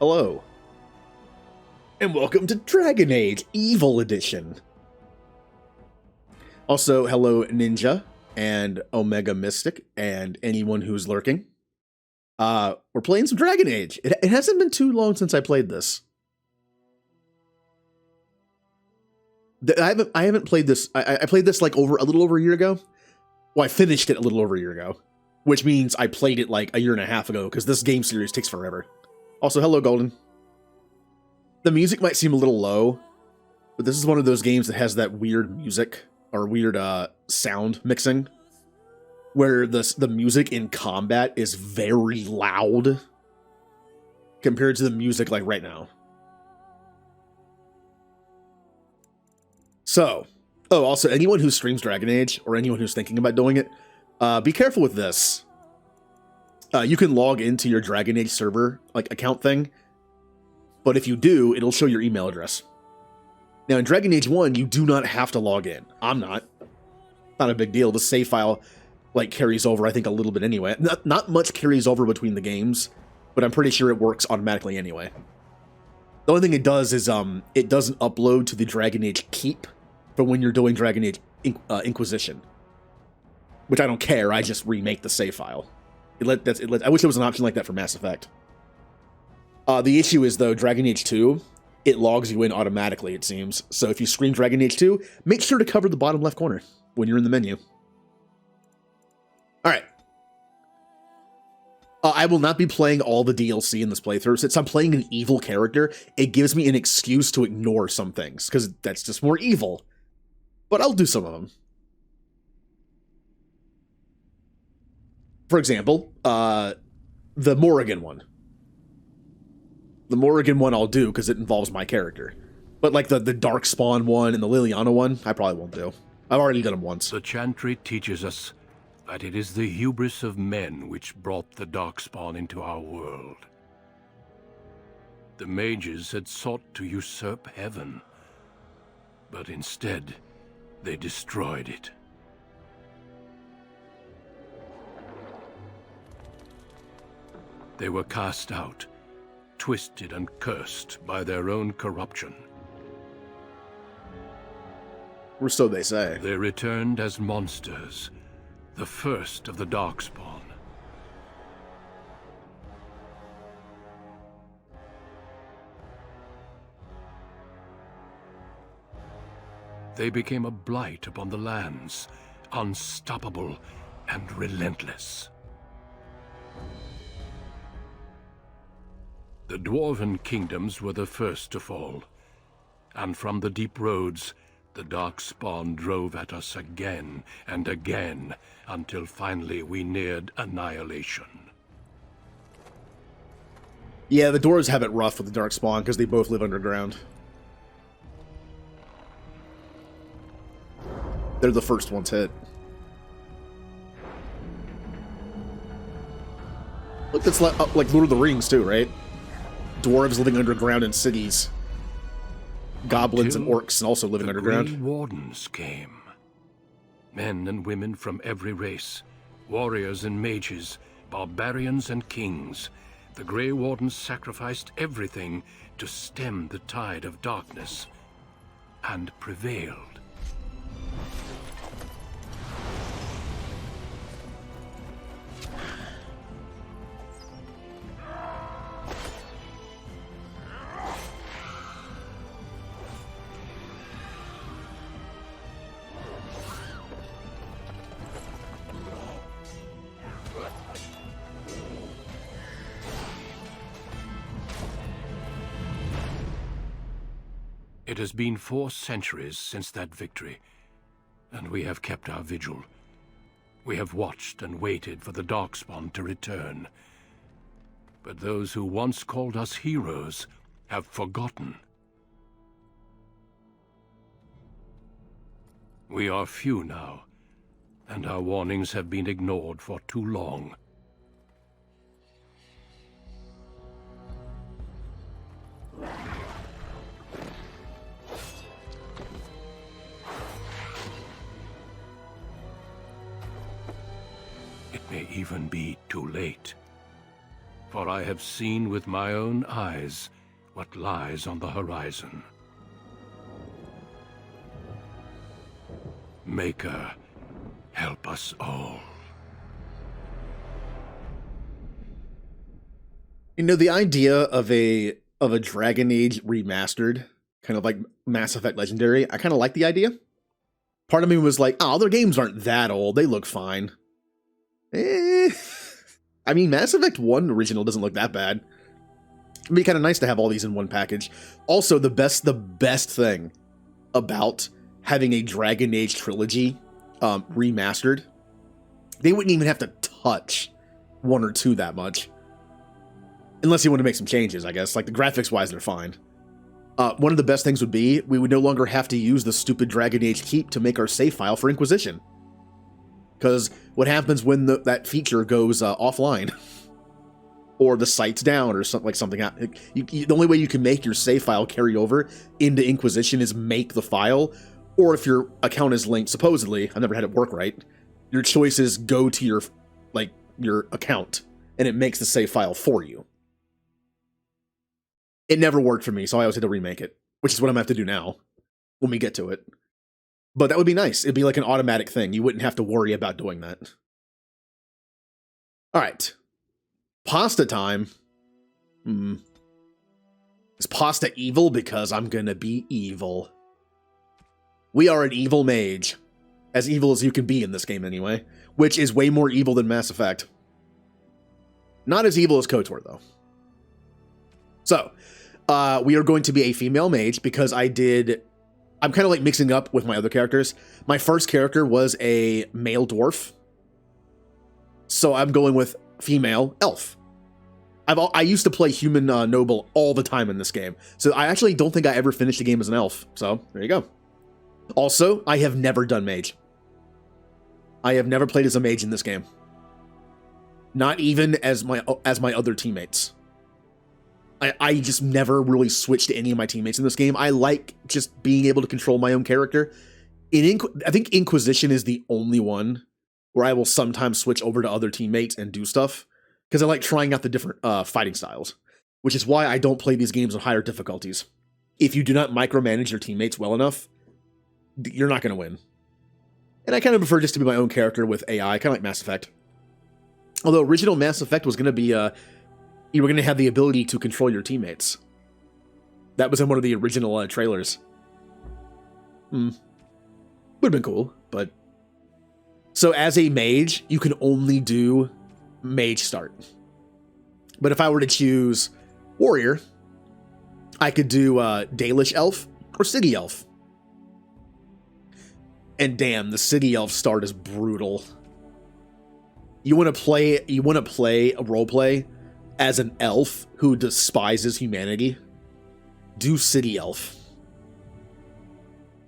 Hello, and welcome to Dragon Age Evil Edition. Also, hello Ninja and Omega Mystic and anyone who's lurking. We're playing some Dragon Age. It hasn't been too long since I played this. I haven't played this. I played this like a little over a year ago. Well, I finished it a little over a year ago, which means I played it like a year and a half ago because this game series takes forever. Also, hello Golden. The music might seem a little low, but this is one of those games that has that weird music or weird sound mixing where the music in combat is very loud compared to the music like right now. So, also anyone who streams Dragon Age or anyone who's thinking about doing it, be careful with this. You can log into your Dragon Age server like account thing, but if you do, it'll show your email address. Now in Dragon Age 1, you do not have to log in. I'm not. Not a big deal. The save file like carries over, I think, a little bit anyway. Not much carries over between the games, but I'm pretty sure it works automatically anyway. The only thing it does is it doesn't upload to the Dragon Age Keep for when you're doing Dragon Age Inquisition, which I don't care. I just remake the save file. I wish there was an option like that for Mass Effect. The issue is, though, Dragon Age 2, it logs you in automatically, it seems. So if you stream Dragon Age 2, make sure to cover the bottom left corner when you're in the menu. Alright. I will not be playing all the DLC in this playthrough. Since I'm playing an evil character, it gives me an excuse to ignore some things, because that's just more evil. But I'll do some of them. For example, the Morrigan one. The Morrigan one I'll do because it involves my character. But like the Darkspawn one and the Liliana one, I probably won't do. I've already done them once. The Chantry teaches us that it is the hubris of men which brought the Darkspawn into our world. The Mages had sought to usurp heaven, but instead they destroyed it. They were cast out, twisted and cursed by their own corruption. Or so they say. They returned as monsters, the first of the Darkspawn. They became a blight upon the lands, unstoppable and relentless. The Dwarven kingdoms were the first to fall, and from the deep roads, the Darkspawn drove at us again and again, until finally we neared annihilation. Yeah, the Dwarves have it rough with the Darkspawn because they both live underground. They're the first ones hit. Look, that's like Lord of the Rings too, right? Dwarves living underground in cities. Goblins and orcs and also living underground. The Grey Wardens came. Men and women from every race. Warriors and mages. Barbarians and kings. The Grey Wardens sacrificed everything to stem the tide of darkness. And prevailed. It has been 4 centuries since that victory, and we have kept our vigil. We have watched and waited for the Darkspawn to return. But those who once called us heroes have forgotten. We are few now, and our warnings have been ignored for too long. It may even be too late. for I have seen with my own eyes what lies on the horizon. Maker, help us all. You know, the idea of a Dragon Age remastered, kind of like Mass Effect Legendary, I kind of like the idea. Part of me was like, oh, their games aren't that old. They look fine. I mean, Mass Effect 1 original doesn't look that bad. It'd be kind of nice to have all these in one package. Also, the best thing about having a Dragon Age trilogy remastered, they wouldn't even have to touch 1 or 2 that much. Unless you want to make some changes, I guess. Like, the graphics-wise, they're fine. One of the best things would be, we would no longer have to use the stupid Dragon Age Keep to make our save file for Inquisition. Because what happens when that feature goes offline? Or the site's down, or something. The only way you can make your save file carry over into Inquisition is make the file, or if your account is linked, supposedly, I've never had it work right, your choice is go to your account, and it makes the save file for you. It never worked for me, so I always had to remake it, which is what I'm gonna have to do now, when we get to it. But that would be nice. It'd be like an automatic thing. You wouldn't have to worry about doing that. Alright. Pasta time. Is pasta evil? Because I'm gonna be evil. We are an evil mage. As evil as you can be in this game, anyway. Which is way more evil than Mass Effect. Not as evil as KOTOR, though. So, we are going to be a female mage because I'm kind of like mixing up with my other characters. My first character was a male dwarf. So I'm going with female elf. I used to play human noble all the time in this game. So I actually don't think I ever finished the game as an elf. So there you go. Also, I have never done mage. I have never played as a mage in this game. Not even as my other teammates. I just never really switched to any of my teammates in this game. I like just being able to control my own character. I think Inquisition is the only one where I will sometimes switch over to other teammates and do stuff. Because I like trying out the different fighting styles. Which is why I don't play these games on higher difficulties. If you do not micromanage your teammates well enough, you're not going to win. And I kind of prefer just to be my own character with AI, kind of like Mass Effect. Although original Mass Effect was going to be, you were going to have the ability to control your teammates. That was in one of the original trailers. Would have been cool, but... So as a mage, you can only do mage start. But if I were to choose warrior, I could do Dalish elf or city elf. And damn, the city elf start is brutal. You want to play a roleplay as an elf who despises humanity? Do city elf.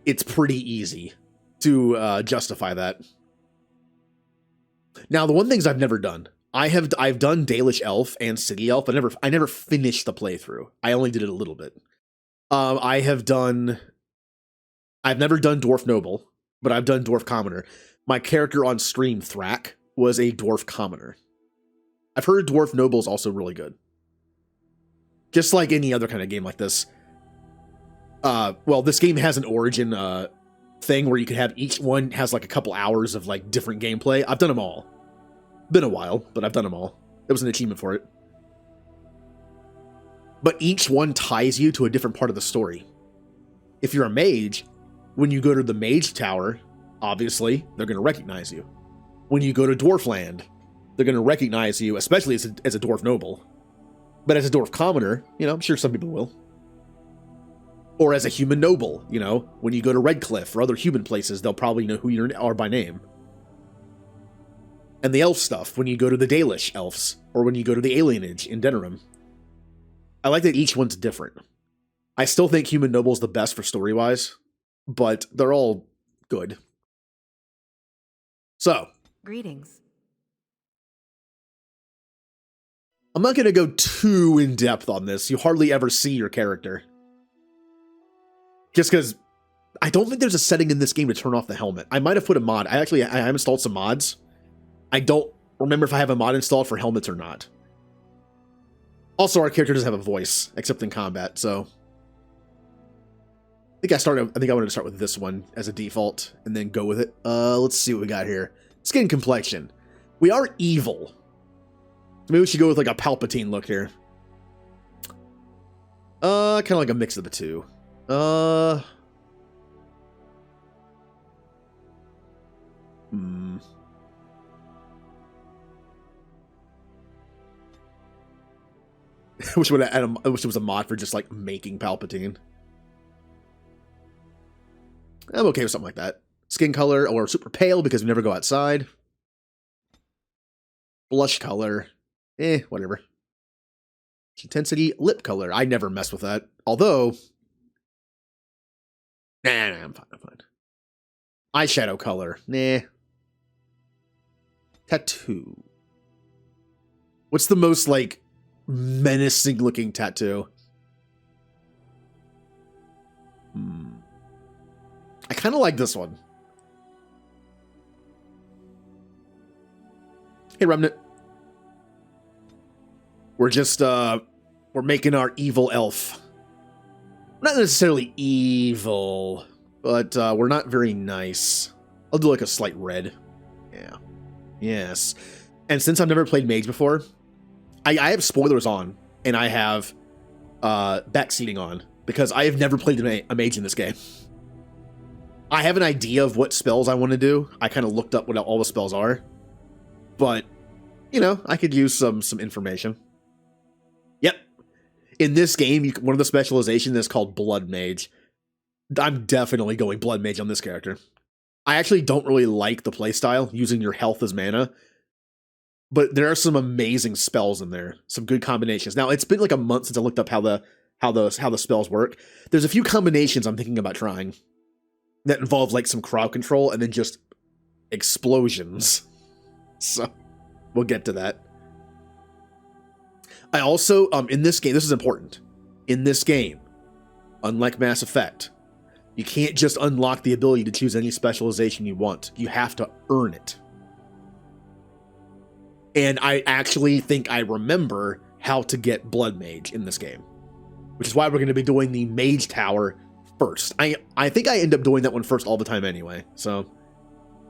It's pretty easy to justify that. Now, the one things I've never done, I've done Dalish elf and city elf, but I never finished the playthrough. I only did it a little bit. I've never done dwarf noble, but I've done dwarf commoner. My character on stream, Thrak, was a dwarf commoner. I've heard dwarf noble is also really good. Just like any other kind of game like this. Well, this game has an origin thing where you could have each one has like a couple hours of like different gameplay. I've done them all. Been a while, but I've done them all. There was an achievement for it. But each one ties you to a different part of the story. If you're a mage, when you go to the mage tower, obviously, they're going to recognize you. When you go to Dwarfland, they're going to recognize you, especially as a dwarf noble. But as a dwarf commoner, I'm sure some people will. Or as a human noble, when you go to Redcliffe or other human places, they'll probably know who you are by name. And the elf stuff, when you go to the Dalish elves, or when you go to the Alienage in Denerim. I like that each one's different. I still think human noble is the best for story-wise, but they're all good. So. Greetings. I'm not going to go too in-depth on this. You hardly ever see your character. Just because I don't think there's a setting in this game to turn off the helmet. I might have put a mod. I installed some mods. I don't remember if I have a mod installed for helmets or not. Also, our character doesn't have a voice, except in combat, so... I think I wanted to start with this one as a default, and then go with it. Let's see what we got here. Skin complexion. We are evil. Maybe we should go with like a Palpatine look here. Kind of like a mix of the two. I wish it was a mod for just like making Palpatine. I'm okay with something like that. Skin color or super pale because we never go outside. Blush color. Whatever. Intensity, lip color. I never mess with that. Although, nah, I'm fine. Eyeshadow color. Nah. Tattoo. What's the most, like, menacing looking tattoo? I kind of like this one. Hey, Remnant. We're just, we're making our evil elf. Not necessarily evil, but we're not very nice. I'll do like a slight red. Yeah. Yes. And since I've never played Mage before, I have spoilers on, and I have backseating on, because I have never played a Mage in this game. I have an idea of what spells I want to do. I kind of looked up what all the spells are. But, you know, I could use some information. Yep. In this game, one of the specializations is called Blood Mage. I'm definitely going Blood Mage on this character. I actually don't really like the playstyle, using your health as mana. But there are some amazing spells in there. Some good combinations. Now, it's been like a month since I looked up how the spells work. There's a few combinations I'm thinking about trying that involve like some crowd control and then just explosions. So, we'll get to that. I also, in this game, this is important. In this game, unlike Mass Effect, you can't just unlock the ability to choose any specialization you want. You have to earn it. And I actually think I remember how to get Blood Mage in this game, which is why we're going to be doing the Mage Tower first. I think I end up doing that one first all the time anyway. So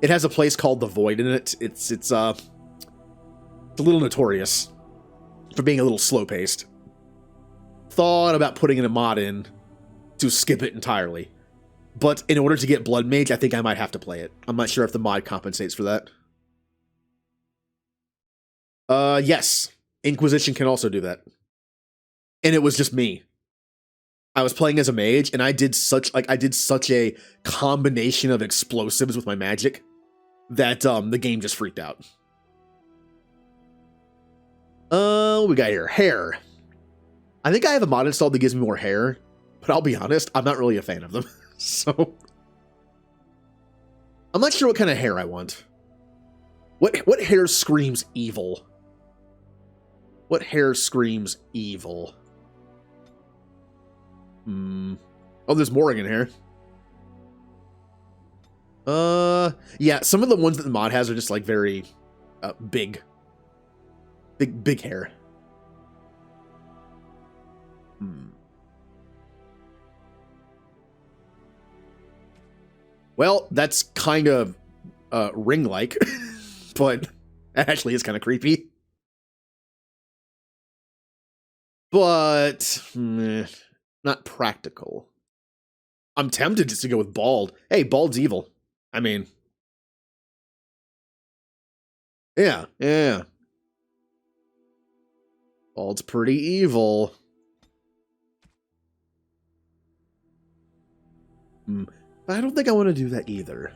it has a place called the Void in it. It's a little notorious for being a little slow paced. Thought about putting in a mod in to skip it entirely, but in order to get Blood Mage, I think I might have to play it. I'm not sure if the mod compensates for that. Yes, Inquisition can also do that, and it was just me. I was playing as a mage, and I did such a combination of explosives with my magic that the game just freaked out. What we got here? Hair. I think I have a mod installed that gives me more hair, but I'll be honest, I'm not really a fan of them. So I'm not sure what kind of hair I want. What hair screams evil? What hair screams evil? Oh, there's Morrigan here. Yeah, some of the ones that the mod has are just like very big hair. Well, that's kind of ring-like, but actually is kind of creepy. But not practical. I'm tempted just to go with bald. Hey, bald's evil. I mean, yeah. Bald's pretty evil. But I don't think I want to do that either.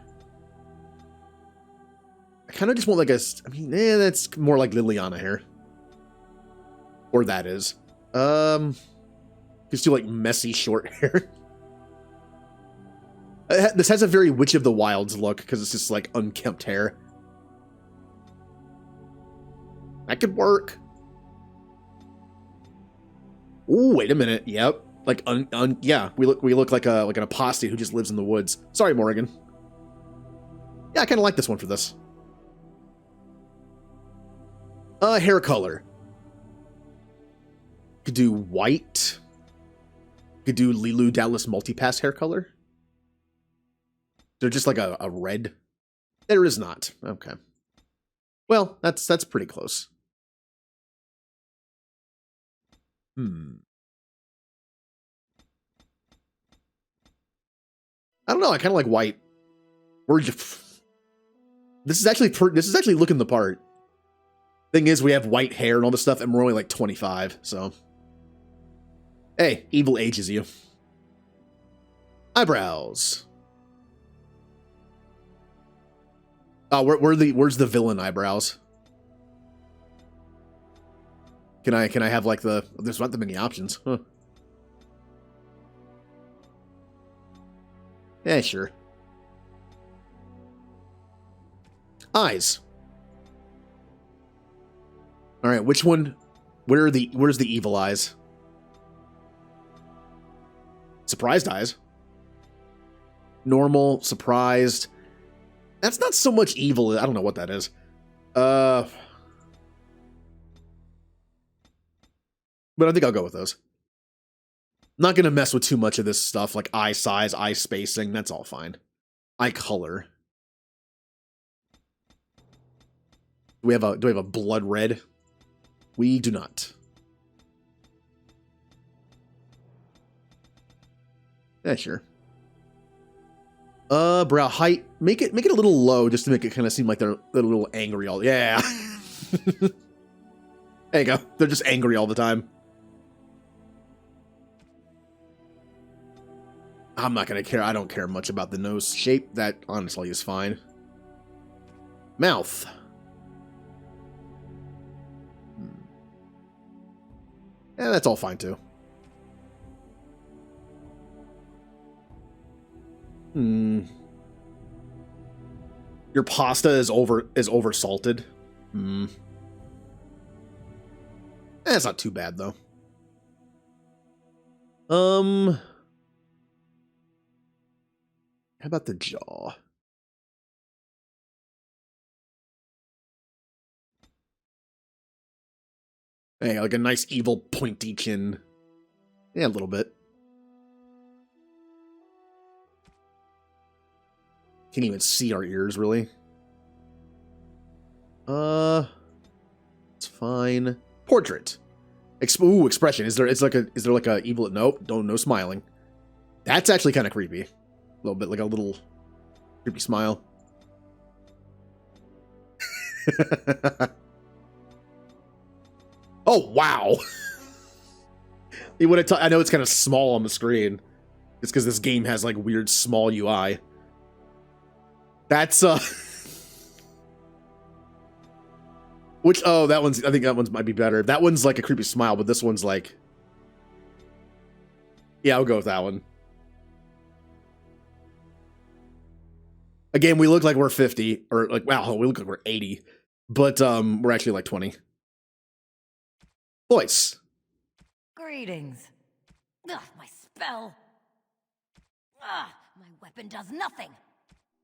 I kind of just want like that's more like Liliana hair. Or that is. Just do like messy short hair. This has a very Witch of the Wilds look because it's just like unkempt hair. That could work. Ooh, wait a minute. Yep. Like yeah, we look like an apostate who just lives in the woods. Sorry, Morrigan. Yeah, I kind of like this one for this. Hair color. Could do white. Could do Lilu Dallas multipass hair color. They're just like a red. There is not. Okay. Well, that's pretty close. I don't know. I kind of like white. This is actually looking the part. Thing is, we have white hair and all this stuff, and we're only like 25. So, hey, evil ages you. Eyebrows. Oh, where's the villain eyebrows? Can I have like there's not that many options, huh? Yeah, sure. Eyes. All right, which one? Where's the evil eyes? Surprised eyes. Normal, surprised. That's not so much evil. I don't know what that is. But I think I'll go with those. Not gonna mess with too much of this stuff like eye size, eye spacing. That's all fine. Eye color. Do we have a blood red? We do not. Yeah, sure. Brow height. Make it a little low just to make it kind of seem like they're a little angry all. Yeah. There you go. They're just angry all the time. I'm not gonna care. I don't care much about the nose shape. That honestly is fine. Mouth. Yeah, that's all fine too. Your pasta is over salted. That's not too bad though. How about the jaw? Hey, like a nice evil pointy chin. Yeah, a little bit. Can't even see our ears, really. It's fine. Portrait. Ooh, expression. Is there like a evil? Nope. No smiling. That's actually kind of creepy. A little bit like a little creepy smile. Oh wow! You would have. I know it's kind of small on the screen. It's because this game has like weird small UI. That's which that one's. I think that one's might be better. That one's like a creepy smile, but this one's like. Yeah, I'll go with that one. Again, we look like we're 50, or like wow, we look like we're 80, but we're actually like 20. Voice. Greetings. Ugh, my spell. Ugh, my weapon does nothing.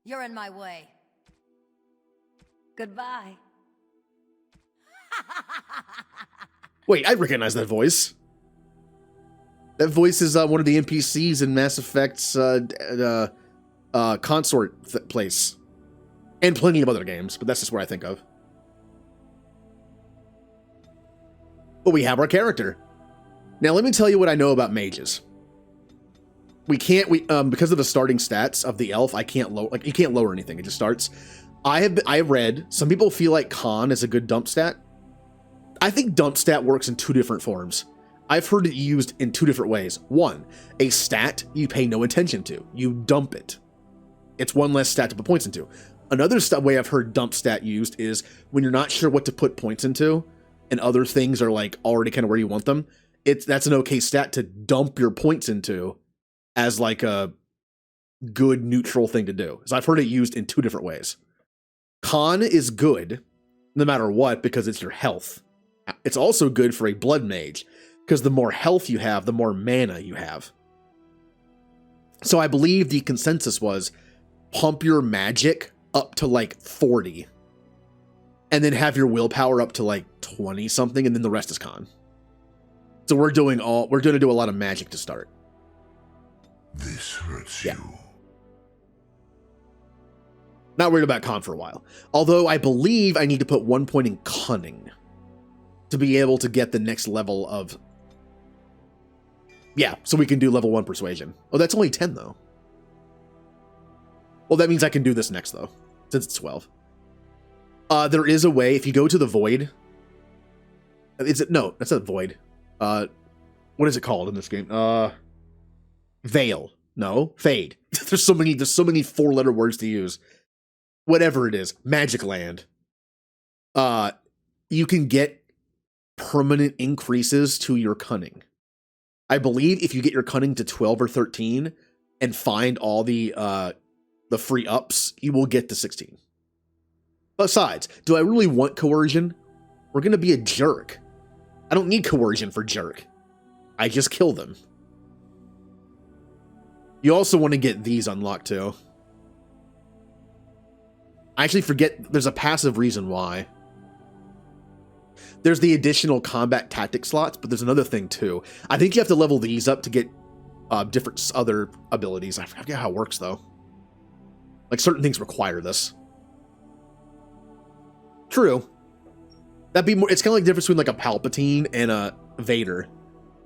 You're in my way. Goodbye. Wait, I recognize that voice. That voice is one of the NPCs in Mass Effect's consort place. And plenty of other games, but that's just what I think of. But we have our character. Now let me tell you what I know about mages. Because of the starting stats of the elf, I can't lower, like you can't lower anything. It just starts. I have read some people feel like con is a good dump stat. I think dump stat works in two different forms. I've heard it used in two different ways. One, a stat you pay no attention to. You dump it. It's one less stat to put points into. Another way I've heard dump stat used is when you're not sure what to put points into and other things are like already kind of where you want them. That's an okay stat to dump your points into as like a good neutral thing to do. So I've heard it used in two different ways. Con is good no matter what because it's your health. It's also good for a blood mage because the more health you have, the more mana you have. So I believe the consensus was pump your magic up to like 40 and then have your willpower up to like 20 something and then the rest is con. So we're going to do a lot of magic to start. This hurts Yeah. you. Not worried about con for a while. Although I believe I need to put 1 point in cunning to be able to get the next level of... Yeah, so we can do level 1 persuasion. Oh, that's only 10 though. Well, that means I can do this next though, since it's 12. There is a way, if you go to the void... Is it? No, that's not void. What is it called in this game? Veil. No, fade. There's so many 4-letter words to use. Whatever it is, Magic Land. You can get permanent increases to your cunning. I believe if you get your cunning to 12 or 13 and find all the free ups, you will get to 16. Besides, do I really want coercion? We're gonna be a jerk. I don't need coercion for jerk. I just kill them. You also want to get these unlocked too. I actually forget there's a passive reason why. There's the additional combat tactic slots, but there's another thing too. I think you have to level these up to get different other abilities. I forget how it works though. Like certain things require this. True. That'd be more. It's kind of like the difference between like a Palpatine and a Vader.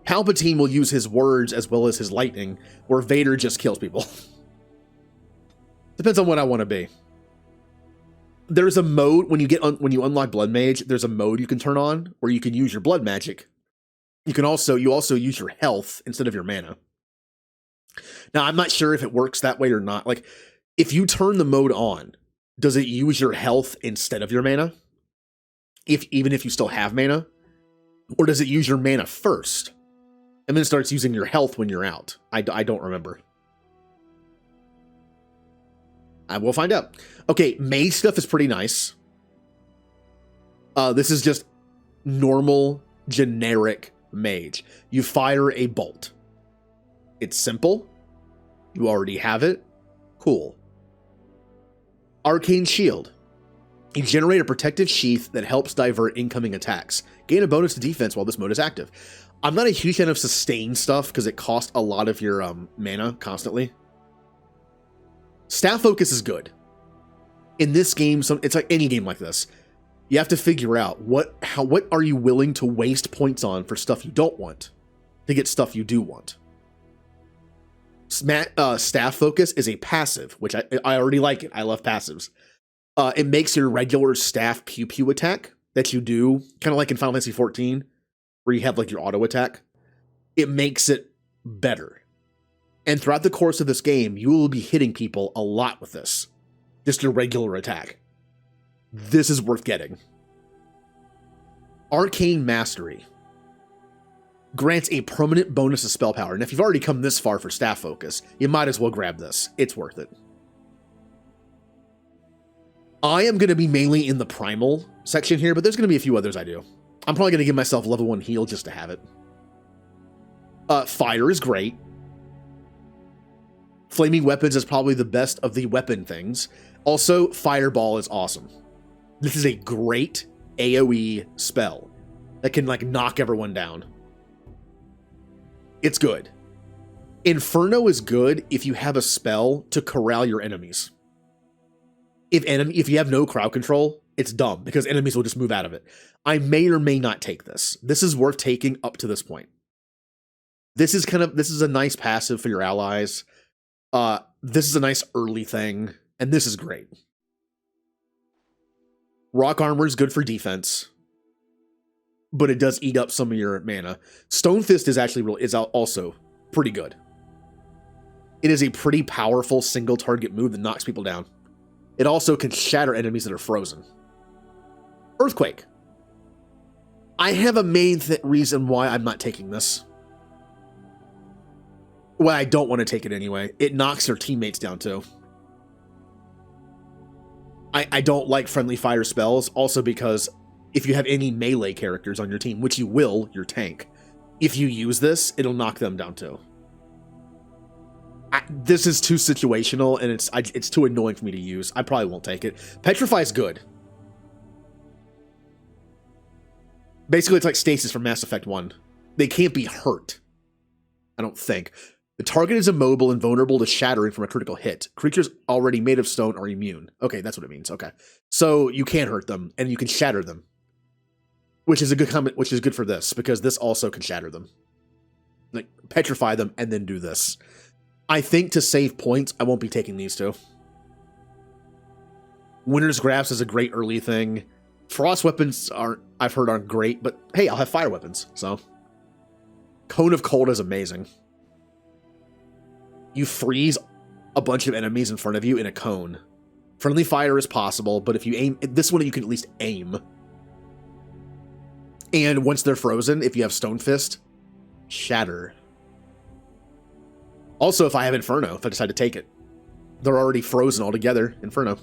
Palpatine will use his words as well as his lightning, where Vader just kills people. Depends on what I want to be. There's a mode when you unlock Blood Mage. There's a mode you can turn on where you can use your blood magic. You also use your health instead of your mana. Now I'm not sure if it works that way or not. Like if you turn the mode on, does it use your health instead of your mana? Even if you still have mana, or does it use your mana first and then starts using your health when you're out? I don't remember. I will find out. Okay, mage stuff is pretty nice. This is just normal, generic mage. You fire a bolt. It's simple. You already have it. Cool. Arcane Shield. You generate a protective sheath that helps divert incoming attacks. Gain a bonus to defense while this mode is active. I'm not a huge fan of sustain stuff because it costs a lot of your mana constantly. Staff focus is good. In this game, it's like any game like this. You have to figure out what are you willing to waste points on for stuff you don't want to get stuff you do want. Staff focus is a passive, which I already like it. I love passives. It makes your regular staff pew pew attack that you do, kind of like in Final Fantasy XIV, where you have like your auto attack. It makes it better. And throughout the course of this game, you will be hitting people a lot with this. Just your regular attack. This is worth getting. Arcane Mastery grants a permanent bonus of spell power. And if you've already come this far for staff focus, you might as well grab this. It's worth it. I am going to be mainly in the primal section here, but there's going to be a few others I do. I'm probably going to give myself level 1 heal just to have it. Fire is great. Flaming weapons is probably the best of the weapon things. Also, Fireball is awesome. This is a great AoE spell that can like knock everyone down. It's good. Inferno is good if you have a spell to corral your enemies. If you have no crowd control, it's dumb because enemies will just move out of it. I may or may not take this. This is worth taking up to this point. This is a nice passive for your allies. This is a nice early thing, and this is great. Rock Armor is good for defense, but it does eat up some of your mana. Stone Fist is also pretty good. It is a pretty powerful single target move that knocks people down. It also can shatter enemies that are frozen. Earthquake. I have a main reason why I'm not taking this. Well, I don't want to take it anyway. It knocks their teammates down too. I don't like friendly fire spells, also because if you have any melee characters on your team, which you will, your tank, if you use this, it'll knock them down too. This is too situational, and it's too annoying for me to use. I probably won't take it. Petrify is good. Basically, it's like Stasis from Mass Effect 1. they can't be hurt. I don't think. The target is immobile and vulnerable to shattering from a critical hit. Creatures already made of stone are immune. Okay, that's what it means. Okay. So you can't hurt them, and you can shatter them. Which is a good comment, which is good for this, because this also can shatter them. Like, petrify them, and then do this. I think to save points, I won't be taking these two. Winter's Grasp is a great early thing. Frost weapons I've heard aren't great, but hey, I'll have fire weapons, so. Cone of Cold is amazing. You freeze a bunch of enemies in front of you in a cone. Friendly fire is possible, but if you aim, this one you can at least aim. And once they're frozen, if you have Stone Fist, shatter. Also, if I have Inferno, if I decide to take it. They're already frozen altogether, Inferno.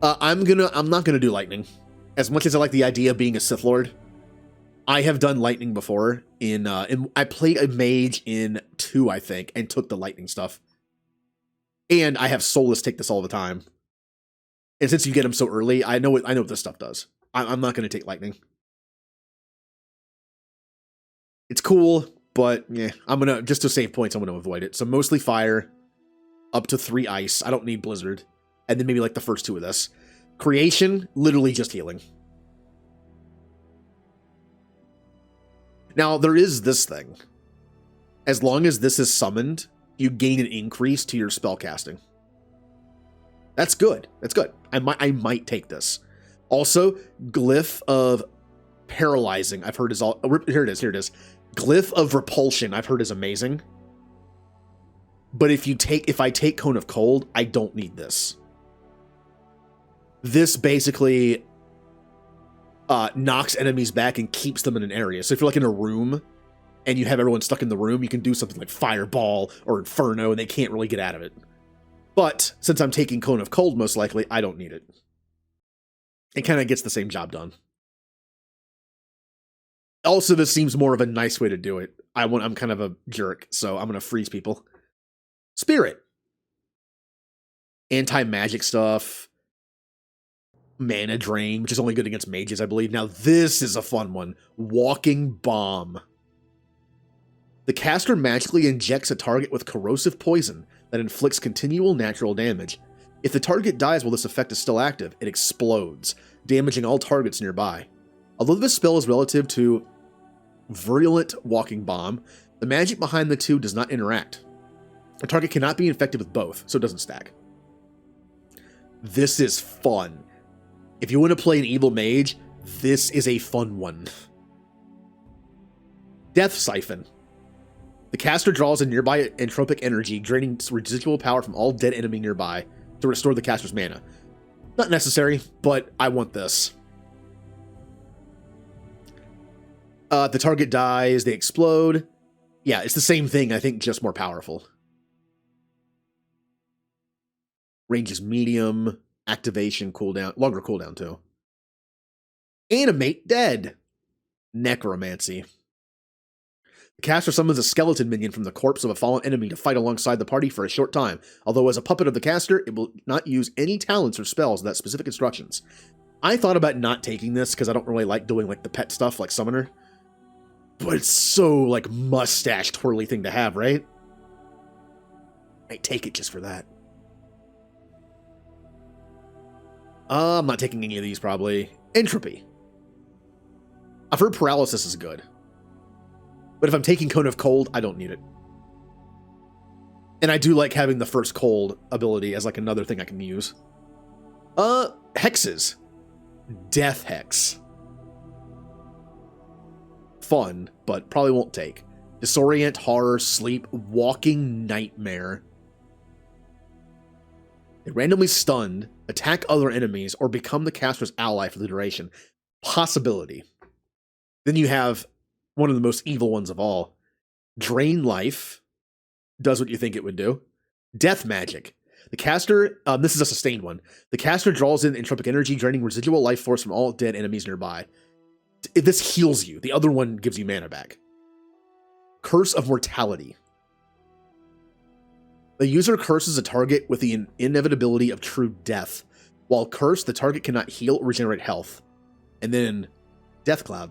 I'm not gonna do lightning. As much as I like the idea of being a Sith Lord, I have done lightning before I played a mage in 2, I think, and took the lightning stuff. And I have Soulless take this all the time. And since you get them so early, I know what this stuff does. I'm not gonna take lightning. It's cool, but yeah, just to save points, I'm gonna avoid it. So mostly fire, up to 3 ice. I don't need blizzard. And then maybe like the first 2 of this. Creation, literally just healing. Now, there is this thing. As long as this is summoned, you gain an increase to your spell casting. That's good. That's good. I might take this. Also, Glyph of Paralyzing, I've heard is all... Here it is. Glyph of Repulsion, I've heard is amazing. But if I take Cone of Cold, I don't need this. This basically knocks enemies back and keeps them in an area. So if you're like in a room and you have everyone stuck in the room, you can do something like Fireball or Inferno and they can't really get out of it. But since I'm taking Cone of Cold, most likely, I don't need it. It kind of gets the same job done. Also, this seems more of a nice way to do it. I'm kind of a jerk, so I'm going to freeze people. Spirit. Anti-magic stuff. Mana Drain, which is only good against mages, I believe. Now, this is a fun one. Walking Bomb. The caster magically injects a target with corrosive poison that inflicts continual natural damage. If the target dies while this effect is still active, it explodes, damaging all targets nearby. Although this spell is relative to Virulent Walking Bomb, the magic behind the two does not interact. A target cannot be infected with both, so it doesn't stack. This is fun. If you want to play an evil mage, this is a fun one. Death Siphon. The caster draws a nearby entropic energy, draining residual power from all dead enemy nearby to restore the caster's mana. Not necessary, but I want this. The target dies, they explode. Yeah, it's the same thing, I think, just more powerful. Range is medium. Activation cooldown, longer cooldown too. Animate Dead. Necromancy. The caster summons a skeleton minion from the corpse of a fallen enemy to fight alongside the party for a short time. Although as a puppet of the caster, it will not use any talents or spells without specific instructions. I thought about not taking this because I don't really like doing like the pet stuff like Summoner. But it's so like mustache twirly thing to have, right? I'd take it just for that. I'm not taking any of these, probably. Entropy. I've heard Paralysis is good. But if I'm taking Cone of Cold, I don't need it. And I do like having the first Cold ability as like another thing I can use. Hexes. Death Hex. Fun, but probably won't take. Disorient, Horror, Sleep, Walking Nightmare. Randomly stunned, attack other enemies, or become the caster's ally for the duration. Possibility. Then you have one of the most evil ones of all. Drain Life. Does what you think it would do. Death Magic. The caster, this is a sustained one. The caster draws in entropic energy, draining residual life force from all dead enemies nearby. If this heals you, the other one gives you mana back. Curse of Mortality. The user curses a target with the inevitability of true death. While cursed, the target cannot heal or regenerate health. And then Death Cloud.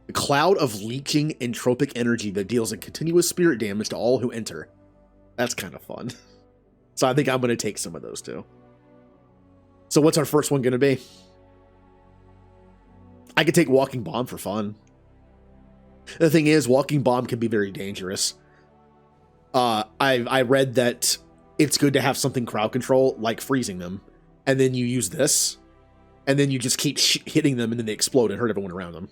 A cloud of leeching entropic energy that deals a continuous spirit damage to all who enter. That's kind of fun. So I think I'm going to take some of those too. So what's our first one going to be? I could take Walking Bomb for fun. The thing is, Walking Bomb can be very dangerous. I read that it's good to have something crowd control, like freezing them, and then you use this, and then you just keep hitting them, and then they explode and hurt everyone around them.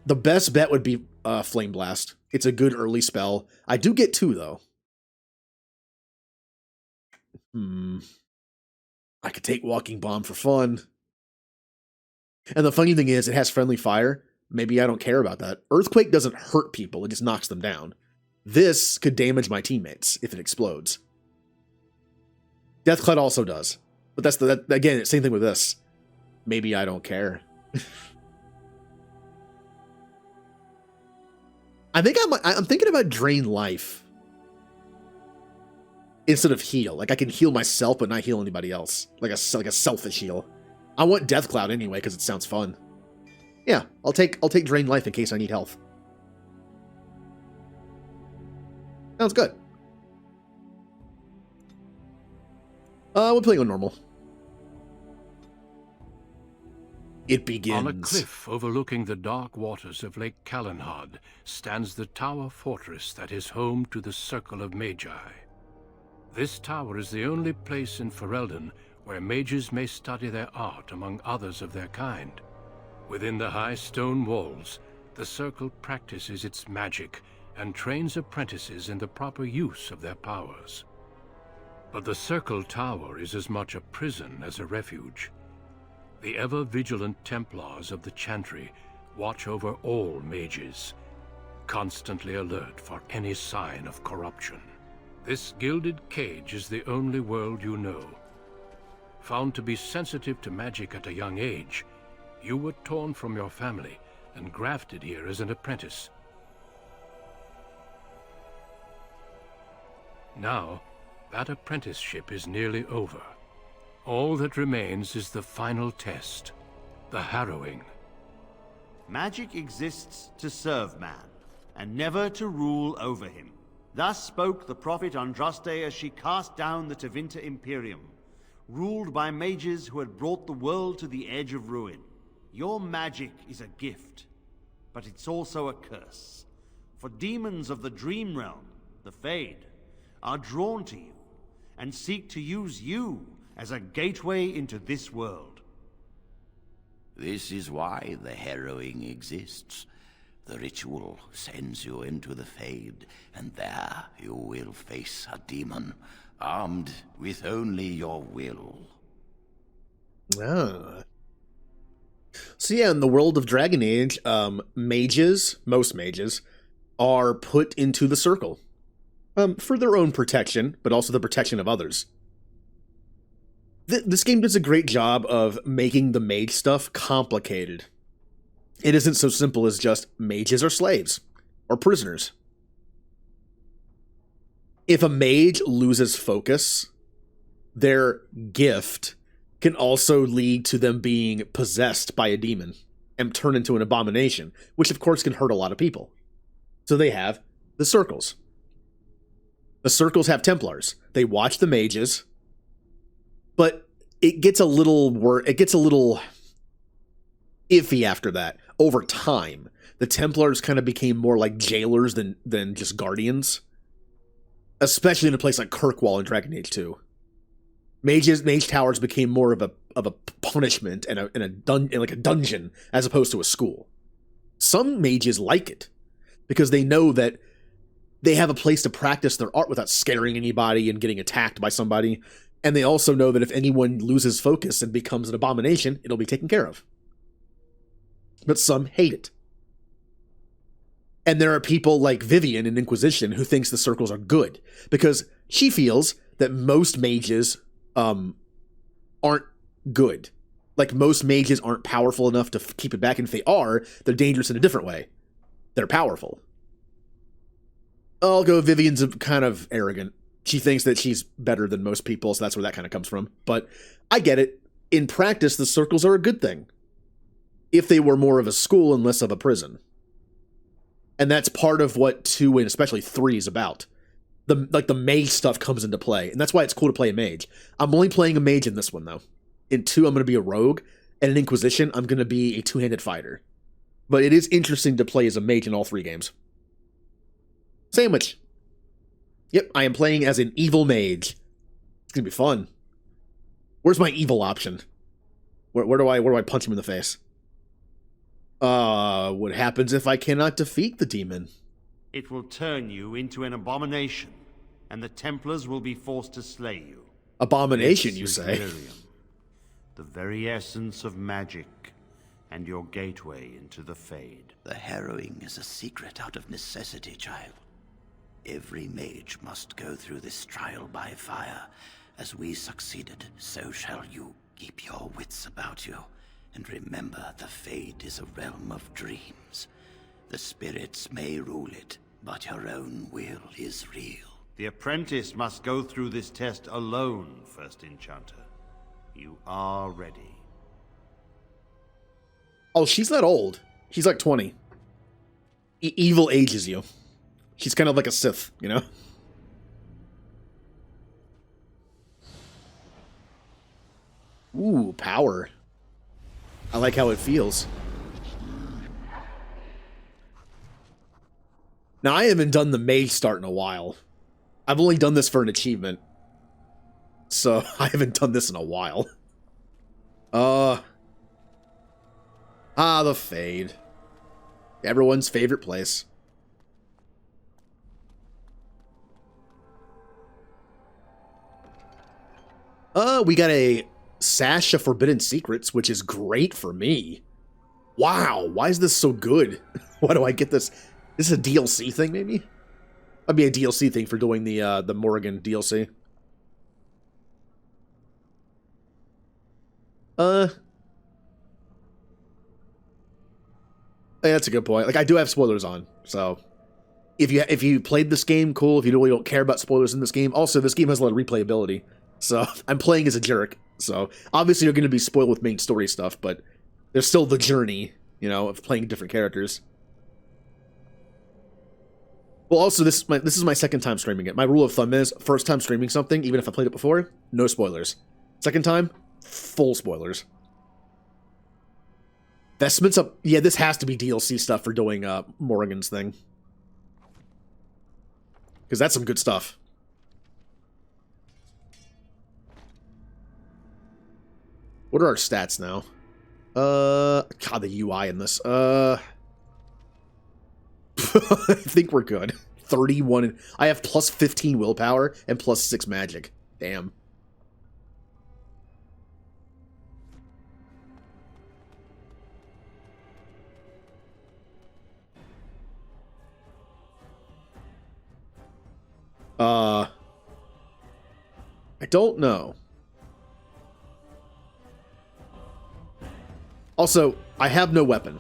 The best bet would be Flame Blast. It's a good early spell. I do get 2, though. I could take Walking Bomb for fun. And the funny thing is, it has Friendly Fire. Maybe I don't care about that. Earthquake doesn't hurt people, it just knocks them down. This could damage my teammates if it explodes. Deathcloud also does. But that's again, same thing with this. Maybe I don't care. I think I'm thinking about Drain Life instead of heal. Like I can heal myself, but not heal anybody else. Like a selfish heal. I want Deathcloud anyway because it sounds fun. Yeah, I'll take Drain Life in case I need health. Sounds good. We're playing on normal. It begins. On a cliff overlooking the dark waters of Lake Calenhad stands the tower fortress that is home to the Circle of Magi. This tower is the only place in Ferelden where mages may study their art among others of their kind. Within the high stone walls, the Circle practices its magic and trains apprentices in the proper use of their powers. But the Circle Tower is as much a prison as a refuge. The ever-vigilant Templars of the Chantry watch over all mages, constantly alert for any sign of corruption. This gilded cage is the only world you know. Found to be sensitive to magic at a young age, you were torn from your family and grafted here as an apprentice. Now, that apprenticeship is nearly over. All that remains is the final test, the harrowing. Magic exists to serve man, and never to rule over him. Thus spoke the prophet Andraste as she cast down the Tevinter Imperium, ruled by mages who had brought the world to the edge of ruin. Your magic is a gift, but it's also a curse. For demons of the Dream Realm, the Fade, are drawn to you, and seek to use you as a gateway into this world. This is why the harrowing exists. The ritual sends you into the Fade, and there you will face a demon, armed with only your will. Ah. So yeah, in the world of Dragon Age, mages, most mages, are put into the Circle. For their own protection, but also the protection of others. This game does a great job of making the mage stuff complicated. It isn't so simple as just mages are slaves, or prisoners. If a mage loses focus, their gift can also lead to them being possessed by a demon and turn into an abomination, which of course can hurt a lot of people. So they have the circles. The circles have Templars. They watch the mages, but it gets a little iffy after that. Over time, the Templars kind of became more like jailers than just guardians, especially in a place like Kirkwall in Dragon Age 2. Mage towers became more of a punishment and a dungeon as opposed to a school. Some mages like it because they know that they have a place to practice their art without scaring anybody and getting attacked by somebody. And they also know that if anyone loses focus and becomes an abomination, it'll be taken care of. But some hate it. And there are people like Vivian in Inquisition who thinks the circles are good because she feels that most mages aren't good. Like most mages aren't powerful enough to keep it back, and if they are, they're dangerous in a different way. They're powerful. I'll go Vivian's kind of arrogant. She thinks that she's better than most people, so that's where that kind of comes from. But I get it. In practice, the circles are a good thing. if they were more of a school and less of a prison. And that's part of what 2 and especially 3 is about. The mage stuff comes into play, and that's why it's cool to play a mage. I'm only playing a mage in this one, though. In 2, I'm going to be a rogue, and in Inquisition, I'm going to be a 2-handed fighter. But it is interesting to play as a mage in all 3 games. Sandwich. Yep, I am playing as an evil mage. It's going to be fun. Where's my evil option? Where do I punch him in the face? What happens if I cannot defeat the demon? It will turn you into an abomination, and the Templars will be forced to slay you. Abomination, This you is say? Delirium, the very essence of magic, and your gateway into the Fade. The harrowing is a secret out of necessity, child. Every mage must go through this trial by fire. As we succeeded, so shall you. Keep your wits about you, and remember the Fade is a realm of dreams. The spirits may rule it, but your own will is real. The apprentice must go through this test alone, First Enchanter. You are ready. Oh, she's not old. She's like 20. Evil ages you. She's kind of like a Sith, you know? Ooh, power. I like how it feels. Now, I haven't done the mage start in a while. I've only done this for an achievement. So, I haven't done this in a while. The Fade. Everyone's favorite place. We got a Sash of Forbidden Secrets, which is great for me. Wow, why is this so good? Why do I get this? This is a DLC thing, maybe? That'd be a DLC thing for doing the Morrigan DLC. Yeah, that's a good point. Like, I do have spoilers on, so if you played this game, cool. If you really don't care about spoilers in this game, also this game has a lot of replayability. So I'm playing as a jerk. So obviously you're going to be spoiled with main story stuff, but there's still the journey, you know, of playing different characters. Well, also this is my second time streaming it. My rule of thumb is first time streaming something, even if I played it before, no spoilers. Second time, full spoilers. Vestments up. Yeah, this has to be DLC stuff for doing Morrigan's thing. Because that's some good stuff. What are our stats now? God, the UI in this. I think we're good. 31. I have plus 15 willpower and plus 6 magic. Damn. I don't know. Also, I have no weapon.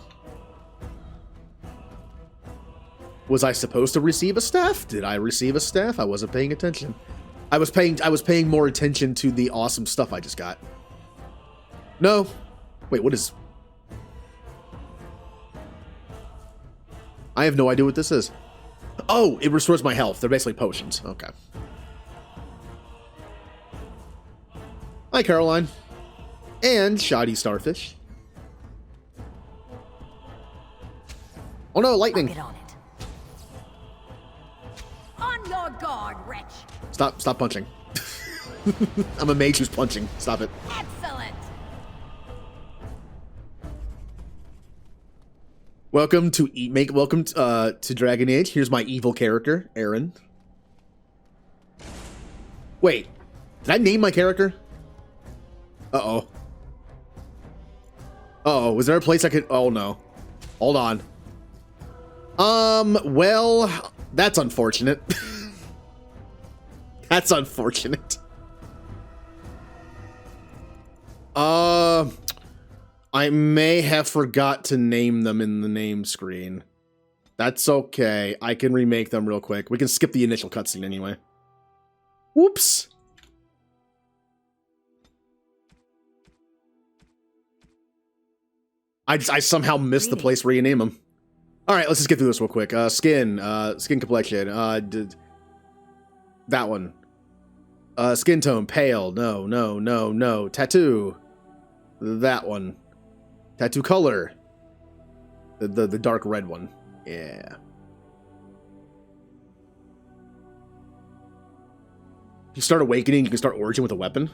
Was I supposed to receive a staff? Did I receive a staff? I wasn't paying attention. I was paying more attention to the awesome stuff I just got. No. Wait, what is... I have no idea what this is. Oh, it restores my health. They're basically potions. Okay. Hi, Caroline. And Shoddy Starfish. Oh no, lightning! Get on it. On your guard, wretch. Stop punching. I'm a mage who's punching. Stop it. Excellent. Welcome to Dragon Age. Here's my evil character, Aerin. Wait, did I name my character? Uh-oh. Uh-oh, was there a place I could... Oh, no. Hold on. Well, that's unfortunate. That's unfortunate. I may have forgot to name them in the name screen. That's okay. I can remake them real quick. We can skip the initial cutscene anyway. Whoops. I somehow missed the place where you name them. All right, let's just get through this real quick. Skin complexion. That one. Skin tone, pale. No. Tattoo. That one. Tattoo color. The dark red one. Yeah. You start Awakening, you can start Origin with a weapon.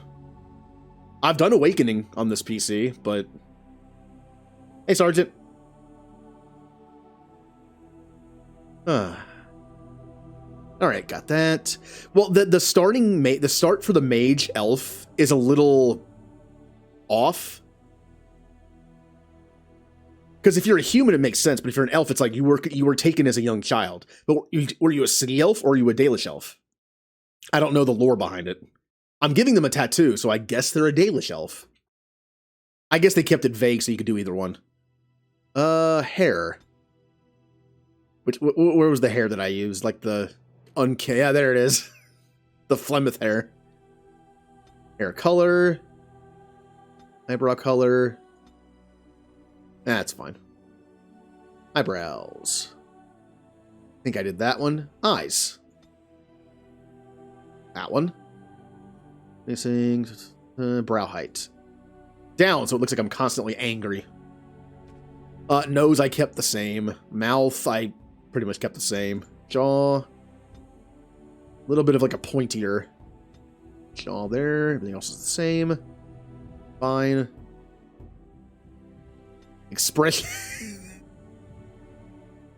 I've done Awakening on this PC, but... Hey, Sergeant. Alright, got that. Well, the start for the Mage Elf is a little... off. Because if you're a human, it makes sense, but if you're an elf, it's like you were taken as a young child. But were you a city elf or were you a Dalish elf? I don't know the lore behind it. I'm giving them a tattoo, so I guess they're a Dalish elf. I guess they kept it vague so you could do either one. Hair. Where was the hair that I used? Like the yeah, there it is. The Flemeth hair. Hair color. Eyebrow color. That's fine. Eyebrows. I think I did that one. Eyes. That one. Missing brow height. Down, so it looks like I'm constantly angry. Nose, I kept the same. Mouth, I pretty much kept the same. Jaw. A little bit of like a pointier jaw there. Everything else is the same. Fine. Expression.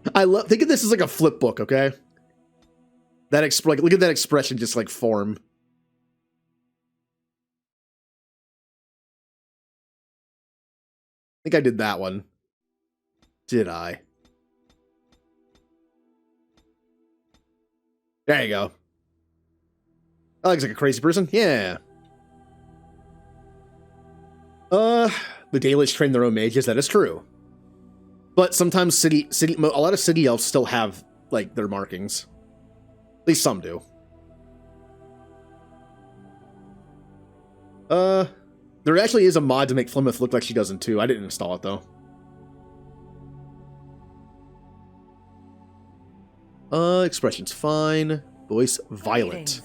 Think of this as like a flip book, okay? Look at that expression just like form. I think I did that one. Did I? There you go. That looks like a crazy person. Yeah. The Dalish train their own mages. That is true. But sometimes a lot of city elves still have like their markings. At least some do. There actually is a mod to make Flemeth look like she does in 2. I didn't install it though. Expression's fine. Voice violent.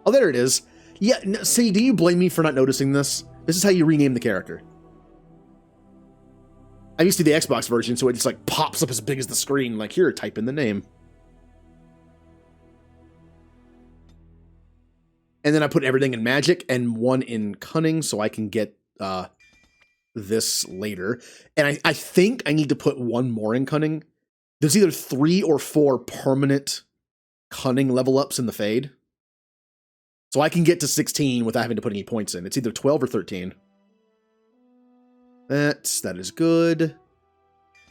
Oh, there it is. Yeah, see, do you blame me for not noticing this? This is how you rename the character. I'm used to the Xbox version, so it just like pops up as big as the screen, like here, type in the name. And then I put everything in magic and one in cunning so I can get this later. And I think I need to put one more in cunning. There's either 3 or 4 permanent cunning level ups in the Fade. So I can get to 16 without having to put any points in. It's either 12 or 13. That is good.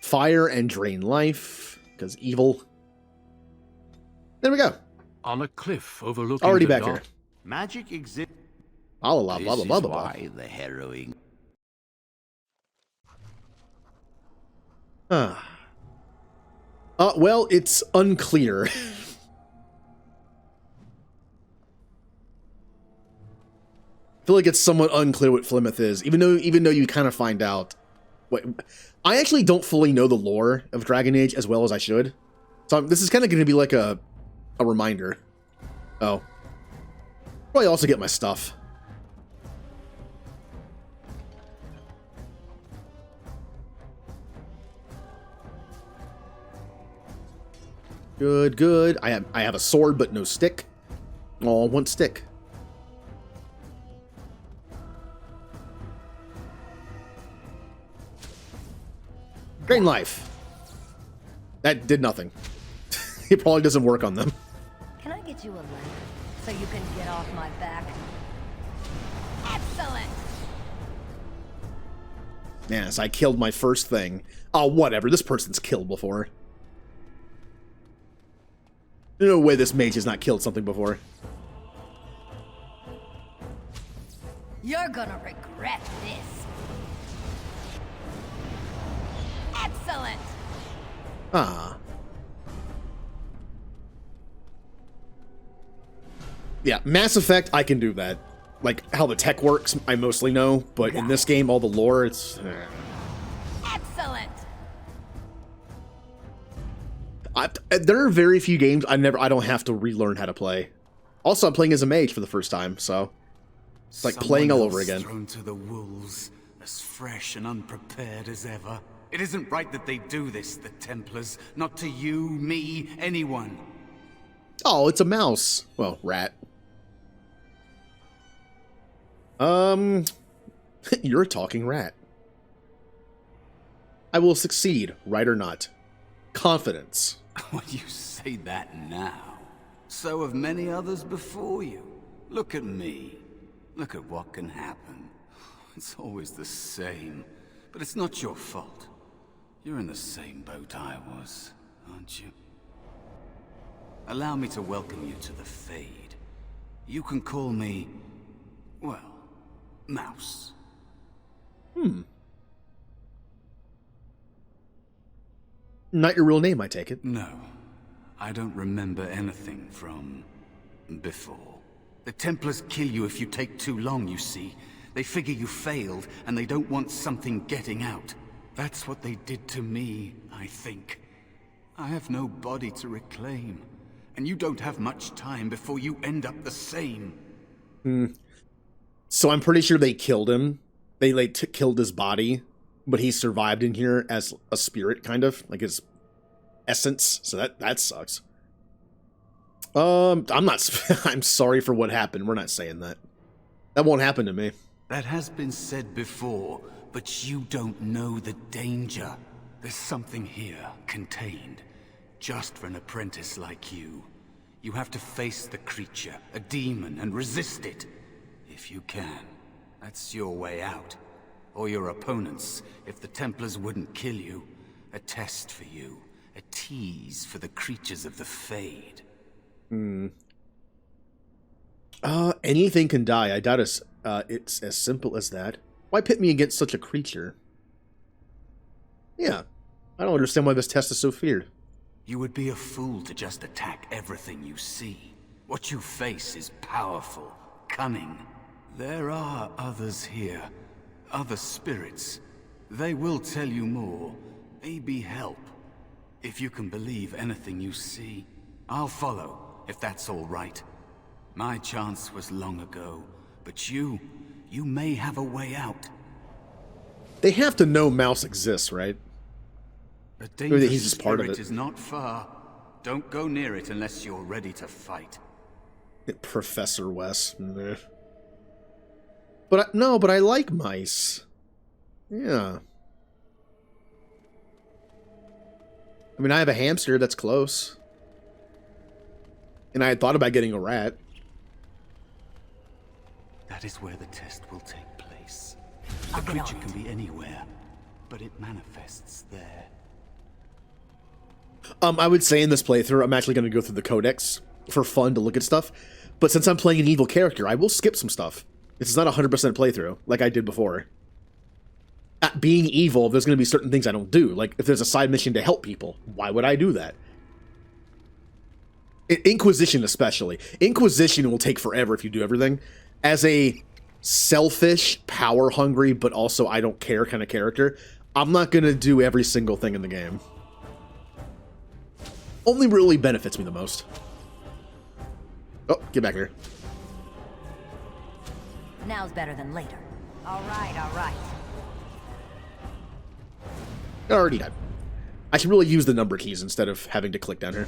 Fire and drain life, because evil. There we go. On a cliff overlooking already the back dark here. Magic exists. Blah, blah, blah, This blah, is blah, blah. why the harrowing... Well, it's unclear. I feel like it's somewhat unclear what Flemeth is, even though you kind of find out. I actually don't fully know the lore of Dragon Age as well as I should, so this is kind of going to be like a reminder. Oh, probably also get my stuff. Good, good. I have a sword but no stick. Oh, one stick. Drain life. That did nothing. It probably doesn't work on them. Can I get you a lamp so you can get off my back? Excellent! Yes, I killed my first thing. Oh, whatever. This person's killed before. No way this mage has not killed something before. You're gonna regret this. Excellent! Ah. Yeah, Mass Effect, I can do that. Like, how the tech works, I mostly know, but in this game, all the lore, it's... There are very few games I don't have to relearn how to play. Also, I'm playing as a mage for the first time, so it's like playing all over again. Thrown to the wolves, as fresh and unprepared as ever. It isn't right that they do this, the Templars. Not to you, me, anyone. Oh, it's a mouse. Well, rat. You're a talking rat. I will succeed, right or not. Confidence. Well, you say that now. So have many others before you. Look at me. Look at what can happen. It's always the same. But it's not your fault. You're in the same boat I was, aren't you? Allow me to welcome you to the Fade. You can call me, well, Mouse. Not your real name, I take it. No. I don't remember anything from before. The Templars kill you if you take too long, you see. They figure you failed, and they don't want something getting out. That's what they did to me, I think. I have no body to reclaim, and you don't have much time before you end up the same. So I'm pretty sure they killed him. They killed his body, but he survived in here as a spirit, kind of like his essence. So that sucks. I'm not. I'm sorry for what happened. We're not saying that. That won't happen to me. That has been said before, but you don't know the danger. There's something here, contained, just for an apprentice like you. You have to face the creature, a demon, and resist it. If you can. That's your way out. Or your opponents, if the Templars wouldn't kill you. A test for you. A tease for the creatures of the Fade. Anything can die. I doubt it's as simple as that. Why pit me against such a creature? Yeah. I don't understand why this test is so feared. You would be a fool to just attack everything you see. What you face is powerful, cunning. There are others here. Other spirits. They will tell you more. Maybe help. If you can believe anything you see. I'll follow, if that's all right. My chance was long ago, but you may have a way out. They have to know Mouse exists, right? A dangerous he's just part of spirit it. is not far. Don't go near it unless you're ready to fight. Professor Wes. Meh. But I like mice. Yeah. I mean, I have a hamster that's close. And I had thought about getting a rat. That is where the test will take place. The creature can be anywhere, but it manifests there. I would say in this playthrough, I'm actually going to go through the codex for fun to look at stuff. But since I'm playing an evil character, I will skip some stuff. This is not a 100% playthrough, like I did before. At being evil, there's going to be certain things I don't do. Like, if there's a side mission to help people, why would I do that? Inquisition especially. Inquisition will take forever if you do everything. As a selfish, power-hungry, but also I don't care kind of character, I'm not going to do every single thing in the game. Only really benefits me the most. Oh, get back here. Now's better than later. All right, all right. Already done. I should really use the number keys instead of having to click down here.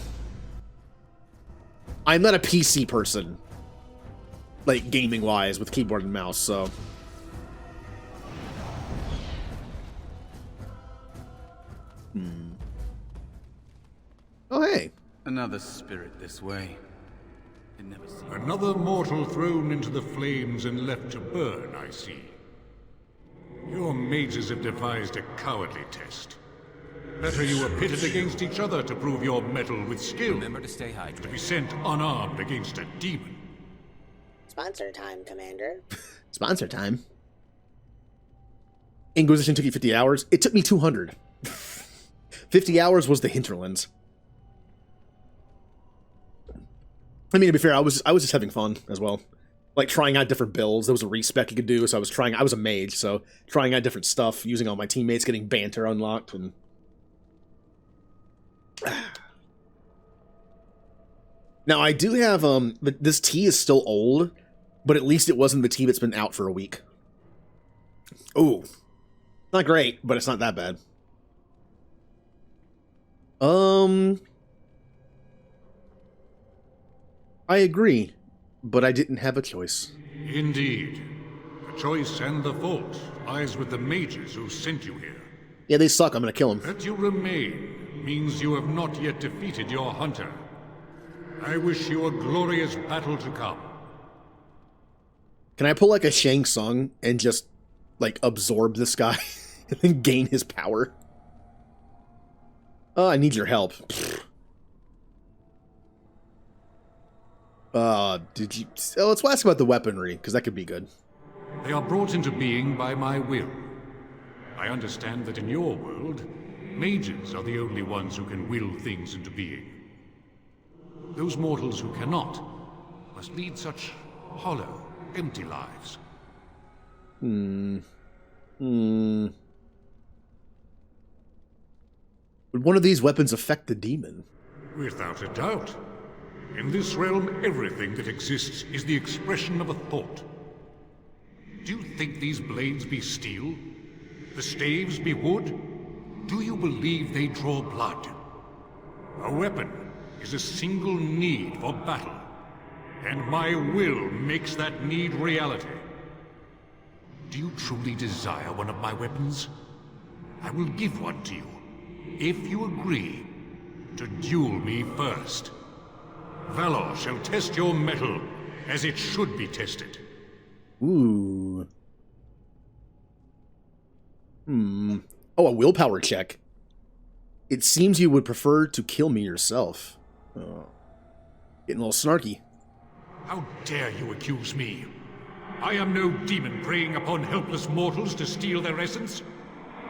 I'm not a PC person, like gaming-wise, with keyboard and mouse, so... Oh, hey. Another spirit this way. It never seemed... Another mortal thrown into the flames and left to burn, I see. Your mages have devised a cowardly test. Better you were pitted against each other to prove your mettle with skill. Remember to stay hydrated. To be sent unarmed against a demon. Sponsor time, Commander. Sponsor time. Inquisition took you 50 hours. It took me 200. 50 hours was the hinterlands. I mean, to be fair, I was just having fun as well. Like, trying out different builds. There was a respec you could do, so I was a mage, so trying out different stuff, using all my teammates, getting banter unlocked, and... Now, I do have, this tea is still old, but at least it wasn't the tea that's been out for a week. Ooh. Not great, but it's not that bad. I agree, but I didn't have a choice. Indeed. The choice and the fault lies with the mages who sent you here. Yeah, they suck. I'm gonna kill them. That you remain means you have not yet defeated your hunter. I wish you a glorious battle to come. Can I pull like a Shang Tsung and just like absorb this guy and then gain his power? I need your help. Did you... let's ask about the weaponry, because that could be good. They are brought into being by my will. I understand that in your world, mages are the only ones who can will things into being. Those mortals who cannot must lead such hollow, empty lives. Would one of these weapons affect the demon? Without a doubt. In this realm, everything that exists is the expression of a thought. Do you think these blades be steel? The staves be wood? Do you believe they draw blood? A weapon is a single need for battle, and my will makes that need reality. Do you truly desire one of my weapons? I will give one to you, if you agree to duel me first. Valor shall test your mettle as it should be tested. Ooh. Oh, a willpower check. It seems you would prefer to kill me yourself. Oh. Getting a little snarky. How dare you accuse me? I am no demon preying upon helpless mortals to steal their essence.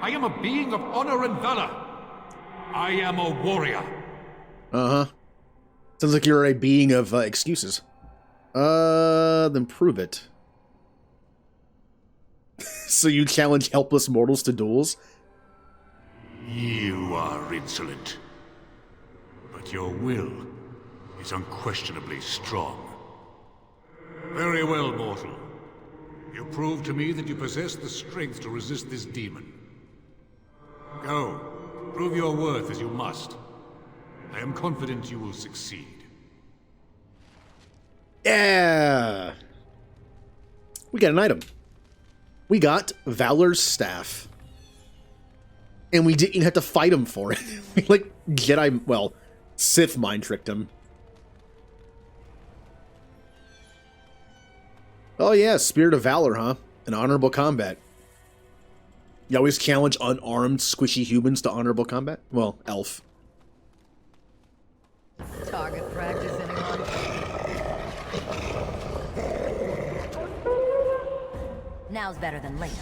I am a being of honor and valor. I am a warrior. Uh-huh. Sounds like you're a being of excuses. Then prove it. So you challenge helpless mortals to duels? You are insolent. But your will is unquestionably strong. Very well, mortal. You prove to me that you possess the strength to resist this demon. Go, prove your worth as you must. I am confident you will succeed. Yeah! We got an item. We got Valor's Staff. And we didn't have to fight him for it. We, like, Jedi... Well, Sith mind-tricked him. Oh yeah, Spirit of Valor, huh? An honorable combat. You always challenge unarmed, squishy humans to honorable combat? Well, elf. Target practice, anyone? Now's better than later.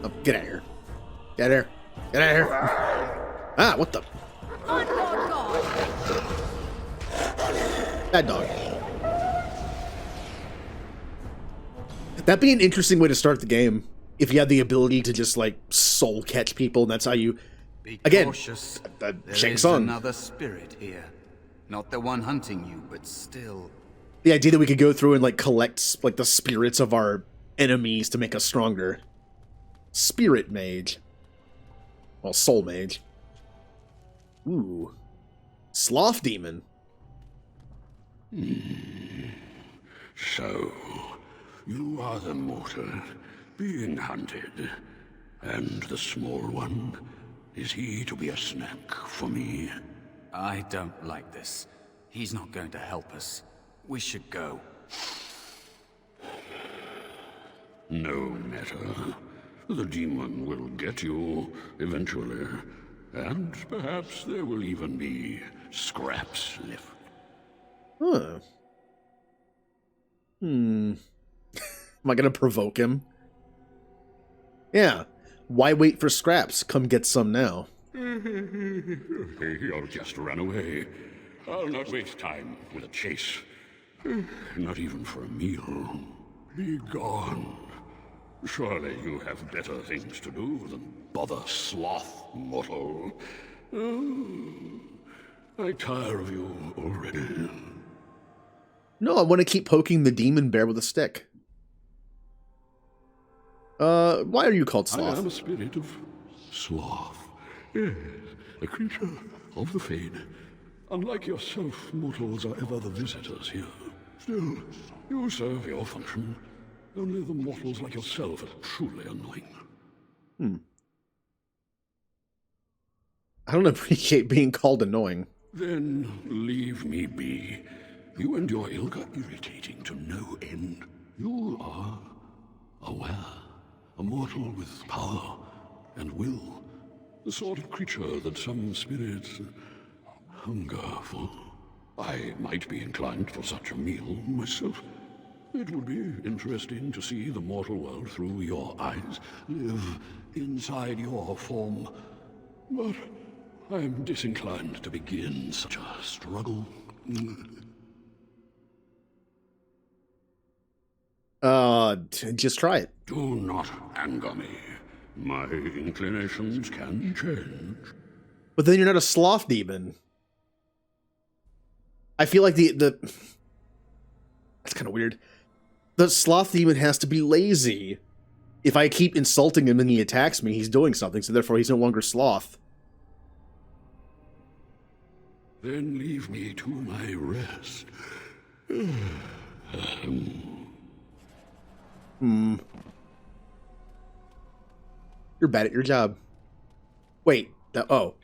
Oh, get out of here. Get out of here. Get out of here. Ah, what the? On your guard! Bad dog. That'd be an interesting way to start the game. If you had the ability to just, like, soul catch people, and that's how you... Be Again, cautious. Shang There is Tsung. another spirit here. Not the one hunting you, but still. The idea that we could go through and, like, collect, like, the spirits of our enemies to make us stronger. Spirit Mage. Well, Soul Mage. Ooh. Sloth Demon. So, you are the mortal being hunted. And the small one, is he to be a snack for me? I don't like this. He's not going to help us. We should go. No matter. The demon will get you eventually. And perhaps there will even be scraps left. Huh. Am I gonna provoke him? Yeah. Why wait for scraps? Come get some now. He'll just run away. I'll not waste time with a chase. Not even for a meal. Be gone. Surely you have better things to do than bother sloth, mortal. I tire of you already. No, I want to keep poking the demon bear with a stick. Why are you called Sloth? I am a spirit of sloth. Yes, a creature of the Fade. Unlike yourself, mortals are ever the visitors here. Still, you serve your function. Only the mortals like yourself are truly annoying. I don't appreciate being called annoying. Then leave me be. You and your ilk are irritating to no end. You are aware, a mortal with power and will, the sort of creature that some spirits hunger for. I might be inclined for such a meal myself. It would be interesting to see the mortal world through your eyes, live inside your form. But I am disinclined to begin such a struggle. Just try it. Do not anger me. My inclinations can change. But then you're not a sloth demon. I feel like the that's kind of weird. The sloth demon has to be lazy. If I keep insulting him and he attacks me, he's doing something, so therefore he's no longer sloth. Then leave me to my rest. You're bad at your job. Wait. Oh.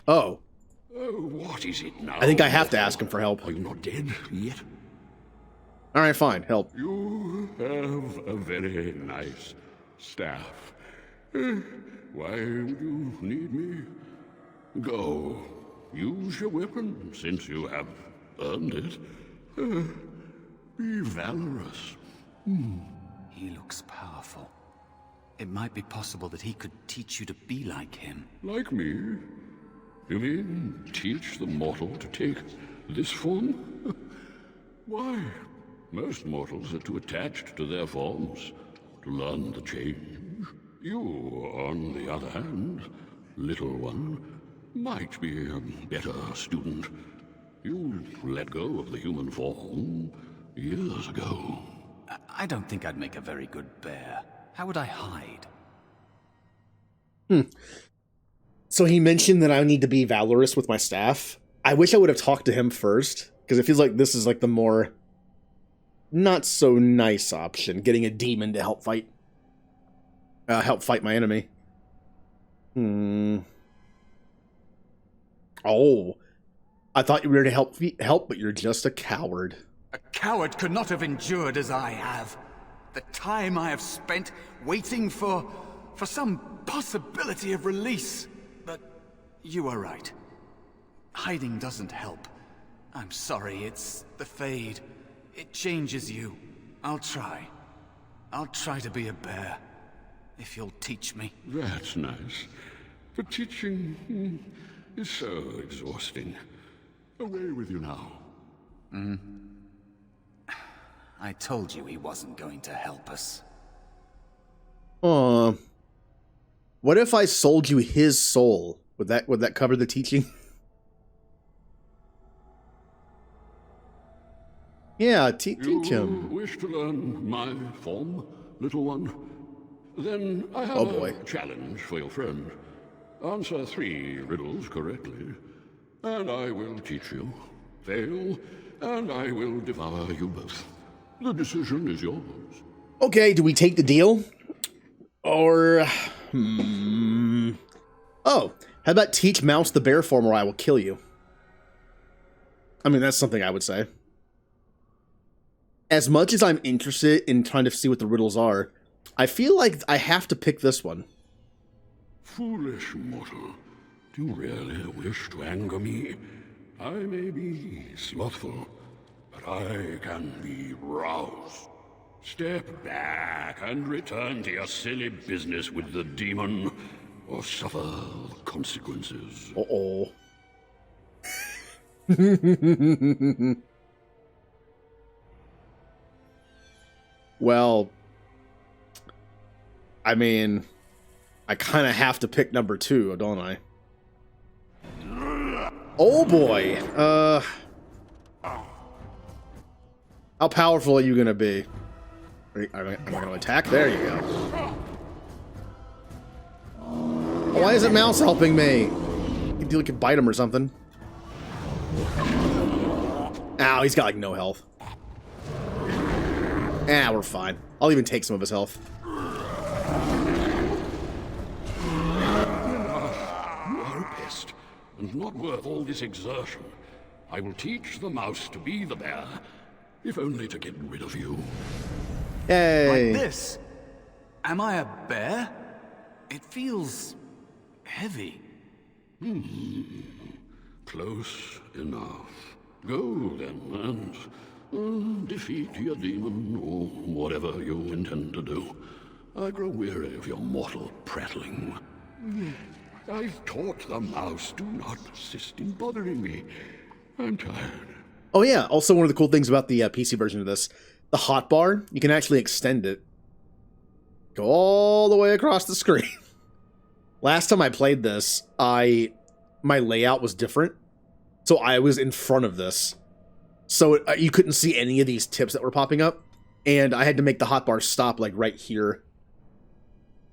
What is it now? I think I have to ask him for help. Are you not dead yet? Alright, fine. Help. You have a very nice staff. Why would you need me? Go. Use your weapon, since you have earned it. Be valorous. He looks powerful. It might be possible that he could teach you to be like him. Like me? You mean teach the mortal to take this form? Why? Most mortals are too attached to their forms to learn the change. You, on the other hand, little one, might be a better student. You let go of the human form years ago. I don't think I'd make a very good bear. How would I hide? So he mentioned that I need to be valorous with my staff. I wish I would have talked to him first, because it feels like this is like the more not so nice option, getting a demon to help fight my enemy. Oh, I thought you were to help, but you're just a coward. A coward could not have endured as I have. The time I have spent waiting for some possibility of release. But you are right. Hiding doesn't help. I'm sorry, it's the Fade. It changes you. I'll try. I'll try to be a bear. If you'll teach me. That's nice. But teaching is so exhausting. Away with you now. I told you he wasn't going to help us. What if I sold you his soul? Would that cover the teaching? Yeah, teach him. You wish to learn my form, little one? Then I have a challenge for your friend. Answer 3 riddles correctly, and I will teach you. Fail, and I will devour you both. The decision is yours. Okay, do we take the deal? Or... Oh, how about teach Mouse the bear form or I will kill you? I mean, that's something I would say. As much as I'm interested in trying to see what the riddles are, I feel like I have to pick this one. Foolish mortal, do you really wish to anger me? I may be slothful, but I can be roused. Step back and return to your silly business with the demon, or suffer the consequences. Uh-oh. Well, I mean, I kind of have to pick number 2, don't I? Oh boy. How powerful are you gonna be? Am I gonna attack? There you go. Why isn't Mouse helping me? You could bite him or something. Ow, he's got like no health. Ah, we're fine. I'll even take some of his health. You are a pest, and not worth all this exertion. I will teach the mouse to be the bear, if only to get rid of you. Yay! Like this? Am I a bear? It feels heavy. Close enough. Go then, and defeat your demon, or whatever you intend to do. I grow weary of your mortal prattling. I've taught the mouse, do not persist in bothering me. I'm tired. Oh yeah, also one of the cool things about the PC version of this, the hotbar, you can actually extend it. Go all the way across the screen. Last time I played this, my layout was different. So I was in front of this. So you couldn't see any of these tips that were popping up. And I had to make the hotbar stop like right here.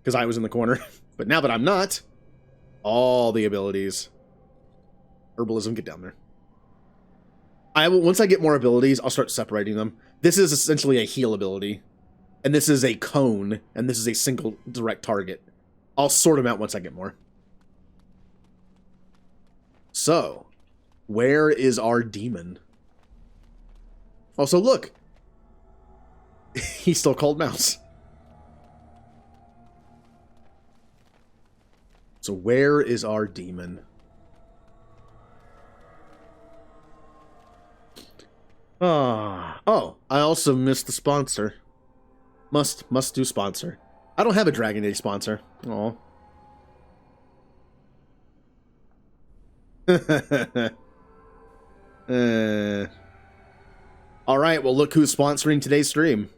Because I was in the corner. But now that I'm not, all the abilities. Herbalism, get down there. Once I get more abilities, I'll start separating them. This is essentially a heal ability. And this is a cone. And this is a single direct target. I'll sort them out once I get more. So, where is our demon? Also, look. He's still called Mouse. So where is our demon? Oh, I also missed the sponsor. Must do sponsor. I don't have a Dragon Age sponsor. Aw. Alright, well look who's sponsoring today's stream.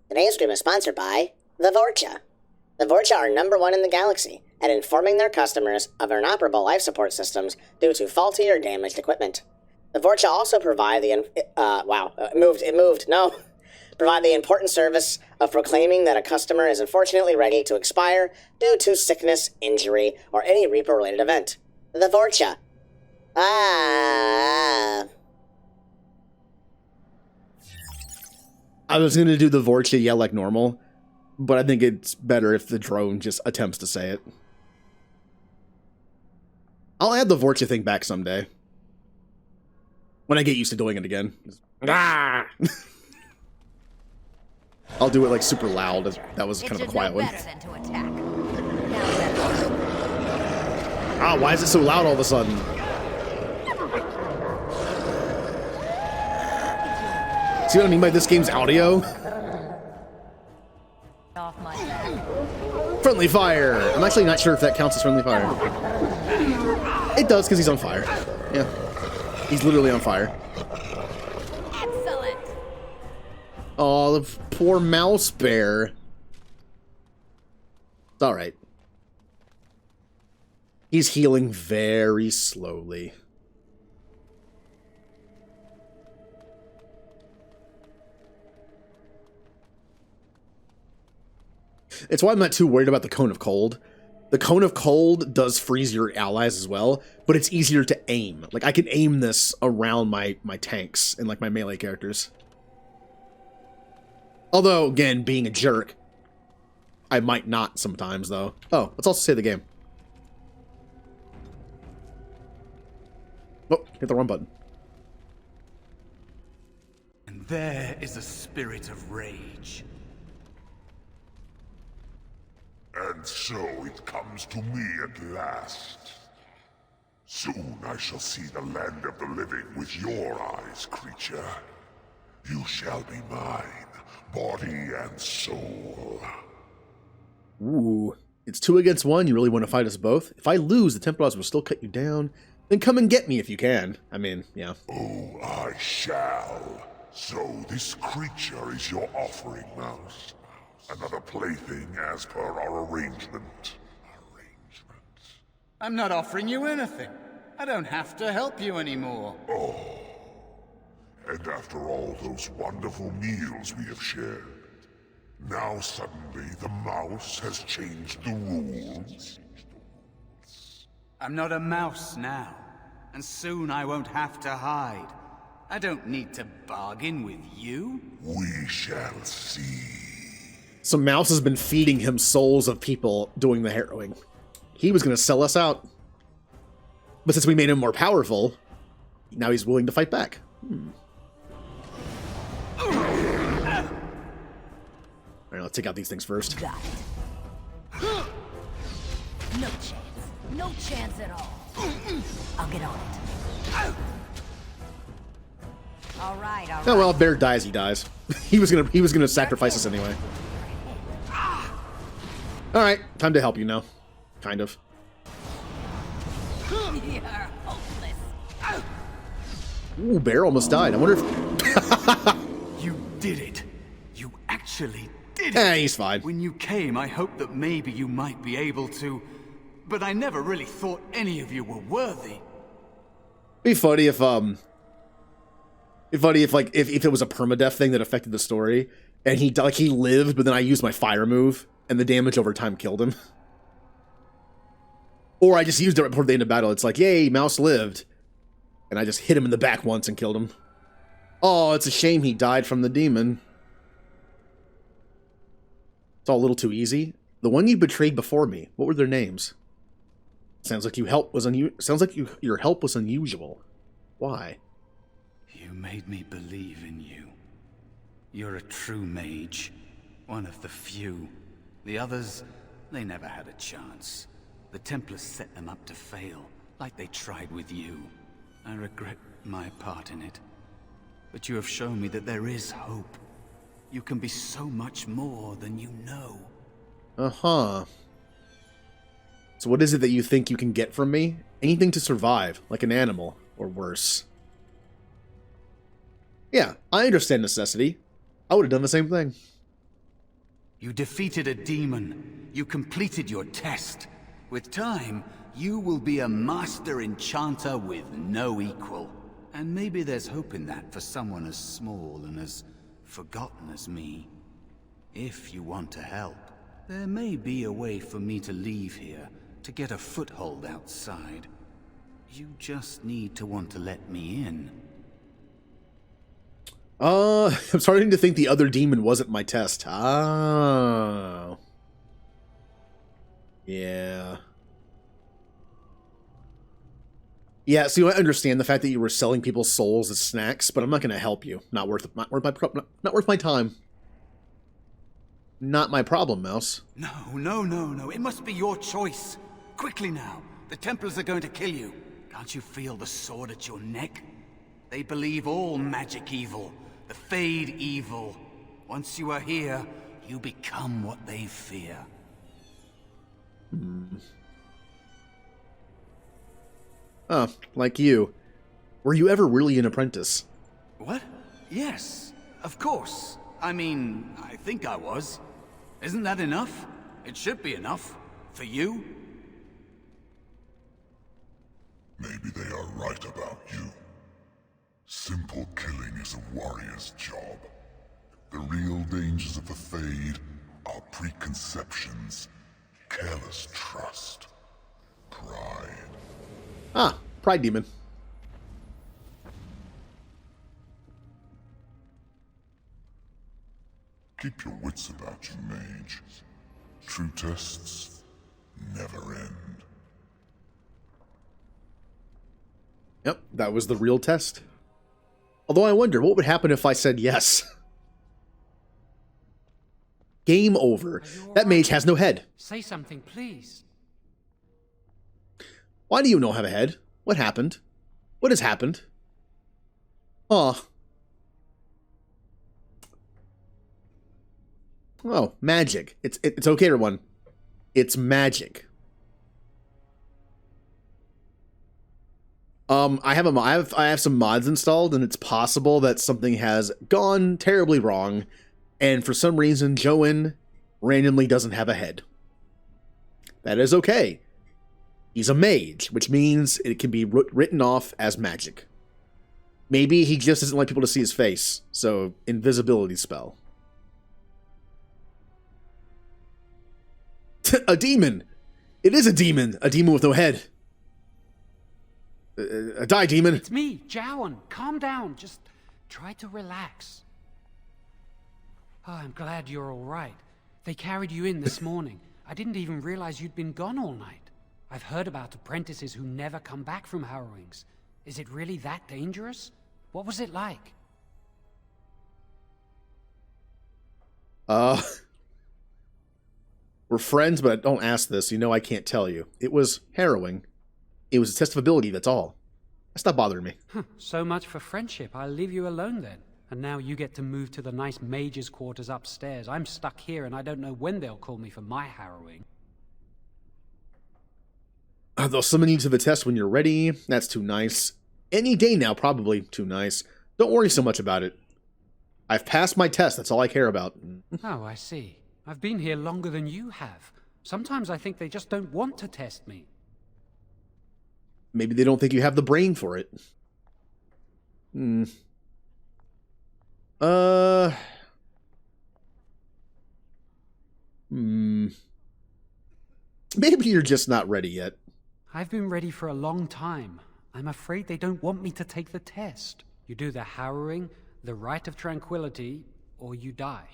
Today's stream is sponsored by the Vorcha. The Vorcha are #1 in the galaxy at informing their customers of inoperable life support systems due to faulty or damaged equipment. The Vorcha also provide provide the important service of proclaiming that a customer is unfortunately ready to expire due to sickness, injury, or any Reaper-related event. The Vorcha. I was going to do the Vorcha yell like normal, but I think it's better if the drone just attempts to say it. I'll add the Vorcha thing back someday. When I get used to doing it again. Ah! I'll do it like super loud. That was kind of a quiet one. Ah, why is it so loud all of a sudden? See what I mean by this game's audio? Friendly fire! I'm actually not sure if that counts as friendly fire. It does, because he's on fire. Yeah. He's literally on fire. Excellent. Oh, the poor mouse bear. It's alright. He's healing very slowly. It's why I'm not too worried about the Cone of Cold. The Cone of Cold does freeze your allies as well, but it's easier to aim. Like, I can aim this around my tanks and, like, my melee characters. Although, again, being a jerk, I might not sometimes, though. Oh, let's also save the game. Oh, hit the wrong button. And there is a spirit of rage. And so it comes to me at last. Soon I shall see the land of the living with your eyes, creature. You shall be mine, body and soul. Ooh, it's 2 against 1. You really want to fight us both? If I lose, the Templars will still cut you down. Then come and get me if you can. I mean, yeah. Oh, I shall. So this creature is your offering, Mouse. Another plaything as per our arrangement. I'm not offering you anything. I don't have to help you anymore. And after all those wonderful meals we have shared, now suddenly the mouse has changed the rules? I'm not a mouse now, and soon I won't have to hide. I don't need to bargain with you. We shall see. So Mouse has been feeding him souls of people doing the harrowing. He was going to sell us out. But since we made him more powerful, now he's willing to fight back. Alright, let's take out these things first. Got it. No chance. No chance at all. I'll get on it. All right, all right. Oh well, if Bear dies, he dies. he was gonna sacrifice us anyway. Alright, time to help you now. Kind of. You're hopeless. Ooh, Bear almost died. I wonder if... You did it. You actually did it. Eh, he's fine. When you came, I hoped that maybe you might be able to, but I never really thought any of you were worthy. Be funny if if it was a permadeath thing that affected the story, and he lived, but then I used my fire move, and the damage over time killed him. Or I just used it before the end of battle. It's like, yay, Mouse lived. And I just hit him in the back once and killed him. Oh, it's a shame he died from the demon. It's all a little too easy. The one you betrayed before me, what were their names? Sounds like your help was unusual. Why? You made me believe in you. You're a true mage. One of the few. The others, they never had a chance. The Templars set them up to fail, like they tried with you. I regret my part in it. But you have shown me that there is hope. You can be so much more than you know. Uh-huh. So what is it that you think you can get from me? Anything to survive, like an animal, or worse. Yeah, I understand necessity. I would have done the same thing. You defeated a demon. You completed your test. With time, you will be a master enchanter with no equal. And maybe there's hope in that for someone as small and as forgotten as me. If you want to help, there may be a way for me to leave here, to get a foothold outside. You just need to want to let me in. I'm starting to think the other demon wasn't my test. Oh. Yeah. Yeah, so I understand the fact that you were selling people's souls as snacks, but I'm not going to help you. Not worth my time. Not my problem, Mouse. No. It must be your choice. Quickly now. The Templars are going to kill you. Can't you feel the sword at your neck? They believe all magic evil. The Fade evil. Once you are here, you become what they fear. Oh, like you. Were you ever really an apprentice? What? Yes, of course. I mean, I think I was. Isn't that enough? It should be enough. For you? Maybe they are right about you. Simple killing is a warrior's job. The real dangers of the Fade are preconceptions, careless trust, pride. Ah, Pride Demon. Keep your wits about you, Mage. True tests never end. Yep, that was the real test. Although I wonder, what would happen if I said yes? Game over. That mage has no head. Say something, please. Why do you not have a head? What happened? What has happened? Aw. Oh, magic. It's okay, everyone. It's magic. I have some mods installed, and it's possible that something has gone terribly wrong, and for some reason, Joen randomly doesn't have a head. That is okay. He's a mage, which means it can be written off as magic. Maybe he just doesn't like people to see his face, so invisibility spell. A demon! It is a demon! A demon with no head. Die, demon! It's me, Jowen. Calm down. Just try to relax. Oh, I'm glad you're all right. They carried you in this morning. I didn't even realize you'd been gone all night. I've heard about apprentices who never come back from harrowings. Is it really that dangerous? What was it like? We're friends, but don't ask this. You know I can't tell you. It was harrowing. It was a test of ability, that's all. Stop bothering me. So much for friendship. I'll leave you alone then. And now you get to move to the nice mage's quarters upstairs. I'm stuck here and I don't know when they'll call me for my harrowing. They'll summon you to the test when you're ready. That's too nice. Any day now, probably too nice. Don't worry so much about it. I've passed my test, that's all I care about. Oh, I see. I've been here longer than you have. Sometimes I think they just don't want to test me. Maybe they don't think you have the brain for it. Maybe you're just not ready yet. I've been ready for a long time. I'm afraid they don't want me to take the test. You do the harrowing, the rite of tranquility, or you die.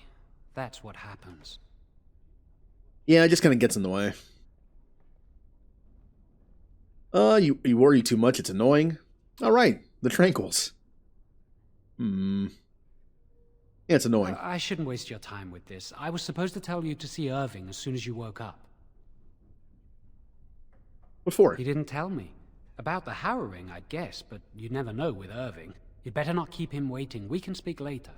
That's what happens. Yeah, it just kind of gets in the way. You worry too much, it's annoying. Alright, the tranquils. Yeah, it's annoying. I shouldn't waste your time with this. I was supposed to tell you to see Irving as soon as you woke up. What for? He didn't tell me. About the harrowing, I guess, but you'd never know with Irving. You'd better not keep him waiting. We can speak later.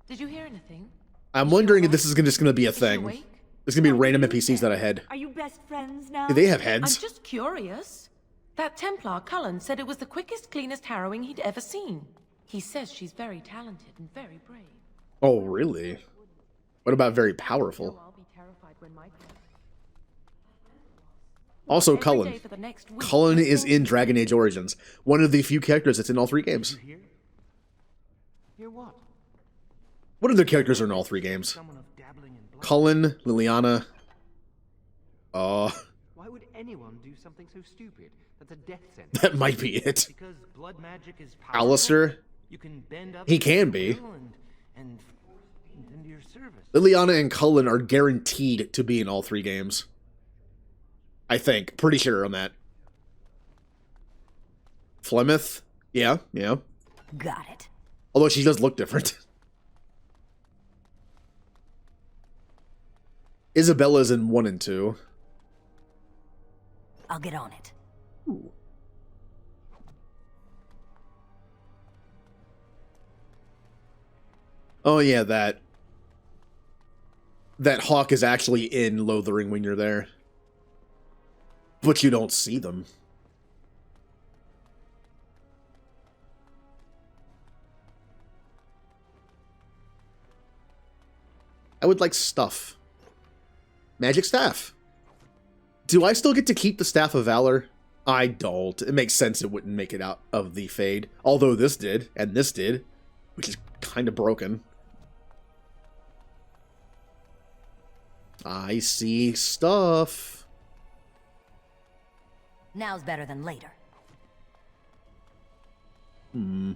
Did you hear anything? I'm wondering if this is just going to be a thing. There's going to be random NPCs that I head. Are you best friends now? Do they have heads? I'm just curious. That Templar, Cullen, said it was the quickest, cleanest harrowing he'd ever seen. He says she's very talented and very brave. Oh, really? What about very powerful? I'll be terrified when my... Also, Cullen. Cullen is in Dragon Age Origins. One of the few characters that's in all 3 games. Hear what? What other characters are in all 3 games? Cullen, Liliana. Why would anyone do something so stupid? That's a death sentence. That might be it. Because blood magic is powerful. Alistair. You can bend up. He can be. And into your service. Liliana and Cullen are guaranteed to be in all 3 games. I think. Pretty sure on that. Flemeth? Yeah. Got it. Although she does look different. Isabella's in 1 and 2. I'll get on it. Ooh. Oh yeah, that hawk is actually in Lothering when you're there. But you don't see them. I would like stuff. Magic staff. Do I still get to keep the Staff of Valor? I don't. It makes sense it wouldn't make it out of the Fade. Although this did, and this did. Which is kind of broken. I see stuff. Now's better than later. You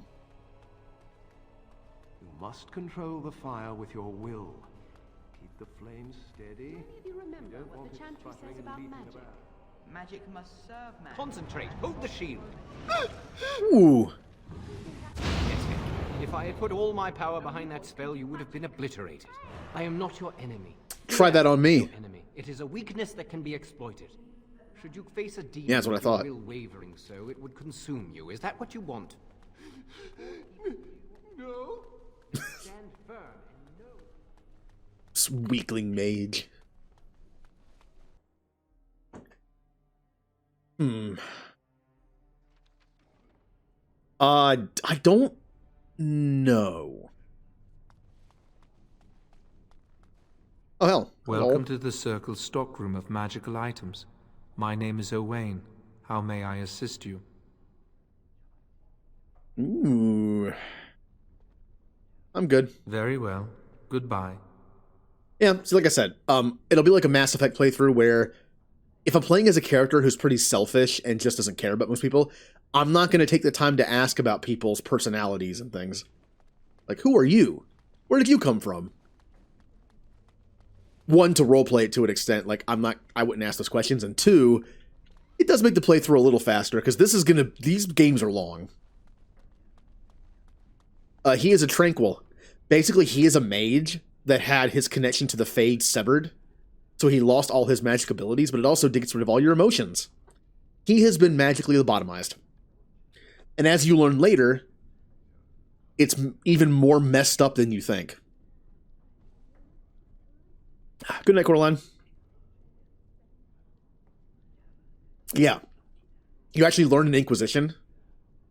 must control the fire with your will. Keep the flames steady. Maybe remember what the chantry says about magic. Magic must serve man. Concentrate. Hold the shield. Ooh. Yes, if I had put all my power behind that spell, you would have been obliterated. I am not your enemy. Try that on me. Your enemy. It is a weakness that can be exploited. Should you face a demon, Yeah, that's what I thought. Will wavering so, it would consume you. Is that what you want? No. Stand firm and know. This weakling mage. I don't know. Oh, hell. Welcome to the Circle's stockroom of magical items. My name is Owain. How may I assist you? Ooh. I'm good. Very well. Goodbye. Yeah, so like I said, it'll be like a Mass Effect playthrough where if I'm playing as a character who's pretty selfish and just doesn't care about most people, I'm not going to take the time to ask about people's personalities and things. Like, who are you? Where did you come from? One, to roleplay it to an extent, like I wouldn't ask those questions, and two, it does make the playthrough a little faster, because these games are long. He is a Tranquil. Basically, he is a mage that had his connection to the Fade severed, so he lost all his magic abilities, but it also gets rid of all your emotions. He has been magically lobotomized. And as you learn later, it's even more messed up than you think. Good night, Coraline. Yeah. You actually learn in Inquisition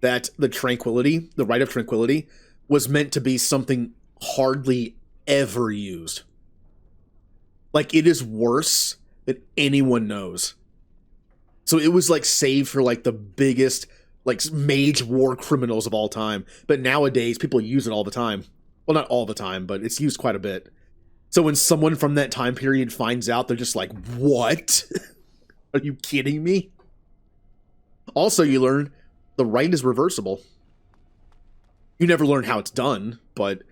that the Tranquility, the Rite of Tranquility, was meant to be something hardly ever used. Like, it is worse than anyone knows. So it was, like, saved for, like, the biggest, like, mage war criminals of all time. But nowadays, people use it all the time. Well, not all the time, but it's used quite a bit. So when someone from that time period finds out, they're just like, what? Are you kidding me? Also, you learn the rite is reversible. You never learn how it's done, but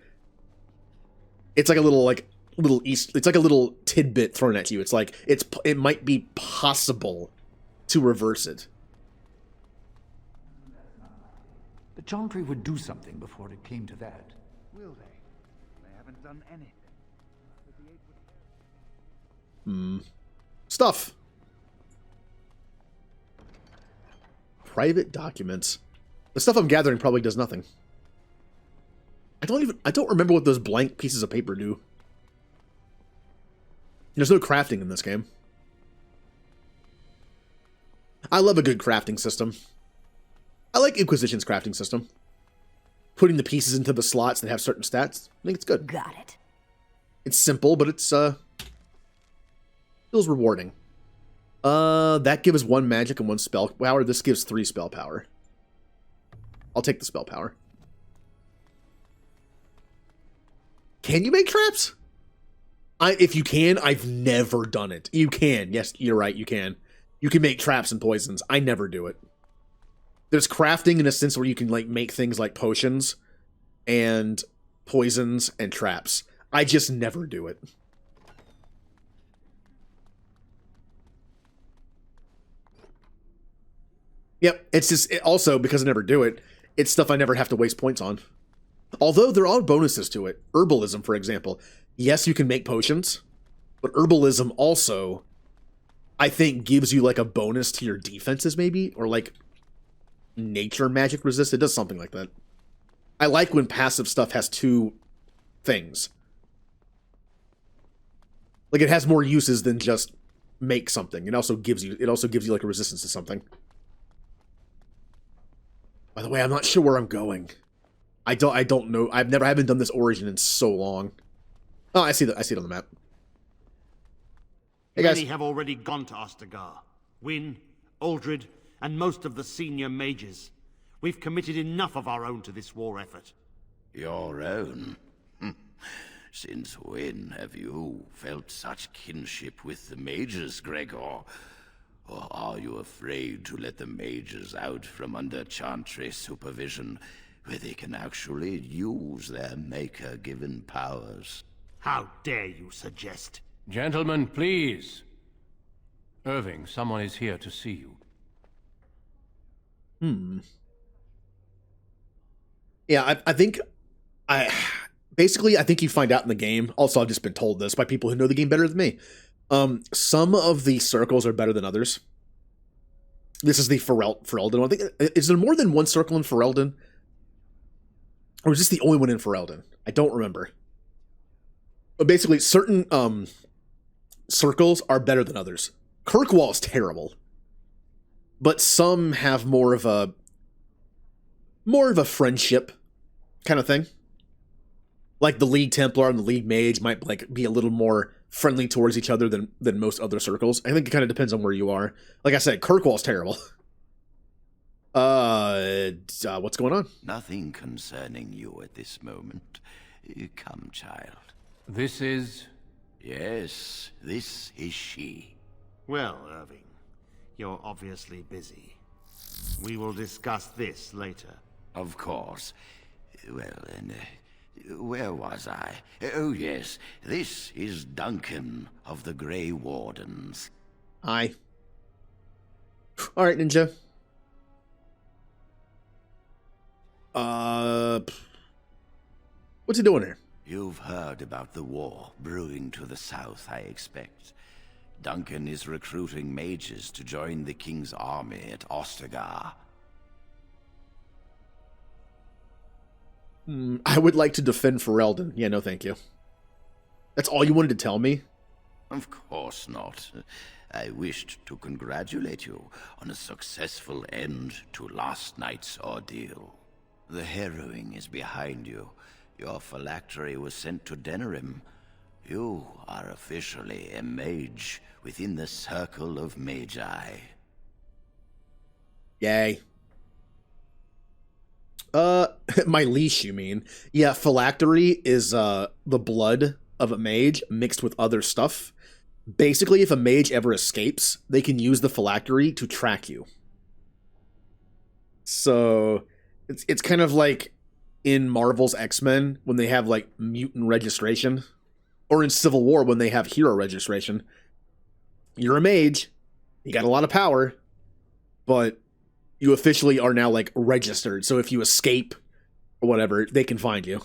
it's like a little it's like a little tidbit thrown at you. It's like it might be possible to reverse it. The Chantry would do something before it came to that. Will they? They haven't done anything. Stuff. Private documents. The stuff I'm gathering probably does nothing. I don't remember what those blank pieces of paper do. There's no crafting in this game. I love a good crafting system. I like Inquisition's crafting system. Putting the pieces into the slots that have certain stats. I think it's good. Got it. It's simple, but it's feels rewarding. That gives 1 magic and 1 spell power. This gives 3 spell power. I'll take the spell power. Can you make traps? If you can, I've never done it. You can. Yes, you're right, you can. You can make traps and poisons. I never do it. There's crafting in a sense where you can like make things like potions and poisons and traps. I just never do it. Yep, it's just also because I never do it, it's stuff I never have to waste points on. Although there are bonuses to it. Herbalism, for example. Yes, you can make potions, but herbalism also, I think, gives you like a bonus to your defenses maybe, or like nature magic resist. It does something like that. I like when passive stuff has 2 things. Like it has more uses than just make something. It also gives you like a resistance to something. By the way, I'm not sure where I'm going. I don't know. I haven't done this origin in so long. Oh, I see it on the map. Hey guys. Many have already gone to Ostagar. Wynn, Aldred, and most of the senior mages. We've committed enough of our own to this war effort. Your own? Since when have you felt such kinship with the mages, Gregor? Or are you afraid to let the mages out from under Chantry supervision, where they can actually use their maker-given powers? How dare you suggest? Gentlemen, please. Irving, someone is here to see you. Yeah, I think you find out in the game. Also, I've just been told this by people who know the game better than me. Some of the circles are better than others. This is the Ferelden one. I think, is there more than one circle in Ferelden? Or is this the only one in Ferelden? I don't remember. But basically, certain circles are better than others. Kirkwall is terrible. But some have more of a more of a friendship kind of thing. Like the League Templar and the League Mage might like be a little more friendly towards each other than most other circles. I think it kind of depends on where you are. Like I said, Kirkwall's terrible. What's going on? Nothing concerning you at this moment. Come, child. This is... Yes, this is she. Well, Irving, you're obviously busy. We will discuss this later. Of course. Well, and where was I? Oh, yes. This is Duncan of the Grey Wardens. Hi. All right, Ninja. What's he doing here? You've heard about the war brewing to the south, I expect. Duncan is recruiting mages to join the king's army at Ostagar. I would like to defend Ferelden. Yeah, no thank you. That's all you wanted to tell me? Of course not. I wished to congratulate you on a successful end to last night's ordeal. The harrowing is behind you. Your phylactery was sent to Denerim. You are officially a mage within the circle of Magi. Yay. My leash, you mean? Yeah, phylactery is the blood of a mage mixed with other stuff. Basically, if a mage ever escapes, they can use the phylactery to track you. So it's kind of like in Marvel's X-Men when they have like mutant registration, or in Civil War when they have hero registration. You're a mage, you got a lot of power, but you officially are now like registered. So if you escape or whatever, they can find you.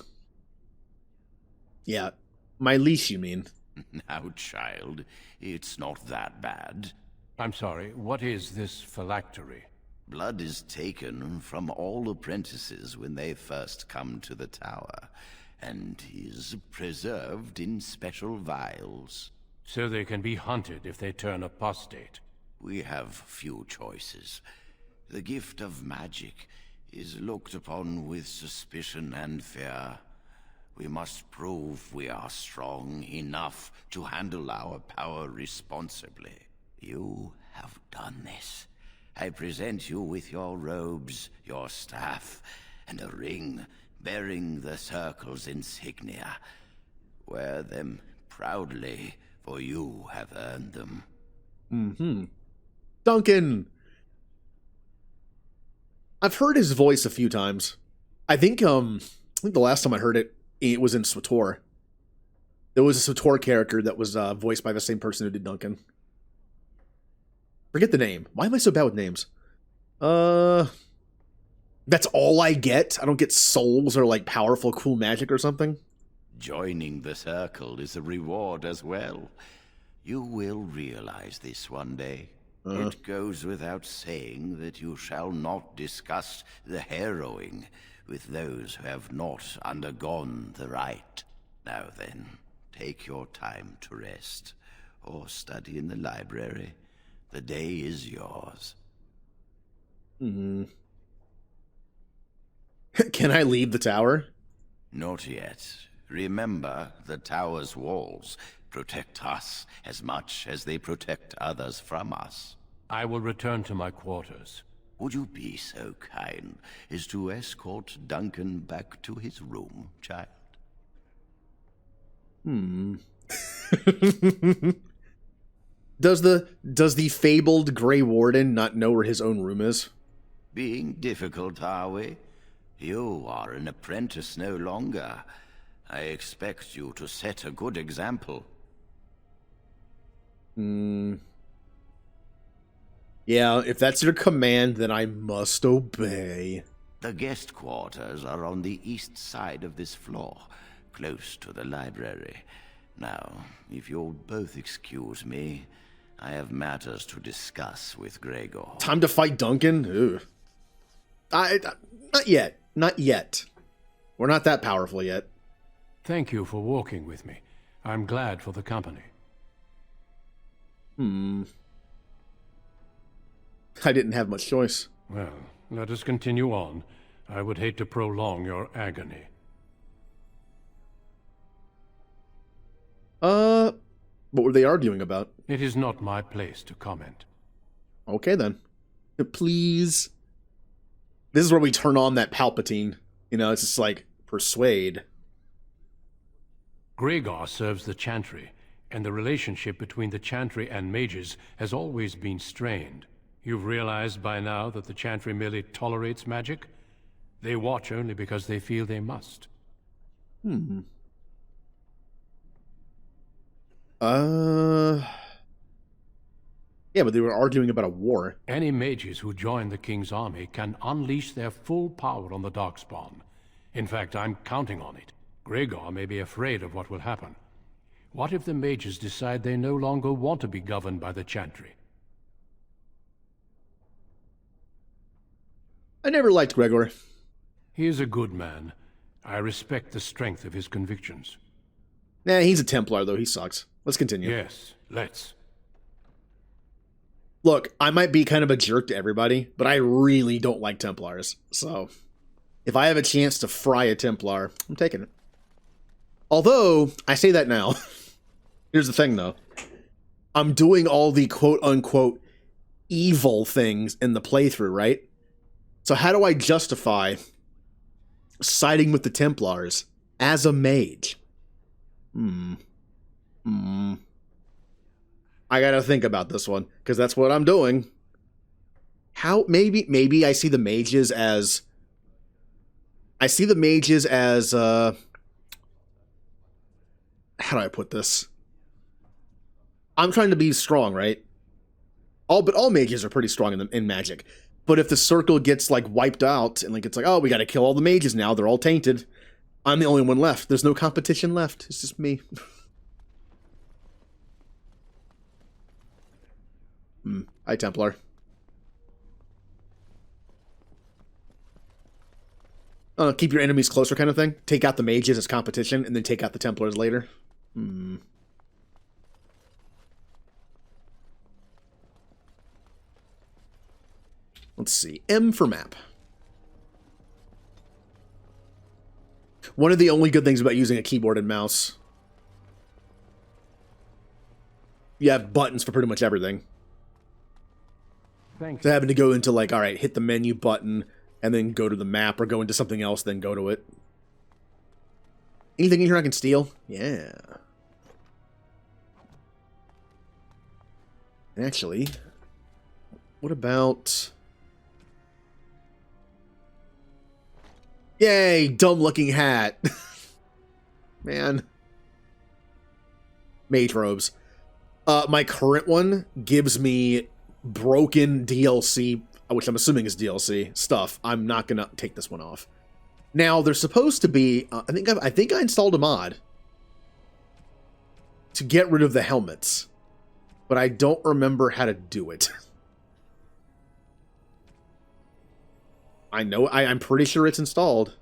Yeah, my leash, you mean? Now, child, it's not that bad. I'm sorry, what is this phylactery? Blood is taken from all apprentices when they first come to the tower, and is preserved in special vials. So they can be hunted if they turn apostate. We have few choices. The gift of magic is looked upon with suspicion and fear. We must prove we are strong enough to handle our power responsibly. You have done this. I present you with your robes, your staff, and a ring bearing the Circle's insignia. Wear them proudly, for you have earned them. Mm-hmm. Duncan! I've heard his voice a few times. I think the last time I heard it, it was in SWTOR. There was a SWTOR character that was voiced by the same person who did Duncan. Forget the name. Why am I so bad with names? That's all I get? I don't get souls or like powerful, cool magic or something? Joining the Circle is a reward as well. You will realize this one day. It goes without saying that you shall not discuss the harrowing with those who have not undergone the rite. Now then, take your time to rest, or study in the library. The day is yours. Can I leave the tower? Not yet. Remember, the tower's walls protect us as much as they protect others from us. I will return to my quarters. Would you be so kind as to escort Duncan back to his room, child? Does the fabled Grey Warden not know where his own room is? Being difficult, are we? You are an apprentice no longer. I expect you to set a good example. Yeah, if that's your command, then I must obey. The guest quarters are on the east side of this floor, close to the library. Now, if you'll both excuse me, I have matters to discuss with Gregor. Time to fight Duncan? Ugh. Not yet. Not yet. We're not that powerful yet. Thank you for walking with me. I'm glad for the company. I didn't have much choice. Well, let us continue on. I would hate to prolong your agony. What were they arguing about? It is not my place to comment. Okay, then. Please. This is where we turn on that Palpatine. You know, it's just like, persuade. Gregor serves the Chantry, and the relationship between the Chantry and mages has always been strained. You've realized by now that the Chantry merely tolerates magic? They watch only because they feel they must. Yeah, but they were arguing about a war. Any mages who join the King's army can unleash their full power on the Darkspawn. In fact, I'm counting on it. Gregor may be afraid of what will happen. What if the mages decide they no longer want to be governed by the Chantry? I never liked Gregor. He is a good man. I respect the strength of his convictions. Nah, he's a Templar, though. He sucks. Let's continue. Yes, let's. Look, I might be kind of a jerk to everybody, but I really don't like Templars. So, if I have a chance to fry a Templar, I'm taking it. Although, I say that now. Here's the thing, though. I'm doing all the quote-unquote evil things in the playthrough, right? So how do I justify siding with the Templars as a mage? I gotta think about this one, because that's what I'm doing. How, maybe I see the mages as... how do I put this? I'm trying to be strong, right? But all mages are pretty strong in Magic. But if the circle gets, like, wiped out, and, like, it's like, oh, we gotta kill all the mages now, they're all tainted. I'm the only one left. There's no competition left. It's just me. Hi, Templar. Keep your enemies closer kind of thing. Take out the mages as competition, and then take out the Templars later. Let's see. M for map. One of the only good things about using a keyboard and mouse. You have buttons for pretty much everything. Thanks. So having to go into, like, alright, hit the menu button, and then go to the map, or go into something else, then go to it. Anything in here I can steal? Yeah. Actually, what about... Yay, dumb-looking hat. Man. Mage robes. My current one gives me broken DLC, which I'm assuming is DLC, stuff. I'm not gonna take this one off. Now, there's supposed to be... I think I installed a mod to get rid of the helmets, but I don't remember how to do it. I know, I'm pretty sure it's installed.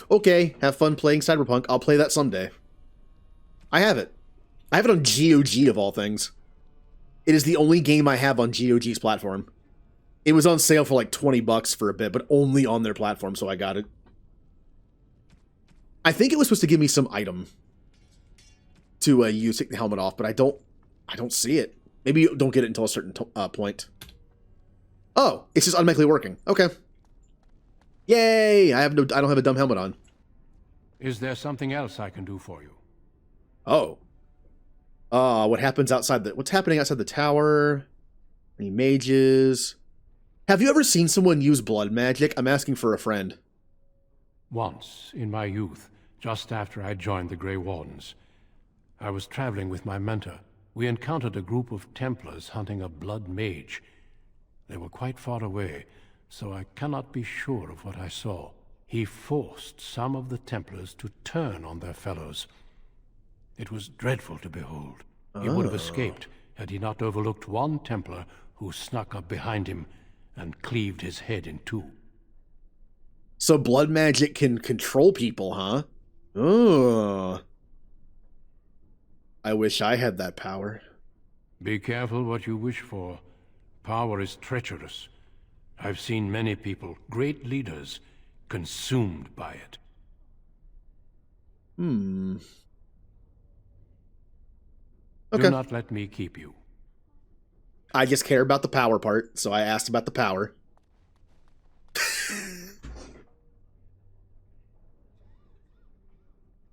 Okay, have fun playing Cyberpunk. I'll play that someday. I have it. I have it on GOG of all things. It is the only game I have on GOG's platform. It was on sale for like $20 for a bit, but only on their platform, so I got it. I think it was supposed to give me some item to use to take the helmet off, but I don't see it. Maybe you don't get it until a certain point. Oh, it's just automatically working. Okay. Yay! I don't have a dumb helmet on. Is there something else I can do for you? Oh. What's happening outside the tower? Any mages? Have you ever seen someone use blood magic? I'm asking for a friend. Once, in my youth, just after I joined the Grey Wardens, I was traveling with my mentor. We encountered a group of Templars hunting a blood mage. They were quite far away, so I cannot be sure of what I saw. He forced some of the Templars to turn on their fellows. It was dreadful to behold. He would have escaped had he not overlooked one Templar who snuck up behind him and cleaved his head in two. So blood magic can control people, huh? Oh. I wish I had that power. Be careful what you wish for. Power is treacherous. I've seen many people, great leaders, consumed by it. Okay. Do not let me keep you. I just care about the power part, so I asked about the power.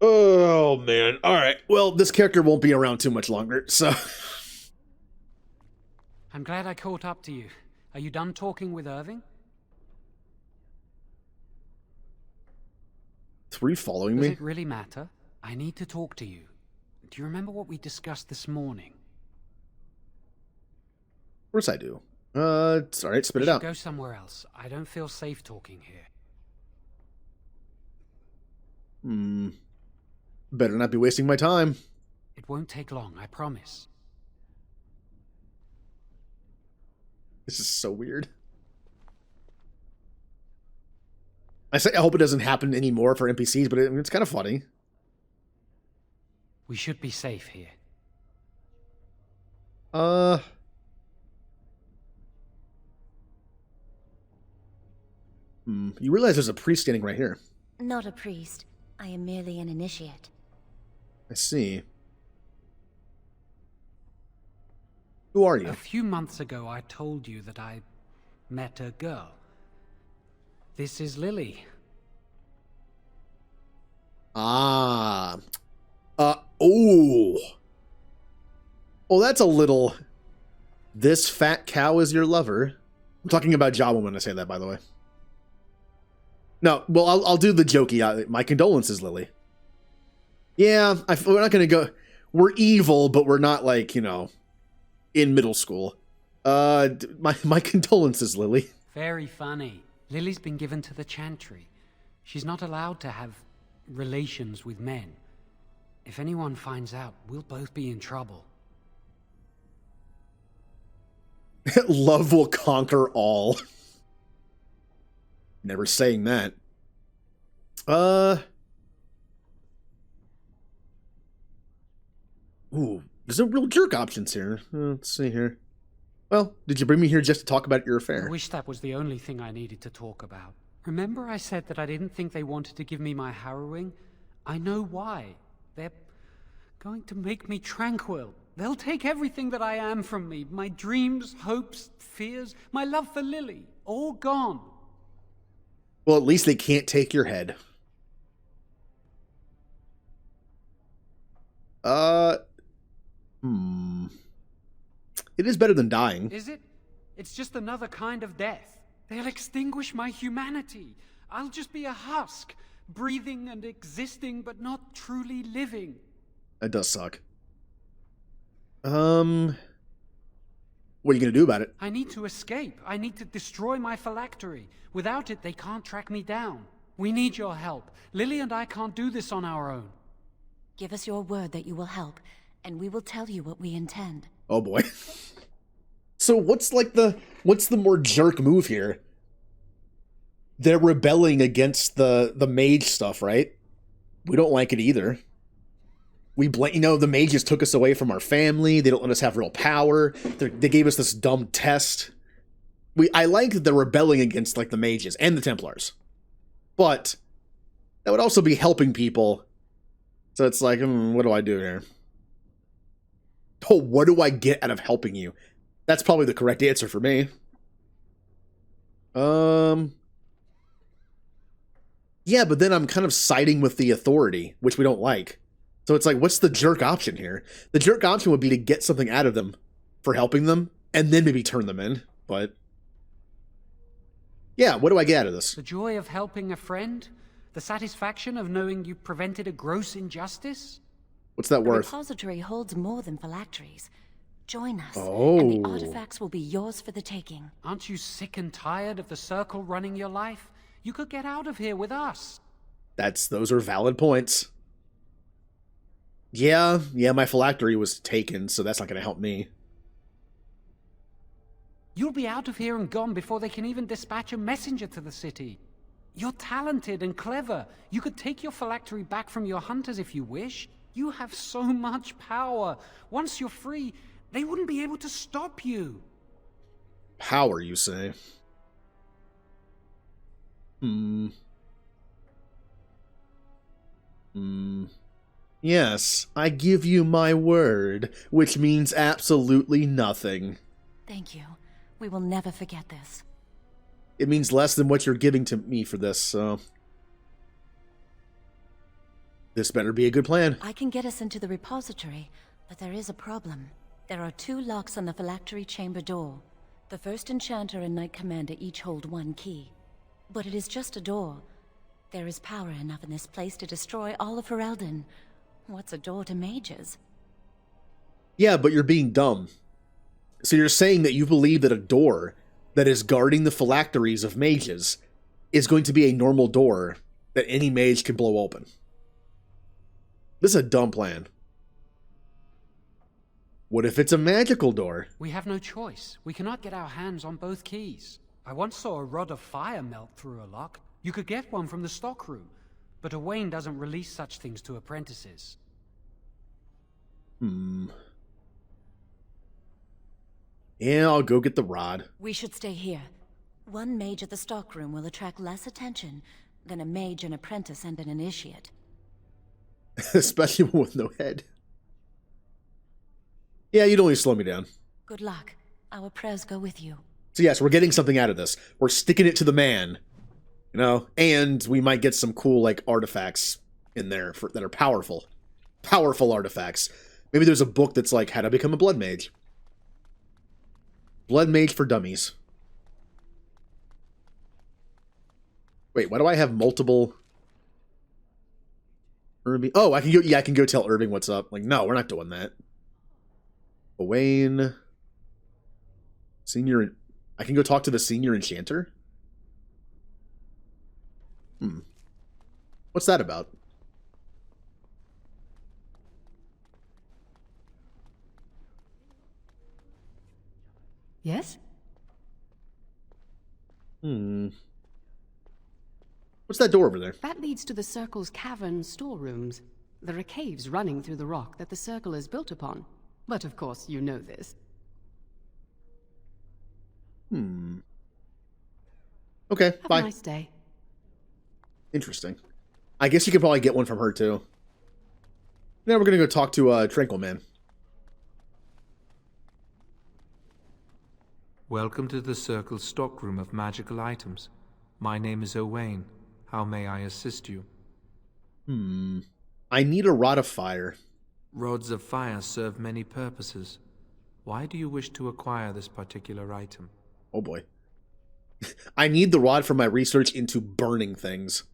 Oh, man. All right. Well, this character won't be around too much longer, so... I'm glad I caught up to you. Are you done talking with Irving? Three following me? Does it really matter? I need to talk to you. Do you remember what we discussed this morning? Of course I do. It's all right. Spit it out. Go somewhere else. I don't feel safe talking here. Better not be wasting my time. It won't take long, I promise. This is so weird. I hope it doesn't happen anymore for NPCs, but it's kind of funny. We should be safe here. You realize there's a priest standing right here. Not a priest. I am merely an initiate. I see. Who are you? A few months ago, I told you that I met a girl. This is Lily. Ah. Oh. Oh, that's a little... This fat cow is your lover. I'm talking about Jawa when I say that, by the way. No, well, I'll do the jokey. My condolences, Lily. Yeah, we're not going to go... We're evil, but we're not, like, you know, in middle school. My condolences, Lily. Very funny. Lily's been given to the Chantry. She's not allowed to have relations with men. If anyone finds out, we'll both be in trouble. Love will conquer all. Never saying that. Ooh, there's no real jerk options here. Let's see here. Well, did you bring me here just to talk about your affair? I wish that was the only thing I needed to talk about. Remember I said that I didn't think they wanted to give me my harrowing? I know why. They're going to make me tranquil. They'll take everything that I am from me. My dreams, hopes, fears, my love for Lily. All gone. Well, at least they can't take your head. It is better than dying. Is it? It's just another kind of death. They'll extinguish my humanity. I'll just be a husk, breathing and existing, but not truly living. That does suck. What are you gonna do about it? I need to escape. I need to destroy my phylactery. Without it, they can't track me down. We need your help. Lily and I can't do this on our own. Give us your word that you will help, and we will tell you what we intend. Oh boy. So what's the more jerk move here? They're rebelling against the mage stuff, right? We don't like it either. We blame, the mages took us away from our family. They don't let us have real power. They gave us this dumb test. I like that they're rebelling against like the mages and the Templars, but that would also be helping people. So it's like, what do I do here? Oh, what do I get out of helping you? That's probably the correct answer for me. Yeah, but then I'm kind of siding with the authority, which we don't like. So it's like, what's the jerk option here? The jerk option would be to get something out of them for helping them, and then maybe turn them in. But yeah, what do I get out of this? The joy of helping a friend? The satisfaction of knowing you prevented a gross injustice? What's that worth? The repository holds more than phylacteries. Join us, Oh. and the artifacts will be yours for the taking. Aren't you sick and tired of the circle running your life? You could get out of here with us. Those are valid points. Yeah, my phylactery was taken, so that's not going to help me. You'll be out of here and gone before they can even dispatch a messenger to the city. You're talented and clever. You could take your phylactery back from your hunters if you wish. You have so much power. Once you're free, they wouldn't be able to stop you. Power, you say? Yes, I give you my word, which means absolutely nothing. Thank you. We will never forget this. It means less than what you're giving to me for this, so... This better be a good plan. I can get us into the repository, but there is a problem. There are 2 locks on the phylactery chamber door. The first enchanter and knight commander each hold 1 key. But it is just a door. There is power enough in this place to destroy all of Ferelden. What's a door to mages? Yeah, but you're being dumb. So you're saying that you believe that a door that is guarding the phylacteries of mages is going to be a normal door that any mage can blow open. This is a dumb plan. What if it's a magical door? We have no choice. We cannot get our hands on both keys. I once saw a rod of fire melt through a lock. You could get one from the stockroom, but Owain doesn't release such things to apprentices. Yeah, I'll go get the rod. We should stay here. 1 mage at the stockroom will attract less attention than a mage, an apprentice, and an initiate. Especially one with no head. Yeah, you'd only slow me down. Good luck. Our prayers go with you. So yes, we're getting something out of this. We're sticking it to the man. You know? And we might get some cool, like, artifacts in there that are powerful. Powerful artifacts. Maybe there's a book that's like, how to become a blood mage. Blood mage for dummies. Wait, why do I have multiple... Irving? Oh, I can go tell Irving what's up. Like, no, we're not doing that. Owain. Senior... I can go talk to the senior enchanter? What's that about? Yes? What's that door over there? That leads to the Circle's cavern storerooms. There are caves running through the rock that the Circle is built upon. But of course, you know this. Okay, Have bye. a nice day. Interesting. I guess you could probably get one from her, too. Now we're gonna go talk to Tranquil Man. Welcome to the Circle's stockroom of magical items. My name is Owain. How may I assist you? I need a rod of fire. Rods of fire serve many purposes. Why do you wish to acquire this particular item? Oh boy. I need the rod for my research into burning things.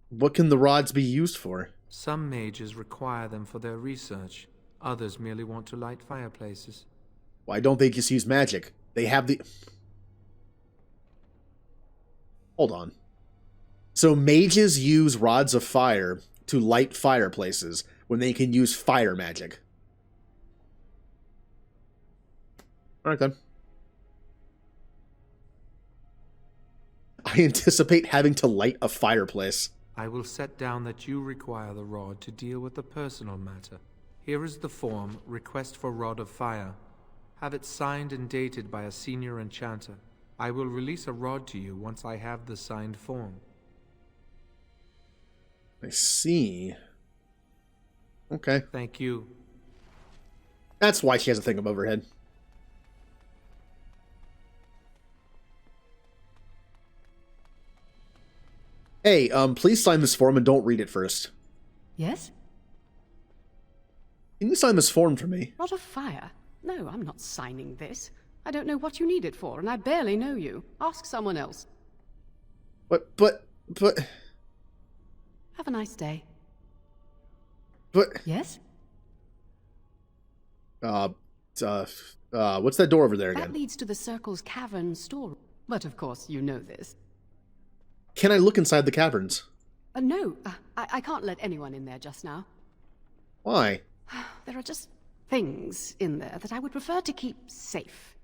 What can the rods be used for? Some mages require them for their research. Others merely want to light fireplaces. Why don't they just use magic? They have the... Hold on. So mages use rods of fire to light fireplaces when they can use fire magic. Alright then. I anticipate having to light a fireplace. I will set down that you require the rod to deal with a personal matter. Here is the form, Request for Rod of Fire. Have it signed and dated by a senior enchanter. I will release a rod to you once I have the signed form. I see. Okay. Thank you. That's why she has a thing above her head. Hey, please sign this form and don't read it first. Yes? Can you sign this form for me? Rod of fire? No, I'm not signing this. I don't know what you need it for, and I barely know you. Ask someone else. But... Have a nice day. But... Yes? what's that door over there again? That leads to the Circle's cavern store. But of course, you know this. Can I look inside the caverns? No, I can't let anyone in there just now. Why? There are just things in there that I would prefer to keep safe.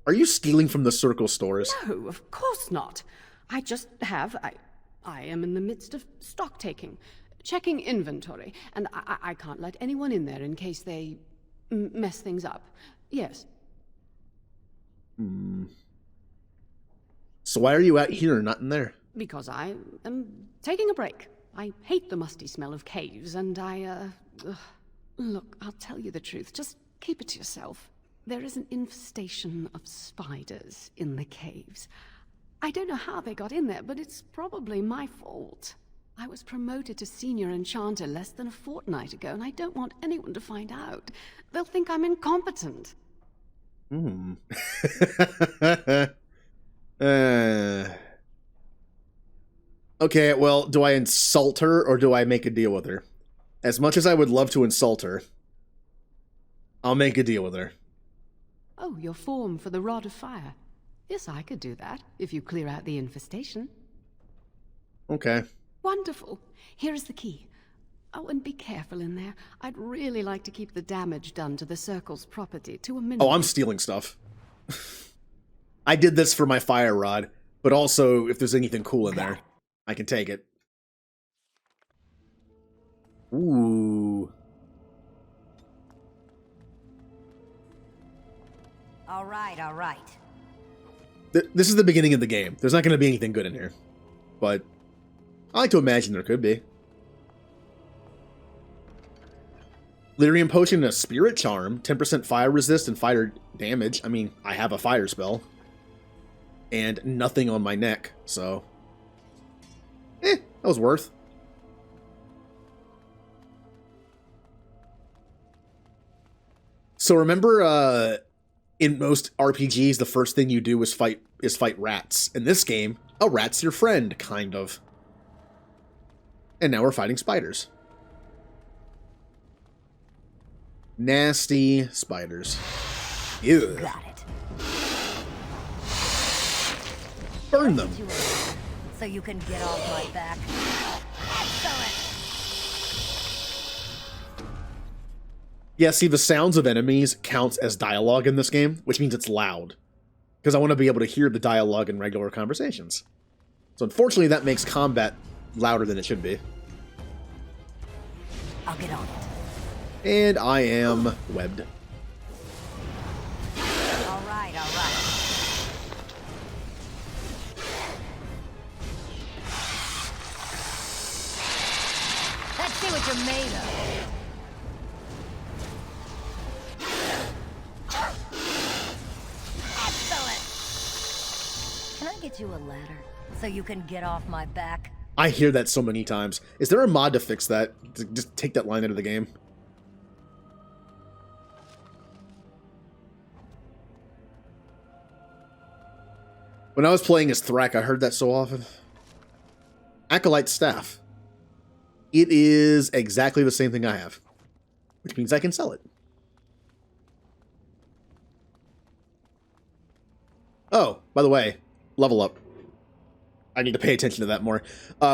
Are you stealing from the Circle stores? No, of course not. I just have... I am in the midst of stock taking, checking inventory, and I can't let anyone in there in case they mess things up. Yes. So why are you out here and not in there? Because I am taking a break. I hate the musty smell of caves, and Look, I'll tell you the truth. Just keep it to yourself. There is an infestation of spiders in the caves. I don't know how they got in there, but it's probably my fault. I was promoted to senior enchanter less than a fortnight ago, and I don't want anyone to find out. They'll think I'm incompetent. Okay, well, do I insult her or do I make a deal with her? As much as I would love to insult her, I'll make a deal with her. Oh, your form for the Rod of Fire. Yes, I could do that, if you clear out the infestation. Okay. Wonderful. Here is the key. Oh, and be careful in there. I'd really like to keep the damage done to the Circle's property to a minimum. Oh, I'm stealing stuff. I did this for my fire rod, but also, if there's anything cool in there, I can take it. Ooh. All right, all right. This is the beginning of the game. There's not going to be anything good in here. But I like to imagine there could be. Lyrium Potion and a Spirit Charm. 10% fire resist and fire damage. I mean, I have a fire spell. And nothing on my neck, so... that was worth. So remember, in most RPGs, the first thing you do is fight rats. In this game, a rat's your friend, kind of. And now we're fighting spiders. Nasty spiders. Ew. Got it. Burn them. So you can get off my back. Excellent. Yeah, see, the sounds of enemies counts as dialogue in this game, which means it's loud. Because I want to be able to hear the dialogue in regular conversations. So unfortunately, that makes combat louder than it should be. I'll get on it. And I am webbed. All right, all right. Let's see what you're made of. Excellent. Can I get you a ladder so you can get off my back? I hear that so many times. Is there a mod to fix that? To just take that line out of the game? When I was playing as Thrak, I heard that so often. Acolyte Staff. It is exactly the same thing I have. Which means I can sell it. Oh, by the way, level up. I need to pay attention to that more.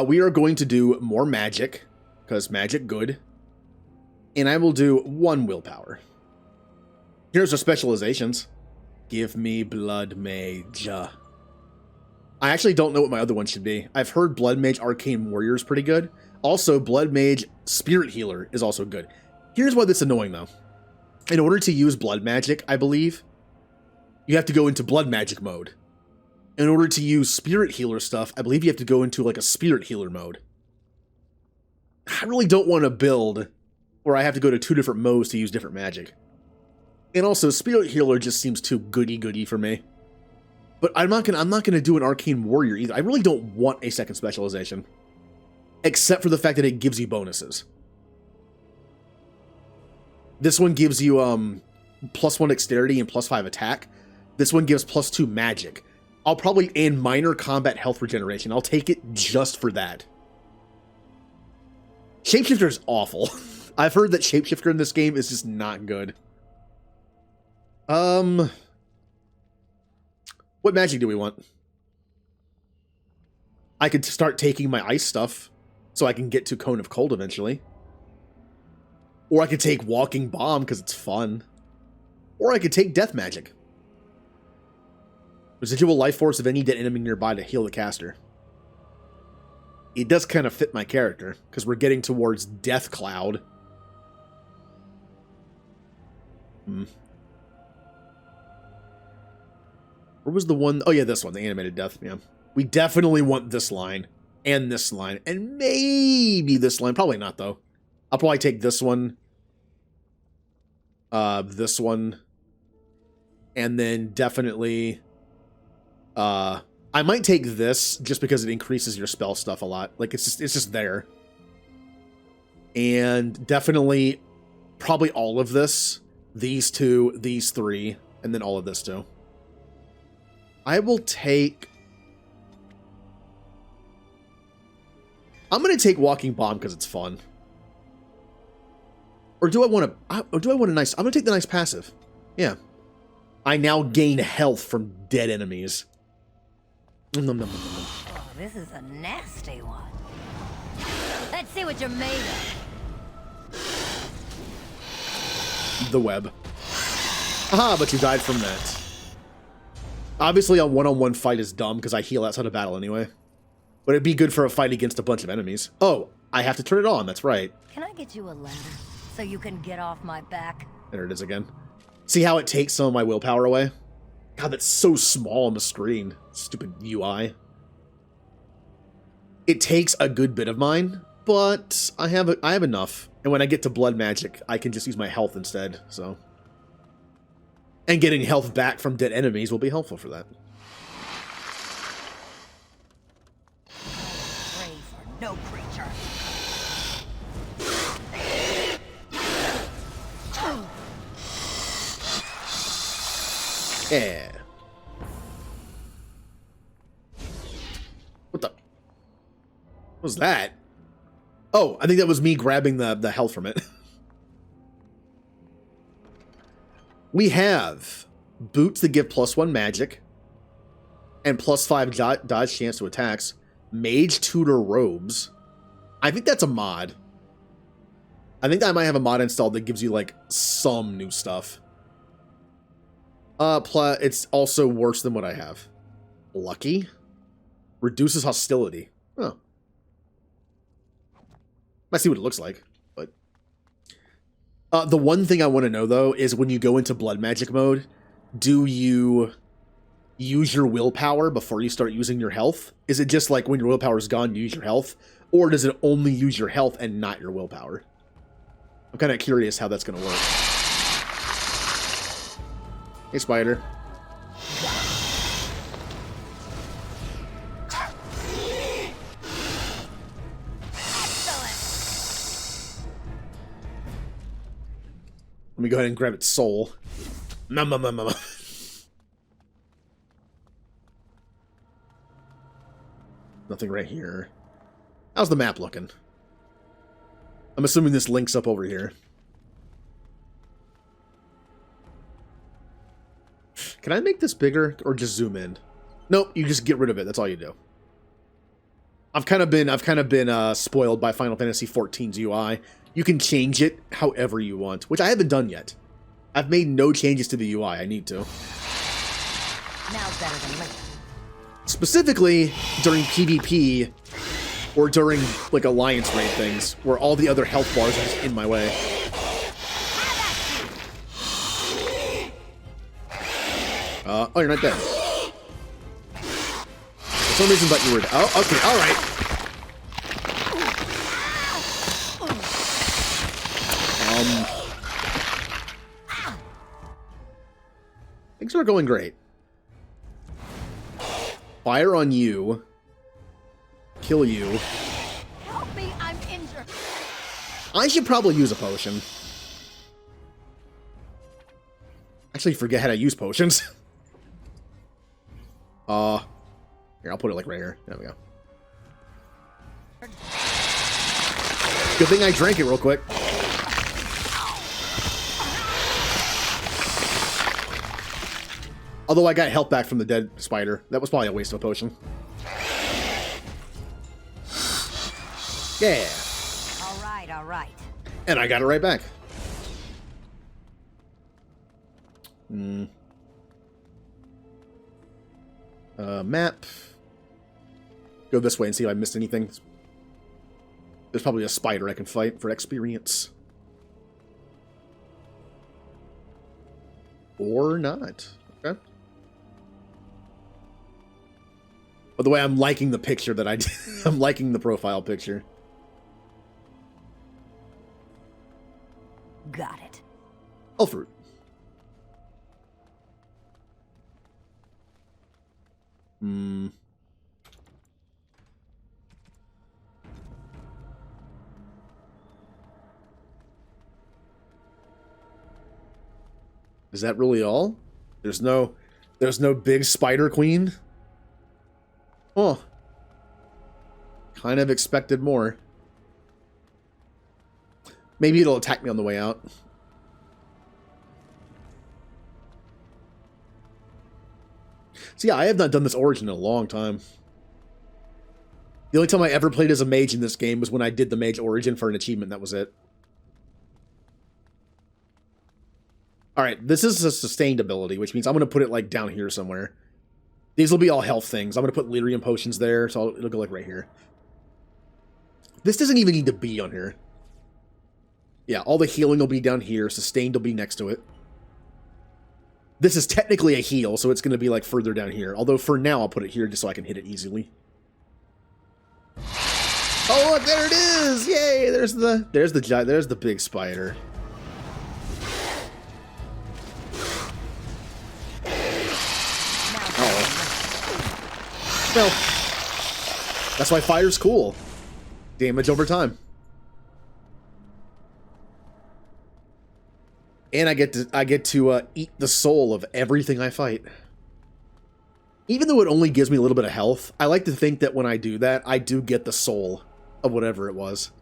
We are going to do more magic, because magic good. And I will do 1 willpower. Here's our specializations. Give me Blood Mage. I actually don't know what my other one should be. I've heard Blood Mage Arcane Warrior is pretty good. Also, Blood Mage Spirit Healer is also good. Here's why that's annoying, though. In order to use Blood Magic, I believe, you have to go into Blood Magic mode. In order to use Spirit Healer stuff, I believe you have to go into, like, a Spirit Healer mode. I really don't want to build where I have to go to 2 different modes to use different magic. And also, Spirit Healer just seems too goody-goody for me. But I'm not gonna do an Arcane Warrior either. I really don't want a second specialization. Except for the fact that it gives you bonuses. This one gives you +1 Dexterity and +5 Attack. This one gives +2 Magic. I'll probably and minor combat health regeneration. I'll take it just for that. Shapeshifter is awful. I've heard that Shapeshifter in this game is just not good. What magic do we want? I could start taking my ice stuff so I can get to Cone of Cold eventually. Or I could take Walking Bomb because it's fun. Or I could take Death Magic. Residual life force of any dead enemy nearby to heal the caster. It does kind of fit my character because we're getting towards Death Cloud. Where was the one? Oh yeah, this one, the animated death. Yeah. We definitely want this line and maybe this line. Probably not though. I'll probably take this one, and then definitely, I might take this just because it increases your spell stuff a lot. Like it's just there. And definitely, probably all of this, these two, these three, and then all of this too. I will take... I'm going to take Walking Bomb because it's fun. Or do I want a nice... I'm going to take the nice passive. Yeah. I now gain health from dead enemies. Oh, this is a nasty one. Let's see what you're made of. The web. Aha, but you died from that. Obviously, a one-on-one fight is dumb because I heal outside of battle anyway. But it'd be good for a fight against a bunch of enemies. Oh, I have to turn it on. That's right. Can I get you a lender so you can get off my back? There it is again. See how it takes some of my willpower away? God, that's so small on the screen. Stupid UI. It takes a good bit of mine, but I have enough. And when I get to blood magic, I can just use my health instead, so. And getting health back from dead enemies will be helpful for that. Pray for no creature. Yeah. What the? What was that? Oh, I think that was me grabbing the health from it. We have boots that give +1 magic and +5 dodge chance to attacks. Mage tutor robes. I think that's a mod. I think I might have a mod installed that gives you like some new stuff. It's also worse than what I have. Lucky? Reduces hostility. Oh. Might see what it looks like, but... the one thing I want to know, though, is when you go into blood magic mode, do you use your willpower before you start using your health? Is it just like when your willpower is gone, you use your health? Or does it only use your health and not your willpower? I'm kind of curious how that's going to work. Hey, spider. Let me go ahead and grab its soul. Nom, nom, nom, nom. Nothing right here. How's the map looking? I'm assuming this links up over here. Can I make this bigger or just zoom in? Nope, you just get rid of it. That's all you do. I've kind of been spoiled by Final Fantasy XIV's UI. You can change it however you want, which I haven't done yet. I've made no changes to the UI. I need to. Now's better than later. Specifically during PvP or during like alliance raid things, where all the other health bars are just in my way. Oh, you're not dead. For some reason, but you were. Oh, okay, all right. Things are going great. Fire on you. Kill you. Help me, I'm injured. I should probably use a potion. Actually, forget how to use potions. Here, I'll put it like right here. There we go. Good thing I drank it real quick. Although I got health back from the dead spider. That was probably a waste of a potion. Yeah. All right. And I got it right back. Map. Go this way and see if I missed anything. There's probably a spider I can fight for experience. Or not. Okay. By the way, I'm liking the picture that I did. I'm liking the profile picture. Got it. Elfruit. Hmm. Is that really all? There's no big spider queen? Oh. Kind of expected more. Maybe it'll attack me on the way out. So yeah, I have not done this origin in a long time. The only time I ever played as a mage in this game was when I did the mage origin for an achievement. That was it. Alright, this is a sustained ability, which means I'm going to put it like down here somewhere. These will be all health things. I'm going to put lyrium potions there, so it'll go like right here. This doesn't even need to be on here. Yeah, all the healing will be down here. Sustained will be next to it. This is technically a heal, so it's going to be like further down here. Although for now, I'll put it here just so I can hit it easily. Oh, look, there it is! Yay! There's the big spider. Well, that's why fire's cool. Damage over time. And I get to eat the soul of everything I fight. Even though it only gives me a little bit of health, I like to think that when I do that, I do get the soul of whatever it was.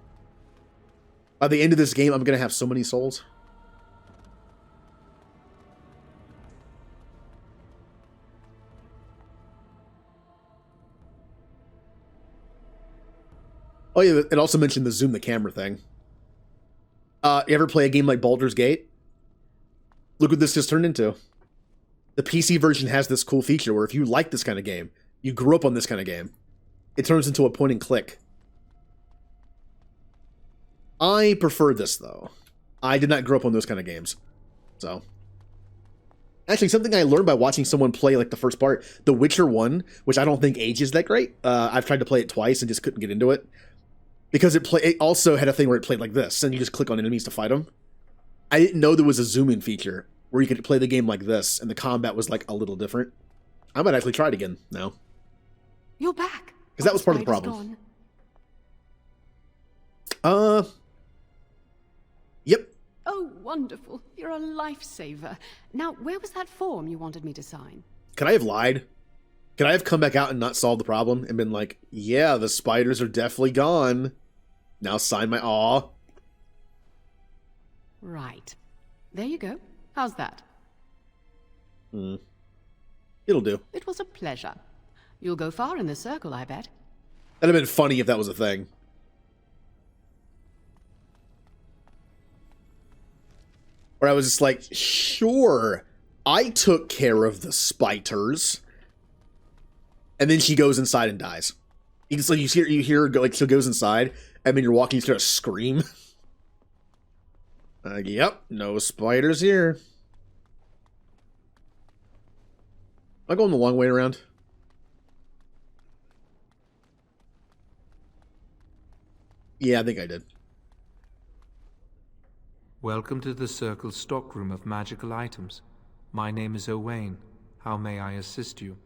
By the end of this game, I'm going to have so many souls. Oh yeah, it also mentioned the zoom the camera thing. You ever play a game like Baldur's Gate? Look what this just turned into. The PC version has this cool feature where if you like this kind of game, you grew up on this kind of game, it turns into a point and click. I prefer this, though. I did not grow up on those kind of games. So. Actually, something I learned by watching someone play, like, the first part, The Witcher 1, which I don't think ages that great. I've tried to play it twice and just couldn't get into it. Because it also had a thing where it played like this, and you just click on enemies to fight them. I didn't know there was a zoom-in feature where you could play the game like this, and the combat was, like, a little different. I might actually try it again now. You're back. Because that was part of the problem. Yep. Oh, wonderful. You're a lifesaver. Now, where was that form you wanted me to sign? Could I have lied? Could I have come back out and not solved the problem and been like, yeah, the spiders are definitely gone. Now sign my aw. Right. There you go. How's that? It'll do. It was a pleasure. You'll go far in the circle, I bet. That'd have been funny if that was a thing. Where I was just like, sure, I took care of the spiders. And then she goes inside and dies. It's like you hear her go, like she goes inside, and then you're walking, you start to scream. Yep, no spiders here. Am I going the long way around? Yeah, I think I did. Welcome to the Circle's stockroom of magical items. My name is Owain. How may I assist you?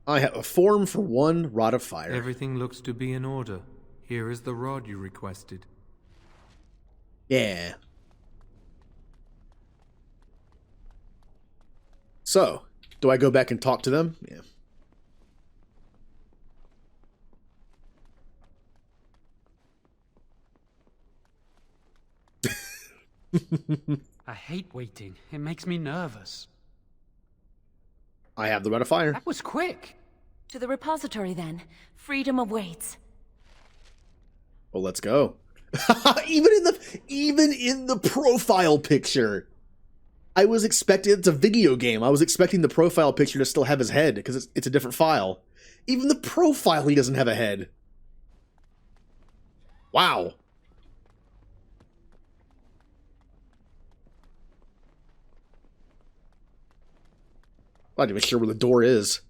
I have a form for one rod of fire. Everything looks to be in order. Here is the rod you requested. Yeah. So, do I go back and talk to them? Yeah. I hate waiting. It makes me nervous. I have the rod of fire. That was quick. To the repository, then. Freedom awaits. Well, let's go. even in the profile picture, I was expecting, it's a video game. I was expecting the profile picture to still have his head because it's a different file. Even the profile, he doesn't have a head. Wow. I'm not even sure where the door is.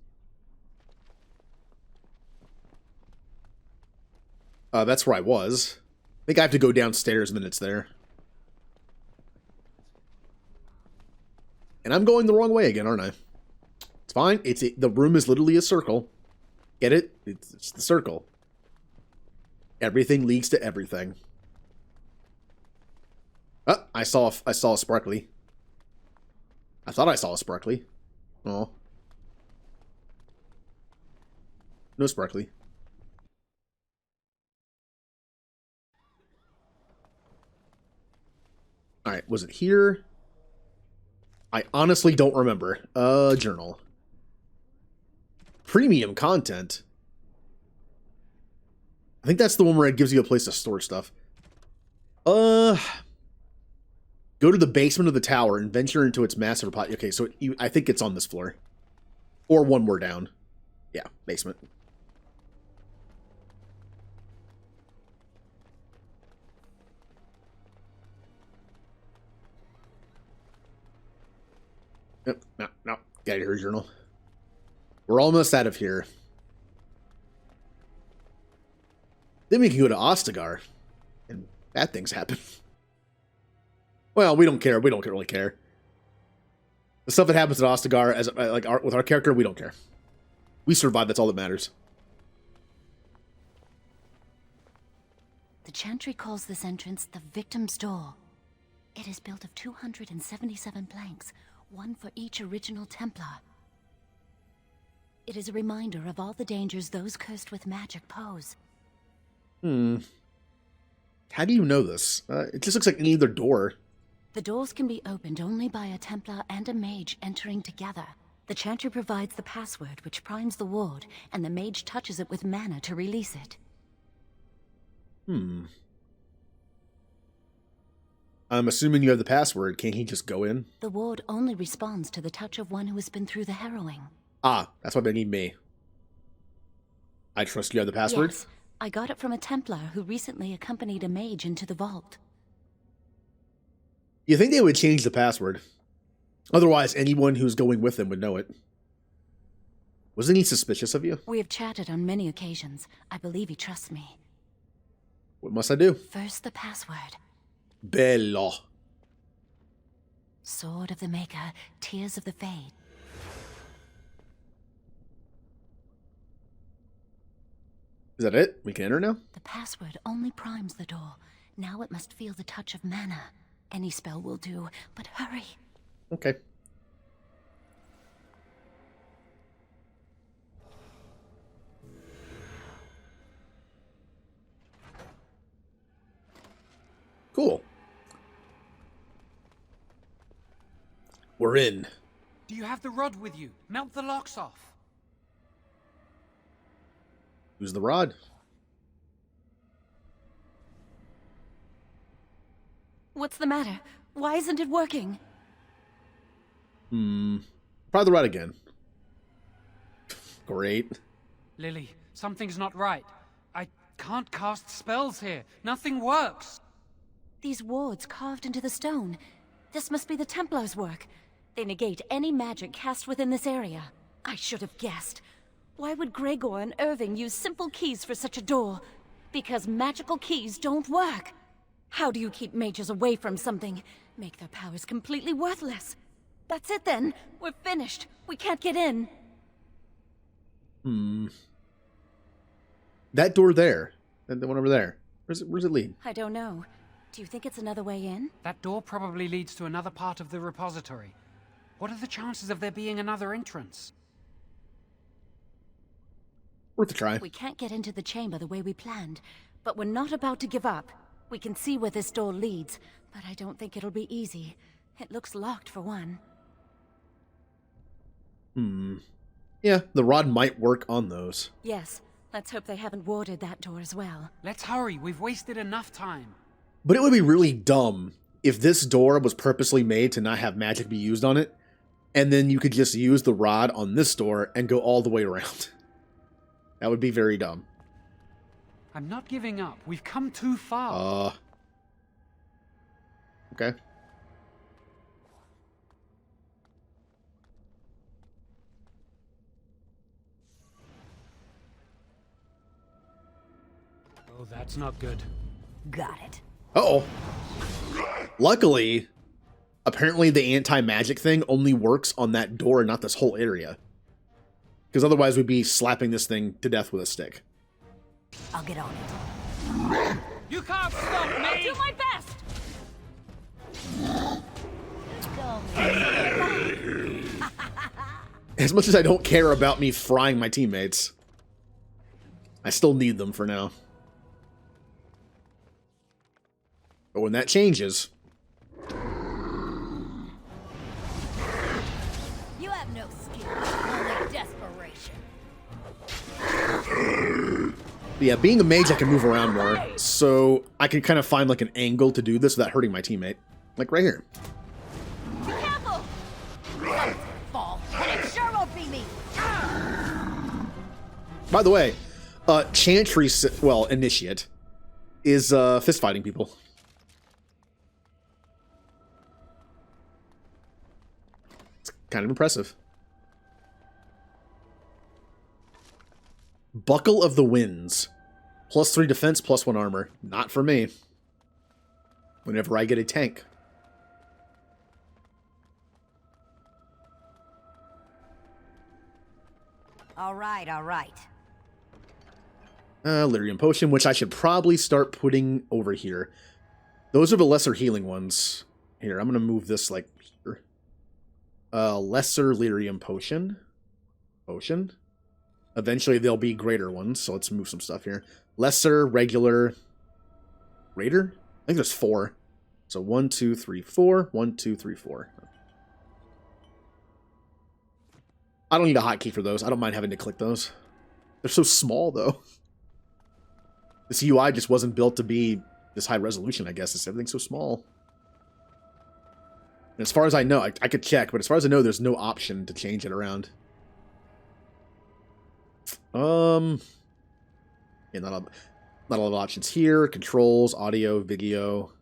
That's where I was. I think I have to go downstairs and then it's there. And I'm going the wrong way again, aren't I? It's fine. The room is literally a circle. Get it? It's the circle. Everything leads to everything. Oh, I saw a sparkly. I thought I saw a sparkly. Oh. No sparkly. Alright, was it here? I honestly don't remember. Journal. Premium content. I think that's the one where it gives you a place to store stuff. Go to the basement of the tower and venture into its massive pot. Okay, so I think it's on this floor. Or one more down. Yeah, basement. Yep, no. Get out of here, journal. We're almost out of here. Then we can go to Ostagar. And bad things happen. Well, we don't care. We don't really care. The stuff that happens at Ostagar, with our character, we don't care. We survive. That's all that matters. The Chantry calls this entrance the Victim's Door. It is built of 277 planks, one for each original Templar. It is a reminder of all the dangers those cursed with magic pose. How do you know this? It just looks like any other door. The doors can be opened only by a Templar and a Mage entering together. The Chantry provides the password, which primes the ward, and the Mage touches it with mana to release it. I'm assuming you have the password. Can't he just go in? The ward only responds to the touch of one who has been through the harrowing. Ah, that's why they need me. I trust you have the password? Yes, I got it from a Templar who recently accompanied a Mage into the vault. You think they would change the password? Otherwise, anyone who's going with them would know it. Wasn't he suspicious of you? We have chatted on many occasions. I believe he trusts me. What must I do? First, the password. Bello. Sword of the Maker, Tears of the Fade. Is that it? We can enter now? The password only primes the door. Now it must feel the touch of mana. Any spell will do, but hurry. Okay. Cool. We're in. Do you have the rod with you? Melt the locks off. Who's the rod? What's the matter? Why isn't it working? Probably the rod again. Great. Lily, something's not right. I can't cast spells here. Nothing works. These wards carved into the stone. This must be the Templars' work. They negate any magic cast within this area. I should have guessed. Why would Gregor and Irving use simple keys for such a door? Because magical keys don't work. How do you keep mages away from something? Make their powers completely worthless. That's it then. We're finished. We can't get in. That door there. The one over there. Where's it lead? I don't know. Do you think it's another way in? That door probably leads to another part of the repository. What are the chances of there being another entrance? Worth a try. We can't get into the chamber the way we planned, but we're not about to give up. We can see where this door leads, but I don't think it'll be easy. It looks locked for one. Yeah, the rod might work on those. Yes, let's hope they haven't warded that door as well. Let's hurry. We've wasted enough time. But it would be really dumb if this door was purposely made to not have magic be used on it, and then you could just use the rod on this door and go all the way around. That would be very dumb. I'm not giving up. We've come too far. Okay. Oh, that's not good. Got it. Uh-oh. Luckily, apparently the anti-magic thing only works on that door and not this whole area. Because otherwise we'd be slapping this thing to death with a stick. I'll get on it. You can't stop me! I'll do my best! As much as I don't care about me frying my teammates, I still need them for now. But when that changes... You have no skill, only desperation. Yeah, being a mage, I can move around more, so I can kind of find like an angle to do this without hurting my teammate. Like right here. Be careful! Fall, and it sure won't be me! By the way, Chantry, well, Initiate, is fist fighting people. It's kind of impressive. Buckle of the Winds. +3 defense, +1 armor. Not for me. Whenever I get a tank. All right, all right. Lyrium Potion, which I should probably start putting over here. Those are the lesser healing ones. Here, I'm going to move this like here. Lesser Lyrium Potion. Eventually there'll be greater ones, so let's move some stuff here. Lesser, regular, greater? I think there's 4. So 1, 2, 3, 4. 1, 2, 3, 4. I don't need a hotkey for those. I don't mind having to click those. They're so small, though. This UI just wasn't built to be this high resolution, I guess. Everything's so small. And as far as I know, I could check, but as far as I know, there's no option to change it around. Yeah, not a lot of options here. Controls, audio, video.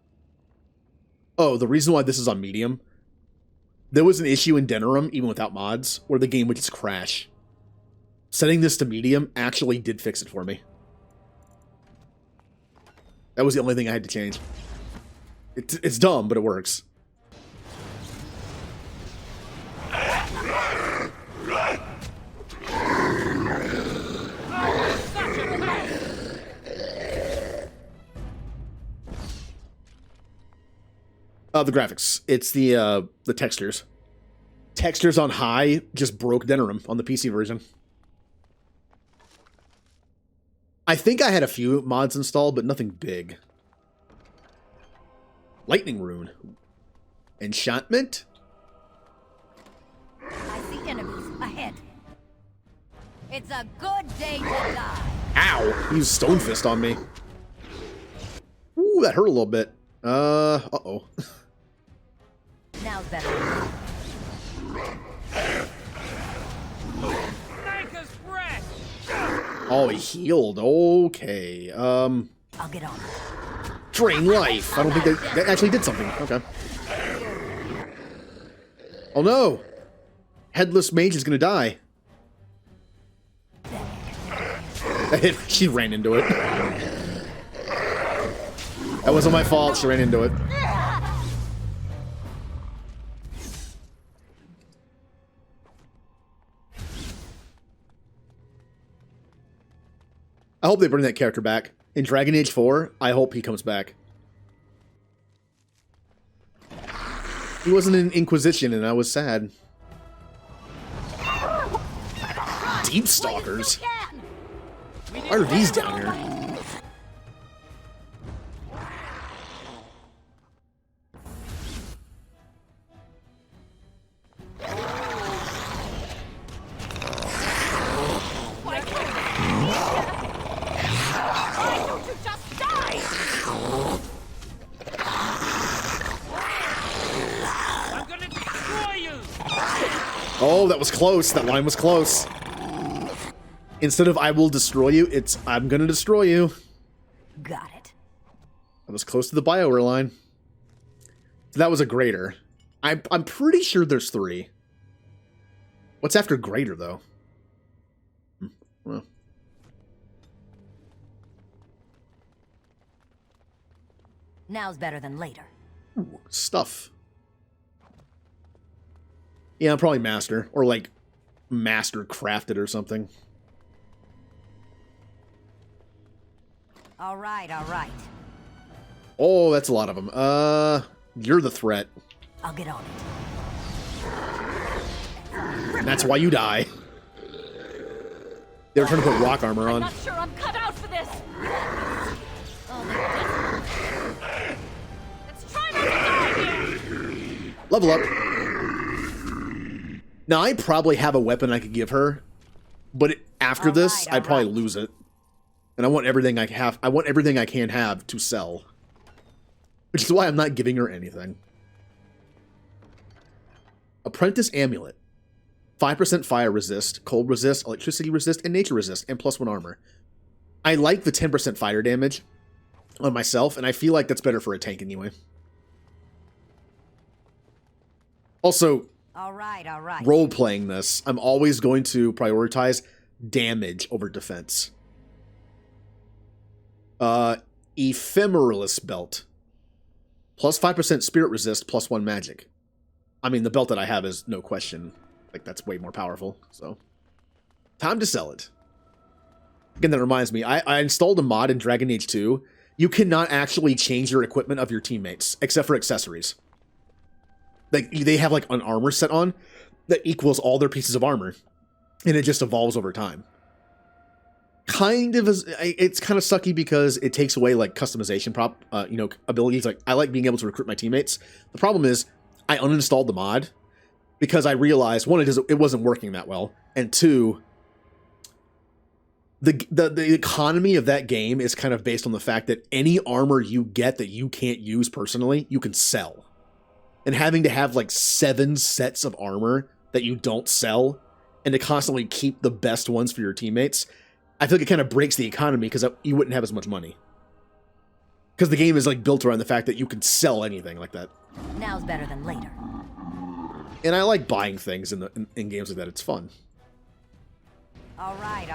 Oh, the reason why this is on medium. There was an issue in Denerim, even without mods, where the game would just crash. Setting this to medium actually did fix it for me. That was the only thing I had to change. It's dumb, but it works. The graphics. It's the textures. Textures on high just broke Denerim on the PC version. I think I had a few mods installed, but nothing big. Lightning Rune. Enchantment? I see enemies ahead. It's a good day to die. Ow! He used Stone Fist on me. Ooh, that hurt a little bit. Uh-oh. Now's better. Oh, he healed. Okay. I'll get on. Drain life. I don't think that actually did something. Okay. Oh no! Headless Mage is gonna die. She ran into it. That wasn't my fault. She ran into it. I hope they bring that character back. In Dragon Age 4, I hope he comes back. He wasn't in Inquisition, and I was sad. Deep Stalkers? Why are these down here? Oh, that was close. That line was close. Instead of I will destroy you, it's I'm gonna destroy you. Got it. I was close to the Bioware line. That was a greater. I'm pretty sure there's 3. What's after greater, though? Well. Now's better than later. Ooh, stuff. Yeah, probably master. Or like master crafted or something. All right, all right. Oh, that's a lot of them. You're the threat. I'll get on it. And that's why you die. They were trying to put rock armor on. I'm not sure I'm cut out for this. Let's try not to die here. Level up. Now, I probably have a weapon I could give her, but after this, I'd probably lose it. And I want everything I have. I want everything I can have to sell. Which is why I'm not giving her anything. Apprentice Amulet. 5% fire resist, cold resist, electricity resist, and nature resist, and +1 armor. I like the 10% fire damage on myself, and I feel like that's better for a tank anyway. Also, all right. Role-playing this, I'm always going to prioritize damage over defense. Ephemeralist Belt. +5% spirit resist, +1 magic. I mean, the belt that I have is no question. Like, that's way more powerful, so. Time to sell it. Again, that reminds me, I installed a mod in Dragon Age 2. You cannot actually change your equipment of your teammates, except for accessories. Like, they have, like, an armor set on that equals all their pieces of armor. And it just evolves over time. It's kind of sucky because it takes away, like, customization abilities. Like, I like being able to recruit my teammates. The problem is, I uninstalled the mod because I realized, one, it wasn't working that well, and two, the economy of that game is kind of based on the fact that any armor you get that you can't use personally, you can sell. And having to have like 7 sets of armor that you don't sell and to constantly keep the best ones for your teammates, I feel like it kind of breaks the economy because you wouldn't have as much money. Because the game is like built around the fact that you can sell anything like that. Now's better than later. And I like buying things in games like that. It's fun. All right.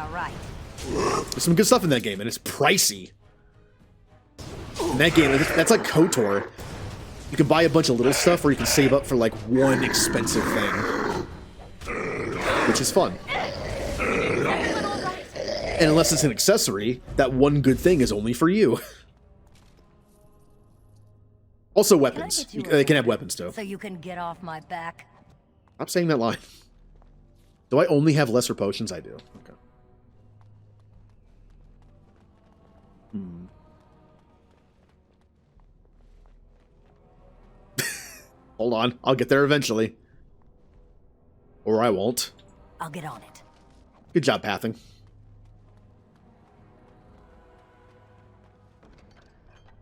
There's some good stuff in that game, and it's pricey. In that game, that's like KOTOR. You can buy a bunch of little stuff, or you can save up for like one expensive thing, which is fun. And unless it's an accessory, that one good thing is only for you. Also, weapons. They can have weapons too. So you can get off my back. Stop saying that line. Do I only have lesser potions? I do. Okay. Hold on. I'll get there eventually. Or I won't. I'll get on it. Good job, pathing.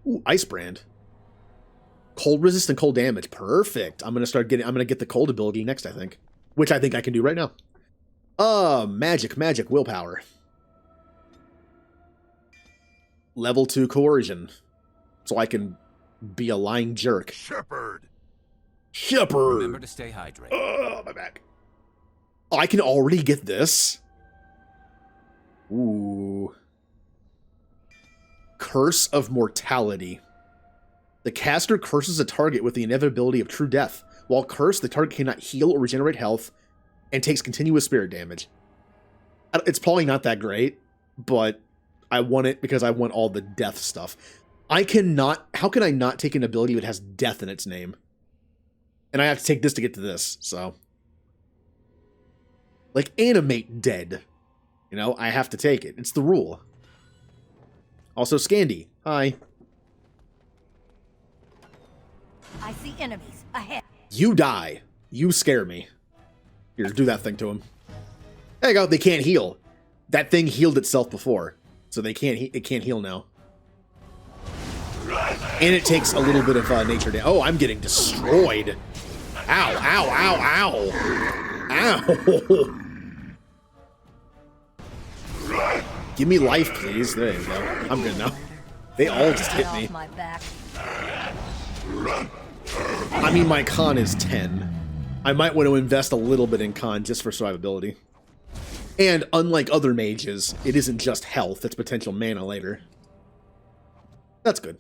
Ooh, Ice Brand. Cold resist and cold damage. Perfect. I'm gonna get the cold ability next, I think. Which I think I can do right now. Magic, willpower. Level 2 coercion. So I can be a lying jerk. Shepherd. Remember to stay hydrated. Oh, my back. Oh, I can already get this. Ooh. Curse of Mortality. The caster curses a target with the inevitability of true death. While cursed, the target cannot heal or regenerate health and takes continuous spirit damage. It's probably not that great, but I want it because I want all the death stuff. How can I not take an ability that has death in its name? And I have to take this to get to this, so. Like, animate dead. You know, I have to take it. It's the rule. Also, Scandy. Hi. I see enemies ahead. You die. You scare me. Here, do that thing to him. There you go. They can't heal. That thing healed itself before, so it can't heal now. And it takes a little bit of nature damage. Oh, I'm getting destroyed. Ow, ow, ow, ow. Ow. Give me life, please. There you go. I'm good now. They all just hit me. I mean, my con is 10. I might want to invest a little bit in con just for survivability. And unlike other mages, it isn't just health, it's potential mana later. That's good.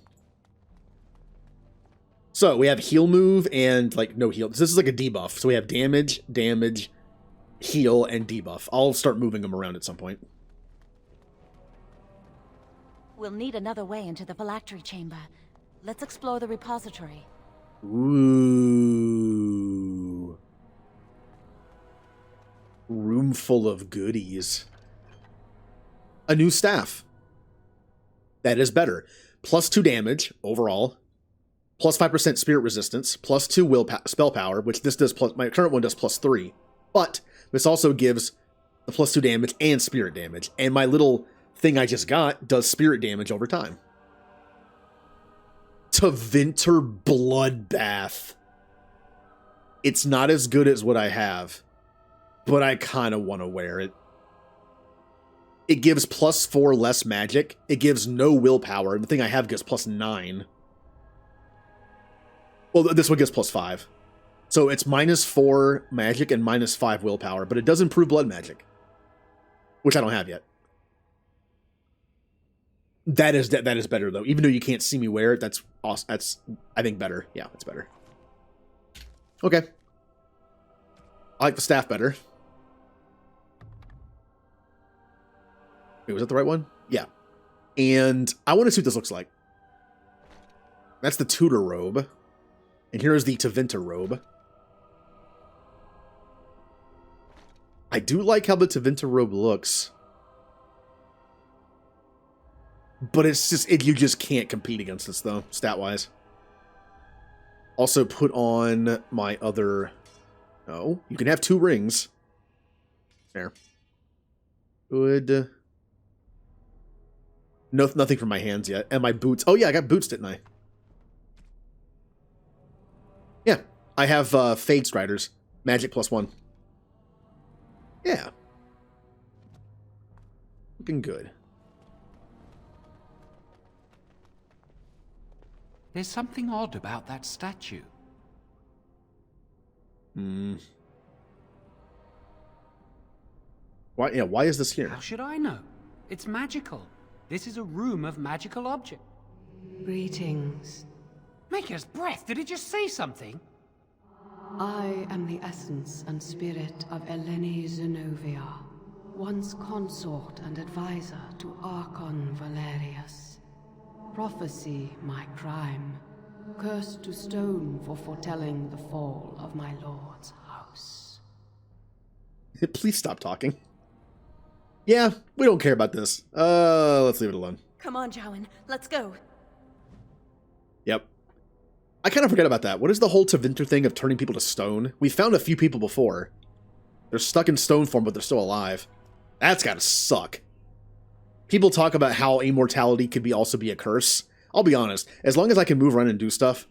So we have heal move and like no heal. This is like a debuff. So we have damage, heal, and debuff. I'll start moving them around at some point. We'll need another way into the phylactery chamber. Let's explore the repository. Ooh. Room full of goodies. A new staff. That is better. +2 damage overall. +5% spirit resistance. +2 spell power, which this does my current one does +3. But this also gives the +2 damage and spirit damage. And my little thing I just got does spirit damage over time. Tevinter Bloodbath. It's not as good as what I have, but I kind of want to wear it. It gives +4 less magic. It gives no willpower. The thing I have gives +9. Well, this one gives +5. So it's -4 magic and -5 willpower, but it does improve blood magic, which I don't have yet. That is better though. Even though you can't see me wear it, that's awesome. That's, I think, better. Yeah, it's better. Okay. I like the staff better. Wait, was that the right one? Yeah. And I want to see what this looks like. That's the Tudor robe. And here is the Tevinter robe. I do like how the Tevinter robe looks. But it's just, you just can't compete against this, though, stat-wise. Also put on my other... Oh, you can have 2 rings. There. Good. No, nothing from my hands yet. And my boots. Oh, yeah, I got boots, didn't I? Yeah, I have Fade Striders. Magic +1. Yeah. Looking good. There's something odd about that statue. Why is this here? How should I know? It's magical. This is a room of magical objects. Greetings. Maker's breath, did it just say something? I am the essence and spirit of Eleni Zenobia, once consort and advisor to Archon Valerius. Prophecy my crime, cursed to stone for foretelling the fall of my lord's house. Please stop talking. Yeah, we don't care about this. Let's leave it alone. Come on, Jowan, let's go. Yep. I kind of forget about that. What is the whole Tevinter thing of turning people to stone? We found a few people before. They're stuck in stone form, but they're still alive. That's gotta suck. People talk about how immortality could also be a curse. I'll be honest. As long as I can move around and do stuff,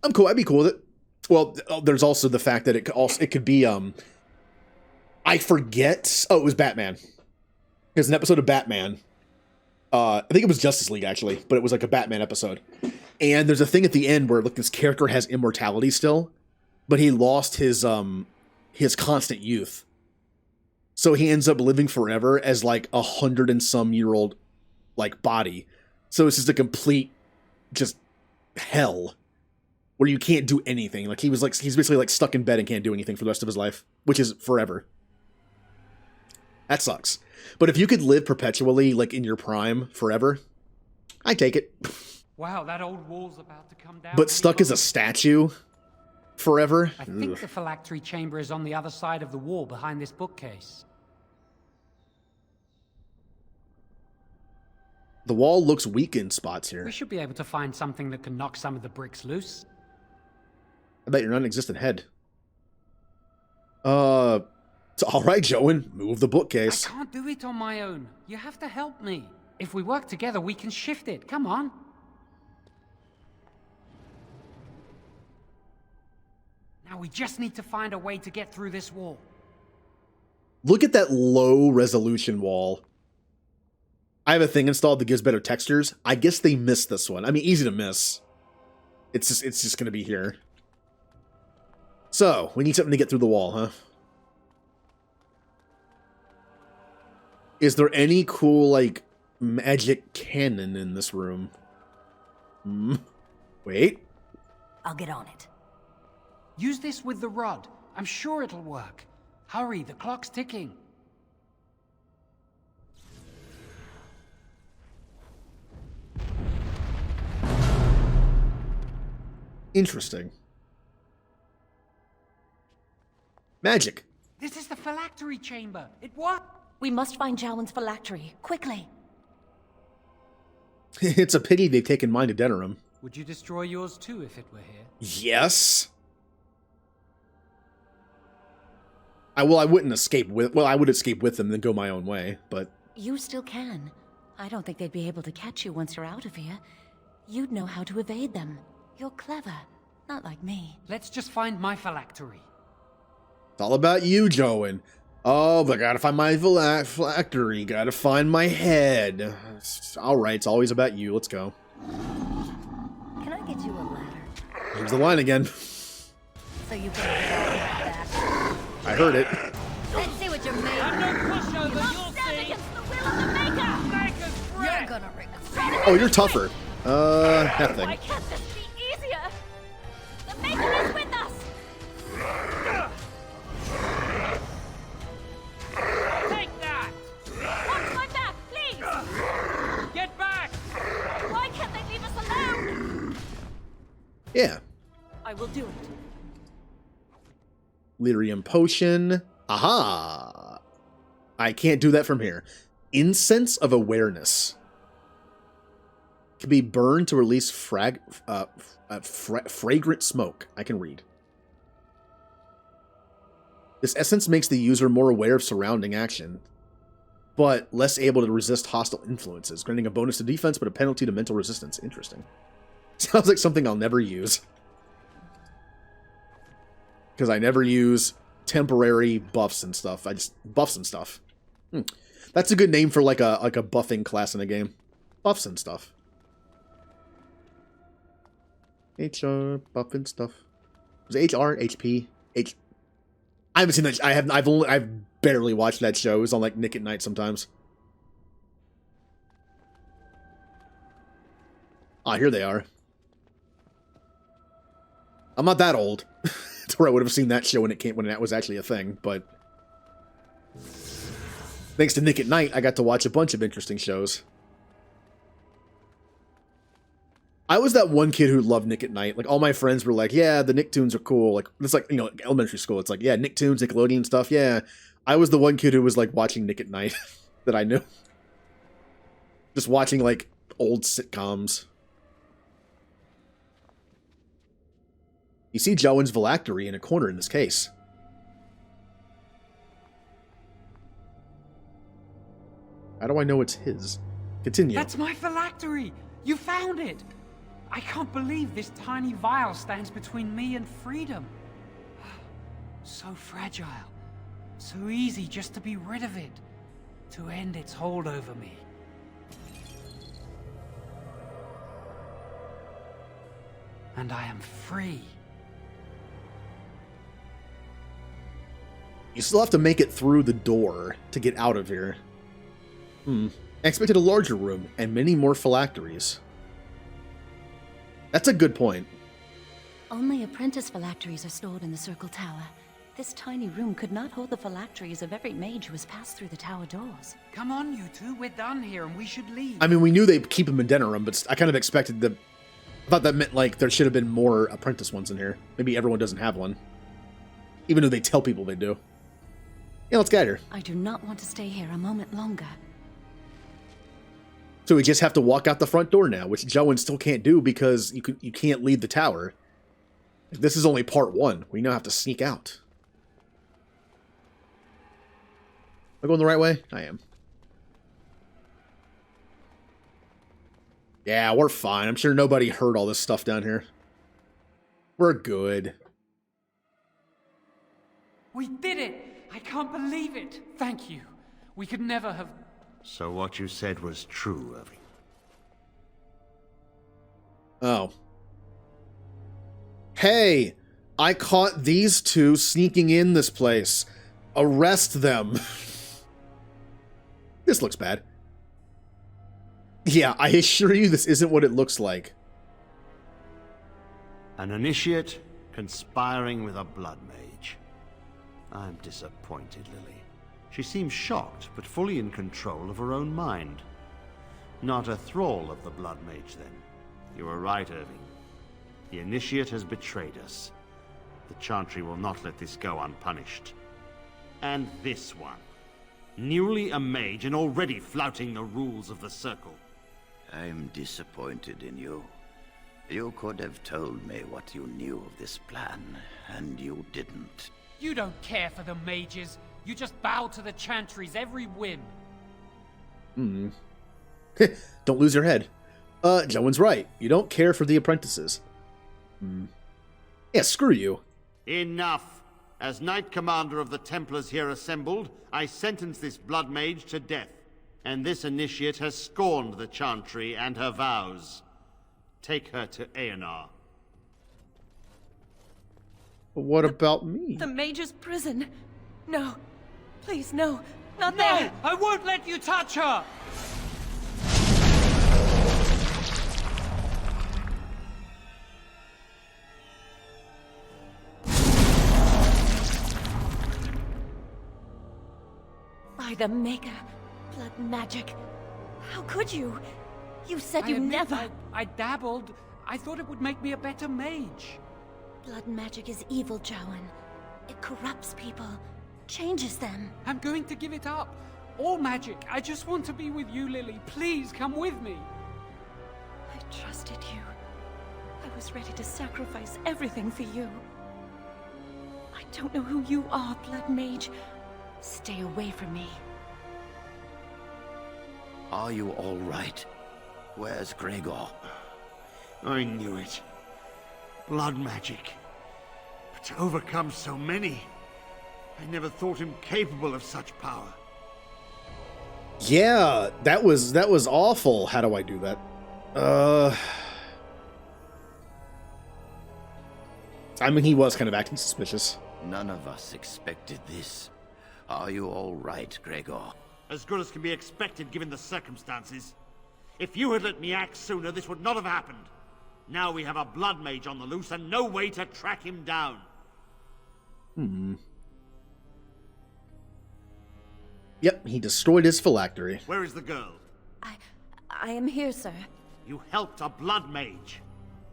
I'm cool. I'd be cool with it. Well, there's also the fact that it could be, I forget. Oh, it was Batman. There's an episode of Batman. I think it was Justice League, actually, but it was like a Batman episode. And there's a thing at the end where, like, this character has immortality still, but he lost his constant youth. So he ends up living forever as, like, 100 and some year old, like, body. So it's just a complete, just hell where you can't do anything. Like, he's basically, like, stuck in bed and can't do anything for the rest of his life, which is forever. That sucks. But if you could live perpetually, like, in your prime forever, I'd take it. Wow, that old wall's about to come down. But stuck as a statue forever? I think the phylactery chamber is on the other side of the wall behind this bookcase. The wall looks weak in spots here. We should be able to find something that can knock some of the bricks loose. I bet your non-existent head. It's all right, Joan. Move the bookcase. I can't do it on my own. You have to help me. If we work together, we can shift it. Come on. Now we just need to find a way to get through this wall. Look at that low resolution wall. I have a thing installed that gives better textures. I guess they missed this one. I mean, easy to miss. It's just gonna be here. So, we need something to get through the wall, huh? Is there any cool, like, magic cannon in this room? Wait. I'll get on it. Use this with the rod. I'm sure it'll work. Hurry, the clock's ticking. Interesting. Magic. This is the phylactery chamber. It what? We must find Jowen's phylactery, quickly. It's a pity they've taken mine to Denerim. Would you destroy yours too if it were here? Yes. I wouldn't escape with. Well, I would escape with them and then go my own way, but You still can. I don't think they'd be able to catch you once you're out of here. You'd know how to evade them. You're clever, not like me. Let's just find my phylactery. it's all about you, Joen. Oh, but gotta find my phylactery. Gotta find my head. All right, it's always about you. Let's go. Can I get you a ladder? Here's the line again. So you can get back. I heard it. Let's see what you're made of. No pushover, You you'll won't stand see. against the will of the Maker! You're gonna regret it. Oh, you're tougher. That thing. Why can't this be easier? The Maker is with us! Take that! Watch my back, please! Get back! Why can't they leave us alone? Yeah. I will do it. Lyrium potion. Aha! I can't do that from here. Incense of awareness. Can be burned to release fragrant smoke. I can read. This essence makes the user more aware of surrounding action, but less able to resist hostile influences, granting a bonus to defense but a penalty to mental resistance. Interesting. Sounds like something I'll never use. Because I never use temporary buffs and stuff. I just buffs and stuff. That's a good name for like a buffing class in a game. Buffs and stuff. HR buff and stuff. Was it HR, HP, H? I haven't seen that. I've barely watched that show. It was on like Nick at Night sometimes. Ah, here they are. I'm not that old to where I would have seen that show when that was actually a thing, but thanks to Nick at Night, I got to watch a bunch of interesting shows. I was that one kid who loved Nick at Night. Like, all my friends were like, yeah, the Nicktoons are cool. Like, it's like, like elementary school. It's like, yeah, Nicktoons, Nickelodeon stuff, yeah. I was the one kid who was, like, watching Nick at Night that I knew. Just watching, like, old sitcoms. You see Jowen's phylactery in a corner in this case. How do I know it's his? Continue. That's my phylactery! You found it! I can't believe this tiny vial stands between me and freedom. So fragile. So easy just to be rid of it. To end its hold over me. And I am free. You still have to make it through the door to get out of here. I expected a larger room and many more phylacteries. That's a good point. Only apprentice phylacteries are stored in the Circle Tower. This tiny room could not hold the phylacteries of every mage who has passed through the tower doors. Come on, you two. We're done here and we should leave. I mean, we knew they'd keep them in Denerim, but I kind of expected the... I thought that meant, like, there should have been more apprentice ones in here. Maybe everyone doesn't have one. Even though they tell people they do. Yeah, let's get her. I do not want to stay here a moment longer. So we just have to walk out the front door now, which Jowen still can't do because you can't leave the tower. This is only part 1. We now have to sneak out. Am I going the right way? I am. Yeah, we're fine. I'm sure nobody heard all this stuff down here. We're good. We did it! I can't believe it! Thank you. We could never have... So what you said was true, Irving. Oh. Hey! I caught these two sneaking in this place. Arrest them. This looks bad. Yeah, I assure you this isn't what it looks like. An initiate conspiring with a blood mage. I'm disappointed, Lily. She seems shocked, but fully in control of her own mind. Not a thrall of the blood mage, then. You were right, Irving. The initiate has betrayed us. The Chantry will not let this go unpunished. And this one. Newly a mage and already flouting the rules of the Circle. I'm disappointed in you. You could have told me what you knew of this plan, and you didn't. You don't care for the mages. You just bow to the Chantry's every whim. Don't lose your head. Joan's right. You don't care for the apprentices. Yeah, screw you. Enough! As Knight Commander of the Templars here assembled, I sentence this blood mage to death. And this initiate has scorned the Chantry and her vows. Take her to Aerin. What about me? The Mage's prison. No. Please, no. Not there. No! I won't let you touch her! By the Maker. Blood magic. How could you? You said you never... I dabbled. I thought it would make me a better mage. Blood magic is evil, Joan. It corrupts people, changes them. I'm going to give it up. All magic. I just want to be with you, Lily. Please come with me. I trusted you. I was ready to sacrifice everything for you. I don't know who you are, Blood Mage. Stay away from me. Are you all right? Where's Gregor? I knew it. Blood magic. But to overcome so many, I never thought him capable of such power. Yeah, that was awful. How do I do that? I mean, he was kind of acting suspicious. None of us expected this. Are you all right, Gregor? As good as can be expected given the circumstances. If you had let me act sooner, this would not have happened. Now we have a blood mage on the loose and no way to track him down. Yep, he destroyed his phylactery. Where is the girl? I am here, sir. You helped a blood mage.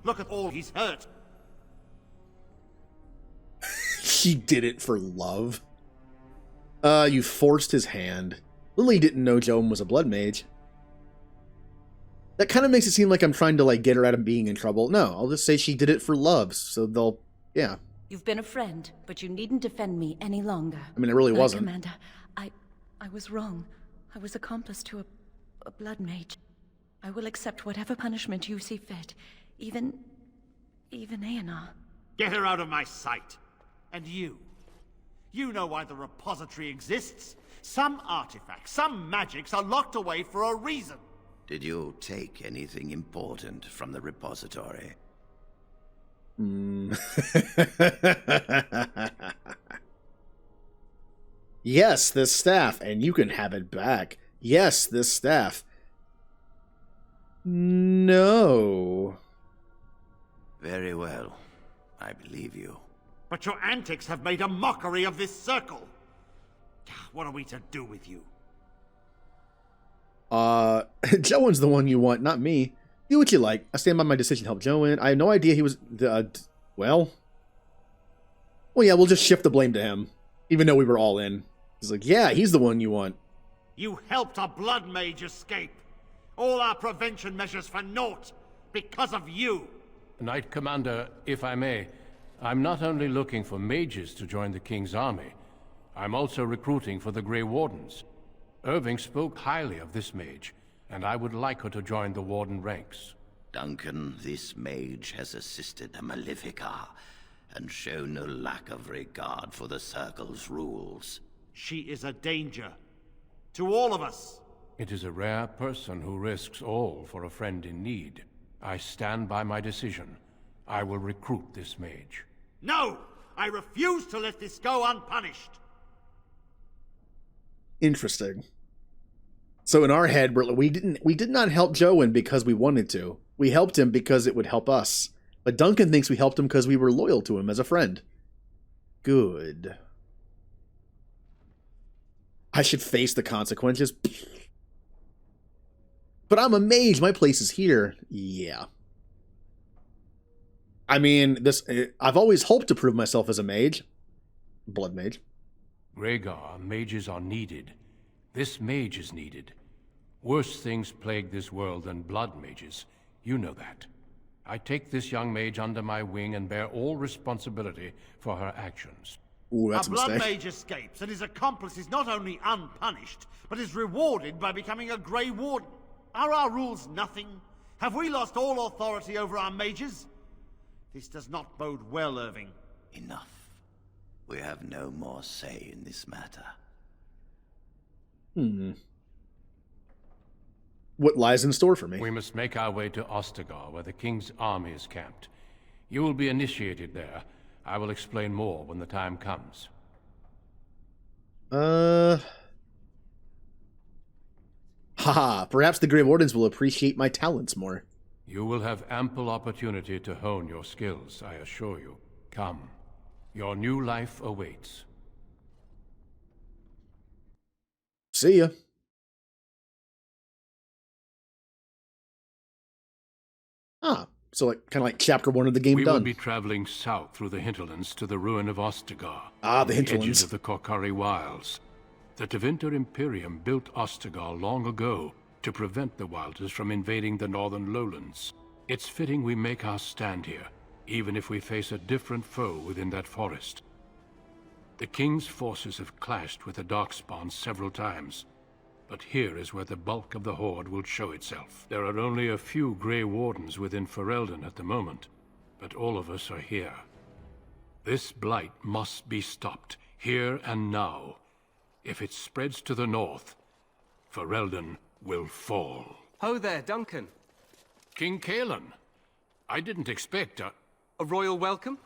Look at all he's hurt. She did it for love. You forced his hand. Lily didn't know Joan was a blood mage. That kind of makes it seem like I'm trying to, like, get her out of being in trouble. No, I'll just say she did it for love, so they'll... yeah. You've been a friend, but you needn't defend me any longer. I mean, it really wasn't. Commander, I was wrong. I was accomplice to a blood mage. I will accept whatever punishment you see fit. Even Aerin. Get her out of my sight. And you. You know why the repository exists. Some artifacts, some magics are locked away for a reason. Did you take anything important from the repository? Yes, this staff, and you can have it back. Yes, this staff. No. Very well. I believe you. But your antics have made a mockery of this circle. What are we to do with you? Joan's the one you want, not me. Do what you like. I stand by my decision to help Joan. I had no idea he was... well, yeah, we'll just shift the blame to him. Even though we were all in. He's like, yeah, he's the one you want. You helped a blood mage escape. All our prevention measures for naught. Because of you. Knight Commander, if I may, I'm not only looking for mages to join the King's army, I'm also recruiting for the Grey Wardens. Irving spoke highly of this mage, and I would like her to join the Warden ranks. Duncan, this mage has assisted the Malefica, and shown no lack of regard for the Circle's rules. She is a danger. To all of us. It is a rare person who risks all for a friend in need. I stand by my decision. I will recruit this mage. No! I refuse to let this go unpunished! Interesting. So in our head, we did not help Joan because we wanted to. We helped him because it would help us. But Duncan thinks we helped him because we were loyal to him as a friend. Good. I should face the consequences. But I'm a mage. My place is here. Yeah. I mean, I've always hoped to prove myself as a mage. Blood mage. Rhaegar, mages are needed. This mage is needed. Worse things plague this world than blood mages. You know that. I take this young mage under my wing and bear all responsibility for her actions. Ooh, that's a a mistake. blood mage escapes, and his accomplice is not only unpunished, but is rewarded by becoming a Grey Warden. Are our rules nothing? Have we lost all authority over our mages? This does not bode well, Irving. Enough. We have no more say in this matter. What lies in store for me? We must make our way to Ostagar, where the king's army is camped. You will be initiated there. I will explain more when the time comes. Haha, perhaps the Grey Wardens will appreciate my talents more. You will have ample opportunity to hone your skills, I assure you. Come. Your new life awaits. See ya. So kind of like chapter 1 of the game we done. We will be traveling south through the hinterlands to the ruin of Ostagar. The edges hinterlands. Of the Korkari Wilds. The Tevinter Imperium built Ostagar long ago to prevent the Wilders from invading the northern lowlands. It's fitting we make our stand here, even if we face a different foe within that forest. The King's forces have clashed with the Darkspawn several times, but here is where the bulk of the Horde will show itself. There are only a few Grey Wardens within Ferelden at the moment, but all of us are here. This blight must be stopped, here and now. If it spreads to the north, Ferelden will fall. Ho there, Duncan. King Kaelin. I didn't expect a royal welcome?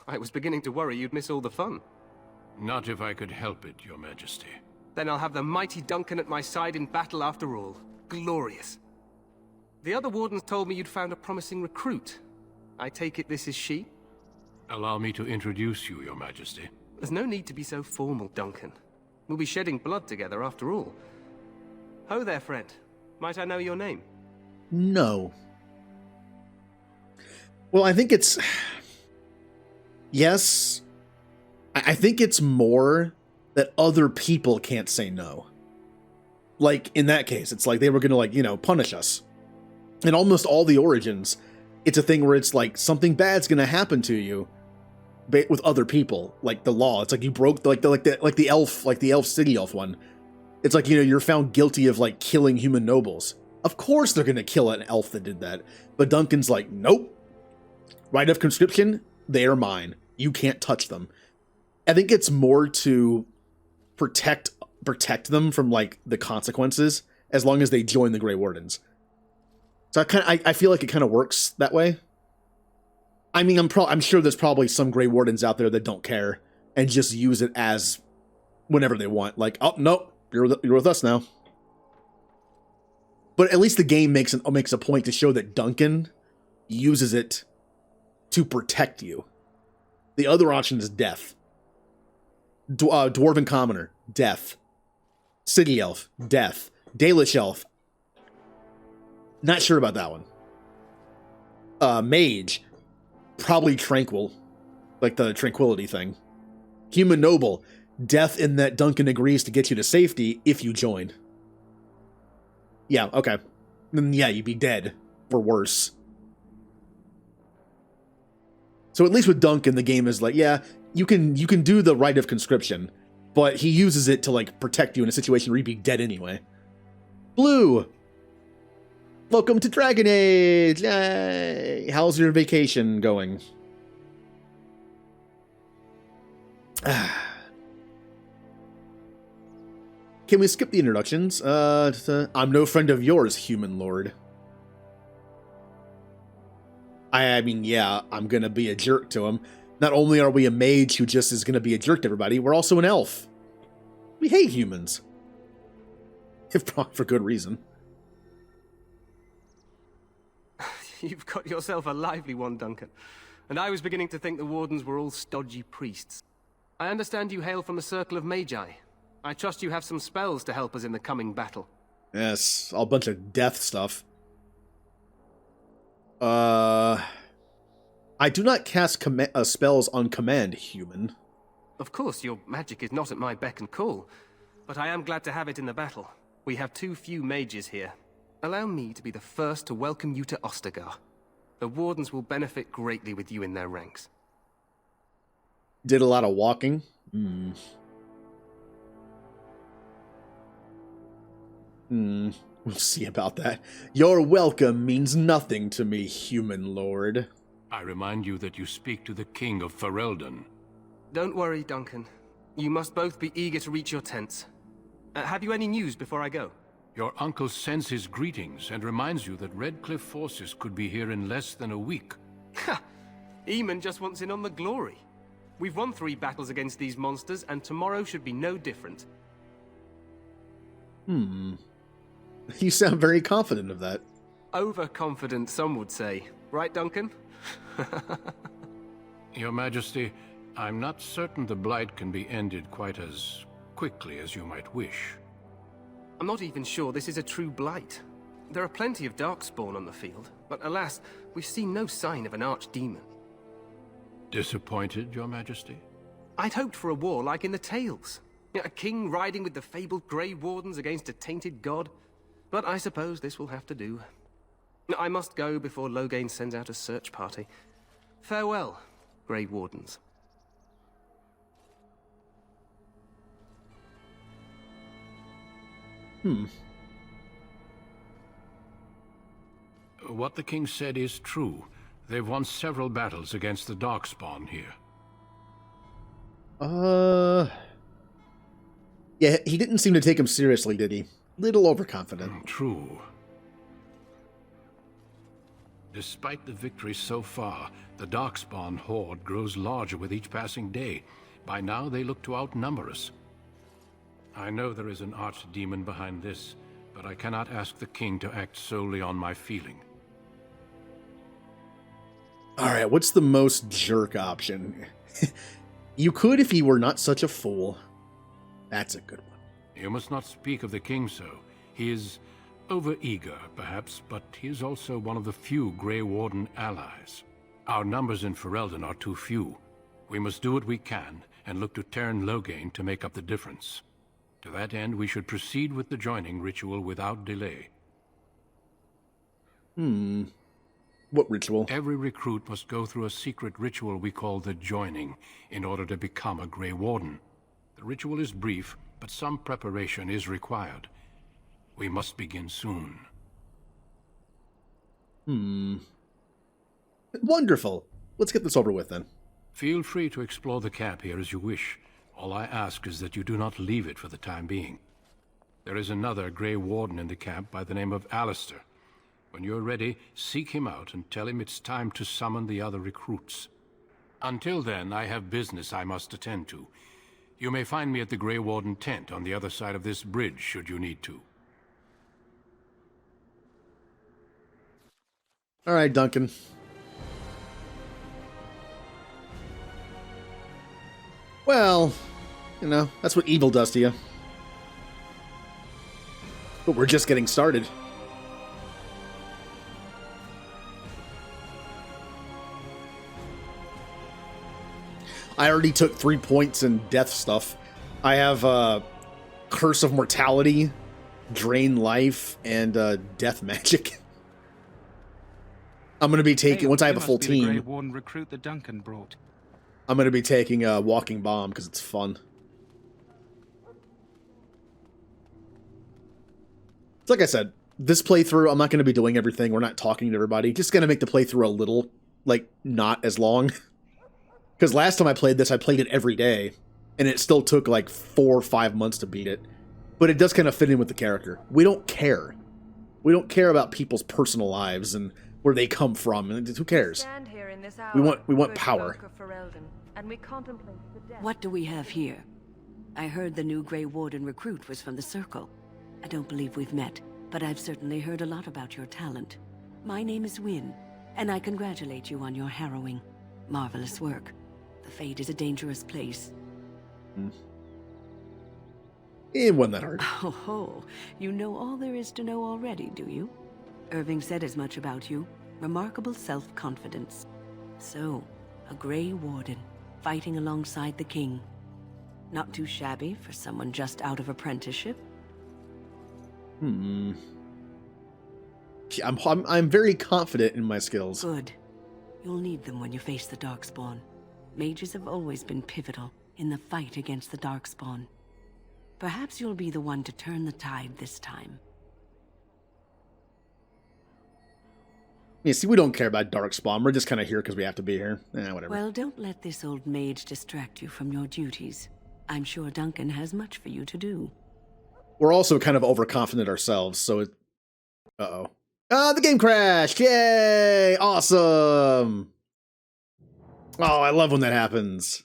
I was beginning to worry you'd miss all the fun. Not if I could help it, Your Majesty. Then I'll have the mighty Duncan at my side in battle after all. Glorious. The other wardens told me you'd found a promising recruit. I take it this is she? Allow me to introduce you, Your Majesty. There's no need to be so formal, Duncan. We'll be shedding blood together after all. Ho there, friend. Might I know your name? No. Well, I think it's... Yes. I think it's more that other people can't say no. Like, in that case, it's like they were gonna, like, you know, punish us. In almost all the Origins, it's a thing where it's like, something bad's gonna happen to you with other people, like the law. It's like you broke, like the elf city elf one. It's like, you know, you're found guilty of, like, killing human nobles. Of course they're gonna kill an elf that did that. But Duncan's like, nope. Right of conscription, they are mine. You can't touch them. I think it's more to protect them from, like, the consequences as long as they join the Grey Wardens. So I feel like it kind of works that way. I mean, I'm sure there's probably some Grey Wardens out there that don't care and just use it as whenever they want. Like, oh nope, you're with us now. But at least the game makes a point to show that Duncan uses it to protect you. The other option is death. Dwarven Commoner, death. City Elf, death. Dalish Elf. Not sure about that one. Mage, probably Tranquil. Like the Tranquility thing. Human Noble, death in that Duncan agrees to get you to safety if you join. Yeah, okay. Then yeah, you'd be dead. Or worse. So at least with Duncan, the game is like, yeah, you can do the right of conscription, but he uses it to, like, protect you in a situation where you'd be dead anyway. Blue! Welcome to Dragon Age! Yay! How's your vacation going? Can we skip the introductions? I'm no friend of yours, human lord. I mean, yeah, I'm gonna be a jerk to him. Not only are we a mage who just is gonna be a jerk to everybody, we're also an elf. We hate humans. If probably for good reason. You've got yourself a lively one, Duncan. And I was beginning to think the Wardens were all stodgy priests. I understand you hail from a circle of Magi. I trust you have some spells to help us in the coming battle. Yes, all bunch of death stuff. I do not cast spells on command, human. Of course, your magic is not at my beck and call, but I am glad to have it in the battle. We have too few mages here. Allow me to be the first to welcome you to Ostagar. The Wardens will benefit greatly with you in their ranks. Did a lot of walking. We'll see about that. Your welcome means nothing to me, human lord. I remind you that you speak to the King of Ferelden. Don't worry, Duncan. You must both be eager to reach your tents. Have you any news before I go? Your uncle sends his greetings and reminds you that Redcliffe forces could be here in less than a week. Ha! Eamon just wants in on the glory. We've won 3 battles against these monsters, and tomorrow should be no different. You sound very confident of that. Overconfident, some would say. Right, Duncan? Your Majesty, I'm not certain the Blight can be ended quite as quickly as you might wish. I'm not even sure this is a true Blight. There are plenty of Darkspawn on the field, but alas, we've seen no sign of an archdemon. Disappointed, Your Majesty? I'd hoped for a war like in the tales. A king riding with the fabled Grey Wardens against a tainted god. But I suppose this will have to do. I must go before Loghain sends out a search party. Farewell, Grey Wardens. What the king said is true. They've won several battles against the Darkspawn here. Yeah, he didn't seem to take him seriously, did he? Little overconfident. True. Despite the victories so far, the Darkspawn horde grows larger with each passing day. By now, they look to outnumber us. I know there is an archdemon behind this, but I cannot ask the king to act solely on my feeling. Alright, what's the most jerk option? You could if he were not such a fool. That's a good one. You must not speak of the king so. He is overeager, perhaps, but he is also one of the few Grey Warden allies. Our numbers in Ferelden are too few. We must do what we can, and look to Teyrn Loghain to make up the difference. To that end, we should proceed with the joining ritual without delay. What ritual? Every recruit must go through a secret ritual we call the joining, in order to become a Grey Warden. The ritual is brief, but some preparation is required. We must begin soon. Wonderful. Let's get this over with, then. Feel free to explore the camp here as you wish. All I ask is that you do not leave it for the time being. There is another Grey Warden in the camp by the name of Alistair. When you're ready, seek him out and tell him it's time to summon the other recruits. Until then, I have business I must attend to. You may find me at the Grey Warden tent on the other side of this bridge, should you need to. All right, Duncan. Well, you know, that's what evil does to you. But we're just getting started. I already took 3 points in death stuff. I have Curse of Mortality, Drain Life, and Death Magic. I'm going to be taking, once I have a full team, Grey Warden recruit that Duncan brought. I'm going to be taking a Walking Bomb because it's fun. It's like I said, this playthrough, I'm not going to be doing everything. We're not talking to everybody. Just going to make the playthrough a little, like, not as long. Because last time I played this, I played it every day, and it still took like 4 or 5 months to beat it. But it does kind of fit in with the character. We don't care. We don't care about people's personal lives and where they come from. And who cares? We want power. What do we have here? I heard the new Grey Warden recruit was from the Circle. I don't believe we've met, but I've certainly heard a lot about your talent. My name is Wynne. And I congratulate you on your harrowing, marvelous work. The Fade is a dangerous place. It wasn't that hard. Oh ho, you know all there is to know already, do you? Irving said as much about you. Remarkable self-confidence. So, a Grey Warden, fighting alongside the King. Not too shabby for someone just out of apprenticeship. I'm very confident in my skills. Good. You'll need them when you face the Darkspawn. Mages have always been pivotal in the fight against the Darkspawn. Perhaps you'll be the one to turn the tide this time. Yeah, see, we don't care about Darkspawn. We're just kind of here because we have to be here. Whatever. Well, don't let this old mage distract you from your duties. I'm sure Duncan has much for you to do. We're also kind of overconfident ourselves, so it... Uh-oh. Ah, the game crashed! Yay! Awesome! Oh, I love when that happens.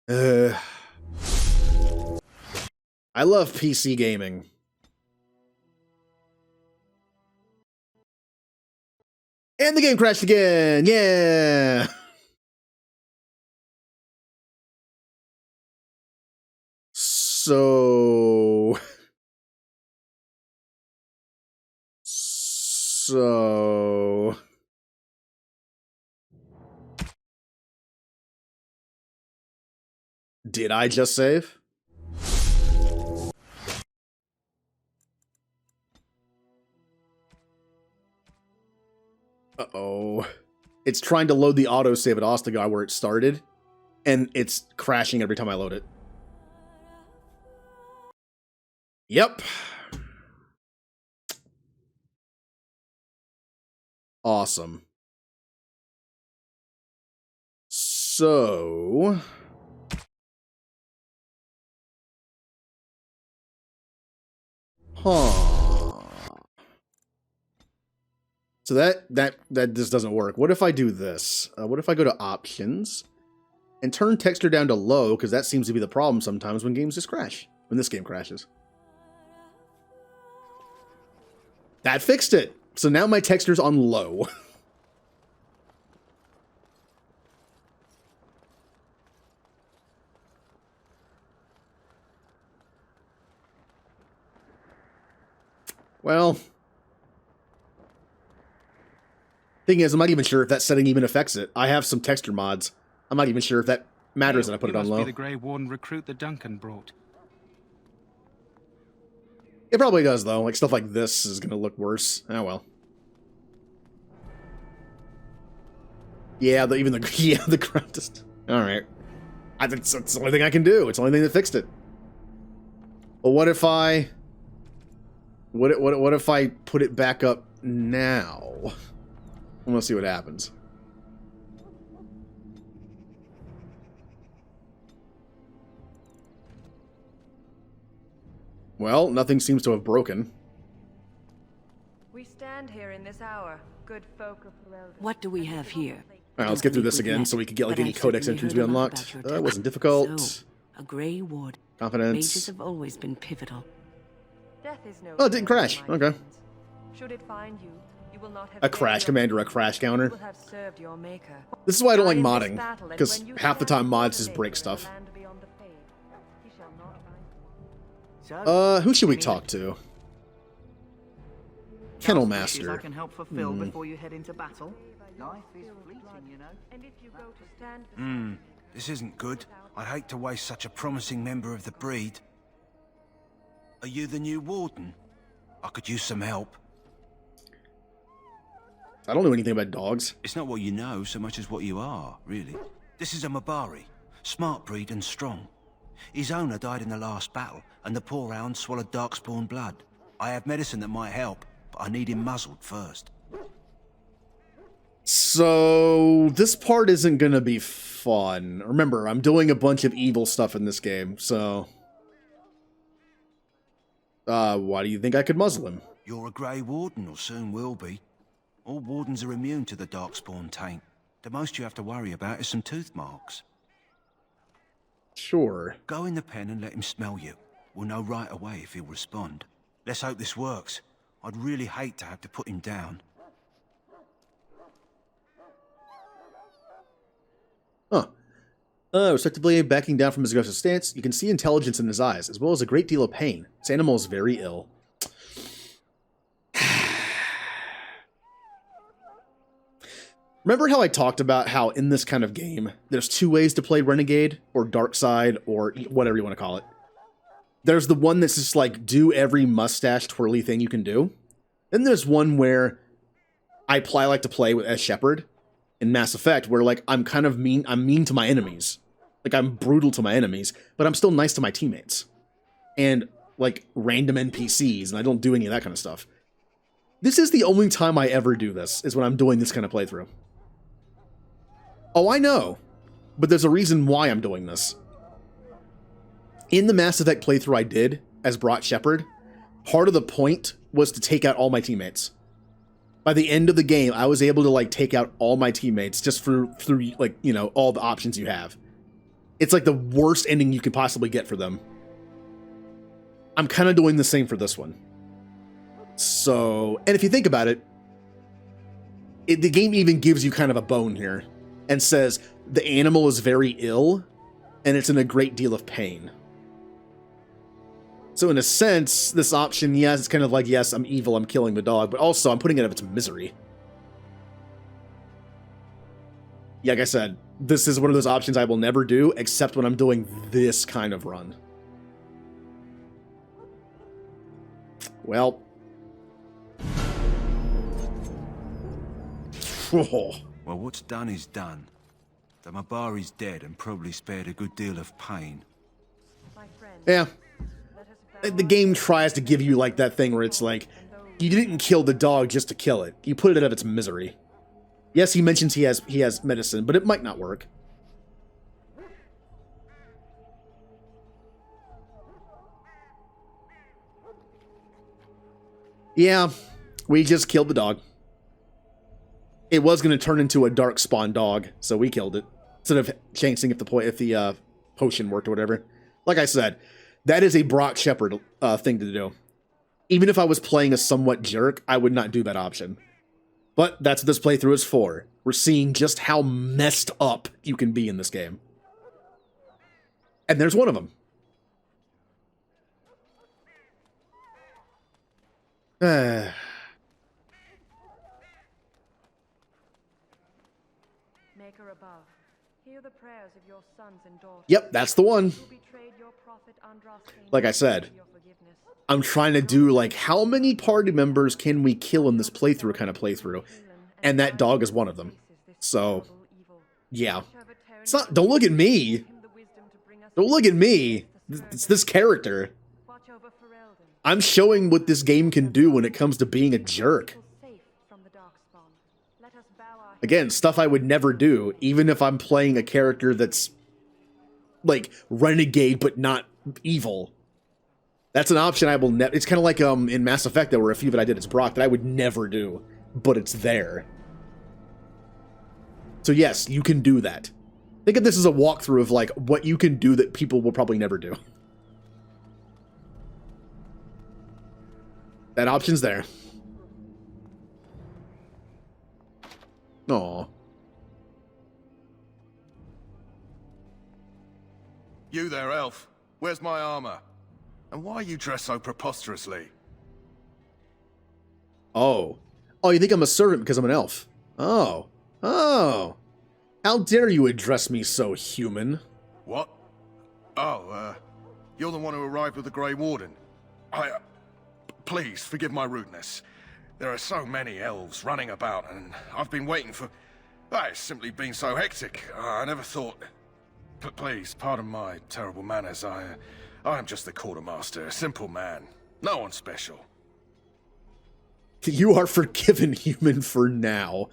I love PC gaming. And the game crashed again! Yeah! So... Did I just save? Uh-oh. It's trying to load the autosave at Ostagar where it started, and it's crashing every time I load it. Yep. Awesome. So... Huh. So that just doesn't work. What if I do this? What if I go to options and turn texture down to low, because that seems to be the problem sometimes when games just crash. When this game crashes. That fixed it. So now my texture's on low. Well, thing is, I'm not even sure if that setting even affects it. I have some texture mods. I'm not even sure if that matters that I put it on low. Must be the Grey Warden recruit that Duncan brought. It probably does, though. Like, stuff like this is going to look worse. Oh, well. Yeah, the ground just... Alright. It's the only thing I can do. It's the only thing that fixed it. But what if I... What if I put it back up now? I'm gonna see what happens. Well, nothing seems to have broken. We stand here in this hour, good folk of Ferelden. What do we have here? Alright, let's get through this again so we can get like any codex entries we unlocked. That wasn't difficult. So, a Grey Ward. Confidence. Mages have always been pivotal. Death is no Oh, it didn't crash. Okay. Should it find you, you will not have A crash command or a crash counter. You will have served your maker. This is why I don't like Die in modding, this battle, and because when you half the stand time mods before just the break lake stuff. of the land beyond the Fade, he shall not find you. Who should we talk to? Kennel Master. I can help fulfill before you head into battle. Life is fleeting, you know. And if you go to stand This isn't good. I'd hate to waste such a promising member of the breed. Are you the new warden? I could use some help. I don't know anything about dogs. It's not what you know so much as what you are, really. This is a Mabari, smart breed and strong. His owner died in the last battle, and the poor hound swallowed darkspawn blood. I have medicine that might help, but I need him muzzled first. So, this part isn't gonna be fun. Remember, I'm doing a bunch of evil stuff in this game, so... why do you think I could muzzle him? You're a Grey Warden, or soon will be. All wardens are immune to the darkspawn taint. The most you have to worry about is some tooth marks. Sure. Go in the pen and let him smell you. We'll know right away if he'll respond. Let's hope this works. I'd really hate to have to put him down. Huh. Respectively backing down from his aggressive stance, you can see intelligence in his eyes, as well as a great deal of pain. This animal is very ill. Remember how I talked about how in this kind of game, there's two ways to play Renegade, or Dark Side, or whatever you want to call it. There's the one that's just like, do every mustache twirly thing you can do. Then there's one where I like to play as Shepard in Mass Effect, where like I'm mean to my enemies. Like I'm brutal to my enemies, but I'm still nice to my teammates. And like random NPCs, and I don't do any of that kind of stuff. This is the only time I ever do this, is when I'm doing this kind of playthrough. Oh, I know, but there's a reason why I'm doing this. In the Mass Effect playthrough I did as Brock Shepard, part of the point was to take out all my teammates. By the end of the game, I was able to like take out all my teammates just through like, you know, all the options you have. It's like the worst ending you could possibly get for them. I'm kind of doing the same for this one. So, and if you think about it, the game even gives you kind of a bone here and says the animal is very ill and it's in a great deal of pain. So in a sense, this option, yes, it's kind of like, yes, I'm evil, I'm killing the dog, but also I'm putting it out of its misery. Yeah, like I said, this is one of those options I will never do, except when I'm doing this kind of run. Well. Well, what's done is done. The Mabari's dead and probably spared a good deal of pain. Yeah. The game tries to give you like that thing where it's like, you didn't kill the dog just to kill it. You put it out of its misery. Yes, he mentions he has medicine, but it might not work. Yeah, we just killed the dog. It was going to turn into a dark spawn dog, so we killed it. Instead of chancing if the potion worked or whatever. Like I said, that is a Brock Shepard thing to do. Even if I was playing a somewhat jerk, I would not do that option. But that's what this playthrough is for. We're seeing just how messed up you can be in this game. And there's one of them. Maker above, hear the prayers of your sons and daughters. Yep, that's the one. Like I said, I'm trying to do like, how many party members can we kill in this playthrough kind of playthrough? And that dog is one of them. So, yeah. It's not, don't look at me. Don't look at me. It's this character. I'm showing what this game can do when it comes to being a jerk. Again, stuff I would never do, even if I'm playing a character that's like renegade but not evil. That's an option I will never. It's kind of like in Mass Effect, there were a few that I did as Brock that I would never do, but it's there. So yes, you can do that. Think of this as a walkthrough of like what you can do that people will probably never do. That option's there. Aw. You there, elf. Where's my armor? And why are you dressed so preposterously? Oh. Oh, you think I'm a servant because I'm an elf? Oh. Oh. How dare you address me so human? What? Oh, you're the one who arrived with the Grey Warden. Please, forgive my rudeness. There are so many elves running about, and I've been waiting for... It's simply been so hectic. I never thought... Please, pardon my terrible manners. I'm just the quartermaster, a simple man. No one special. You are forgiven, human, for now.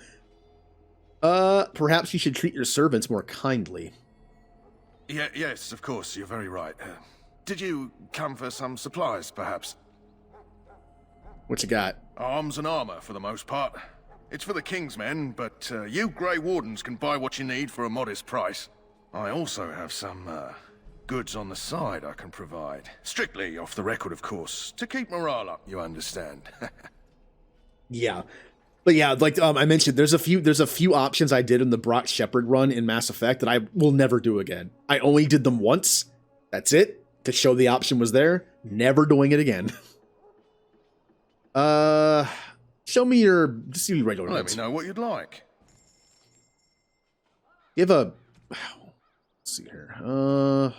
Perhaps you should treat your servants more kindly. Yes, of course, you're very right. Did you come for some supplies, perhaps? What you got? Arms and armor, for the most part. It's for the King's men, but you Grey Wardens can buy what you need for a modest price. I also have some, goods on the side I can provide. Strictly off the record, of course. To keep morale up, you understand. Yeah. But yeah, like I mentioned, there's a few options I did in the Brock Shepard run in Mass Effect that I will never do again. I only did them once. That's it. To show the option was there. Never doing it again. Show me your regular Let notes. me know what you'd like. You have a let's see here. Don't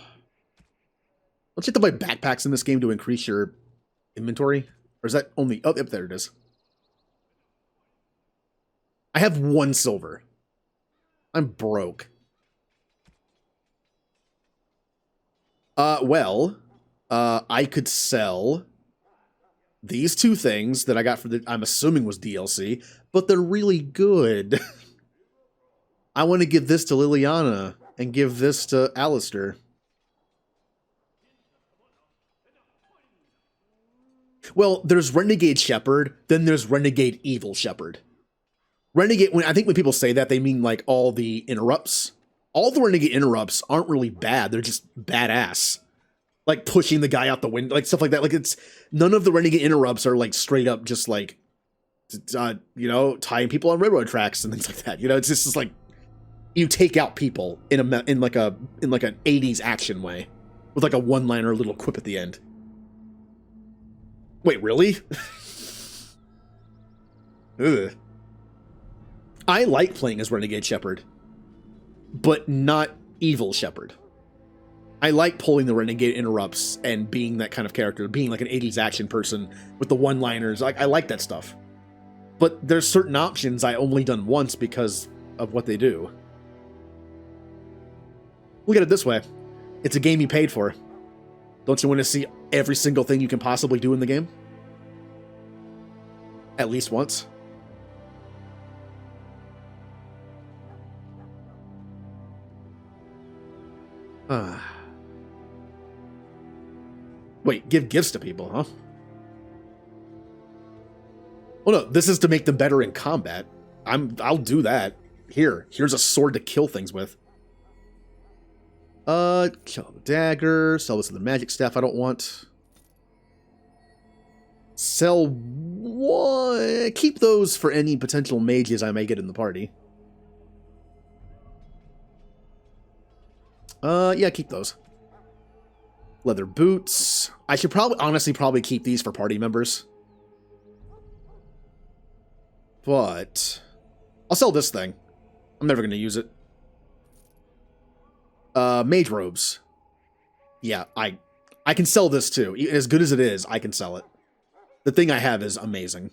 you have to buy backpacks in this game to increase your inventory? Or is that only oh yep, there it is. I have 1 silver. I'm broke. I could sell these 2 things that I got for the I'm assuming was DLC, but they're really good. I want to give this to Liliana and give this to Alistair. Well, there's Renegade Shepherd, then there's Renegade Evil Shepherd. Renegade, I think when people say that, they mean like all the interrupts. All the Renegade interrupts aren't really bad, they're just badass. Like pushing the guy out the window, like stuff like that. Like it's, none of the Renegade interrupts are like straight up just like, you know, tying people on railroad tracks and things like that. You know, it's just like, you take out people in like an 80s action way. With like a one-liner little quip at the end. Wait, really? Ugh. I like playing as Renegade Shepherd, but not Evil Shepherd. I like pulling the Renegade interrupts and being that kind of character, being like an 80s action person with the one-liners. Like, I like that stuff. But there's certain options I only done once because of what they do. Look at it this way. It's a game you paid for. Don't you want to see every single thing you can possibly do in the game? At least once. Wait, give gifts to people, huh? Well, no, this is to make them better in combat. I'll do that. Here's a sword to kill things with. Kill the dagger. Sell this to the magic staff I don't want. Sell one. Keep those for any potential mages I may get in the party. Yeah, keep those. Leather boots. I should honestly keep these for party members. But I'll sell this thing. I'm never going to use it. Mage robes. Yeah, I can sell this too. As good as it is, I can sell it. The thing I have is amazing.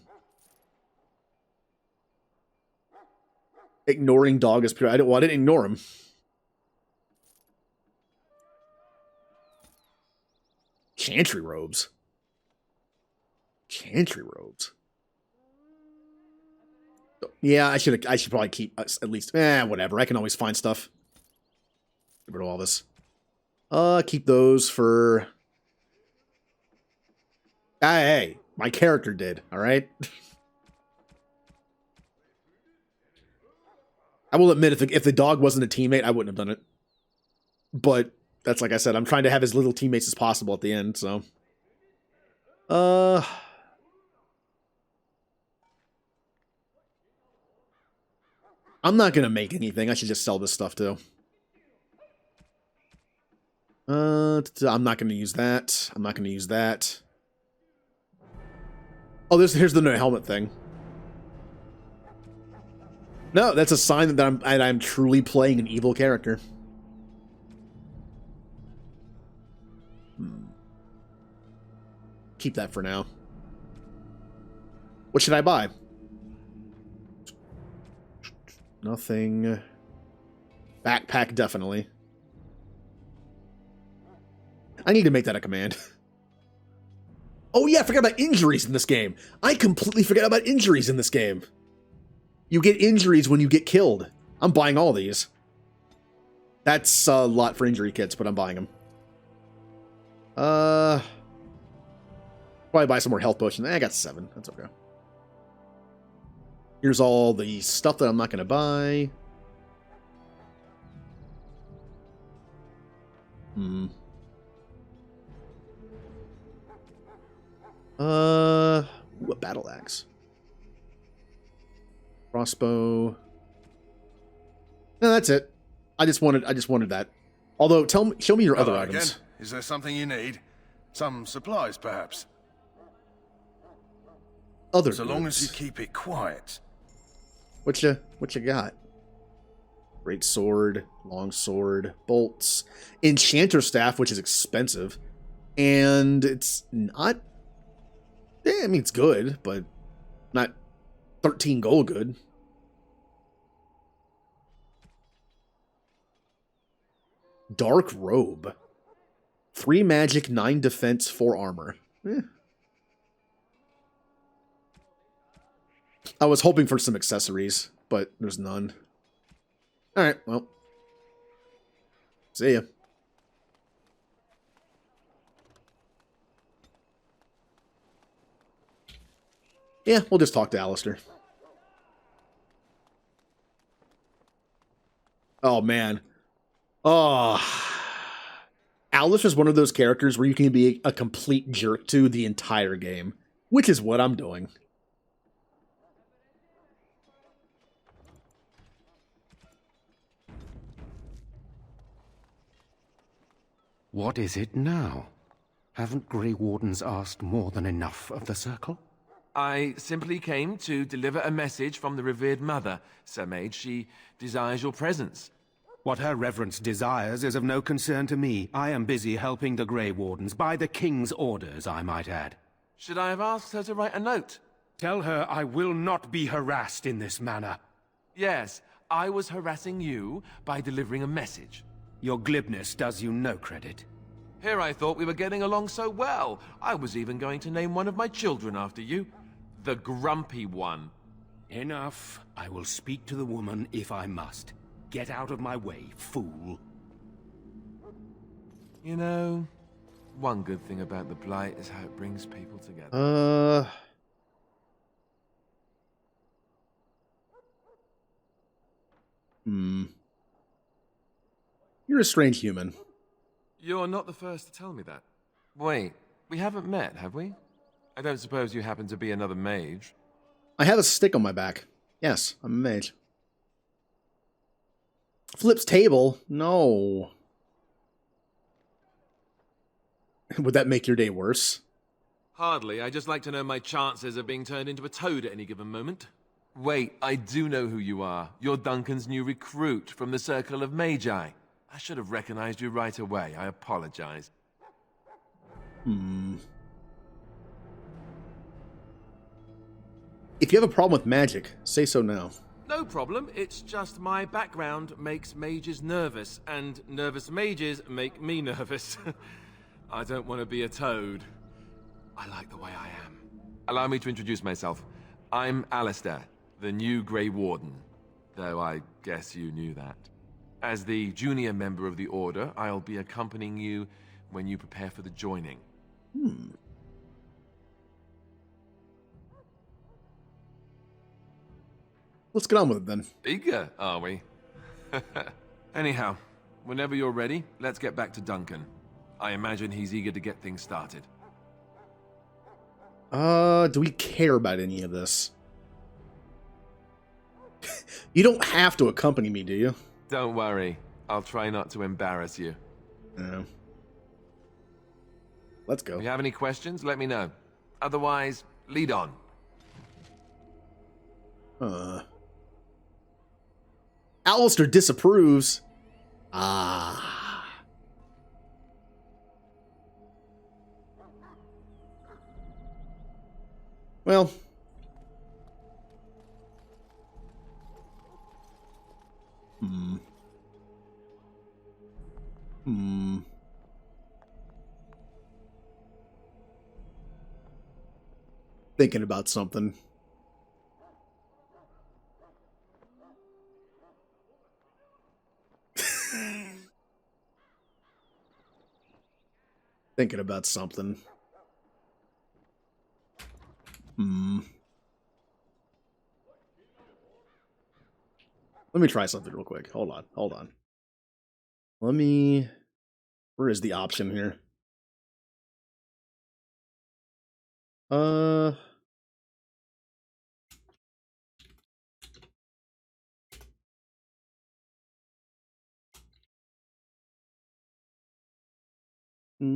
Ignoring dog is pure. I didn't ignore him. Chantry robes. Chantry robes. Yeah, I should probably keep at least. Whatever. I can always find stuff. Get rid of all this. Keep those for. Hey, my character did. All right. I will admit, if the dog wasn't a teammate, I wouldn't have done it. But that's like I said. I'm trying to have as little teammates as possible at the end. So. I'm not gonna make anything. I should just sell this stuff too. I'm not gonna use that. I'm not gonna use that. Oh, here's the no helmet thing. No, that's a sign that I'm truly playing an evil character. Keep that for now. What should I buy? Nothing. Backpack, definitely. I need to make that a command. Oh yeah, I forgot about injuries in this game. I completely forgot about injuries in this game. You get injuries when you get killed. I'm buying all these. That's a lot for injury kits, but I'm buying them. Probably buy some more health potions. I got 7. That's okay. Here's all the stuff that I'm not going to buy. Ooh, a battle axe. Crossbow. No, that's it. I just wanted that. Although, show me your other Hello items. again. Is there something you need? Some supplies, perhaps? Other So long as you goods. keep it quiet. What you got? Great sword, long sword, bolts, enchanter staff, which is expensive, and it's not. I mean, it's good, but not 13 gold good. Dark robe, 3 magic, 9 defense, 4 armor. I was hoping for some accessories, but there's none. Alright, well. See ya. Yeah, we'll just talk to Alistair. Oh, man. Oh. Alistair is one of those characters where you can be a complete jerk to the entire game, which is what I'm doing. What is it now? Haven't Grey Wardens asked more than enough of the Circle? I simply came to deliver a message from the revered mother, Sir Mage. She desires your presence. What her reverence desires is of no concern to me. I am busy helping the Grey Wardens, by the King's orders, I might add. Should I have asked her to write a note? Tell her I will not be harassed in this manner. Yes, I was harassing you by delivering a message. Your glibness does you no credit. Here I thought we were getting along so well. I was even going to name one of my children after you. The Grumpy One. Enough. I will speak to the woman if I must. Get out of my way, fool. You know, one good thing about the Blight is how it brings people together. You're a strange human. You're not the first to tell me that. Wait, we haven't met, have we? I don't suppose you happen to be another mage? I have a stick on my back. Yes, I'm a mage. Flips table? No. Would that make your day worse? Hardly. I just like to know my chances of being turned into a toad at any given moment. Wait, I do know who you are. You're Duncan's new recruit from the Circle of Magi. I should have recognized you right away. I apologize. If you have a problem with magic, say so now. No problem. It's just my background makes mages nervous, and nervous mages make me nervous. I don't want to be a toad. I like the way I am. Allow me to introduce myself. I'm Alistair, the new Grey Warden. Though I guess you knew that. As the junior member of the Order, I'll be accompanying you when you prepare for the joining. Let's get on with it then. Eager, are we? Anyhow, whenever you're ready, let's get back to Duncan. I imagine he's eager to get things started. Do we care about any of this? You don't have to accompany me, do you? Don't worry. I'll try not to embarrass you. No. Let's go. If you have any questions, let me know. Otherwise, lead on. Alistair disapproves. Well. Thinking about something. Thinking about something. Let me try something real quick. Hold on. Let me... Where is the option here? There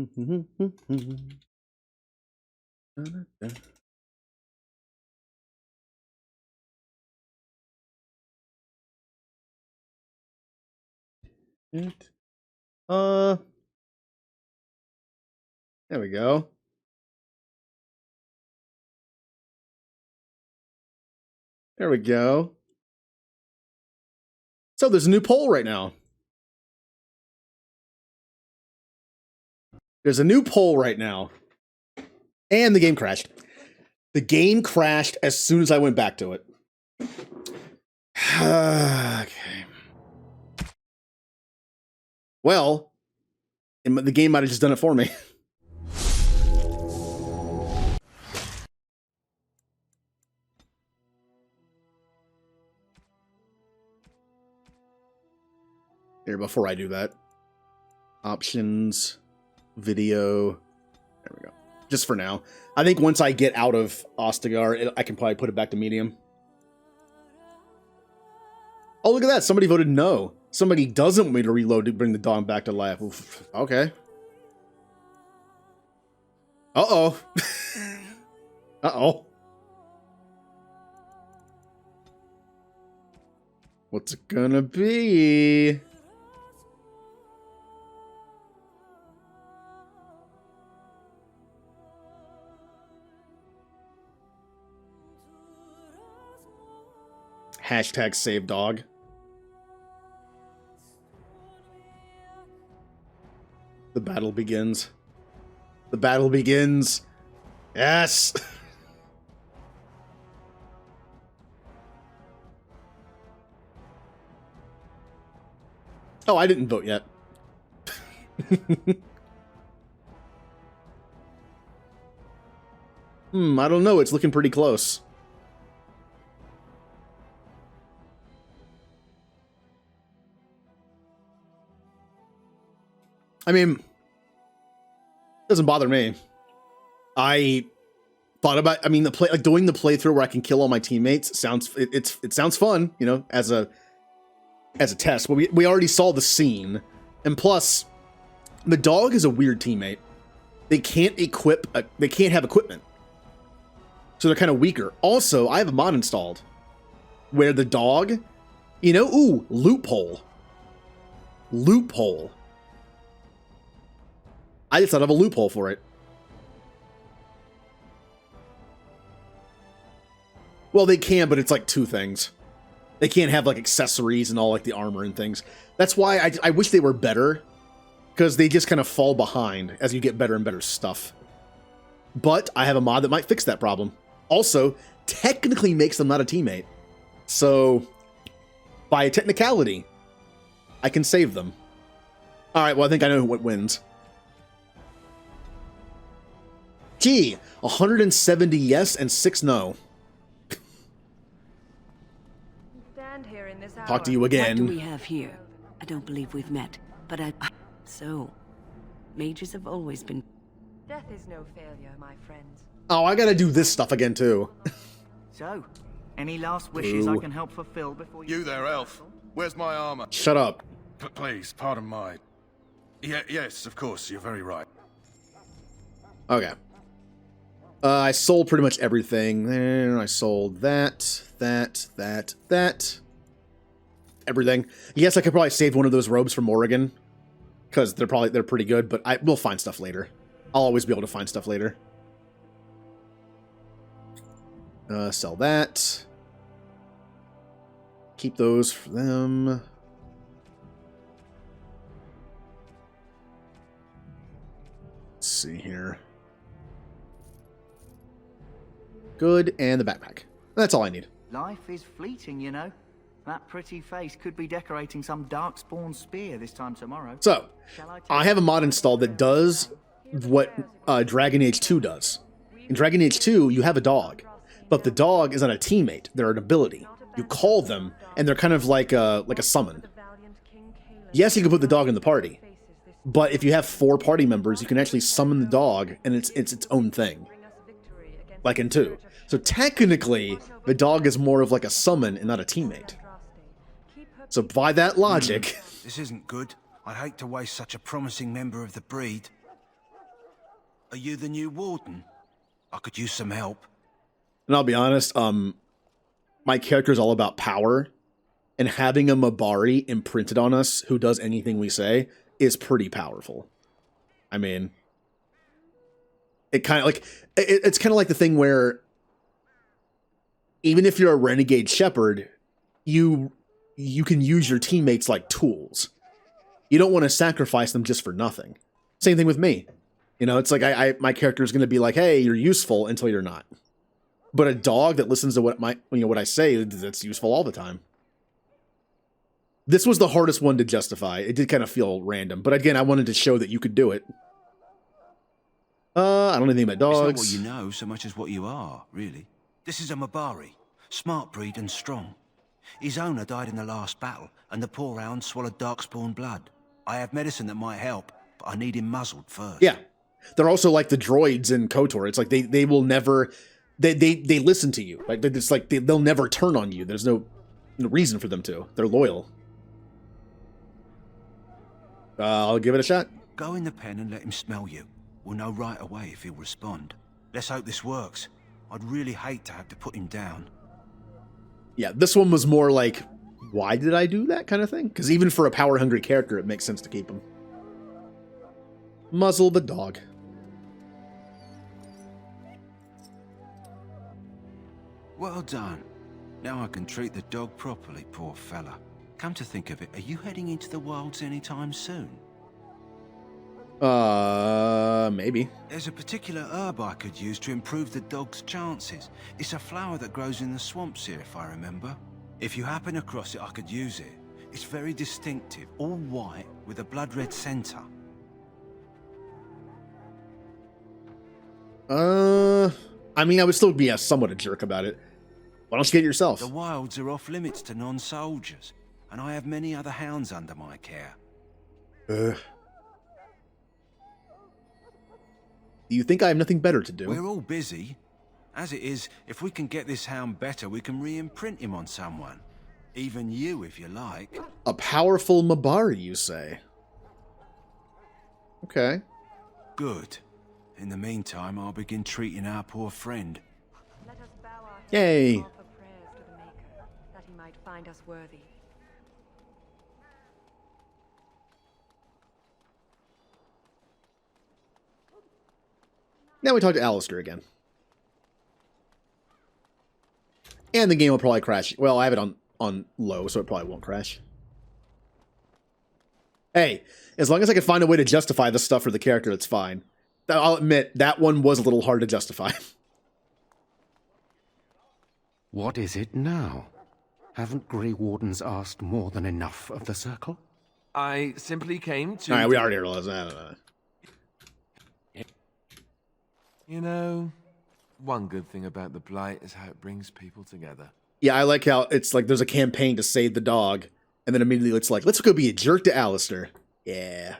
we go. There we go. So there's a new poll right now. There's a new poll right now. And the game crashed. The game crashed as soon as I went back to it. Okay. Well, the game might have just done it for me. Here, before I do that. Options, video. There we go. Just for now. I think once I get out of Ostagar, I can probably put it back to medium. Oh, look at that. Somebody voted no. Somebody doesn't want me to reload to bring the dog back to life. Oof. Okay. Uh-oh. Uh-oh. What's it gonna be? Hashtag save dog. The battle begins. The battle begins. Yes. Oh, I didn't vote yet. I don't know. It's looking pretty close. I mean, doesn't bother me. I thought about, I mean, doing the playthrough where I can kill all my teammates sounds, it sounds fun, you know, as a test. But we already saw the scene, and plus, the dog is a weird teammate. They can't they can't have equipment, so they're kind of weaker. Also, I have a mod installed where the dog, you know, ooh, loophole. I just thought of a loophole for it. Well, they can, but it's like two things. They can't have like accessories and all like the armor and things. That's why I wish they were better, because they just kind of fall behind as you get better and better stuff. But I have a mod that might fix that problem. Also, technically makes them not a teammate. So, by a technicality, I can save them. Alright, well, I think I know what wins. Gee, 170 yes and 6 no. Stand here in this hour. Talk to you again. What do we have here? I don't believe we've met, but So, mages have always been... Death is no failure, my friends. Oh, I gotta do this stuff again, too. So, any last wishes I can help fulfill before you... You there, elf. Where's my armor? Shut up. Please, pardon my... Yes, of course, you're very right. Okay. I sold pretty much everything. There, I sold that. Everything. Yes, I could probably save one of those robes from Oregon, because they're pretty good, but we'll find stuff later. I'll always be able to find stuff later. Sell that. Keep those for them. Let's see here. Good, and the backpack. That's all I need. Life is fleeting, you know. That pretty face could be decorating some darkspawn spear this time tomorrow. So, I have a mod installed that does what Dragon Age 2 does. In Dragon Age 2, you have a dog, but the dog is not a teammate. They're an ability. You call them, and they're kind of like a summon. Yes, you can put the dog in the party, but if you have 4 party members, you can actually summon the dog, and it's its own thing. Like in 2. So technically, the dog is more of like a summon and not a teammate. So by that logic... This isn't good. I'd hate to waste such a promising member of the breed. Are you the new warden? I could use some help. And I'll be honest, my character is all about power, and having a Mabari imprinted on us who does anything we say is pretty powerful. I mean, it kind of like it's kind of like the thing where even if you're a renegade shepherd, you can use your teammates like tools. You don't want to sacrifice them just for nothing. Same thing with me. You know, it's like my character is going to be like, "Hey, you're useful," until you're not. But a dog that listens to what I say, that's useful all the time. This was the hardest one to justify. It did kind of feel random, but again, I wanted to show that you could do it. I don't know anything about dogs. It's not what you know so much as what you are, really. This is a Mabari, smart breed and strong. His owner died in the last battle, and the poor hound swallowed darkspawn blood. I have medicine that might help, but I need him muzzled first. Yeah. They're also like the droids in KOTOR. It's like they will never... They listen to you. Like it's like they'll never turn on you. There's no reason for them to. They're loyal. I'll give it a shot. Go in the pen and let him smell you. We'll know right away if he'll respond. Let's hope this works. I'd really hate to have to put him down. Yeah, this one was more like, why did I do that kind of thing? Because even for a power-hungry character, it makes sense to keep him. Muzzle the dog. Well done. Now I can treat the dog properly, poor fella. Come to think of it, are you heading into the wilds anytime soon? Maybe. There's a particular herb I could use to improve the dog's chances. It's a flower that grows in the swamps here, if I remember. If you happen across it, I could use it. It's very distinctive, all white with a blood-red center. I mean, I would still be somewhat a jerk about it. Why don't you get it yourself? The wilds are off limits to non-soldiers, and I have many other hounds under my care. Do you think I have nothing better to do? We're all busy. As it is, if we can get this hound better, we can re-imprint him on someone. Even you, if you like. A powerful Mabari, you say? Okay. Good. In the meantime, I'll begin treating our poor friend. Let us bow our heads Yay. and offer prayers to the Maker, that he might find us worthy. Now we talk to Alistair again. And the game will probably crash. Well, I have it on low, so it probably won't crash. Hey, as long as I can find a way to justify this stuff for the character, it's fine. I'll admit, that one was a little hard to justify. What is it now? Haven't Grey Wardens asked more than enough of the Circle? I simply came to... Alright, we already realized that. You know, one good thing about the Blight is how it brings people together. Yeah, I like how it's like there's a campaign to save the dog, and then immediately it's like, let's go be a jerk to Alistair. Yeah.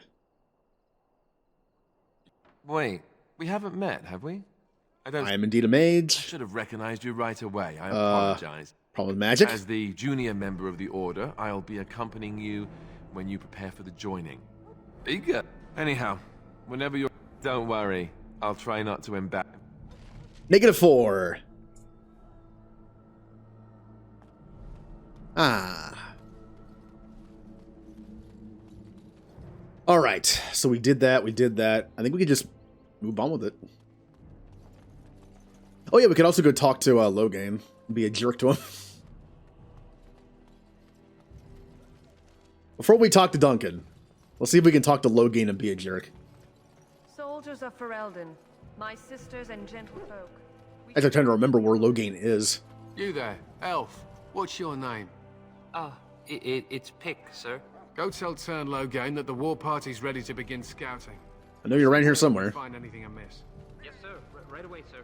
Wait, we haven't met, have we? I am indeed a mage. I should have recognized you right away. I apologize. Problem with magic? As the junior member of the Order, I'll be accompanying you when you prepare for the joining. Eager. Anyhow, whenever you're... Don't worry. I'll try not to embarrass... -4. Alright, so we did that. I think we could just move on with it. Oh yeah, we could also go talk to Logain and be a jerk to him. Before we talk to Duncan, let's see if we can talk to Logain and be a jerk. Soldiers of Ferelden, my sisters and gentlefolk. As I'm trying to remember where Logain is. You there, elf. What's your name? It's Pick, sir. Go tell Tern Logain that the war party's ready to begin scouting. I know you're around here somewhere. Find anything amiss. Yes, sir. Right away, sir.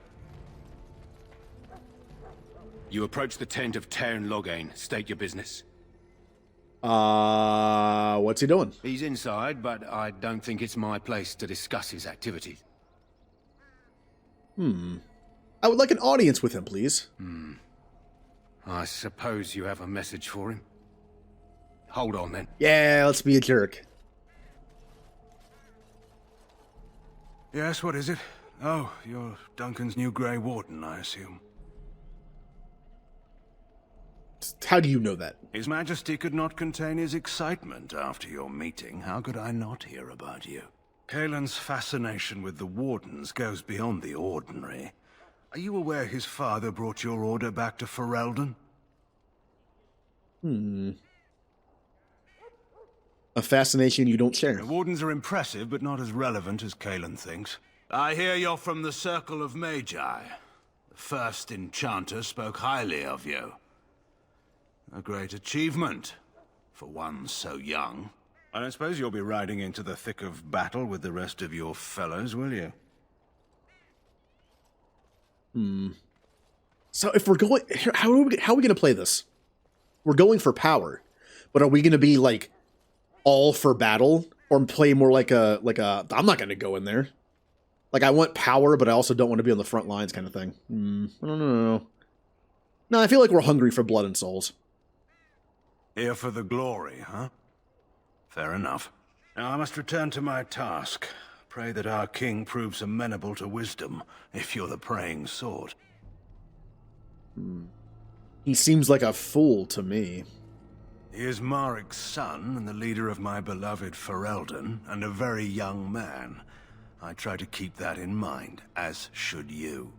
You approach the tent of Tern Logain. State your business. What's he doing? He's inside, but I don't think it's my place to discuss his activities. I would like an audience with him, please. I suppose you have a message for him. Hold on, then. Yeah, let's be a jerk. Yes, what is it? Oh, you're Duncan's new Grey Warden, I assume. How do you know that? His Majesty could not contain his excitement after your meeting. How could I not hear about you? Kaelin's fascination with the Wardens goes beyond the ordinary. Are you aware his father brought your order back to Ferelden? A fascination you don't share. The Wardens are impressive, but not as relevant as Kaelin thinks. I hear you're from the Circle of Magi. The first enchanter spoke highly of you. A great achievement, for one so young. I don't suppose you'll be riding into the thick of battle with the rest of your fellows, will you? So if we're going... How are we going to play this? We're going for power. But are we going to be, like, all for battle? Or play more like a... I'm not going to go in there. Like, I want power, but I also don't want to be on the front lines kind of thing. I don't know. No, I feel like we're hungry for blood and souls. Here for the glory, huh? Fair enough. Now I must return to my task. Pray that our king proves amenable to wisdom, if you're the praying sort. He seems like a fool to me. He is Marik's son, and the leader of my beloved Ferelden, and a very young man. I try to keep that in mind, as should you.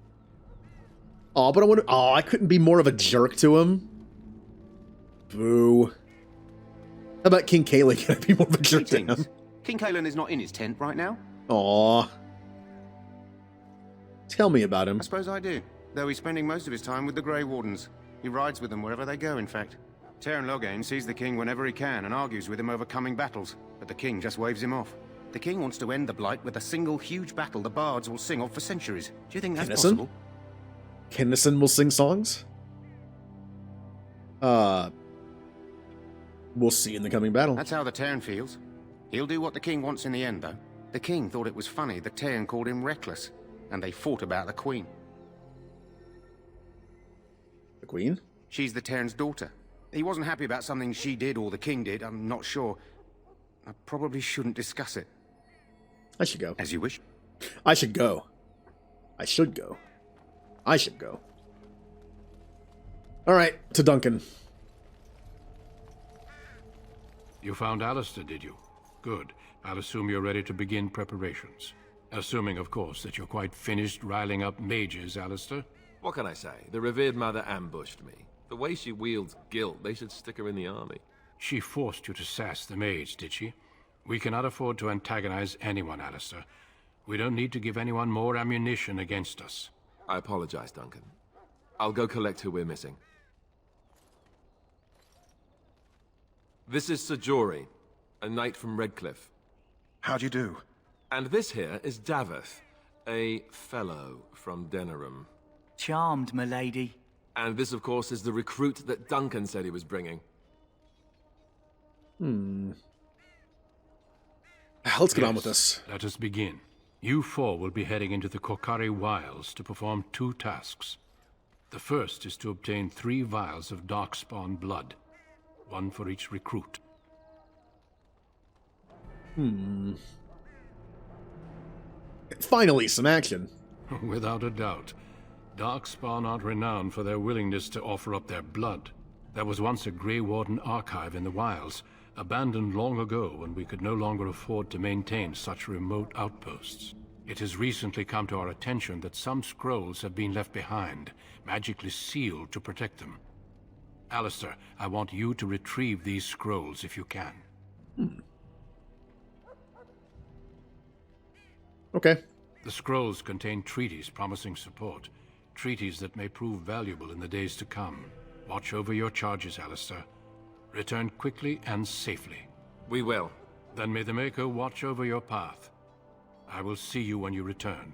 Oh, but I couldn't be more of a jerk to him. Boo. How about King Kaelin? Can I be more of a jerk to him? King Kaelin is not in his tent right now. Aw. Tell me about him. I suppose I do, though he's spending most of his time with the Grey Wardens. He rides with them wherever they go, in fact. Teyrn Loghain sees the king whenever he can and argues with him over coming battles, but the king just waves him off. The king wants to end the Blight with a single huge battle the bards will sing of for centuries. Do you think that's possible? Kinnison will sing songs? We'll see in the coming battle. That's how the Teyrn feels. He'll do what the king wants in the end, though. The king thought it was funny that Teyrn called him reckless, and they fought about the queen. The queen? She's the Teyrn's daughter. He wasn't happy about something she did or the king did, I'm not sure. I probably shouldn't discuss it. I should go. As you wish. I should go. I should go. I should go. Alright, to Duncan. You found Alistair, did you? Good. I'll assume you're ready to begin preparations. Assuming, of course, that you're quite finished riling up mages, Alistair. What can I say? The revered mother ambushed me. The way she wields guilt, they should stick her in the army. She forced you to sass the mage, did she? We cannot afford to antagonize anyone, Alistair. We don't need to give anyone more ammunition against us. I apologize, Duncan. I'll go collect who we're missing. This is Sir Jory, a knight from Redcliffe. How do you do? And this here is Daveth, a fellow from Denerim. Charmed, milady. And this, of course, is the recruit that Duncan said he was bringing. Let's get on with this. Let us begin. You four will be heading into the Korcari Wilds to perform 2 tasks. The first is to obtain 3 vials of Darkspawn blood, 1 for each recruit. Finally, some action. Without a doubt. Darkspawn aren't renowned for their willingness to offer up their blood. There was once a Grey Warden archive in the wilds, abandoned long ago when we could no longer afford to maintain such remote outposts. It has recently come to our attention that some scrolls have been left behind, magically sealed to protect them. Alistair, I want you to retrieve these scrolls if you can. Okay. The scrolls contain treaties promising support, treaties that may prove valuable in the days to come. Watch over your charges, Alistair. Return quickly and safely. We will. Then may the Maker watch over your path. I will see you when you return.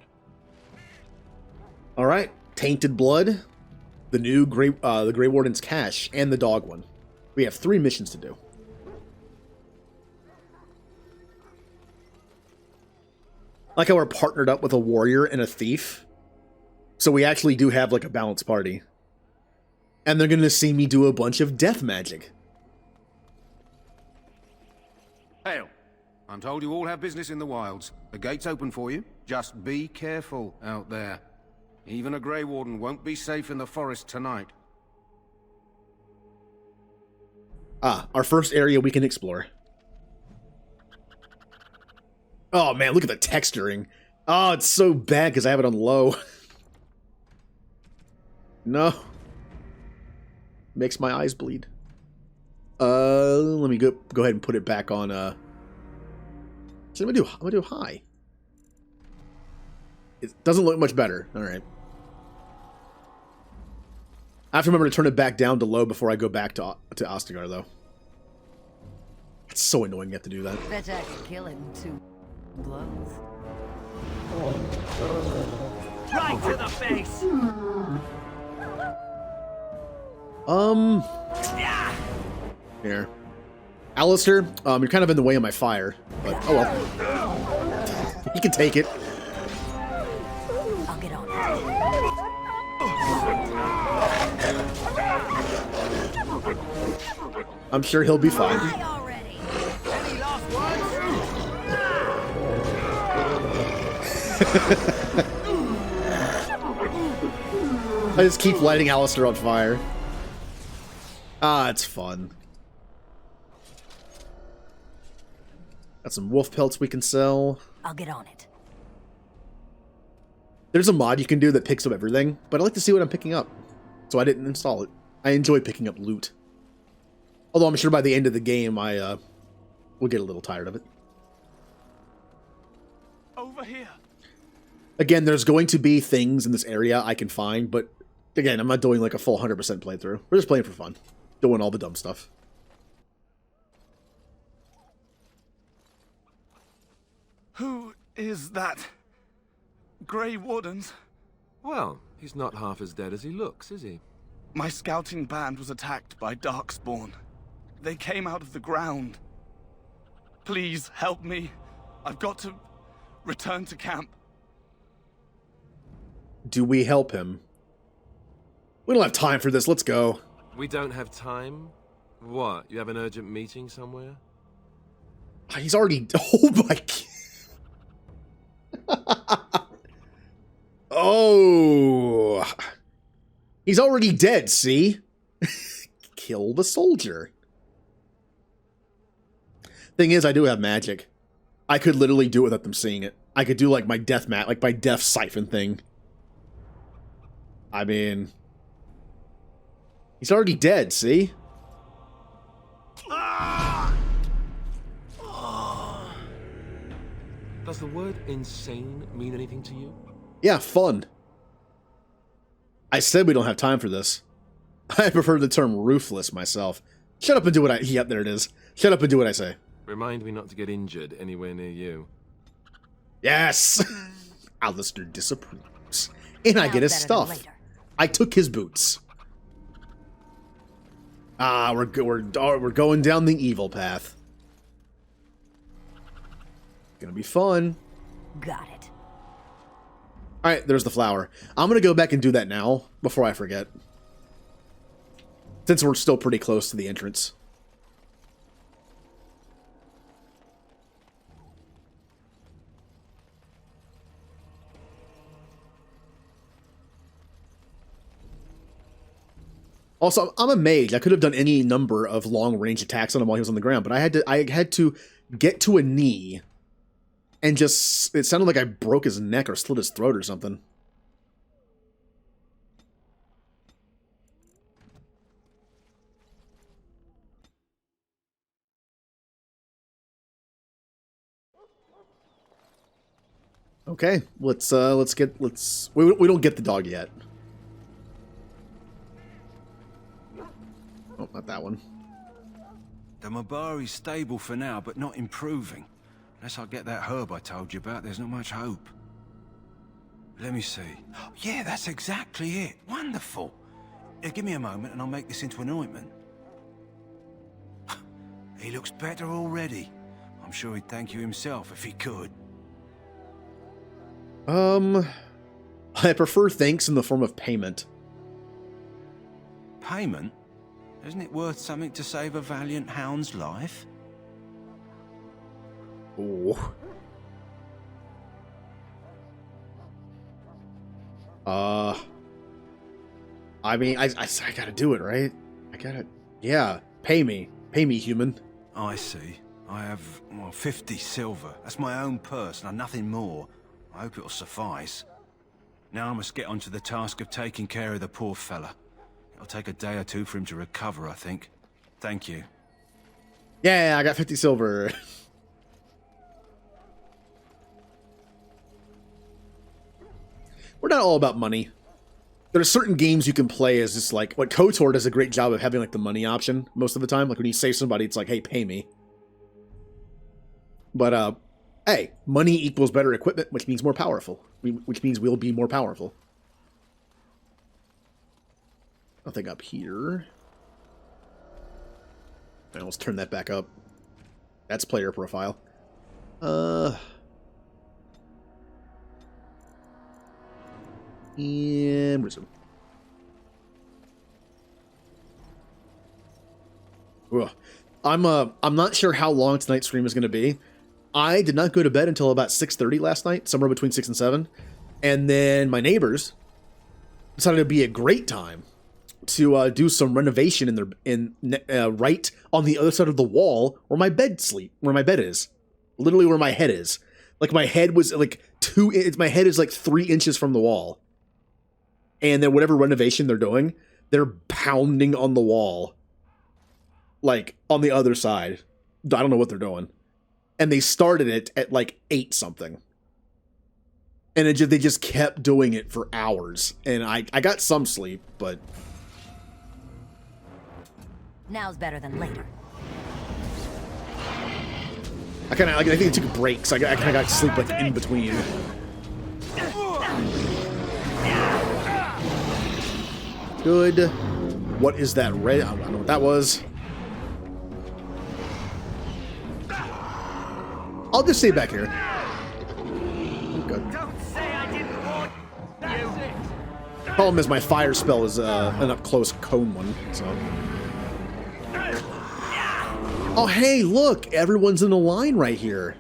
All right, Tainted Blood, the new the Grey Warden's Cache, and the dog one. We have 3 missions to do. Like how we're partnered up with a warrior and a thief. So we actually do have like a balanced party. And they're going to see me do a bunch of death magic. Hail. I'm told you all have business in the wilds. The gate's open for you. Just be careful out there. Even a Grey Warden won't be safe in the forest tonight. Ah, our first area we can explore. Oh man, look at the texturing. Oh, it's so bad because I have it on low. No. Makes my eyes bleed. Let me go ahead and put it back on, so I'm gonna do high. It doesn't look much better. Alright. I have to remember to turn it back down to low before I go back to Ostagar, though. It's so annoying you have to do that. Bet I could kill him in 2 blows. Right to the face! Here. Alistair, you're kind of in the way of my fire, but oh well. You can take it. I'll get on it. I'm sure he'll be fine. Any last words? I just keep lighting Alistair on fire. Ah, it's fun. Got some wolf pelts we can sell. I'll get on it. There's a mod you can do that picks up everything, but I like to see what I'm picking up. So I didn't install it. I enjoy picking up loot. Although I'm sure by the end of the game I will get a little tired of it. Over here. Again, there's going to be things in this area I can find, but again, I'm not doing like a full 100% playthrough. We're just playing for fun. Doing all the dumb stuff. Who is that? Grey Wardens? Well, he's not half as dead as he looks, is he? My scouting band was attacked by Darkspawn. They came out of the ground. Please help me. I've got to return to camp. Do we help him? We don't have time for this. Let's go. We don't have time? What? You have an urgent meeting somewhere? He's already... Oh my... Oh... He's already dead, see? Kill the soldier. Thing is, I do have magic. I could literally do it without them seeing it. I could do like my death like my death siphon thing. I mean... He's already dead, see? Does the word insane mean anything to you? Yeah, fun. I said we don't have time for this. I prefer the term ruthless myself. Shut up and do what I... Yep, there it is. Shut up and do what I say. Remind me not to get injured anywhere near you. Yes! Alistair disapproves. And I get his stuff. I took his boots. Ah, we're going down the evil path. Gonna be fun. Got it. Alright, there's the flower. I'm gonna go back and do that now, before I forget. Since we're still pretty close to the entrance. Also, I'm a mage. I could have done any number of long-range attacks on him while he was on the ground, but I had to get to a knee and just... It sounded like I broke his neck or slit his throat or something. Okay, we don't get the dog yet. Oh, not that one. The Mabari's stable for now, but not improving. Unless I get that herb I told you about, there's not much hope. Let me see. Yeah, that's exactly it. Wonderful. Give me a moment and I'll make this into an ointment. He looks better already. I'm sure he'd thank you himself if he could. I prefer thanks in the form of payment. Payment? Isn't it worth something to save a valiant hound's life? Ooh. I mean, I gotta do it, right? I gotta... Yeah, pay me. Pay me, human. I see. I have, well, 50 silver. That's my own purse, and nothing more. I hope it'll suffice. Now I must get onto the task of taking care of the poor fella. It'll take a day or two for him to recover, I think. Thank you. Yeah, I got 50 silver. We're not all about money. There are certain games you can play as just like... What KOTOR does a great job of having like the money option most of the time. Like when you save somebody, it's like, hey, pay me. But, hey, money equals better equipment, which means more powerful. Which means we'll be more powerful. Nothing up here. Now let's turn that back up. That's player profile. And resume. Ugh. I'm not sure how long tonight's stream is going to be. I did not go to bed until about 6:30 last night, somewhere between 6 and 7. And then my neighbors decided it'd be a great time to do some renovation right on the other side of the wall where my bed is. Literally where my head is. Like my head was like my head is like 3 inches from the wall. And then whatever renovation they're doing, they're pounding on the wall. Like on the other side. I don't know what they're doing. And they started it at like 8 something. And they just kept doing it for hours. And I got some sleep, but... Now's better than later. I think I took breaks. I kind of got sleep like in between. Good. What is that red? I don't know what that was. I'll just stay back here. Good. Don't say I didn't warn you. Problem is my fire spell is an up close cone one, so. Oh hey, look! Everyone's in a line right here.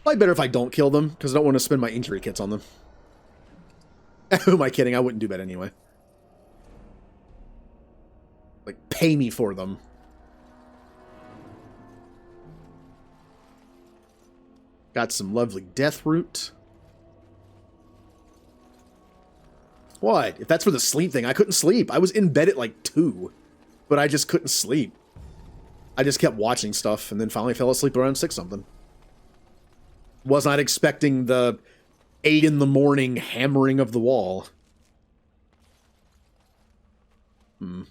Probably better if I don't kill them, because I don't want to spend my injury kits on them. Who am I kidding? I wouldn't do that anyway. Like, pay me for them. Got some lovely death root. What? If that's for the sleep thing, I couldn't sleep. I was in bed at like 2, but I just couldn't sleep. I just kept watching stuff and then finally fell asleep around 6 something. Was not expecting the 8 in the morning hammering of the wall. I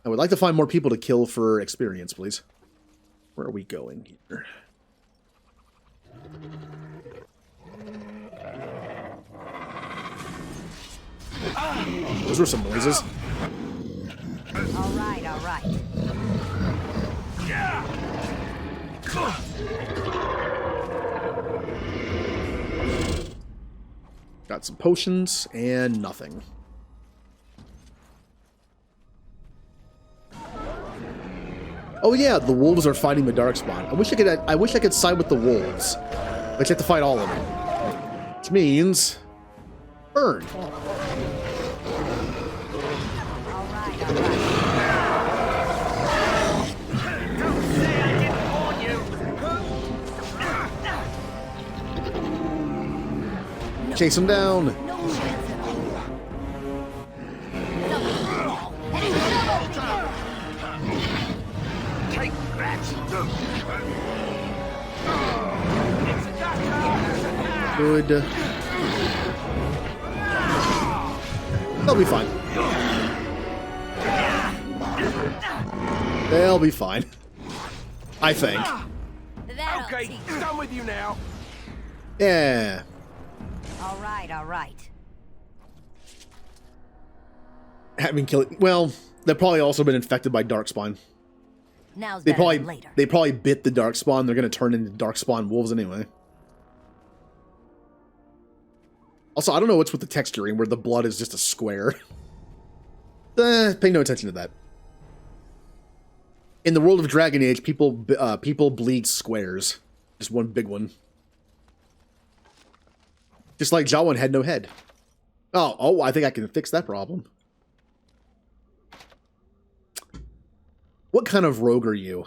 would like to find more people to kill for experience, please. Where are we going here? Those were some noises. All right, all right. Got some potions and nothing. Oh yeah, the wolves are fighting the darkspawn. I wish I could side with the wolves. But you have to fight all of them. Which means burn. Chase him down. Good. They'll be fine. They'll be fine. I think. Okay, done with you now. Yeah. All right, all right. Having killed... Well, they've probably also been infected by darkspawn. Now's They better than later. probably bit the darkspawn. They're gonna turn into darkspawn wolves anyway. Also, I don't know what's with the texturing where the blood is just a square. Pay no attention to that. In the world of Dragon Age, people bleed squares. Just one big one. Just like Jawan had no head. Oh, I think I can fix that problem. What kind of rogue are you?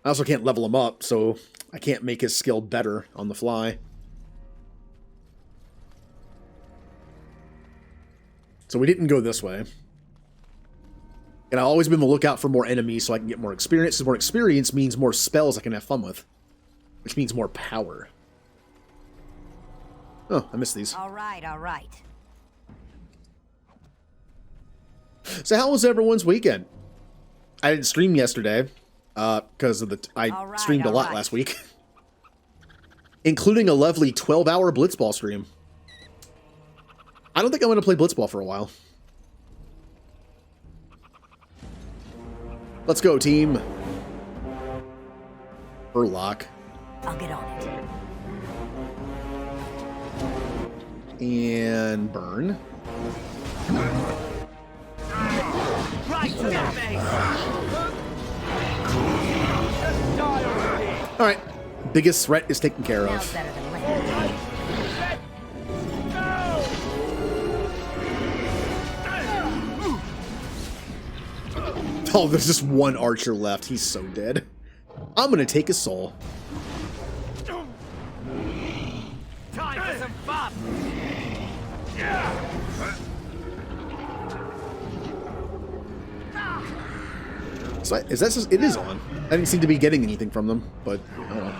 I also can't level him up, so I can't make his skill better on the fly. So we didn't go this way. And I've always been on the lookout for more enemies so I can get more experience. More experience means more spells I can have fun with. Which means more power. Oh, I missed these. All right, all right. So how was everyone's weekend? I didn't stream yesterday. Because of I streamed a lot last week. Including a lovely 12-hour Blitzball stream. I don't think I'm going to play Blitzball for a while. Let's go, team. Burlock. I'll get on it. And burn. Right to the face. Alright. Biggest threat is taken care of. Oh, there's just one archer left. He's so dead. I'm gonna take his soul. Time for some fun. So is that just, it is on. I didn't seem to be getting anything from them, but I don't know.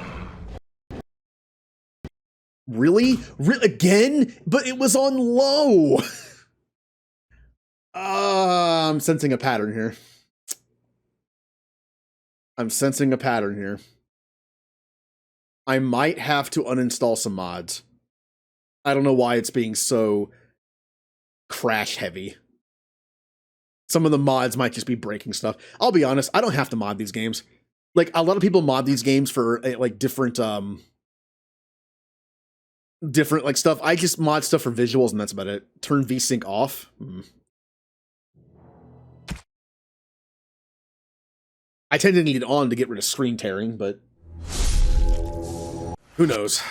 Really? Again? But it was on low. I'm sensing a pattern here. I'm sensing a pattern here. I might have to uninstall some mods. I don't know why it's being so crash heavy. Some of the mods might just be breaking stuff. I'll be honest, I don't have to mod these games. Like, a lot of people mod these games for, like, different like, stuff. I just mod stuff for visuals, and that's about it. Turn VSync off. I tend to need it on to get rid of screen tearing, but who knows?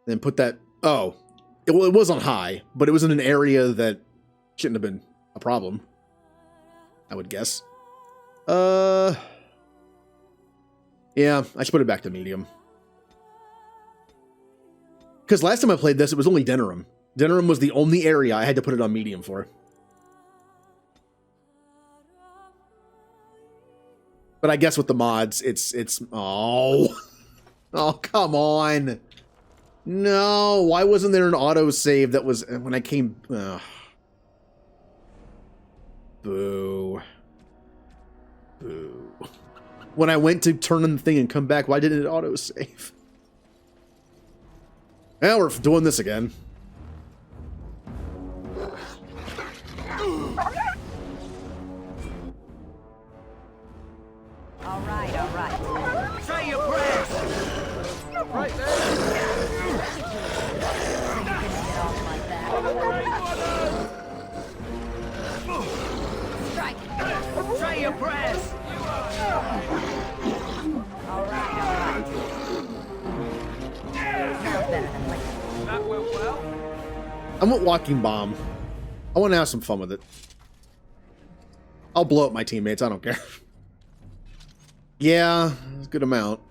Then put that... Oh. Well, it was on high, but it was in an area that shouldn't have been a problem. I would guess. Yeah, I should put it back to medium. Because last time I played this, it was only Denerim. Denerim was the only area I had to put it on medium for. But I guess with the mods, it's oh. Oh, come on. No, why wasn't there an autosave that was when I came... Boo. Boo. When I went to turn on the thing and come back, why didn't it autosave? Now we're doing this again. All right. Say your prayers. Right there. Strike. Say your prayers. All right. Sounds better than later. That went well. I want Walking Bomb. I want to have some fun with it. I'll blow up my teammates. I don't care. Yeah, it's a good amount.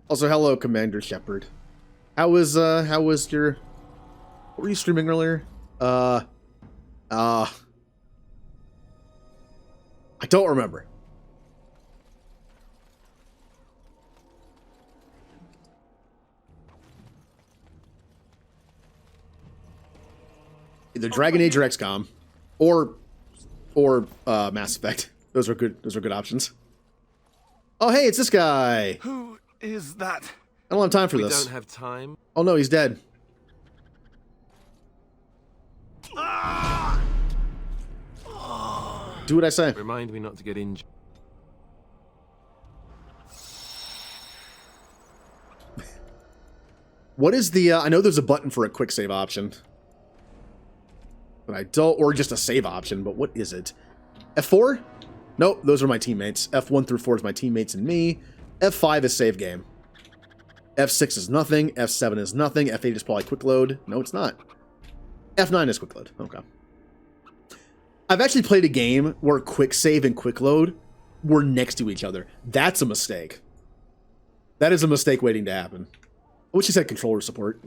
Also, hello, Commander Shepard. How was your... What were you streaming earlier? I don't remember. Either Dragon Age or XCOM. Or Or Mass Effect. Those are good options. Oh, hey, it's this guy. Who is that? I don't have time for this. We don't have time. Oh no, he's dead. Do what I say. Remind me not to get injured. What is the, I know there's a button for a quick save option. But I don't, or just a save option, but what is it? F4? Nope, those are my teammates. F1 through 4 is my teammates and me. F5 is save game. F6 is nothing. F7 is nothing. F8 is probably quick load. No, it's not. F9 is quick load. Okay. I've actually played a game where quick save and quick load were next to each other. That's a mistake. That is a mistake waiting to happen. I wish you said controller support.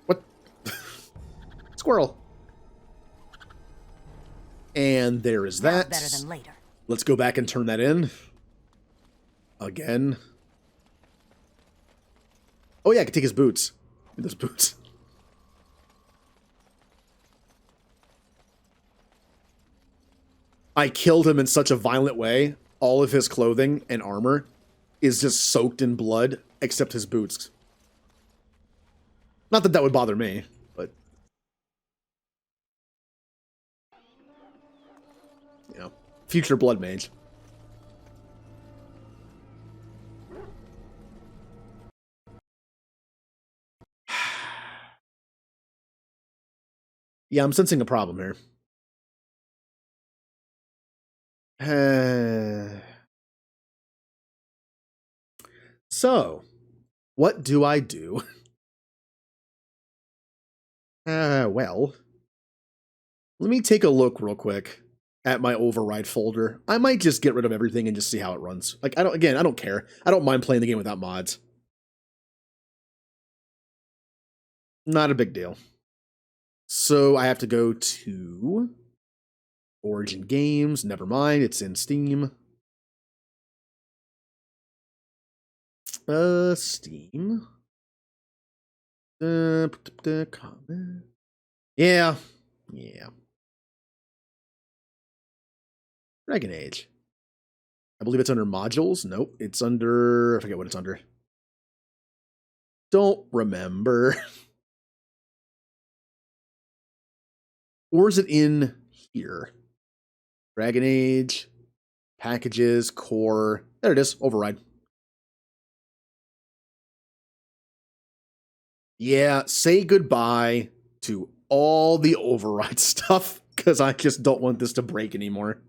What? Squirrel. And there is that. Better than later. Let's go back and turn that in. Again. Oh yeah, I can take his boots. Those boots. I killed him in such a violent way. All of his clothing and armor is just soaked in blood, except his boots. Not that that would bother me, but... you know, future blood mage. Yeah, I'm sensing a problem here. So, what do I do? Well, let me take a look real quick at my override folder. I might just get rid of everything and just see how it runs. Like, I don't care. I don't mind playing the game without mods. Not a big deal. So I have to go to Origin Games. Never mind, it's in Steam. Steam. Comment. Yeah. Dragon Age. I believe it's under modules. Nope, it's under... I forget what it's under. Don't remember. Or is it in here? Dragon Age. Packages. Core. There it is. Override. Yeah, say goodbye to all the override stuff, because I just don't want this to break anymore.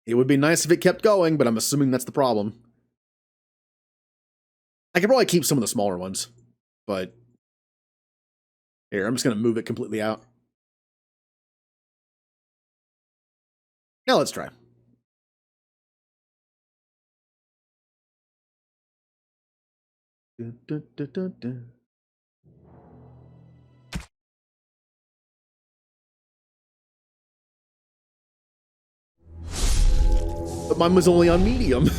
It would be nice if it kept going, but I'm assuming that's the problem. I could probably keep some of the smaller ones, but... here, I'm just going to move it completely out. Now let's try. But mine was only on medium.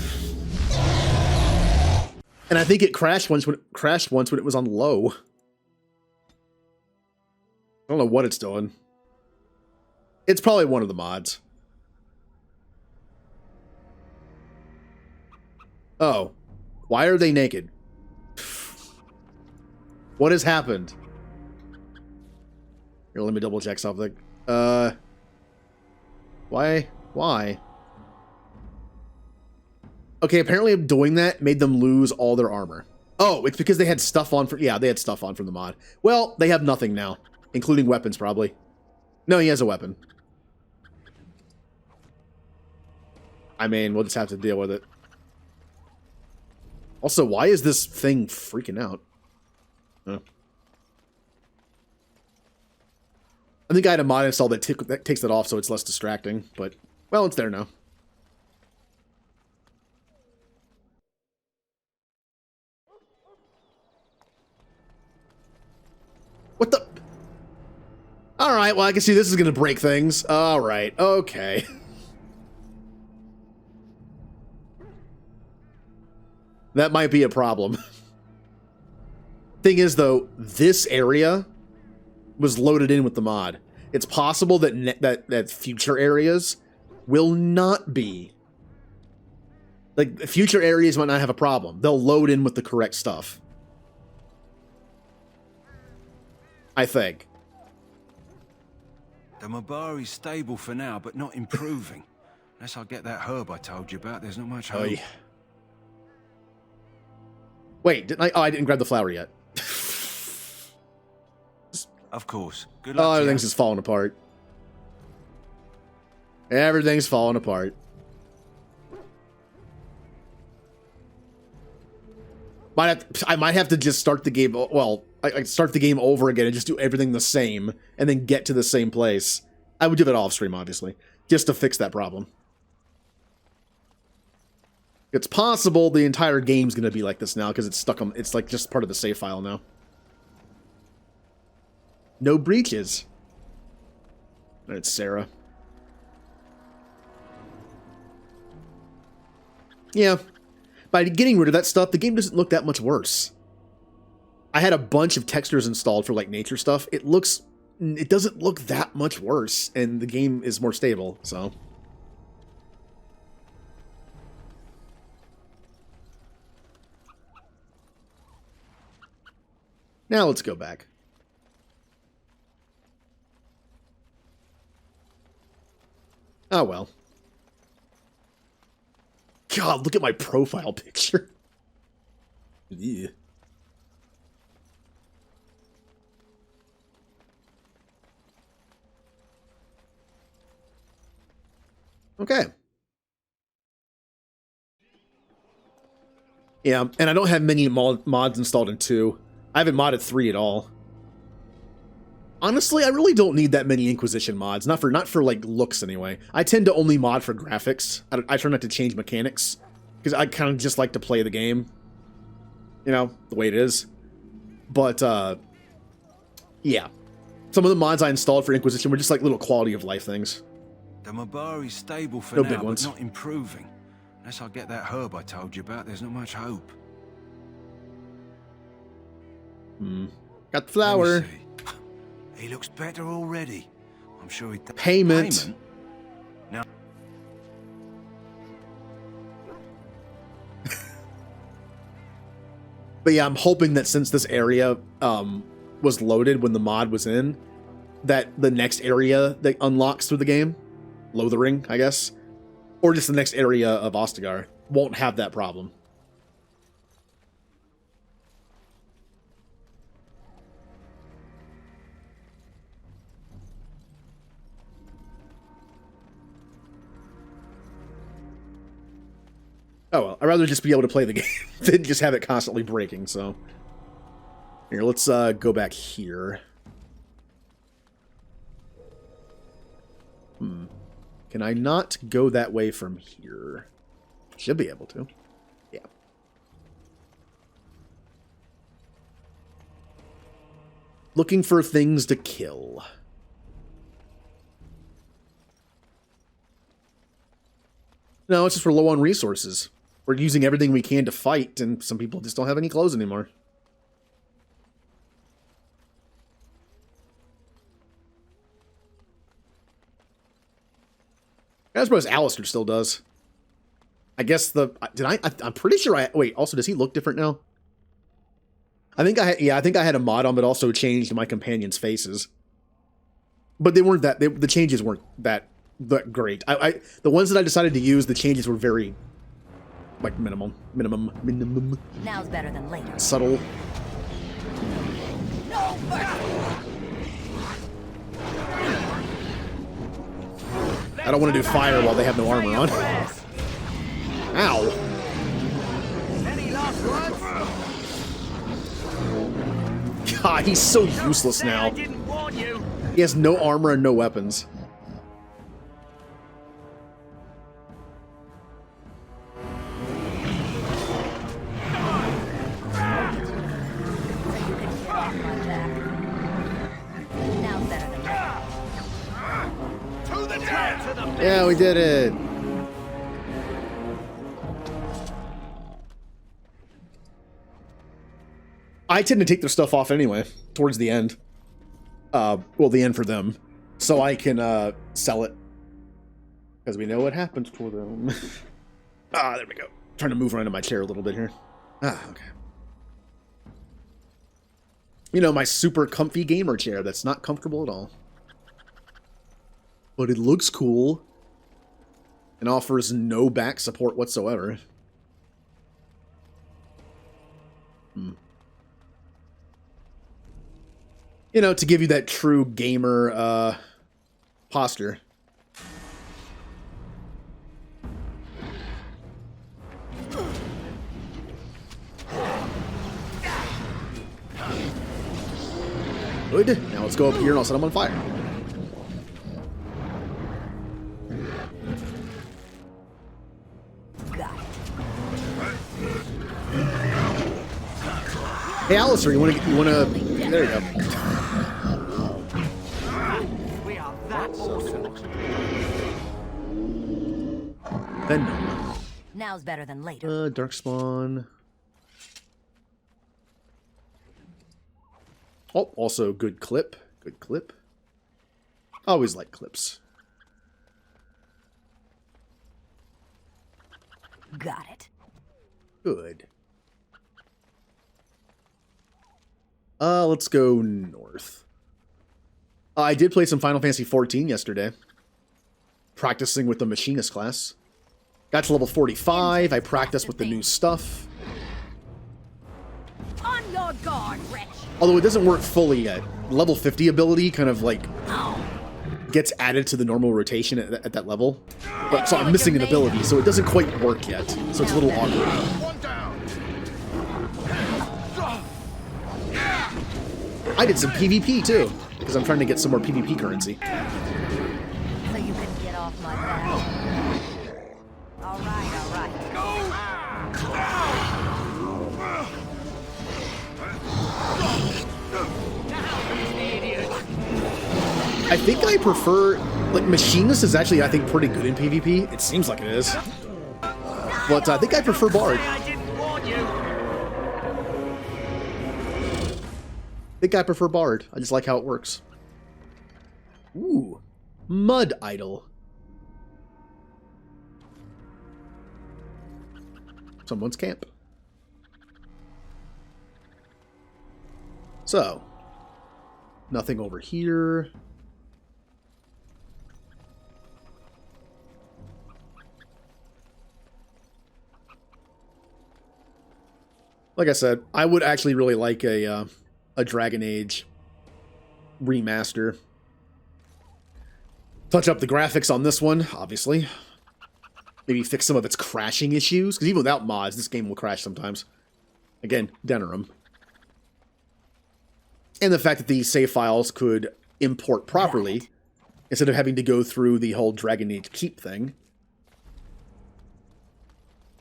And I think it crashed once when it was on low. I don't know what it's doing. It's probably one of the mods. Oh. Why are they naked? What has happened? Here, let me double check something. Why? Okay, apparently doing that made them lose all their armor. Oh, it's because they had stuff on yeah, they had stuff on from the mod. Well, they have nothing now, including weapons probably. No, he has a weapon. I mean, we'll just have to deal with it. Also, why is this thing freaking out? I think I had a mod install that takes that off so it's less distracting, but, well, it's there now. What the? Alright, well, I can see this is going to break things. Alright, okay. That might be a problem. Thing is, though, this area was loaded in with the mod. It's possible that that future areas will not be. Like, future areas might not have a problem. They'll load in with the correct stuff. I think. The Mabari's stable for now, but not improving. Unless I get that herb I told you about, there's not much hope. Oh, yeah. Wait, didn't I? Oh, I didn't grab the flower yet. Of course. Good luck. Oh, to you. everything's just falling apart. Everything's falling apart. I might have to just start the game. Well, I start the game over again and just do everything the same, and then get to the same place. I would do that off stream, obviously, just to fix that problem. It's possible the entire game's going to be like this now because it's stuck on. It's like just part of the save file now. No breaches. It's Sarah. Yeah. By getting rid of that stuff, the game doesn't look that much worse. I had a bunch of textures installed for like nature stuff. It doesn't look that much worse, and the game is more stable, so. Now let's go back. Oh well. God, look at my profile picture. Yeah. Okay. Yeah, and I don't have many mods installed in 2. I haven't modded 3 at all. Honestly, I really don't need that many Inquisition mods. Not for like looks anyway. I tend to only mod for graphics. I try not to change mechanics because I kind of just like to play the game, you know, the way it is. But yeah, some of the mods I installed for Inquisition were just like little quality of life things. The Mabari's stable for No now, big but ones. not improving. Unless I get that herb I told you about, there's not much hope. Got the flower. He looks better already. I'm sure he... Payment. Now... But yeah, I'm hoping that since this area was loaded when the mod was in, that the next area that unlocks through the game, Lothering, I guess, or just the next area of Ostagar, won't have that problem. Oh well, I'd rather just be able to play the game than just have it constantly breaking, so. Here, let's go back here. Can I not go that way from here? Should be able to. Yeah. Looking for things to kill. No, it's just we're low on resources. We're using everything we can to fight, and some people just don't have any clothes anymore. I suppose Alistair still does. I guess I'm pretty sure wait, also, does he look different now? I think I had a mod on, but also changed my companions' faces. But they weren't the changes weren't that great. The ones that I decided to use, the changes were very, like, minimum. Now's better than later. Subtle. No I don't want to do fire while they have no armor on. Ow. Any last words? God, he's so useless now. I didn't warn you. He has no armor and no weapons. Yeah, we did it. I tend to take their stuff off anyway, towards the end. well, the end for them, so I can sell it. Because we know what happens to them. There we go. Trying to move around in my chair a little bit here. Okay. You know, my super comfy gamer chair that's not comfortable at all. But it looks cool. And offers no back support whatsoever. You know, to give you that true gamer posture. Good. Now let's go up here and I'll set them on fire. Hey, Alistair, you wanna? There you go. We are that awesome. Then Now's better than later. Darkspawn. Oh, also good clip. Good clip. Always like clips. Got it. Good. Let's go north. I did play some Final Fantasy XIV yesterday. Practicing with the Machinist class. Got to level 45. I practiced with the new stuff. On your guard, wretch. Although it doesn't work fully yet. Level 50 ability kind of like gets added to the normal rotation at that level. But so I'm missing an ability, so it doesn't quite work yet. So it's a little awkward. I did some PvP too, because I'm trying to get some more PvP currency. So you can get off my back. All right. I think I prefer, like, Machinist is actually, I think, pretty good in PvP. It seems like it is. But I think I prefer Bard. I think I prefer Bard. I just like how it works. Ooh. Mud Idol. Someone's camp. So. Nothing over here. Like I said, I would actually really like a Dragon Age remaster. Touch up the graphics on this one, obviously. Maybe fix some of its crashing issues, because even without mods, this game will crash sometimes. Again, Denerim. And the fact that these save files could import properly, instead of having to go through the whole Dragon Age keep thing.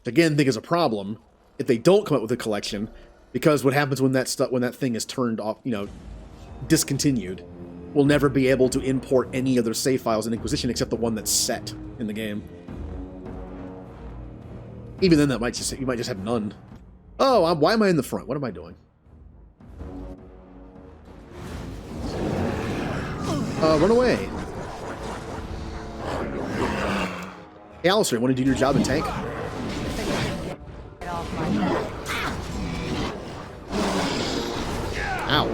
Again, I think is a problem if they don't come up with a collection, because what happens when that thing is turned off, you know, discontinued, we'll never be able to import any other save files in Inquisition except the one that's set in the game. Even then, you might just have none. Oh, why am I in the front? What am I doing? Run away. Hey, Alistair, want to do your job in tank? Ow.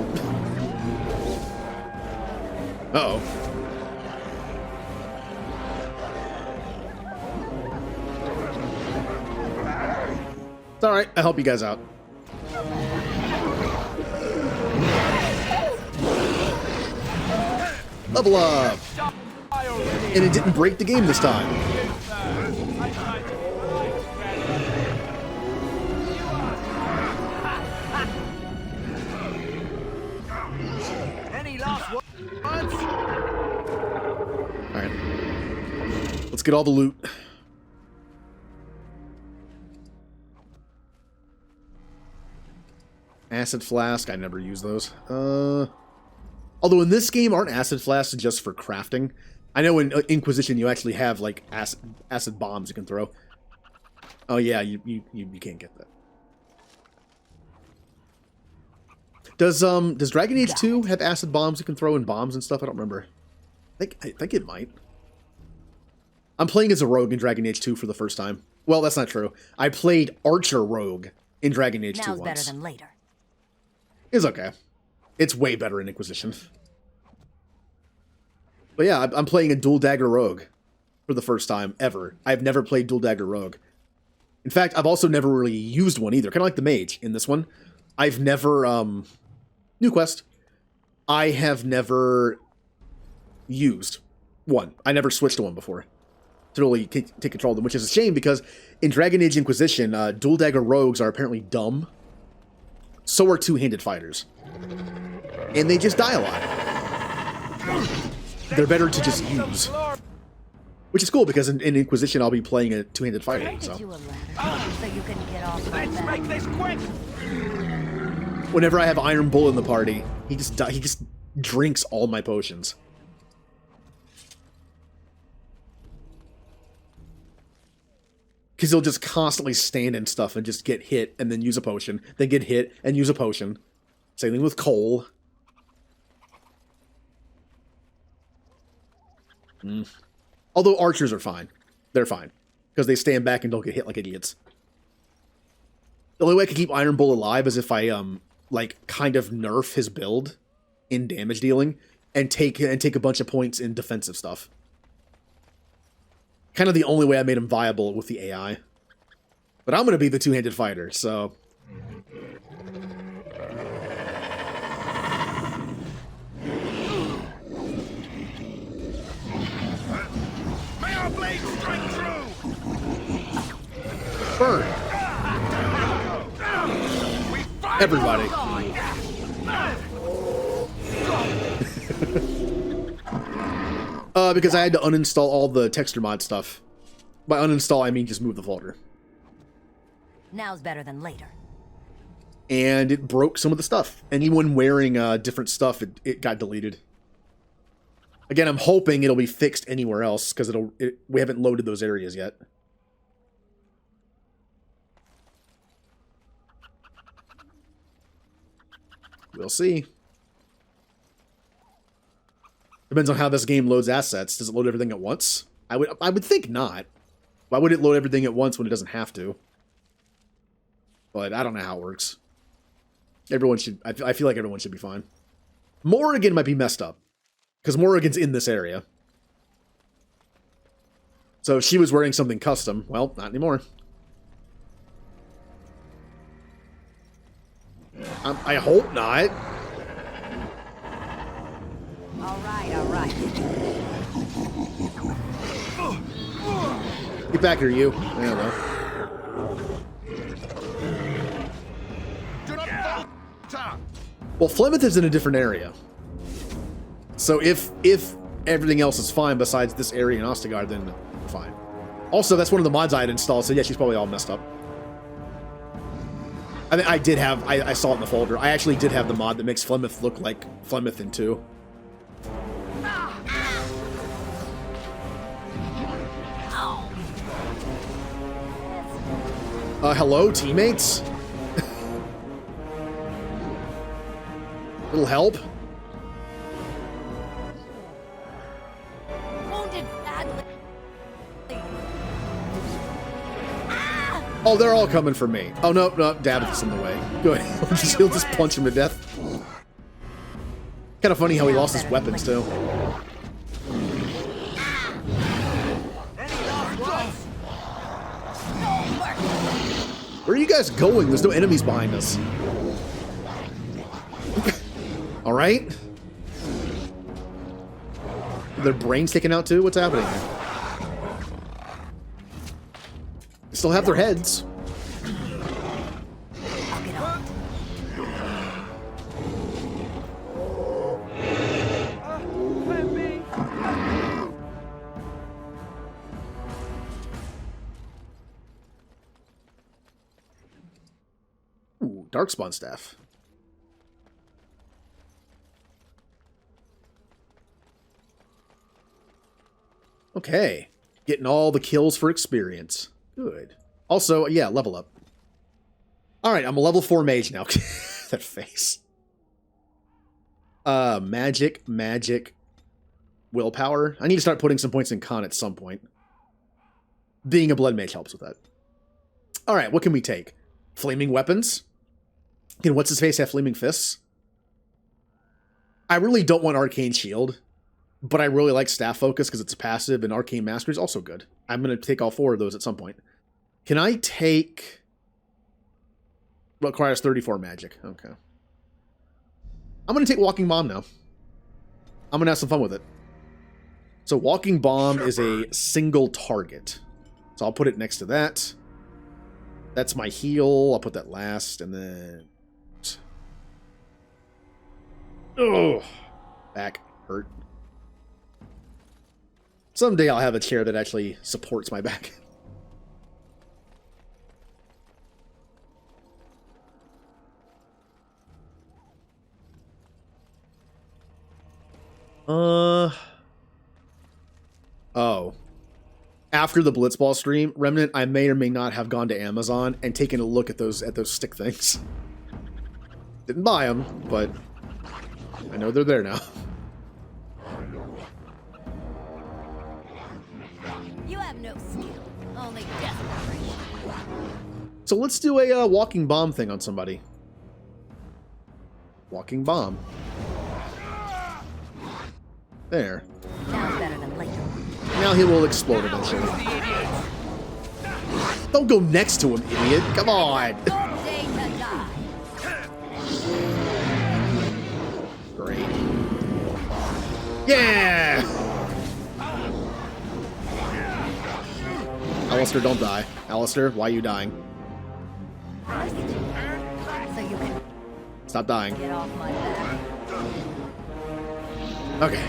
Uh-oh. It's alright, I'll help you guys out. Level up! And it didn't break the game this time. Any last words? Alright. Let's get all the loot. Acid flask, I never use those. Although in this game, aren't acid flasks just for crafting? I know in Inquisition you actually have, like, acid bombs you can throw. Oh yeah, you can't get that. Does Dragon Age 2 have acid bombs you can throw in bombs and stuff? I don't remember. I think it might. I'm playing as a rogue in Dragon Age 2 for the first time. Well, that's not true. I played Archer Rogue in Dragon Age 2 Now's once. better than later. It's okay. It's way better in Inquisition. But yeah, I'm playing a Dual Dagger Rogue for the first time ever. I've never played Dual Dagger Rogue. In fact, I've also never really used one either. Kind of like the Mage in this one. I've never, new quest. I have never used one. I never switched to one before to really take control of them, which is a shame because in Dragon Age Inquisition, Dual Dagger Rogues are apparently dumb. So are two-handed fighters. And they just die a lot. They're better to just use. Which is cool because in Inquisition I'll be playing a two-handed fighter. So you can get off my Let's back. make this quick. whenever I have Iron Bull in the party, he just drinks all my potions. Because he'll just constantly stand in stuff and just get hit and then use a potion, then get hit and use a potion. Same thing with Cole. Although archers are fine. They're fine. Because they stand back and don't get hit like idiots. The only way I can keep Iron Bull alive is if I, like, kind of nerf his build in damage dealing and take a bunch of points in defensive stuff. Kind of the only way I made him viable with the AI. But I'm going to be the two-handed fighter, so... May our blades strike true. Burn! Everybody. Because I had to uninstall all the texture mod stuff. By uninstall, I mean just move the folder. Now's better than later. And it broke some of the stuff. Anyone wearing different stuff, it got deleted. Again, I'm hoping it'll be fixed anywhere else, because we haven't loaded those areas yet. We'll see. Depends on how this game loads assets. Does it load everything at once? I would think not. Why would it load everything at once when it doesn't have to? But I don't know how it works. Everyone should... I feel like everyone should be fine. Morrigan might be messed up. Because Morrigan's in this area. So if she was wearing something custom, well, not anymore. I hope not. All right. Get back here, you. I don't know. Do not fall. Well, Flemeth is in a different area. So if everything else is fine besides this area in Ostigard, then fine. Also, that's one of the mods I had installed, so yeah, she's probably all messed up. I mean, I saw it in the folder. I actually did have the mod that makes Flemeth look like Flemeth in 2. Hello, teammates? Little help? Wounded badly. Oh, they're all coming for me. Oh, no, Davith's in the way. Good. He'll just punch him to death. Kind of funny how he lost his weapons, too. Where are you guys going? There's no enemies behind us. Alright. Their brains taken out, too? What's happening here? They still have their heads. Ooh, Darkspawn staff. Okay. Getting all the kills for experience. Good. Also, yeah, level up. Alright, I'm a level 4 mage now. That face. Magic, willpower. I need to start putting some points in con at some point. Being a blood mage helps with that. All right, what can we take? Flaming weapons. Can what's his face have flaming fists? I really don't want arcane shield, but I really like staff focus because it's a passive, and arcane mastery is also good. I'm gonna take all 4 of those at some point. Can I take? Requires 34 magic. Okay. I'm gonna take walking bomb now. I'm gonna have some fun with it. So walking bomb is a single target. So I'll put it next to that. That's my heal. I'll put that last, and then... Oh, back hurt. Someday I'll have a chair that actually supports my back. Oh. After the Blitzball stream, Remnant, I may or may not have gone to Amazon and taken a look at those stick things. Didn't buy them, but I know they're there now. You have no skill, only desperation. So let's do a walking bomb thing on somebody. Walking bomb. There. Now better than later. Now he will explode eventually. Don't go next to him, idiot. Come on. Great. Yeah! Alistair, don't die. Alistair, why are you dying? So you can Stop dying. get off my back. Okay.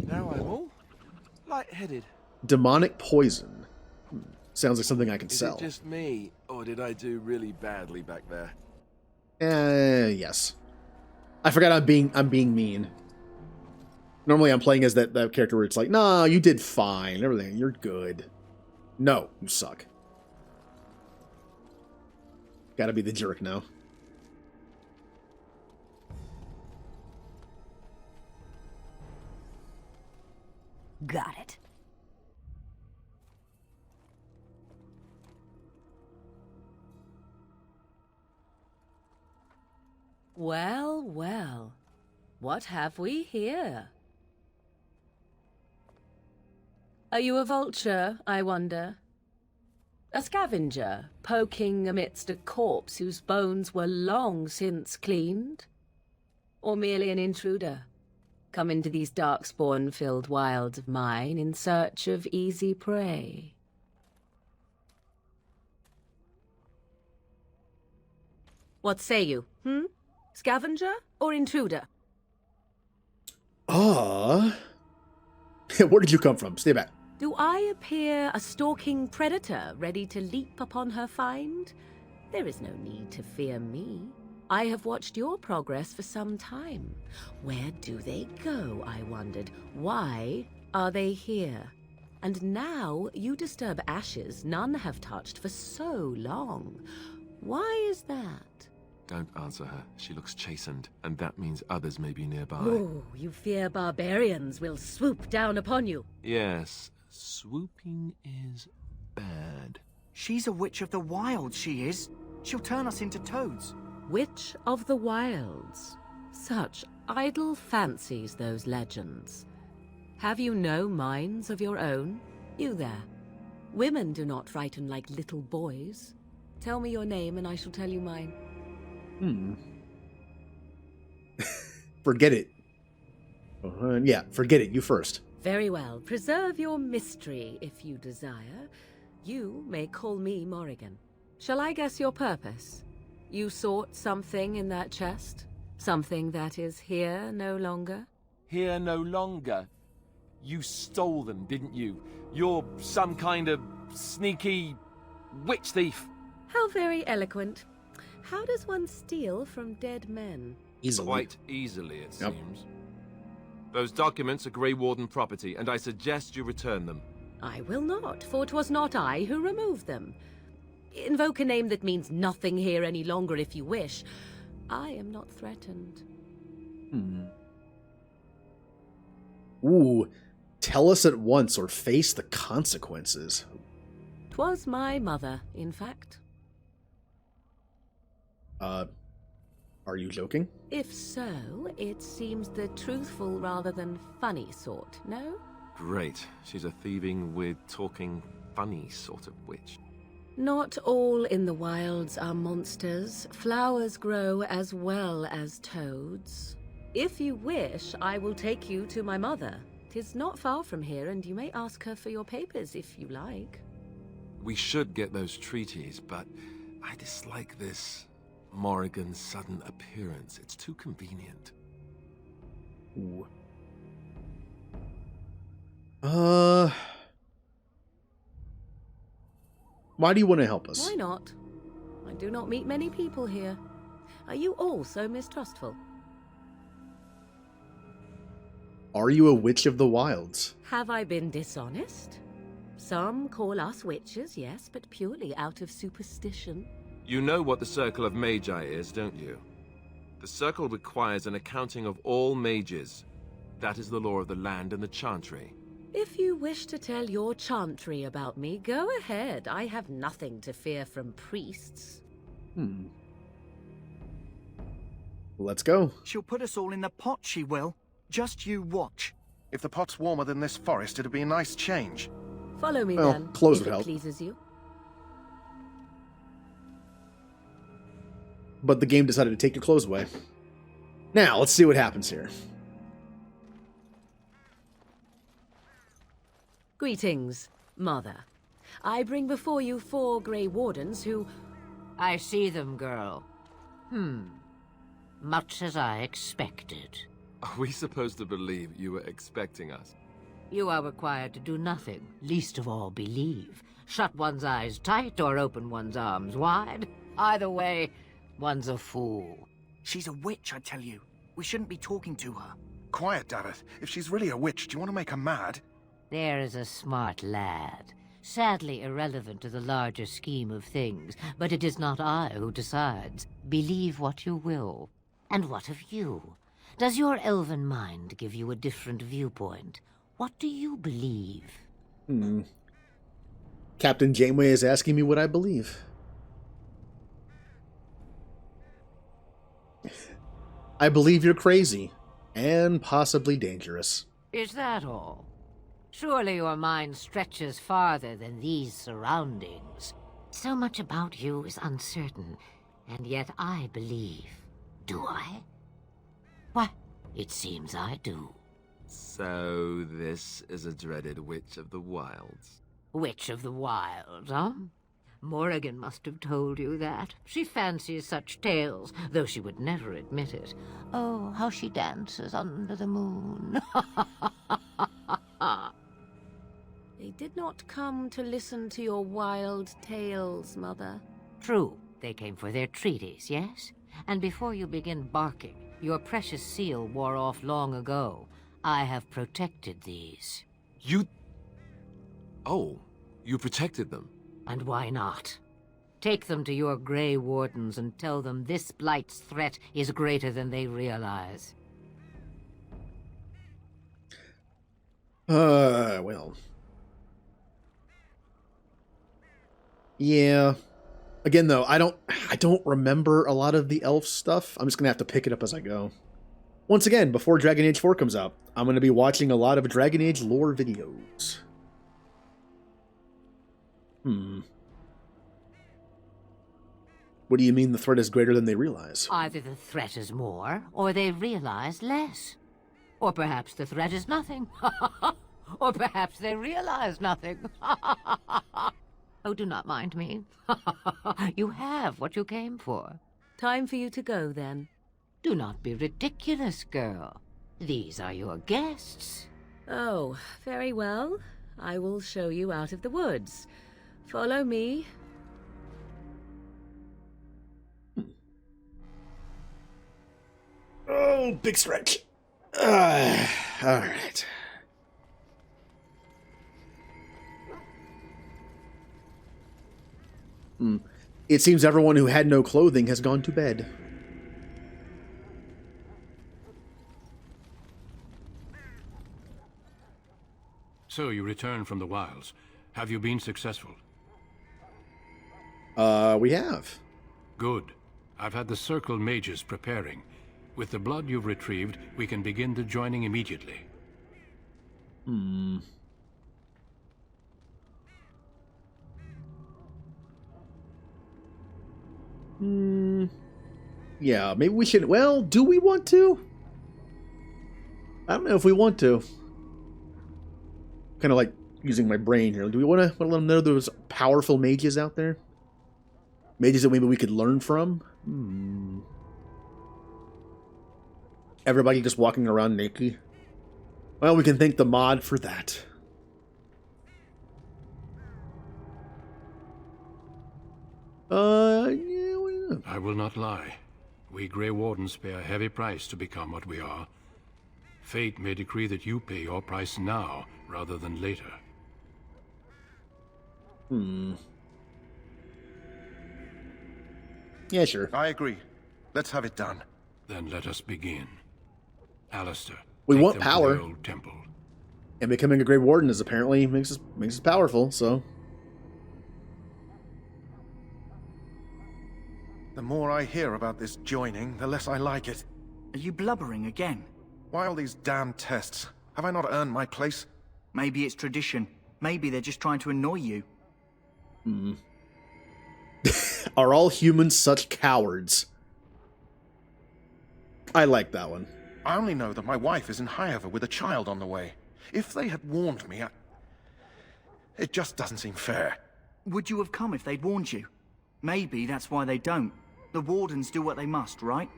Now I'm all lightheaded. Demonic poison. Sounds like something I can Is sell. it just me, or did I do really badly back there? Yes. I forgot I'm being mean. Normally I'm playing as that character where it's like, nah, you did fine. Everything, you're good. No, you suck. Gotta be the jerk now. Got it. Well, well. What have we here? Are you a vulture, I wonder? A scavenger, poking amidst a corpse whose bones were long since cleaned? Or merely an intruder, come into these darkspawn-filled wilds of mine in search of easy prey? What say you, Scavenger or intruder? Where did you come from? Stay back. Do I appear a stalking predator ready to leap upon her find? There is no need to fear me. I have watched your progress for some time. Where do they go, I wondered? Why are they here? And now you disturb ashes none have touched for so long. Why is that? Don't answer her. She looks chastened, and that means others may be nearby. Oh, you fear barbarians will swoop down upon you. Yes, swooping is bad. She's a witch of the wild, she is. She'll turn us into toads. Witch of the Wilds. Such idle fancies, those legends. Have you no minds of your own? You there. Women do not frighten like little boys. Tell me your name and I shall tell you mine. Forget it. Yeah, forget it. You first. Very well. Preserve your mystery if you desire. You may call me Morrigan. Shall I guess your purpose? You sought something in that chest? Something that is here no longer? Here no longer. You stole them, didn't you? You're some kind of sneaky witch thief. How very eloquent. How does one steal from dead men? Easily. Quite easily, it seems. Those documents are Grey Warden property, and I suggest you return them. I will not, for 'twas not I who removed them. Invoke a name that means nothing here any longer if you wish. I am not threatened. Ooh, tell us at once or face the consequences. 'Twas my mother, in fact. Are you joking? If so, it seems the truthful rather than funny sort, no? Great. She's a thieving, weird, talking, funny sort of witch. Not all in the wilds are monsters. Flowers grow as well as toads. If you wish, I will take you to my mother. 'Tis not far from here, and you may ask her for your papers if you like. We should get those treaties, but I dislike this Morrigan's sudden appearance. It's too convenient. Ooh. Why do you want to help us? Why not? I do not meet many people here. Are you all so mistrustful? Are you a witch of the wilds? Have I been dishonest? Some call us witches, yes, but purely out of superstition. You know what the Circle of Magi is, don't you? The Circle requires an accounting of all mages. That is the law of the land and the Chantry. If you wish to tell your chantry about me, go ahead. I have nothing to fear from priests. Let's go. She'll put us all in the pot, she will. Just you watch. If the pot's warmer than this forest, it'd be a nice change. Follow me Well, then, clothes if would it help. pleases you. But the game decided to take your clothes away. Now, let's see what happens here. Greetings, Mother. I bring before you 4 Grey Wardens who... I see them, girl. Much as I expected. Are we supposed to believe you were expecting us? You are required to do nothing, least of all believe. Shut one's eyes tight or open one's arms wide. Either way, one's a fool. She's a witch, I tell you. We shouldn't be talking to her. Quiet, Davith. If she's really a witch, do you want to make her mad? There is a smart lad. Sadly irrelevant to the larger scheme of things, but it is not I who decides. Believe what you will. And what of you? Does your elven mind give you a different viewpoint? What do you believe? Captain Janeway is asking me what I believe. I believe you're crazy. And possibly dangerous. Is that all? Surely your mind stretches farther than these surroundings. So much about you is uncertain, and yet I believe. Do I? Why, it seems I do. So this is a dreaded Witch of the Wilds. Witch of the Wilds, huh? Morrigan must have told you that. She fancies such tales, though she would never admit it. Oh, how she dances under the moon. They did not come to listen to your wild tales, Mother. True, they came for their treaties, yes? And before you begin barking, your precious seal wore off long ago. I have protected these. You... Oh, you protected them? And why not? Take them to your Grey Wardens and tell them this Blight's threat is greater than they realize. Well. Yeah. Again, though, I don't remember a lot of the elf stuff. I'm just gonna have to pick it up as I go. Once again, before Dragon Age 4 comes out, I'm gonna be watching a lot of Dragon Age lore videos. What do you mean the threat is greater than they realize? Either the threat is more, or they realize less. Or perhaps the threat is nothing. Or perhaps they realize nothing. Oh, do not mind me. You have what you came for. Time for you to go, then. Do not be ridiculous, girl. These are your guests. Oh, very well. I will show you out of the woods. Follow me. Oh, big stretch. Alright. It seems everyone who had no clothing has gone to bed. So you returned from the wilds. Have you been successful? We have. Good. I've had the Circle mages preparing. With the blood you've retrieved, we can begin the joining immediately. Yeah, maybe we should... Well, do we want to? I don't know if we want to. Kind of like using my brain here. Do we want to let them know there's powerful mages out there? Mages that maybe we could learn from? Everybody just walking around naked? Well, we can thank the mod for that. Yeah. I will not lie. We Grey Wardens pay a heavy price to become what we are. Fate may decree that you pay your price now, rather than later. Yeah, sure. I agree. Let's have it done. Then let us begin. Alistair, We take want them to power. the old temple. And becoming a Grey Warden is apparently makes us powerful, so... The more I hear about this joining, the less I like it. Are you blubbering again? Why all these damn tests? Have I not earned my place? Maybe it's tradition. Maybe they're just trying to annoy you. Are all humans such cowards? I like that one. I only know that my wife is in Highover with a child on the way. If they had warned me, it just doesn't seem fair. Would you have come if they'd warned you? Maybe that's why they don't. The Wardens do what they must, right?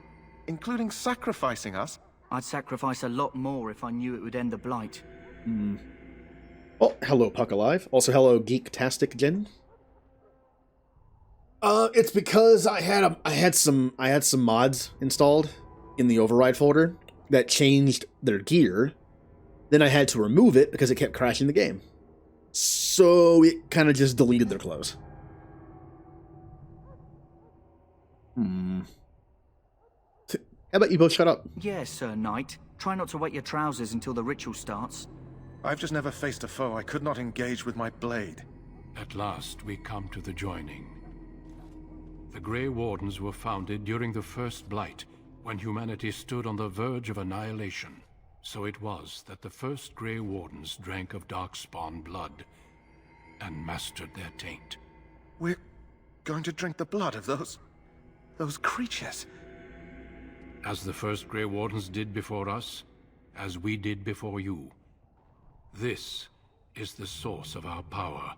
Including sacrificing us? I'd sacrifice a lot more if I knew it would end the Blight. Oh, hello, Puck Alive. Also, hello, Geektastic Jen. It's because I had some mods installed in the override folder that changed their gear. Then I had to remove it because it kept crashing the game. So it kind of just deleted their clothes. How about you both shut up? Yes, Sir Knight. Try not to wet your trousers until the ritual starts. I've just never faced a foe I could not engage with my blade. At last, we come to the joining. The Grey Wardens were founded during the First Blight, when humanity stood on the verge of annihilation. So it was that the first Grey Wardens drank of Darkspawn blood and mastered their taint. We're going to drink the blood of those creatures. As the first Grey Wardens did before us, as we did before you. This is the source of our power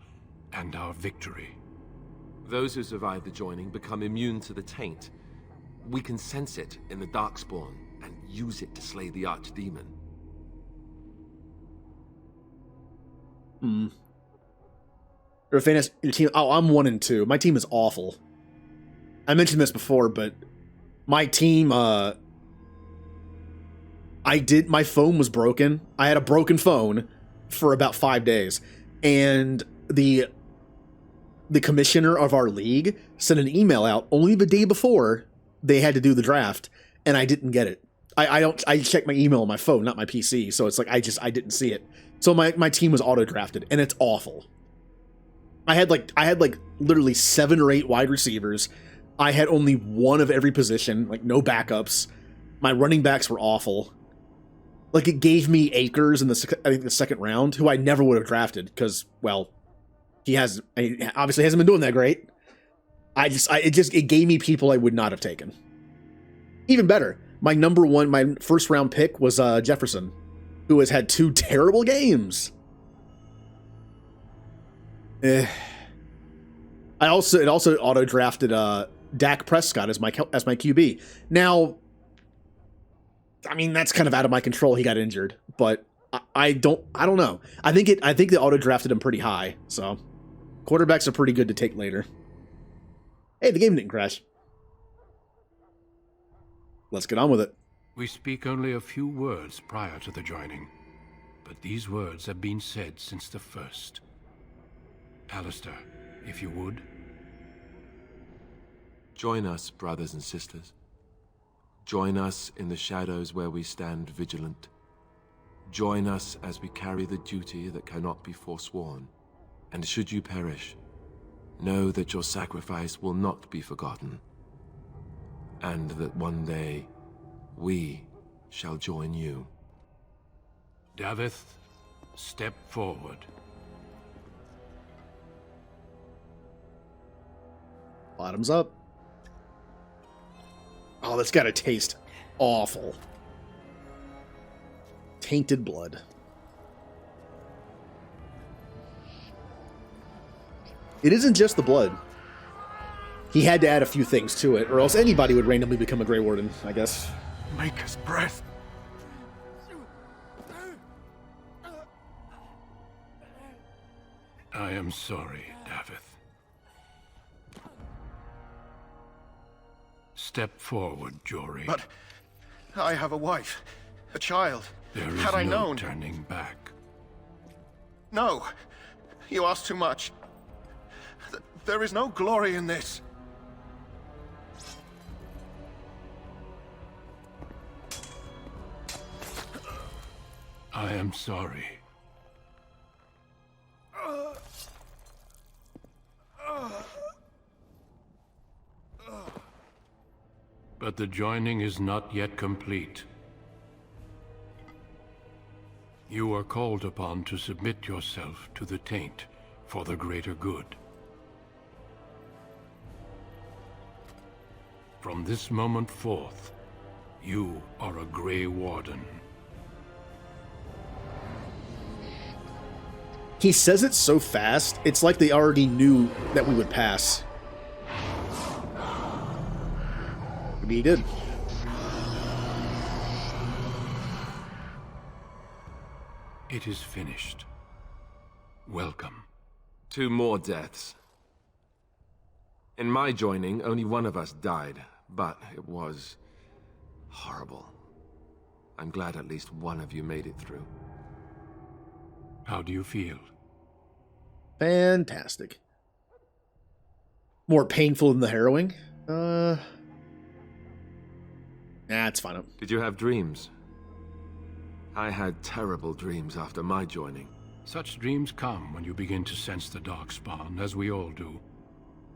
and our victory. Those who survive the joining become immune to the taint. We can sense it in the Darkspawn and use it to slay the Archdemon. Urfanus, your team... Oh, I'm 1 and 2. My team is awful. I mentioned this before, but my team, my phone was broken. I had a broken phone for about 5 days. And the commissioner of our league sent an email out only the day before they had to do the draft, and I didn't get it. I checked my email on my phone, not my PC, so it's like I didn't see it. So my team was auto drafted, and it's awful. I had literally 7 or 8 wide receivers. I had only one of every position, like no backups. My running backs were awful. Like it gave me Akers in the second round, who I never would have drafted because, well, he obviously hasn't been doing that great. It gave me people I would not have taken. Even better, my first round pick was Jefferson, who has had 2 terrible games. It also auto drafted Dak Prescott as my QB. Now, I mean that's kind of out of my control. He got injured, but I don't know. I think they auto drafted him pretty high. So quarterbacks are pretty good to take later. Hey, the game didn't crash. Let's get on with it. We speak only a few words prior to the joining, but these words have been said since the first. Alistair, if you would. Join us, brothers and sisters. Join us in the shadows where we stand vigilant. Join us as we carry the duty that cannot be forsworn. And should you perish, know that your sacrifice will not be forgotten, and that one day we shall join you. Davith, step forward. Bottoms up. Oh, that's gotta taste awful. Tainted blood. It isn't just the blood. He had to add a few things to it, or else anybody would randomly become a Grey Warden, I guess. Maker's breath. I am sorry, Davith. Step forward, Jory. But I have a wife, a child. There is Had I no known... turning back. No, you ask too much. There is no glory in this. I am sorry. But the joining is not yet complete. You are called upon to submit yourself to the taint for the greater good. From this moment forth, you are a Grey Warden. He says it so fast, it's like they already knew that we would pass. Maybe he did. It is finished. Welcome. 2 more deaths. In my joining, only one of us died, but it was horrible. I'm glad at least one of you made it through. How do you feel? Fantastic. More painful than the harrowing? Nah, it's fine. Did you have dreams? I had terrible dreams after my joining. Such dreams come when you begin to sense the Darkspawn, as we all do.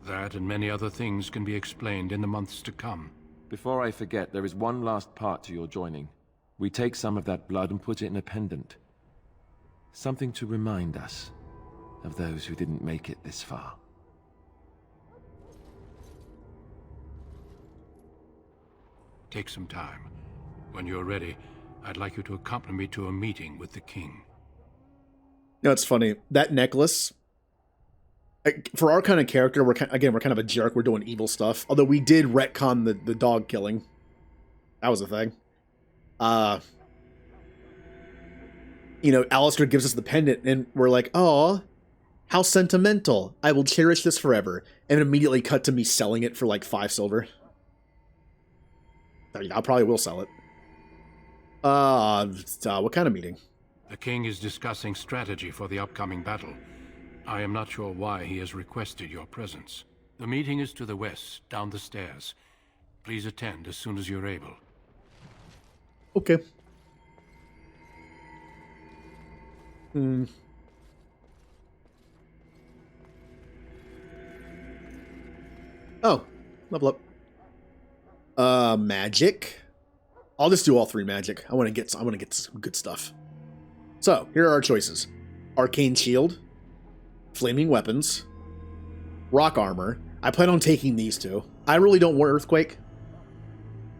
That and many other things can be explained in the months to come. Before I forget, there is one last part to your joining. We take some of that blood and put it in a pendant. Something to remind us of those who didn't make it this far. Take some time. When you're ready, I'd like you to accompany me to a meeting with the king. You know, it's funny. That necklace, for our kind of character, we're kind of a jerk. We're doing evil stuff. Although we did retcon the dog killing. That was a thing. You know, Alistair gives us the pendant, and we're like, "Oh, how sentimental! I will cherish this forever." And immediately cut to me selling it for like 5 silver. I probably will sell it. What kind of meeting? The king is discussing strategy for the upcoming battle. I am not sure why he has requested your presence. The meeting is to the west, down the stairs. Please attend as soon as you're able. Okay. Oh, level up. Magic. I'll just do all 3 magic. I want to get some good stuff. So, here are our choices. Arcane Shield, Flaming Weapons, Rock Armor. I plan on taking these 2. I really don't want Earthquake.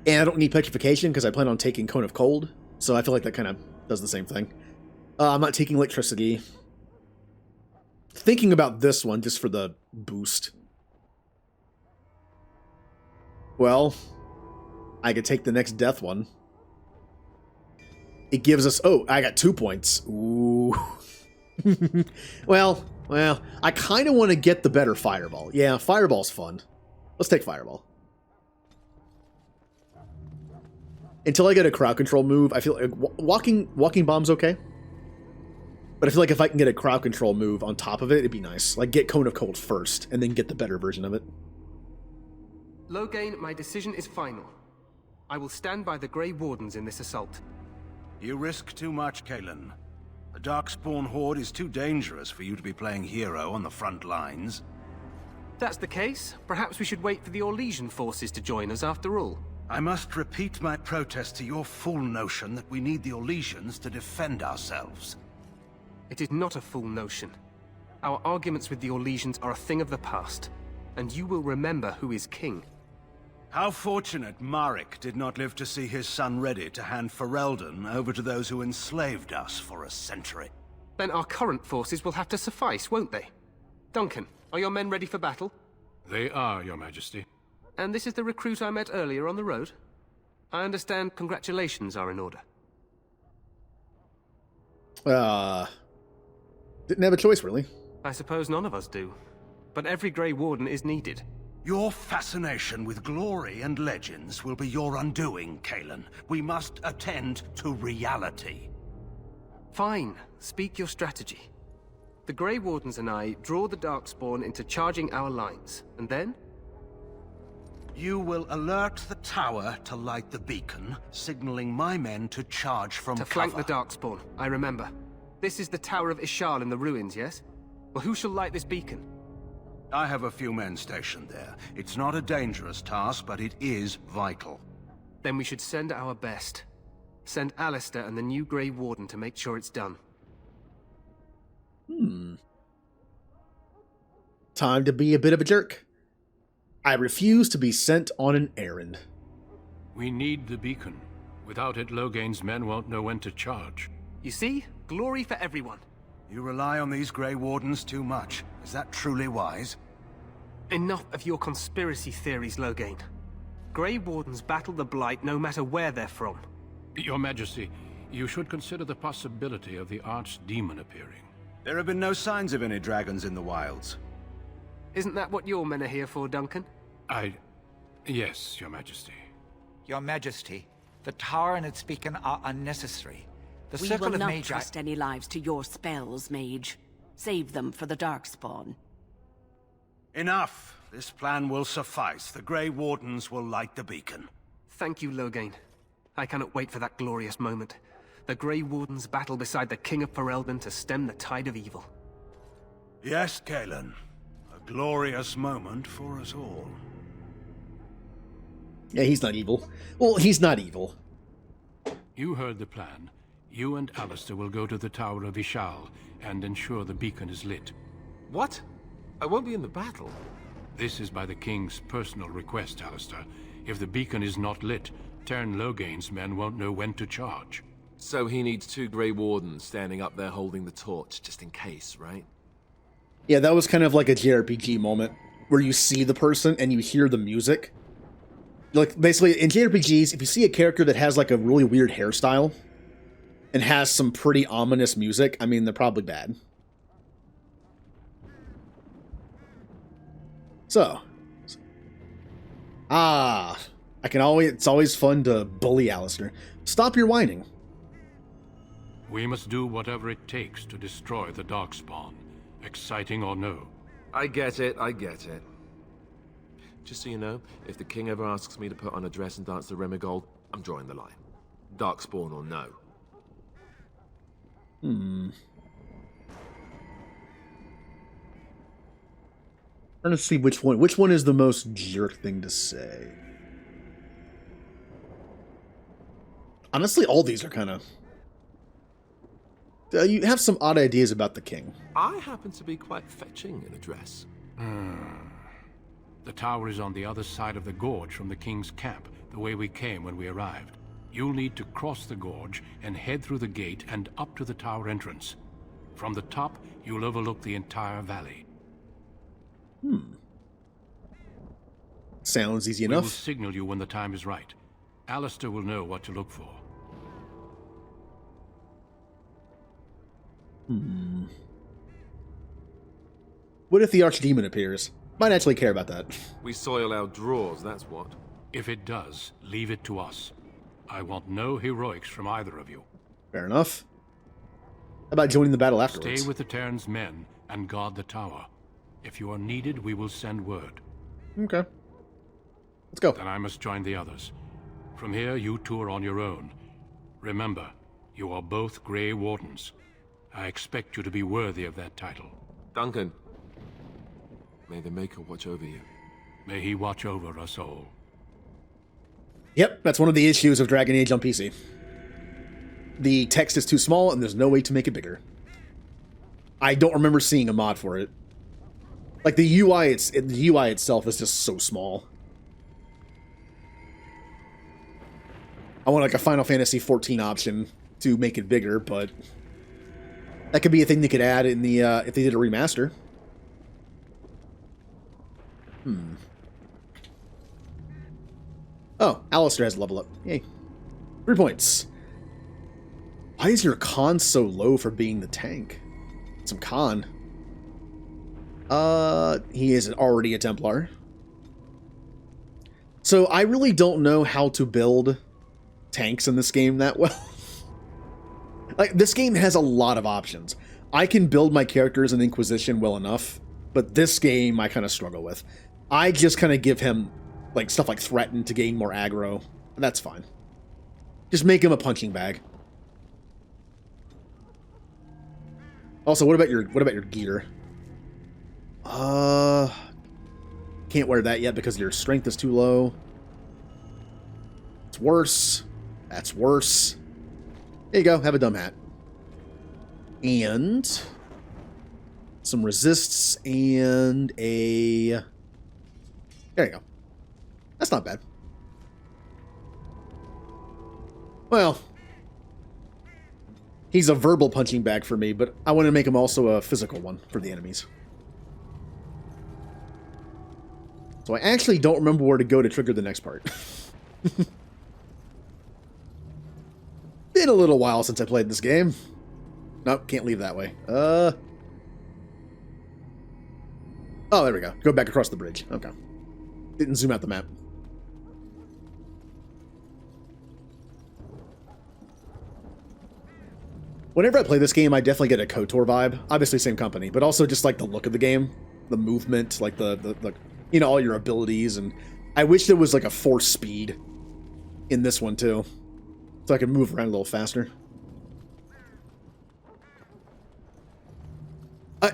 And I don't need Petrification because I plan on taking Cone of Cold. So I feel like that kind of does the same thing. I'm not taking Electricity. Thinking about this one just for the boost. Well, I could take the next death one. It gives us... Oh, I got 2 points. Ooh. Well, I kind of want to get the better Fireball. Yeah, Fireball's fun. Let's take Fireball. Until I get a crowd control move, I feel like walking bomb's okay. But I feel like if I can get a crowd control move on top of it, it'd be nice. Like, get Cone of Cold first, and then get the better version of it. Loghain, my decision is final. I will stand by the Grey Wardens in this assault. You risk too much, Kalen. The Darkspawn Horde is too dangerous for you to be playing hero on the front lines. If that's the case, perhaps we should wait for the Orlesian forces to join us after all. I must repeat my protest to your fool notion that we need the Orlesians to defend ourselves. It is not a fool notion. Our arguments with the Orlesians are a thing of the past, and you will remember who is king. How fortunate Marek did not live to see his son ready to hand Ferelden over to those who enslaved us for a century. Then our current forces will have to suffice, won't they? Duncan, are your men ready for battle? They are, Your Majesty. And this is the recruit I met earlier on the road? I understand congratulations are in order. Didn't have a choice, really. I suppose none of us do. But every Grey Warden is needed. Your fascination with glory and legends will be your undoing, Kalen. We must attend to reality. Fine. Speak your strategy. The Grey Wardens and I draw the Darkspawn into charging our lines, and then? You will alert the tower to light the beacon, signaling my men to charge from cover. To flank the Darkspawn, I remember. This is the Tower of Ishal in the ruins, yes? Well, who shall light this beacon? I have a few men stationed there. It's not a dangerous task, but it is vital. Then we should send our best. Send Alistair and the new Grey Warden to make sure it's done. Time to be a bit of a jerk. I refuse to be sent on an errand. We need the beacon. Without it, Logain's men won't know when to charge. You see? Glory for everyone. You rely on these Grey Wardens too much. Is that truly wise? Enough of your conspiracy theories, Logain. Grey Wardens battle the Blight no matter where they're from. Your Majesty, you should consider the possibility of the Archdemon appearing. There have been no signs of any dragons in the wilds. Isn't that what your men are here for, Duncan? Yes, Your Majesty. Your Majesty, the tower and its beacon are unnecessary. The We circle will of not Mage... trust any lives to your spells, Mage. Save them for the Darkspawn. Enough. This plan will suffice. The Grey Wardens will light the beacon. Thank you, Logain. I cannot wait for that glorious moment. The Grey Wardens battle beside the King of Ferelden to stem the tide of evil. Yes, Kalen. A glorious moment for us all. Yeah, he's not evil. Well, he's not evil. You heard the plan. You and Alistair will go to the Tower of Ishal and ensure the beacon is lit. What? I won't be in the battle. This is by the King's personal request, Alistair. If the beacon is not lit, Tern Logain's men won't know when to charge. So he needs 2 Grey Wardens standing up there holding the torch, just in case, right? Yeah, that was kind of like a JRPG moment, where you see the person and you hear the music. Like, basically, in JRPGs, if you see a character that has, like, a really weird hairstyle, and has some pretty ominous music, I mean, they're probably bad. So. It's always fun to bully Alistair. Stop your whining. We must do whatever it takes to destroy the Darkspawn, exciting or no. I get it, I get it. Just so you know, if the king ever asks me to put on a dress and dance the Remigold, I'm drawing the line. Darkspawn or no. Trying to see which one is the most jerk thing to say. Honestly, all these are kind of... you have some odd ideas about the king. I happen to be quite fetching in a dress. The tower is on the other side of the gorge from the king's camp, the way we came when we arrived. You'll need to cross the gorge and head through the gate and up to the tower entrance. From the top, you'll overlook the entire valley. Sounds easy We will enough. signal you when the time is right. Alistair will know what to look for. What if the Archdemon appears? Might actually care about that. We soil our drawers, that's what. If it does, leave it to us. I want no heroics from either of you. Fair enough. How about joining the battle afterwards? Stay with the Terran's men and guard the tower. If you are needed, we will send word. Okay. Let's go. Then I must join the others. From here, you two are on your own. Remember, You are both Grey Wardens. I expect you to be worthy of that title. Duncan, may the Maker watch over you. May he watch over us all. Yep, that's one of the issues of Dragon Age on PC. The text is too small, and there's no way to make it bigger. I don't remember seeing a mod for it. Like, the UI itself is just so small. I want, like, a Final Fantasy XIV option to make it bigger, but that could be a thing they could add in the, if they did a remaster. Oh, Alistair has a level up. Yay. 3 points. Why is your con so low for being the tank? Some con. He is already a Templar. So I really don't know how to build tanks in this game that well. Like, this game has a lot of options. I can build my characters in Inquisition well enough, but this game I kind of struggle with. I just kind of give him like stuff like Threaten to gain more aggro. That's fine. Just make him a punching bag. Also, what about your gear? Can't wear that yet because your strength is too low. It's worse. That's worse. There you go. Have a dumb hat. And some resists and a... There you go. That's not bad. Well, he's a verbal punching bag for me, but I want to make him also a physical one for the enemies. So I actually don't remember where to go to trigger the next part. Been a little while since I played this game. Nope, can't leave that way. Oh, there we go. Go back across the bridge. Okay. Didn't zoom out the map. Whenever I play this game, I definitely get a KOTOR vibe. Obviously, same company, but also just like the look of the game, the movement, like the you know, all your abilities. And I wish there was like a force speed in this one too, so I could move around a little faster.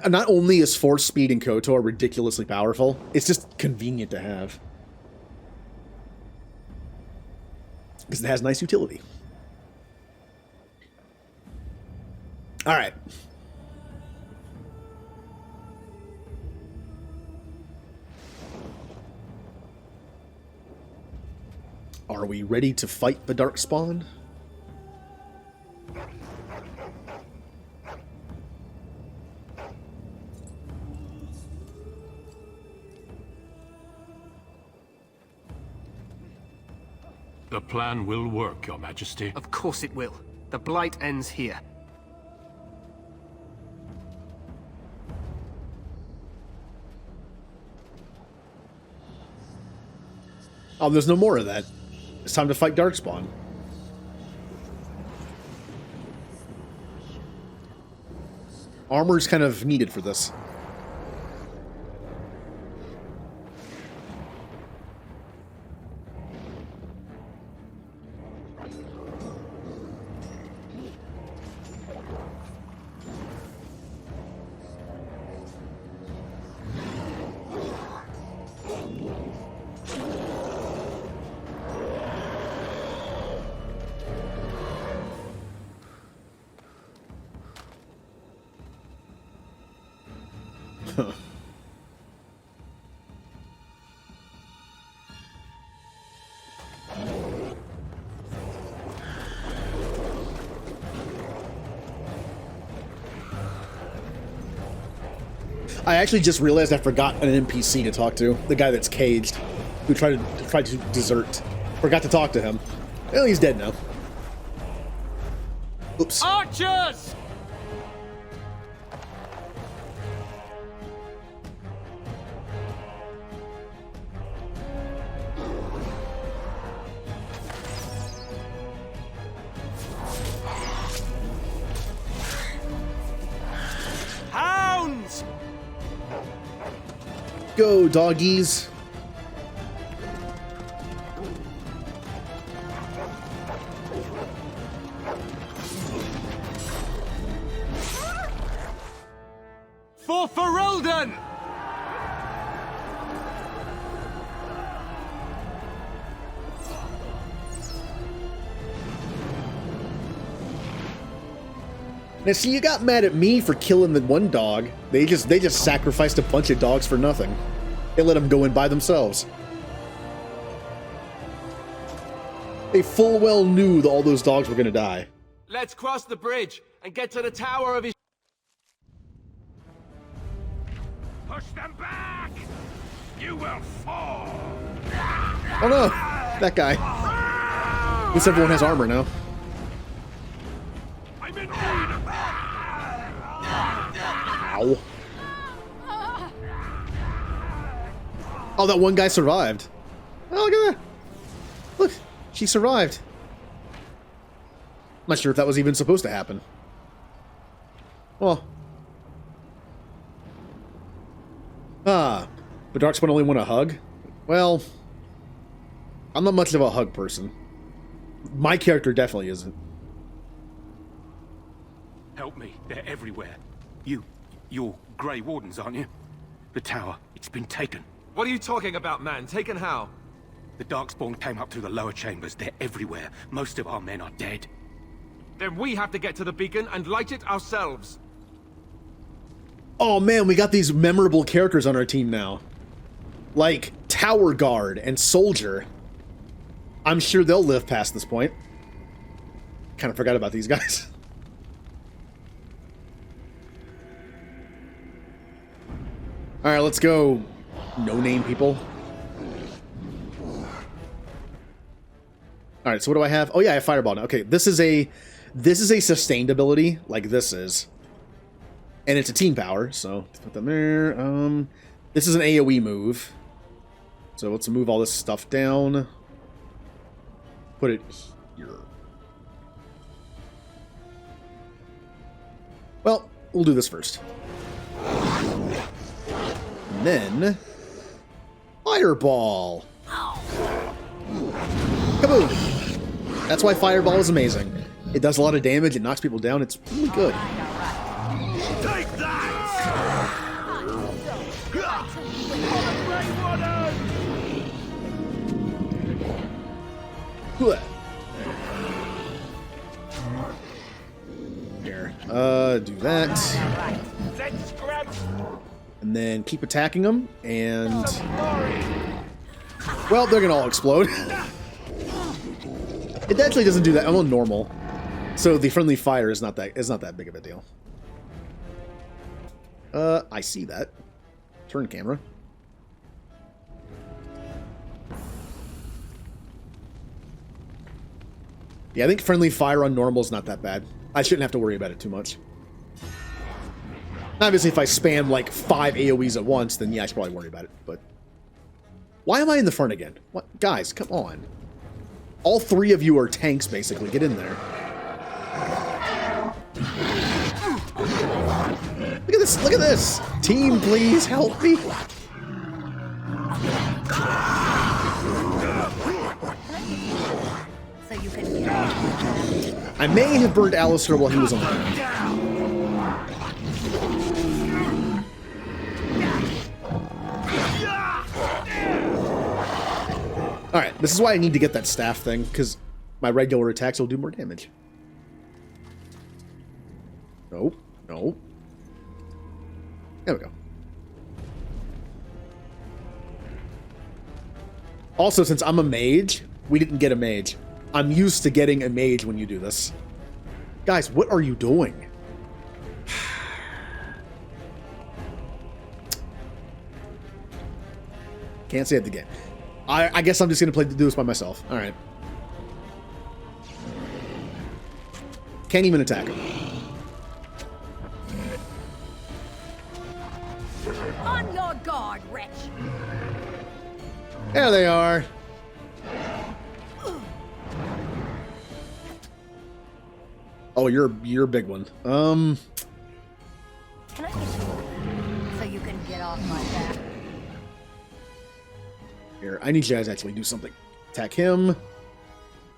Not only is force speed in KOTOR ridiculously powerful, it's just convenient to have because it has nice utility. All right. Are we ready to fight the Darkspawn? The plan will work, Your Majesty. Of course it will. The Blight ends here. Oh, there's no more of that. It's time to fight Darkspawn. Armor's kind of needed for this. I actually just realized I forgot an NPC to talk to. The guy that's caged, who tried to desert. Forgot to talk to him. Well, he's dead now. Oops. Archers! Hounds! Go, doggies. Now, see, you got mad at me for killing the one dog. They just sacrificed a bunch of dogs for nothing. They let them go in by themselves. They full well knew that all those dogs were gonna die. Let's cross the bridge and get to the tower of his... Push them back! You will fall! Oh no! That guy. At least everyone has armor now. I'm in need! Ow. Oh, that one guy survived. Oh, look at that. Look, she survived. I'm not sure if that was even supposed to happen. Well. But Darkspawn only want a hug? Well, I'm not much of a hug person. My character definitely isn't. Help me. They're everywhere. You're Grey Wardens, aren't you? The tower, it's been taken. What are you talking about, man? Taken how? The Darkspawn came up through the lower chambers. They're everywhere. Most of our men are dead. Then we have to get to the beacon and light it ourselves. Oh man, we got these memorable characters on our team now. Like Tower Guard and Soldier. I'm sure they'll live past this point. Kind of forgot about these guys. Alright, let's go. No-name people. Alright, so what do I have? Oh yeah, I have Fireball now. Okay, this is a sustained ability, like this is. And it's a team power, so let's put them there. This is an AoE move. So let's move all this stuff down. Put it here. Well, we'll do this first. And then Fireball. Kaboom! That's why Fireball is amazing. It does a lot of damage, it knocks people down, it's really good. Take that! Here, do that. And then keep attacking them, and... Well, they're gonna all explode. It actually doesn't do that. I'm on normal. So the friendly fire is not that big of a deal. I see that. Turn camera. Yeah, I think friendly fire on normal is not that bad. I shouldn't have to worry about it too much. Obviously, if I spam like 5 AoEs at once, then yeah, I should probably worry about it. But why am I in the front again? What, guys? Come on! All 3 of you are tanks, basically. Get in there. Look at this! Look at this! Team, please help me! So you can get off. I may have burned Alistair while he was on the ground. Alright, this is why I need to get that staff thing, because my regular attacks will do more damage. Nope. Nope. There we go. Also, since I'm a mage, we didn't get a mage. I'm used to getting a mage when you do this. Guys, what are you doing? Can't save the game. I guess I'm just gonna do this by myself. Alright. Can't even attack him. On your guard, wretch! There they are. Oh, you're a big one. Can I get you so you can get off my back? Here, I need you guys to actually do something. Attack him.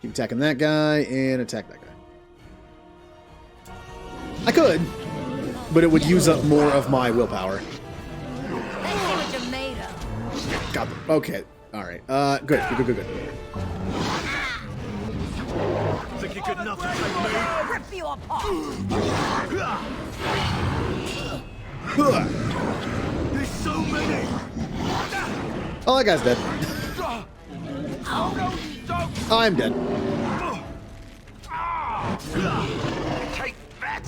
Keep attacking that guy, and attack that guy. I could, but it would use up more of my willpower. Let's see what you're made of. Got them. Okay. Alright. Good. think you're good enough to take me? Rip you apart! There's so many! Oh, that guy's dead. Oh, I'm dead. Take that!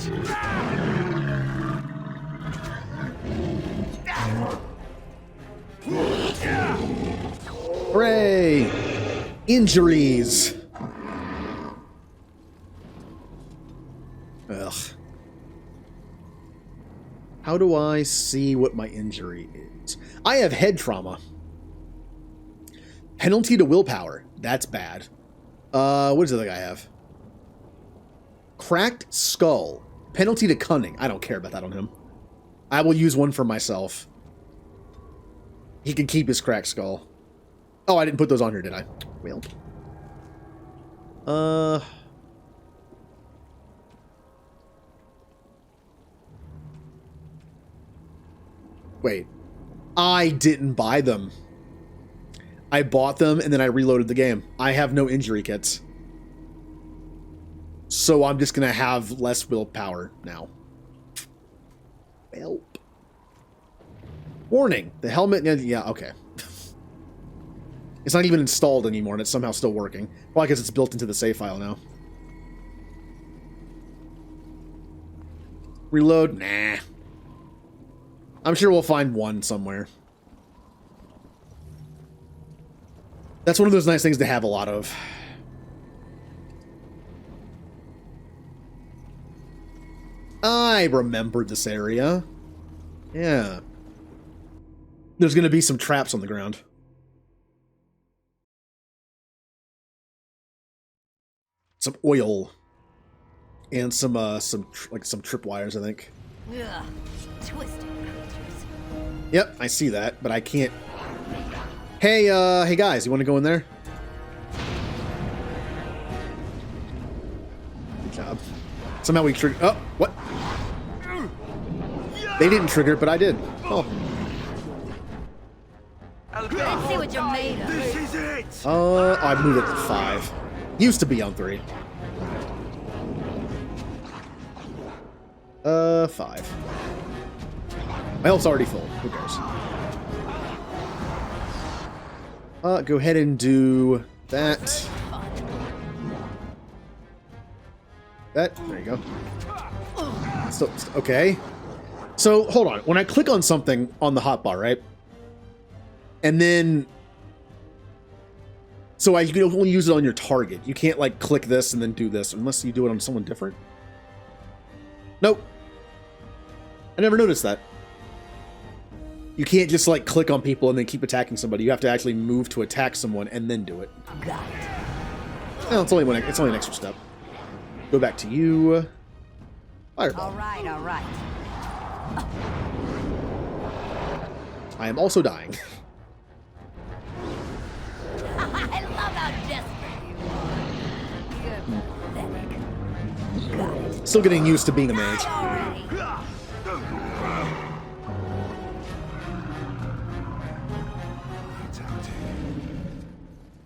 Hooray! Injuries. Ugh. How do I see what my injury is? I have head trauma. Penalty to willpower. That's bad. What does the other guy have? Cracked skull. Penalty to cunning. I don't care about that on him. I will use one for myself. He can keep his cracked skull. Oh, I didn't put those on here, did I? Well. Wait. I didn't buy them. I bought them and then I reloaded the game. I have no injury kits. So I'm just going to have less willpower now. Well. Warning. The helmet... Yeah, okay. It's not even installed anymore and it's somehow still working. Probably because it's built into the save file now. Reload? Nah. I'm sure we'll find one somewhere. That's one of those nice things to have a lot of. I remembered this area. Yeah. There's going to be some traps on the ground. Some oil. And some tripwires, I think. Ugh, twisted creatures. Yep, I see that, but I can't... Hey, hey guys, you want to go in there? Good job. Somehow we triggered... Oh, what? They didn't trigger it, but I did. Oh. Let's see what you're made of. This is it! I moved it to 5. Used to be on 3. 5. My health's already full. Who cares? Go ahead and do that. That. There you go. So, okay. So, hold on. When I click on something on the hotbar, right? And then... So you can only use it on your target. You can't, like, click this and then do this unless you do it on someone different. Nope. I never noticed that. You can't just, like, click on people and then keep attacking somebody. You have to actually move to attack someone and then do it. Got it. No, it's only an extra step. Go back to you. Fireball. All right. I am also dying. I love how desperate you are. You're pathetic. Got it. Still getting used to being a mage.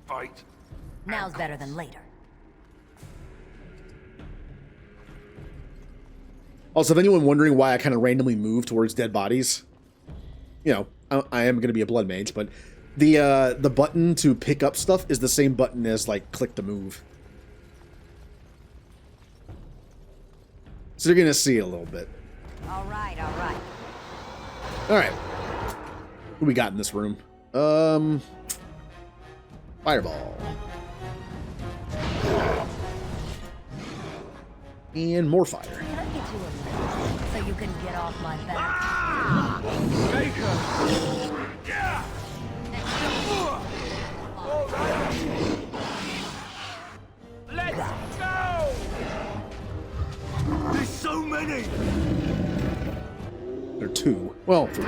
Fight. Now's better than later. Also, if anyone wondering why I kind of randomly move towards dead bodies, you know, I am going to be a blood mage, but the button to pick up stuff is the same button as, like, click to move. So you're going to see it a little bit. All right. All right. What do we got in this room? Fireball. And more fire. Can I get you a lift so you can get off my back? Let's go! There's so many! There are 2. Well, 3.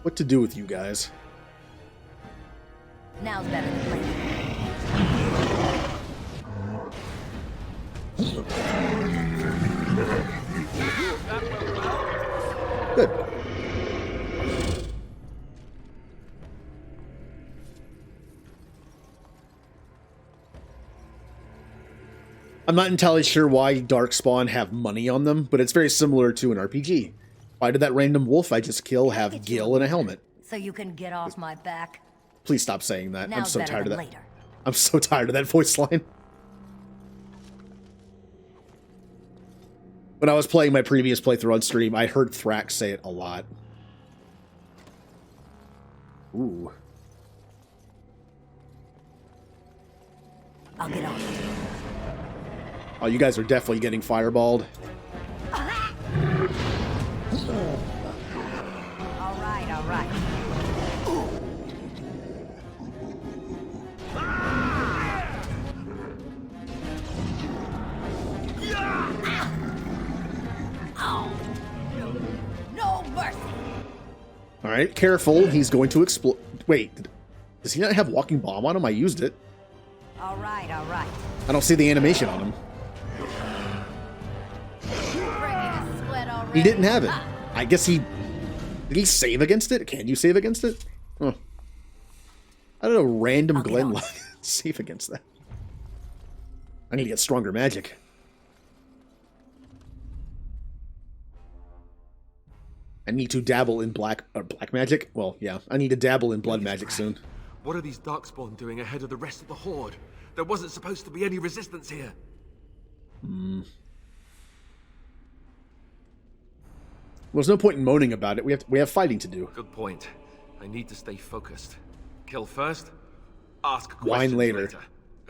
What to do with you guys? Now's better than later. Good. I'm not entirely sure why Darkspawn have money on them, but it's very similar to an RPG. Why did that random wolf I just killed have Gil and a helmet? So you can get off my back. Please stop saying that. I'm Now's so better tired of than that. later. I'm so tired of that voice line. When I was playing my previous playthrough on stream, I heard Thrax say it a lot. Ooh. I'll get on. Oh, you guys are definitely getting fireballed. All right, all right. No mercy. All right, careful. He's going to explode. Wait, does he not have walking bomb on him? I used it. All right, all right. I don't see the animation on him. He didn't have it. I guess he... Did he save against it? Can you save against it? Huh. I don't know, random Glen save against that. I need to get stronger magic. I need to dabble in black magic. Well, yeah, I need to dabble in blood magic soon. What are these Darkspawn doing ahead of the rest of the Horde? There wasn't supposed to be any resistance here. Hmm. Well, there's no point in moaning about it. We have fighting to do. Good point. I need to stay focused. Kill first, ask questions Wine later.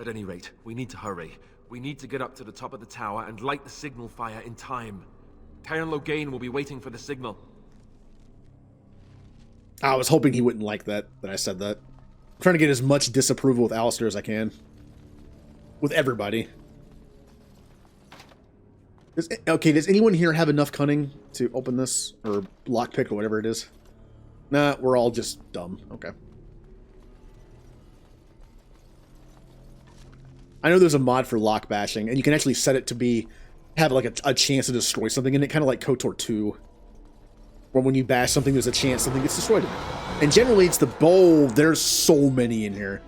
At any rate, we need to hurry. We need to get up to the top of the tower and light the signal fire in time. Tyron Loghain will be waiting for the signal. I was hoping he wouldn't like that I said that. I'm trying to get as much disapproval with Alistair as I can. With everybody. Okay, does anyone here have enough cunning to open this? Or lockpick or whatever it is? Nah, we're all just dumb. Okay. I know there's a mod for lock bashing, and you can actually set it to have like a chance to destroy something in it, kind of like KOTOR 2. Where when you bash something, there's a chance something gets destroyed in it. And generally it's the bow. There's so many in here.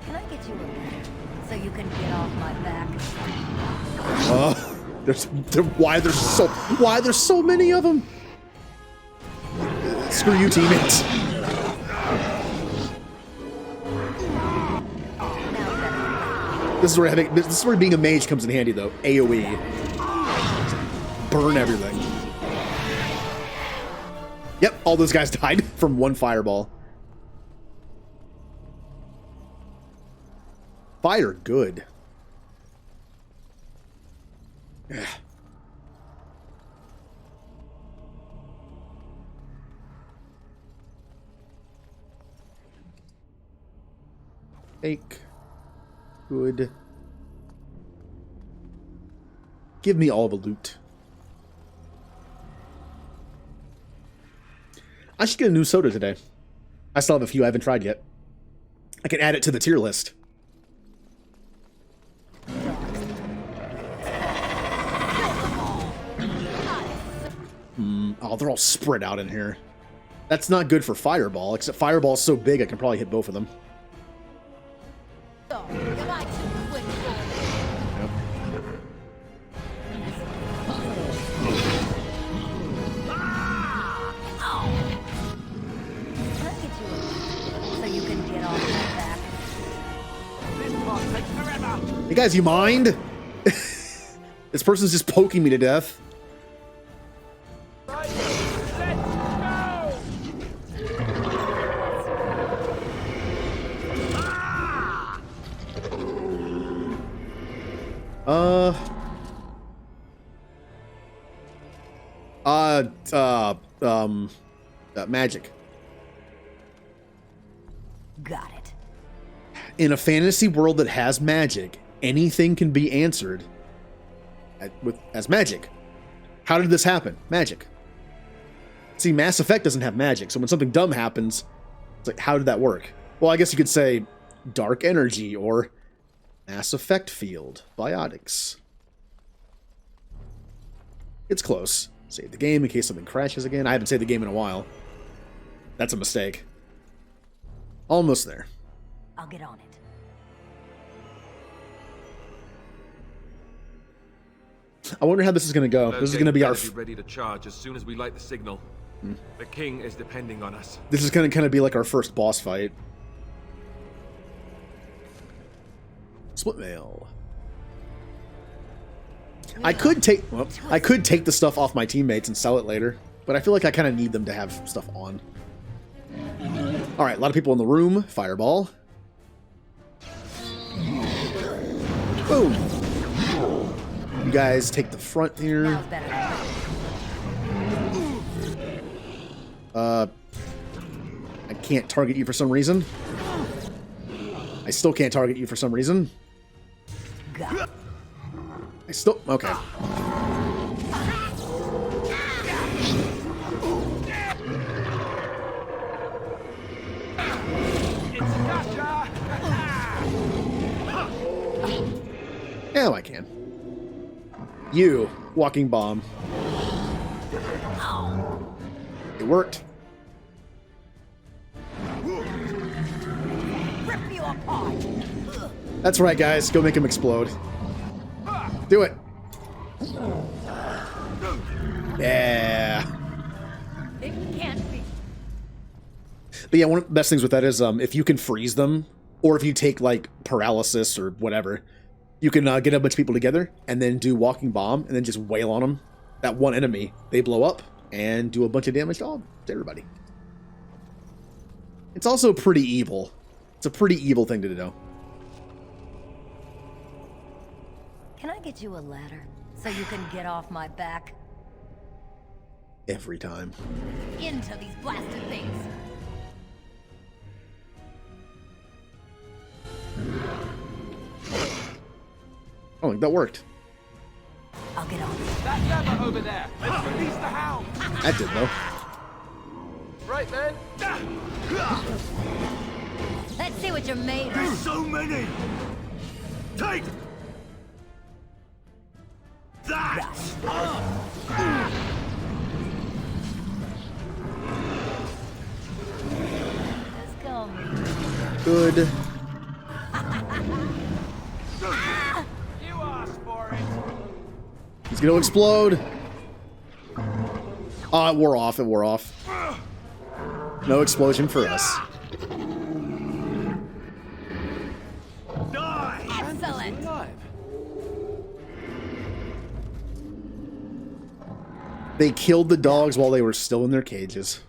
Can I get you a bed so you can get off my back? Why there's so many of them? Screw you, teammates. This is where being a mage comes in handy, though. AoE. Burn everything. Yep, all those guys died from one fireball. Fire, good. Ugh. Take. Good. Give me all the loot. I should get a new soda today. I still have a few I haven't tried yet. I can add it to the tier list. Oh, they're all spread out in here. That's not good for Fireball, except Fireball's so big I can probably hit both of them. Hey guys, you mind? This person's just poking me to death. Magic. Got it. In a fantasy world that has magic, anything can be answered as magic. How did this happen? Magic. See, Mass Effect doesn't have magic, so when something dumb happens, it's like, how did that work? Well, I guess you could say dark energy or Mass Effect field, biotics. It's close. Save the game in case something crashes again. I haven't saved the game in a while. That's a mistake. Almost there. I'll get on it. I wonder how this is going to go. This is going to be our... Be ready to charge as soon as we light the signal. The king is depending on us. This is going to kind of be like our first boss fight. Split mail. I could take the stuff off my teammates and sell it later, but I feel like I kind of need them to have stuff on. All right, a lot of people in the room. Fireball. Boom. You guys take the front here. I can't target you for some reason. I still can't target you for some reason. I still... Okay. Yeah, I can. You, walking bomb. It worked. Rip you apart. That's right, guys. Go make him explode. Do it. Yeah. It can't be. But yeah, one of the best things with that is if you can freeze them, or if you take like paralysis or whatever, you can get a bunch of people together and then do walking bomb and then just wail on them. That one enemy, they blow up and do a bunch of damage to everybody. It's also pretty evil. It's a pretty evil thing to do. Can I get you a ladder so you can get off my back? Every time. Into these blasted things. I don't think that worked. I'll get on. That lever over there. Let's release the hound. That did, though. Right, man. Let's see what you're made of. There's so many. Take that. Let's go. Good. You asked for it. He's gonna explode. Oh, it wore off. It wore off. No explosion for us. Die. Excellent. They killed the dogs while they were still in their cages.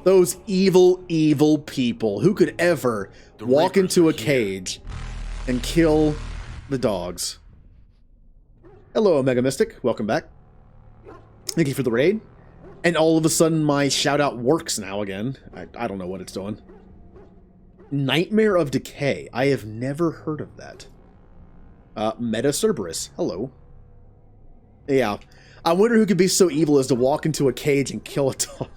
Those evil, evil people. Who could ever walk into a cage and kill the dogs? Hello, Omega Mystic. Welcome back. Thank you for the raid. And all of a sudden, my shout-out works now again. I don't know what it's doing. Nightmare of Decay. I have never heard of that. Meta Cerberus. Hello. Yeah. I wonder who could be so evil as to walk into a cage and kill a dog.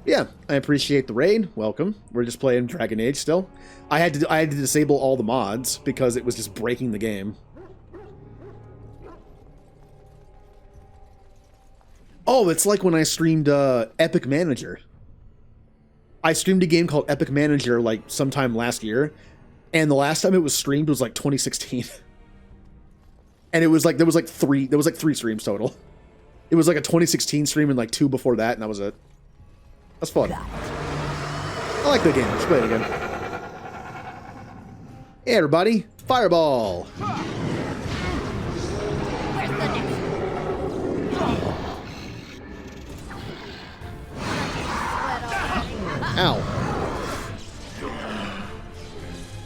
Yeah, I appreciate the raid. Welcome. We're just playing Dragon Age still. I had to disable all the mods because it was just breaking the game. Oh, it's like when I streamed Epic Manager. I streamed a game called Epic Manager like sometime last year, and the last time it was streamed was like 2016. And it was like there was like three streams total. It was like a 2016 stream and like 2 before that, and that was it. That's fun. I like the game. Let's play it again. Hey, everybody. Fireball. Ow.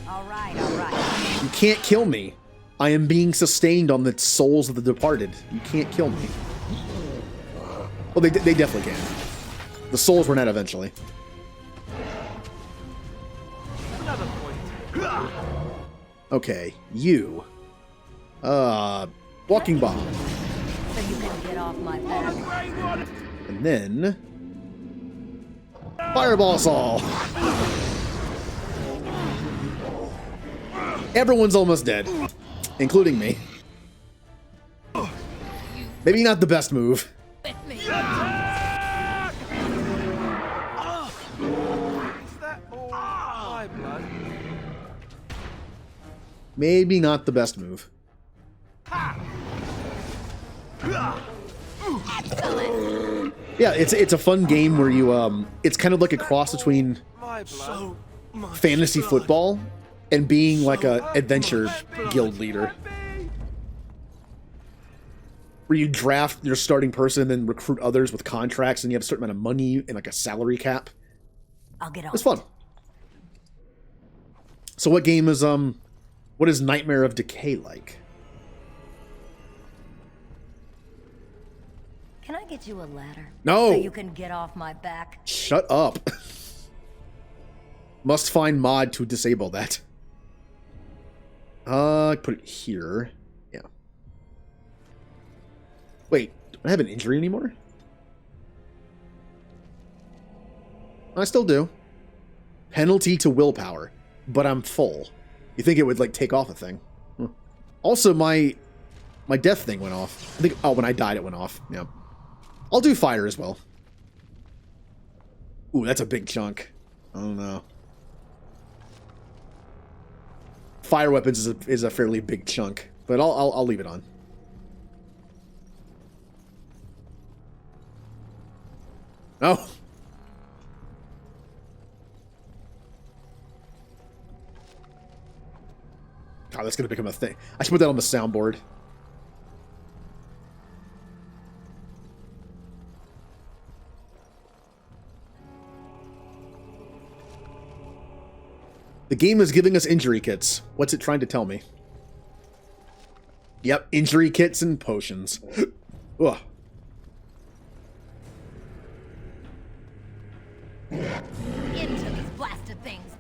All right. You can't kill me. I am being sustained on the souls of the departed. You can't kill me. Well, they definitely can. The souls run out eventually. Another point. Okay, you. Walking bomb. So you can get off my back. And then... Fireball Saw! Everyone's almost dead, including me. Maybe not the best move. Maybe not the best move. Yeah, it's a fun game where you it's kind of like a cross between fantasy football and being like a adventure guild leader. Where you draft your starting person and then recruit others with contracts and you have a certain amount of money and like a salary cap. I'll get on. It's fun. So what game is what is Nightmare of Decay like? Can I get you a ladder? No. So you can get off my back. Shut up. Must find mod to disable that. Put it here. Yeah. Wait, do I have an injury anymore? I still do. Penalty to willpower, but I'm full. You think it would like take off a thing? Huh. Also, my death thing went off. I think. Oh, when I died, it went off. Yeah. I'll do fire as well. Ooh, that's a big chunk. I don't know. Fire weapons is a fairly big chunk, but I'll leave it on. No. God, that's gonna become a thing. I should put that on the soundboard. The game is giving us injury kits. What's it trying to tell me? Yep, injury kits and potions. Ugh. Into these blasted things.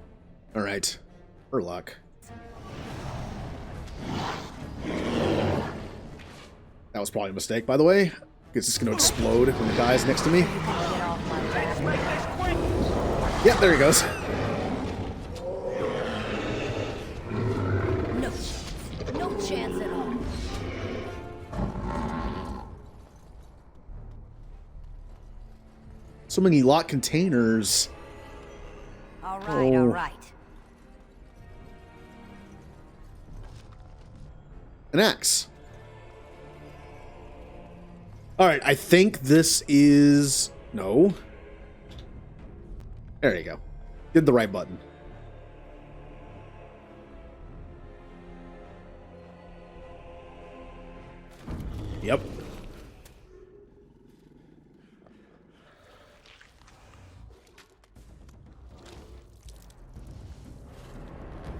All right, for luck. That was probably a mistake, by the way. It's just going to explode when the guy's next to me. Yep, there he goes. No chance at all. So many locked containers. All right, all right. An axe. All right, I think this is... No. There you go. Did the right button. Yep.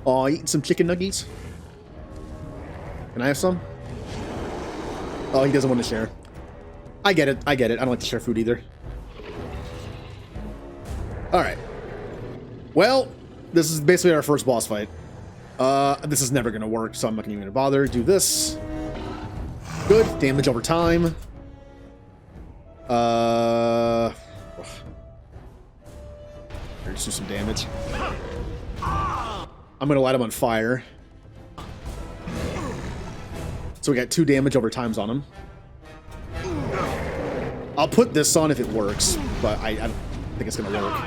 Oh, eating some chicken nuggies? Can I have some? Oh, he doesn't want to share. I get it. I get it. I don't like to share food either. Alright. Well, this is basically our first boss fight. This is never going to work, so I'm not even going to bother. Do this. Good. Damage over time. Let's do some damage. I'm going to light him on fire. So we got 2 damage over times on him. I'll put this on if it works, but I don't think it's going to work.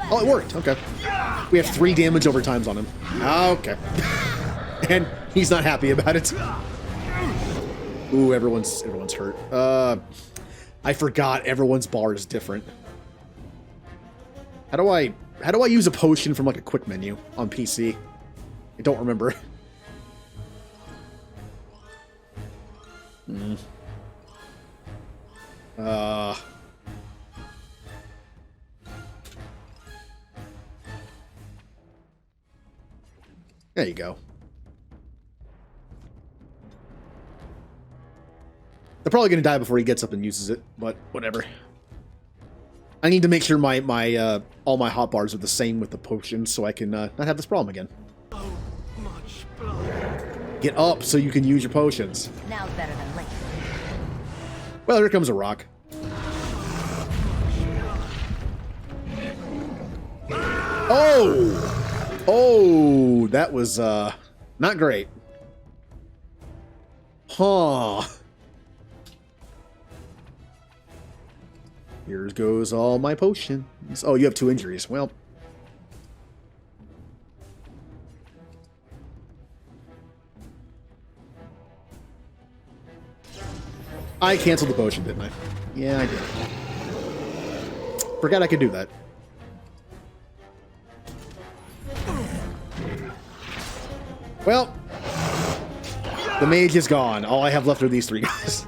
Oh, it worked. Okay. We have 3 damage over times on him. Okay. And he's not happy about it. Ooh, everyone's hurt. I forgot everyone's bar is different. How do I use a potion from like a quick menu on PC? I don't remember. There you go. They're probably going to die before he gets up and uses it, but whatever. I need to make sure my all my hotbars are the same with the potions so I can not have this problem again. Get up so you can use your potions. Now's better than later. Well, here comes a rock. Oh! Oh, that was Not great. Huh. Here goes all my potions. Oh, you have 2 injuries. Well. I canceled the potion, didn't I? Yeah, I did. Forgot I could do that. Well, the mage is gone. All I have left are these 3 guys.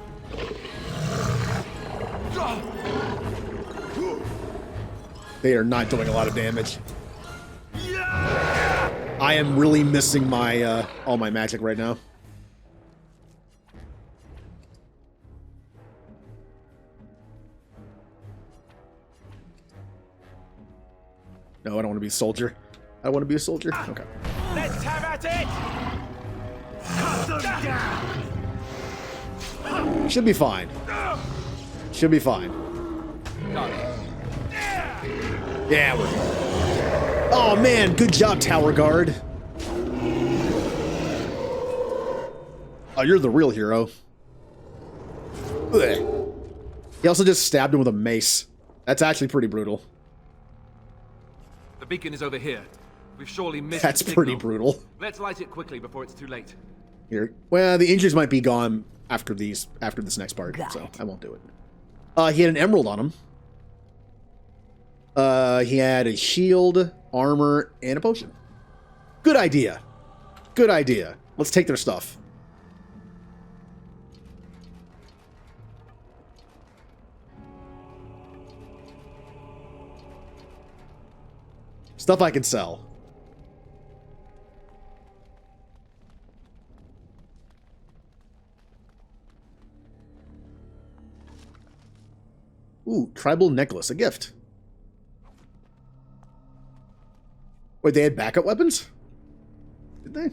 They are not doing a lot of damage. I am really missing my all my magic right now. No, I don't want to be a soldier. I don't want to be a soldier. Okay. Let's have at it! Cut them down! Should be fine. Should be fine. Yeah, we're good. Oh man, good job, Tower Guard. Oh, you're the real hero. Ugh. He also just stabbed him with a mace. That's actually pretty brutal. The beacon is over here. We've surely missed That's the pretty signal. brutal. Let's light it quickly before it's too late. Here. Well, the injuries might be gone after this next part, so I won't do it. He had an emerald on him. He had a shield, armor, and a potion. Good idea. Good idea. Let's take their stuff. Stuff I can sell. Ooh, tribal necklace, a gift. Wait, they had backup weapons? Did they?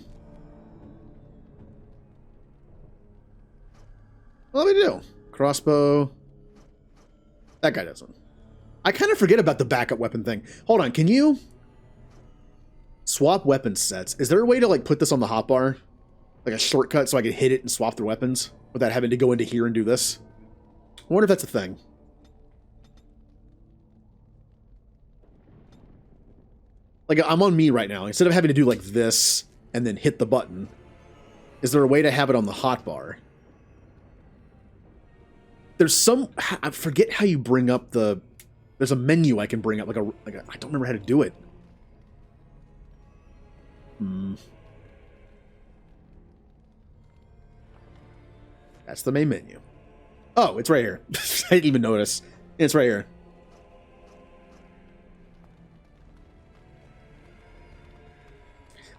What do they do? Crossbow. That guy doesn't. I kind of forget about the backup weapon thing. Hold on, can you swap weapon sets? Is there a way to like put this on the hotbar? Like a shortcut so I could hit it and swap their weapons without having to go into here and do this? I wonder if that's a thing. Like, I'm on me right now. Instead of having to do like this and then hit the button, is there a way to have it on the hotbar? There's some... I forget how you bring up the... There's a menu I can bring up. I don't remember how to do it. That's the main menu. Oh, it's right here. I didn't even notice. It's right here.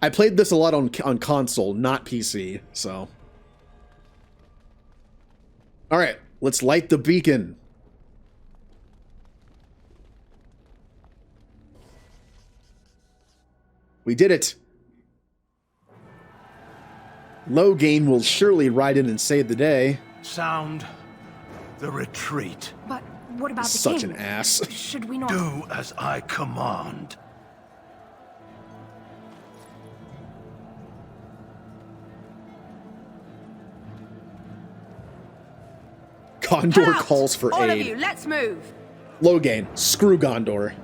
I played this a lot on console, not PC, so... Alright, let's light the beacon. We did it. Logain will surely ride in and save the day. Sound the retreat. But what about the Such king? an ass. Should we not... Do as I command. Gondor calls for All aid. of you, let's move. Logain, screw Gondor.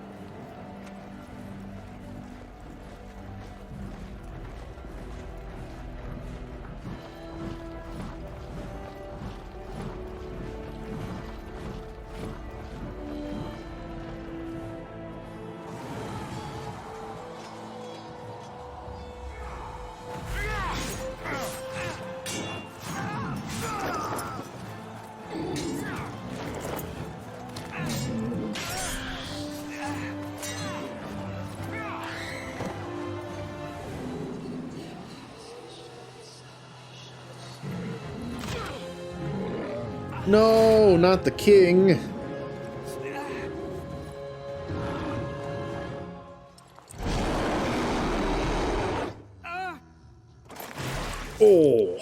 No, not the king. Oh.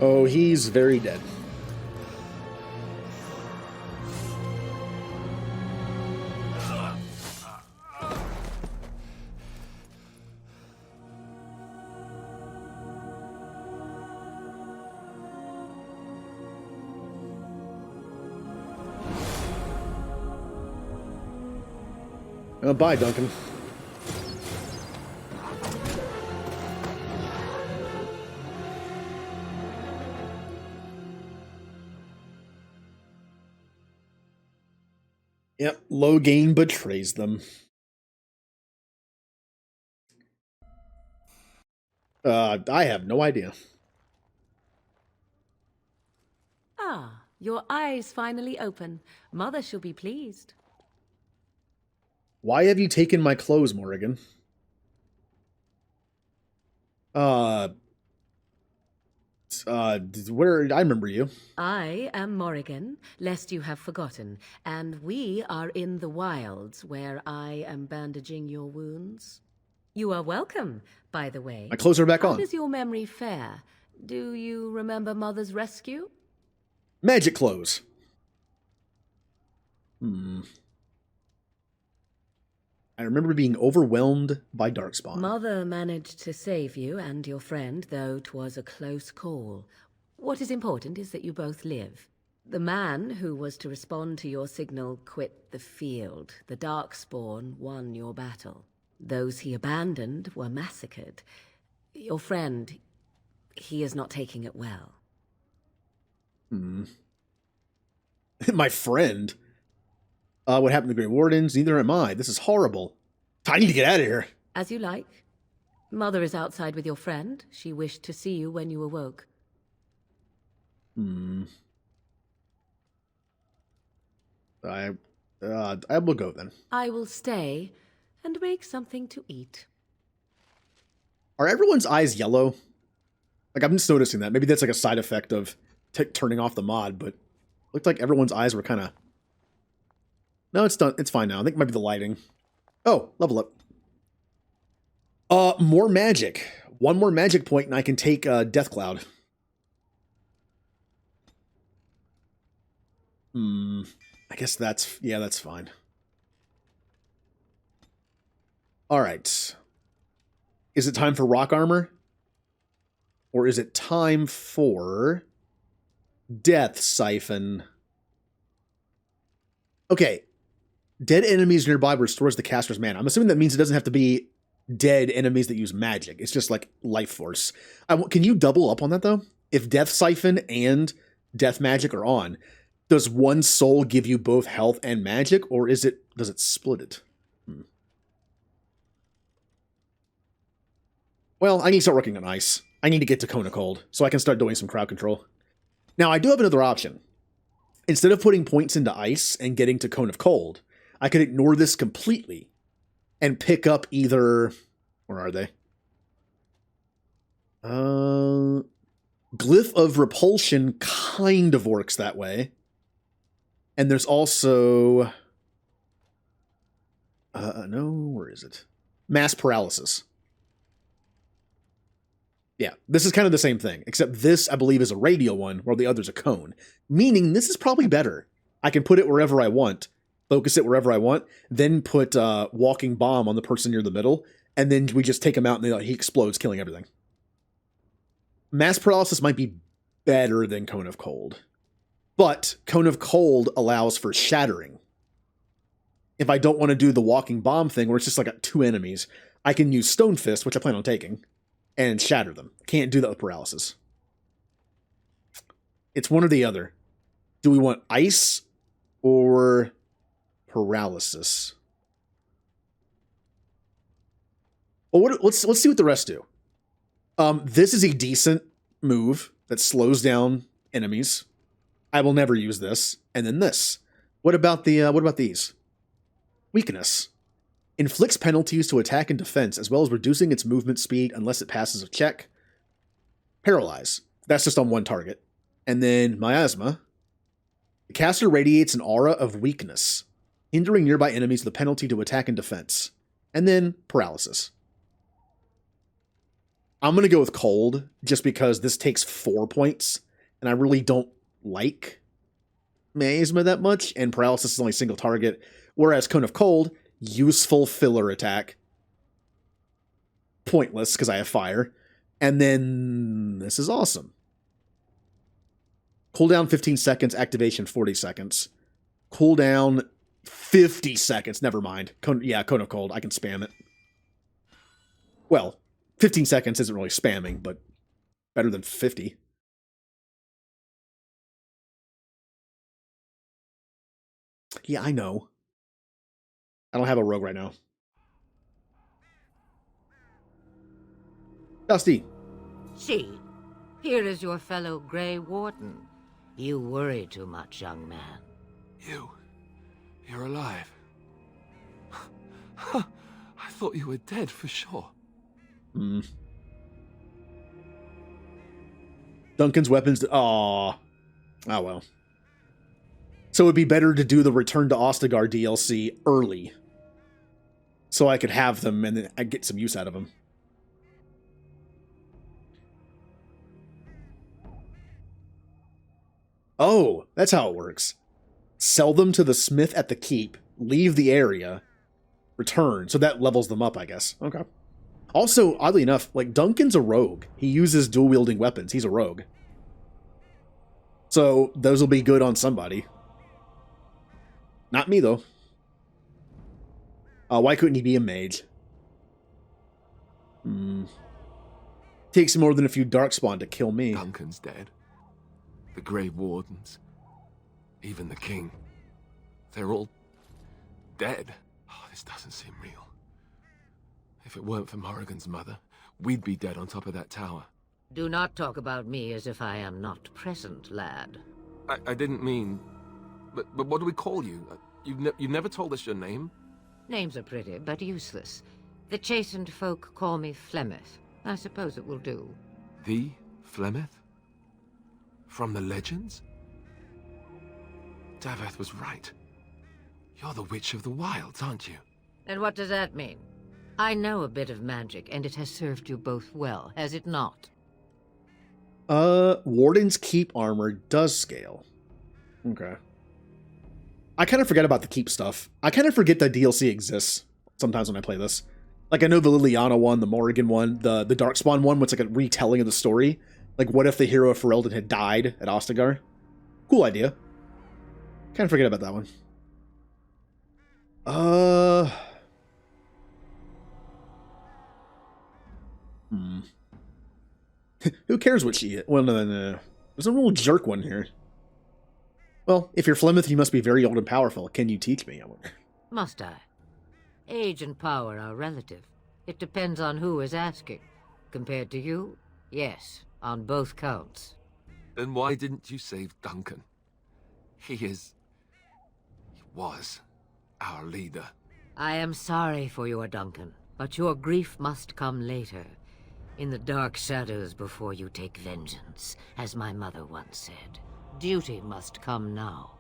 Oh, he's very dead. Bye, Duncan. Yep, Logain betrays them. I have no idea. Ah, your eyes finally open. Mother shall be pleased. Why have you taken my clothes, Morrigan? Where I remember you. I am Morrigan, lest you have forgotten, and we are in the wilds where I am bandaging your wounds. You are welcome, by the way. My clothes are back How on. does your memory fare? Do you remember Mother's rescue? Magic clothes. I remember being overwhelmed by Darkspawn. Mother managed to save you and your friend, though 'twas a close call. What is important is that you both live. The man who was to respond to your signal quit the field. The Darkspawn won your battle. Those he abandoned were massacred. Your friend, he is not taking it well. My friend? What happened to the Grey Wardens? Neither am I. This is horrible. I need to get out of here. As you like. Mother is outside with your friend. She wished to see you when you awoke. I will go then. I will stay and make something to eat. Are everyone's eyes yellow? Like, I'm just noticing that. Maybe that's like a side effect of turning off the mod, but it looked like everyone's eyes were kind of... No, it's done. It's fine now. I think it might be the lighting. Oh, level up. More magic. One more magic point and I can take Death Cloud. I guess that's... Yeah, that's fine. Alright. Is it time for rock armor? Or is it time for Death Siphon? Okay. Dead enemies nearby restores the caster's mana. I'm assuming that means it doesn't have to be dead enemies that use magic. It's just like life force. Can you double up on that, though? If Death Siphon and Death Magic are on, does one soul give you both health and magic, or does it split it? Well, I need to start working on ice. I need to get to Cone of Cold, so I can start doing some crowd control. Now, I do have another option. Instead of putting points into ice and getting to Cone of Cold, I could ignore this completely and pick up either... Where are they? Glyph of Repulsion kind of works that way. And there's also... no, where is it? Mass Paralysis. Yeah, this is kind of the same thing, except this, I believe, is a radial one, while the other's a cone. Meaning, this is probably better. I can put it wherever I want, focus it wherever I want, then put Walking Bomb on the person near the middle, and then we just take him out and he explodes, killing everything. Mass Paralysis might be better than Cone of Cold. But Cone of Cold allows for shattering. If I don't want to do the Walking Bomb thing, where it's just like 2 enemies, I can use Stone Fist, which I plan on taking, and shatter them. Can't do that with paralysis. It's one or the other. Do we want ice or paralysis? Well, let's see what the rest do. This is a decent move that slows down enemies. I will never use this. And then this. What about these? Weakness. Inflicts penalties to attack and defense, as well as reducing its movement speed unless it passes a check. Paralyze. That's just on one target. And then Miasma. The caster radiates an aura of weakness, hindering nearby enemies with a penalty to attack and defense. And then Paralysis. I'm going to go with cold, just because this takes 4 points, and I really don't like miasma that much, and paralysis is only single target, whereas Cone of Cold, useful filler attack. Pointless, because I have fire. And then this is awesome. Cooldown 15 seconds, activation 40 seconds. Cooldown 50 seconds, never mind. Cone of Cold, I can spam it. Well, 15 seconds isn't really spamming, but better than 50. Yeah, I know. I don't have a rogue right now. Dusty. See, here is your fellow Grey Warden. You worry too much, young man. You're alive. I thought you were dead for sure. Duncan's weapons... Aww. Oh, well. So it'd be better to do the Return to Ostagar DLC early. So I could have them and then I'd get some use out of them. Oh, that's how it works. Sell them to the smith at the keep, leave the area, return. So that levels them up, I guess. Okay. Also, oddly enough, like, Duncan's a rogue. He uses dual-wielding weapons. He's a rogue. So those will be good on somebody. Not me, though. Why couldn't he be a mage? Takes more than a few Darkspawn to kill me. Duncan's dead. The Grey Wardens. Even the King. They're all dead. Oh, this doesn't seem real. If it weren't for Morrigan's mother, we'd be dead on top of that tower. Do not talk about me as if I am not present, lad. I didn't mean... But what do we call you? You've never told us your name? Names are pretty, but useless. The chastened folk call me Flemeth. I suppose it will do. The Flemeth? From the legends? Daveth was right. You're the Witch of the Wilds, aren't you? And what does that mean? I know a bit of magic, and it has served you both well, has it not? Warden's Keep armor does scale. Okay. I kind of forget about the Keep stuff. I kind of forget that DLC exists sometimes when I play this. Like, I know the Liliana one, the Morrigan one, the Darkspawn one, what's like a retelling of the story. Like, what if the hero of Ferelden had died at Ostagar? Cool idea. Kind of forget about that one. Who cares what she is? Well, no. There's a real jerk one here. Well, if you're Flemeth, you must be very old and powerful. Can you teach me? I wonder. Must I? Age and power are relative. It depends on who is asking. Compared to you, yes, on both counts. Then why didn't you save Duncan? He was our leader. I am sorry for your Duncan, but your grief must come later. In the dark shadows before you take vengeance, as my mother once said. Duty must come now.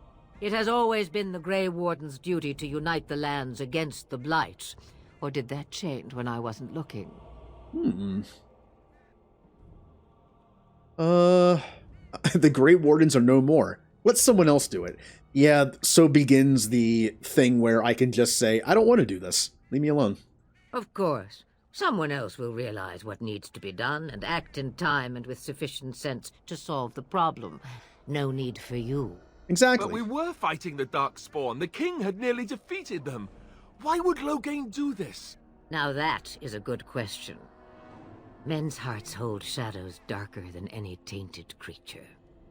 It has always been the Grey Warden's duty to unite the lands against the Blight. Or did that change when I wasn't looking? The Grey Wardens are no more. Let someone else do it. Yeah, so begins the thing where I can just say, I don't want to do this. Leave me alone. Of course. Someone else will realize what needs to be done and act in time and with sufficient sense to solve the problem. No need for you. Exactly. But we were fighting the Darkspawn. The King had nearly defeated them. Why would Loghain do this? Now that is a good question. Men's hearts hold shadows darker than any tainted creature.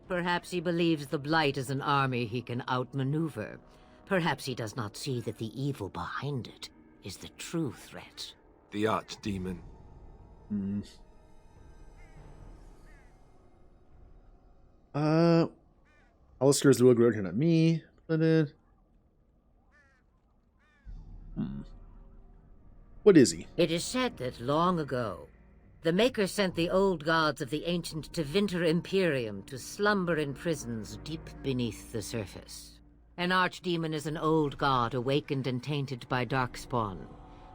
Perhaps he believes the Blight is an army he can outmaneuver. Perhaps he does not see that the evil behind it is the true threat. The Archdemon. Alistair's the Rogue here, not me. What is he? It is said that long ago, the Maker sent the old gods of the ancient Tevinter Imperium to slumber in prisons deep beneath the surface. An archdemon is an old god awakened and tainted by Darkspawn.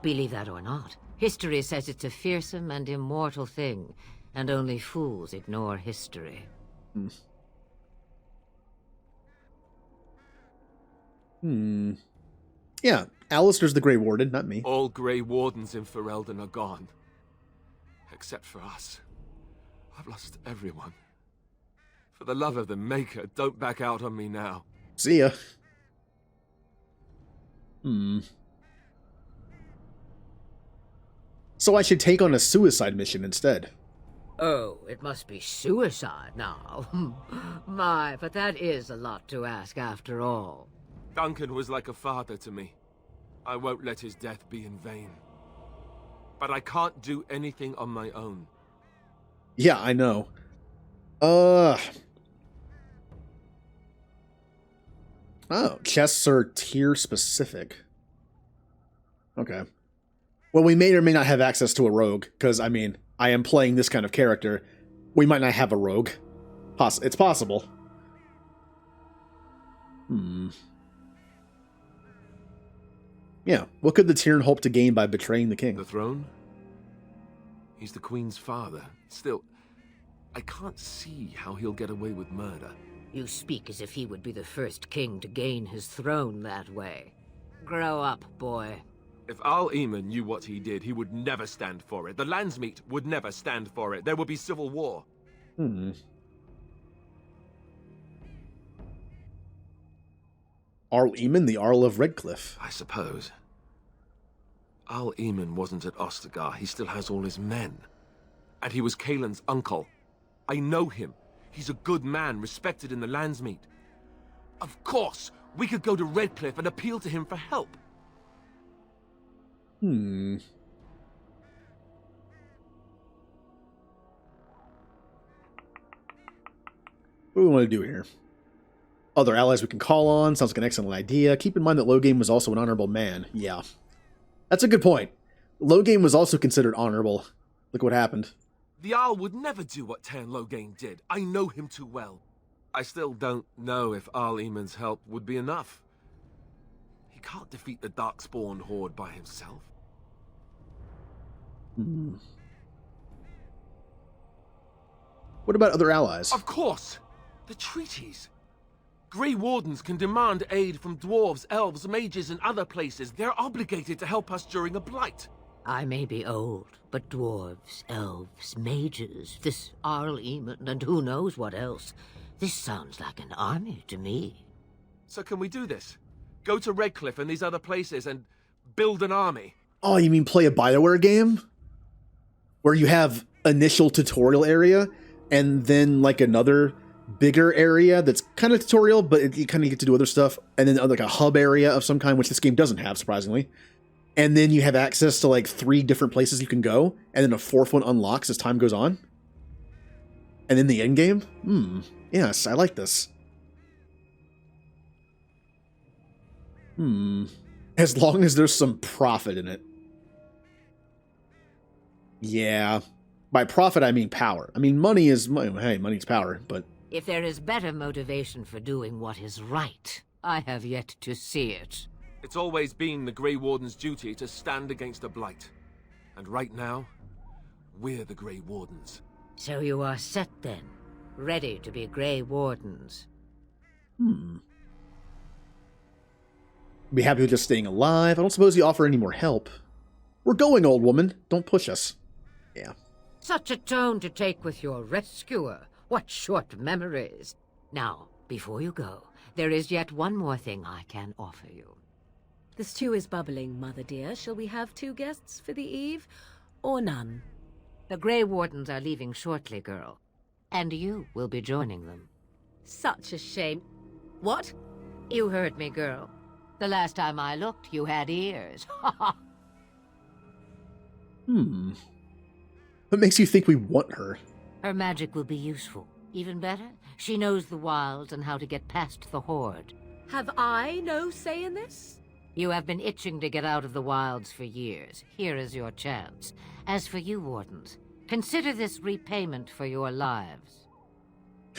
Believe that or not, History says it's a fearsome and immortal thing, and only fools ignore history. Yeah, Alistair's the Grey Warden, not me. All Grey Wardens in Ferelden are gone. Except for us. I've lost everyone. For the love of the Maker, don't back out on me now. See ya. So I should take on a suicide mission instead. Oh, it must be suicide now. My, but that is a lot to ask after all. Duncan was like a father to me. I won't let his death be in vain. But I can't do anything on my own. Yeah, I know. Oh, chests are tier specific. Okay. Well, we may or may not have access to a rogue, because, I mean, I am playing this kind of character. We might not have a rogue. It's possible. Yeah, what could the Tyrn hope to gain by betraying the king? The throne? He's the Queen's father. Still, I can't see how he'll get away with murder. You speak as if he would be the first king to gain his throne that way. Grow up, boy. If Al Eamon knew what he did, he would never stand for it. The Landsmeet would never stand for it. There would be civil war. Arl Eamon, the Arl of Redcliffe. I suppose. Al Eamon wasn't at Ostagar. He still has all his men. And he was Kaelin's uncle. I know him. He's a good man, respected in the Landsmeet. Of course, we could go to Redcliffe and appeal to him for help. What do we want to do here? Other allies we can call on. Sounds like an excellent idea. Keep in mind that Loghain was also an honorable man. Yeah. That's a good point. Loghain was also considered honorable. Look what happened. The Jarl would never do what Teyrn Loghain did. I know him too well. I still don't know if Arl Eamon's help would be enough. He can't defeat the Darkspawn horde by himself. What about other allies? Of course! The treaties! Grey Wardens can demand aid from dwarves, elves, mages, and other places. They're obligated to help us during a blight. I may be old, but dwarves, elves, mages, this Arl Eamon, and who knows what else. This sounds like an army to me. So can we do this? Go to Redcliffe and these other places and build an army? Oh, you mean play a BioWare game? Where you have initial tutorial area, and then like another bigger area that's kind of tutorial, but you kind of get to do other stuff, and then like a hub area of some kind, which this game doesn't have, surprisingly. And then you have access to like 3 different places you can go, and then a 4th one unlocks as time goes on. And then the end game? Yes, I like this. As long as there's some profit in it. Yeah. By profit, I mean power. I mean, money is money. Hey, money's power, but... If there is better motivation for doing what is right, I have yet to see it. It's always been the Grey Warden's duty to stand against a blight. And right now, we're the Grey Wardens. So you are set then, ready to be Grey Wardens. Be happy with just staying alive. I don't suppose you offer any more help. We're going, old woman. Don't push us. Yeah. Such a tone to take with your rescuer. What short memories. Now, before you go, there is yet one more thing I can offer you. The stew is bubbling, Mother dear. Shall we have 2 guests for the eve, or none? The Grey Wardens are leaving shortly, girl. And you will be joining them. Such a shame. What? You heard me, girl. The last time I looked, you had ears. What makes you think we want her? Her magic will be useful. Even better, she knows the wilds and how to get past the horde. Have I no say in this? You have been itching to get out of the wilds for years. Here is your chance. As for you, Wardens, consider this repayment for your lives.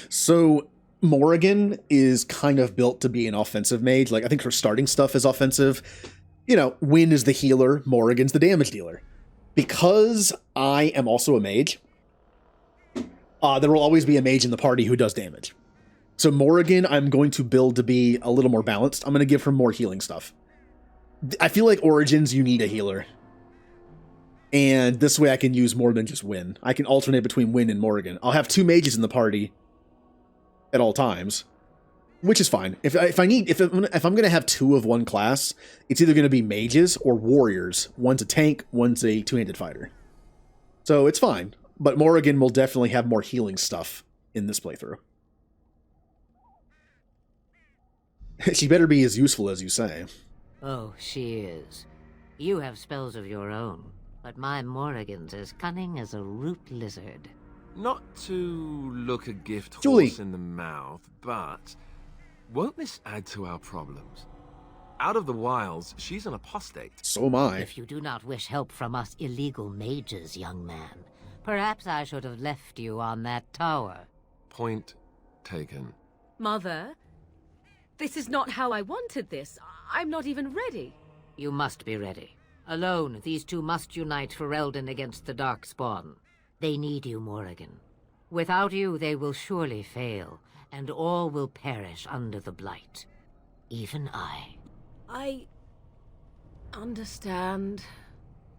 So, Morrigan is kind of built to be an offensive mage. Like, I think her starting stuff is offensive. You know, Wynn is the healer, Morrigan's the damage dealer. Because I am also a mage, there will always be a mage in the party who does damage. So Morrigan, I'm going to build to be a little more balanced. I'm going to give her more healing stuff. I feel like Origins, you need a healer. And this way I can use more than just Wynn. I can alternate between Wynn and Morrigan. I'll have 2 mages in the party at all times, which is fine. If I'm going to have 2 of one class, it's either going to be mages or warriors. One's a tank, one's a 2-handed fighter. So it's fine. But Morrigan will definitely have more healing stuff in this playthrough. She better be as useful as you say. Oh, she is. You have spells of your own, but my Morrigan's as cunning as a root lizard. Not to look a gift Julie. horse in the mouth, but won't this add to our problems? Out of the wilds, she's an apostate. So am I. If you do not wish help from us illegal mages, young man, perhaps I should have left you on that tower. Point taken. Mother, this is not how I wanted this. I'm not even ready. You must be ready. Alone, these 2 must unite for Eldon against the Darkspawn. They need you, Morrigan. Without you, they will surely fail, and all will perish under the Blight. Even I. I understand.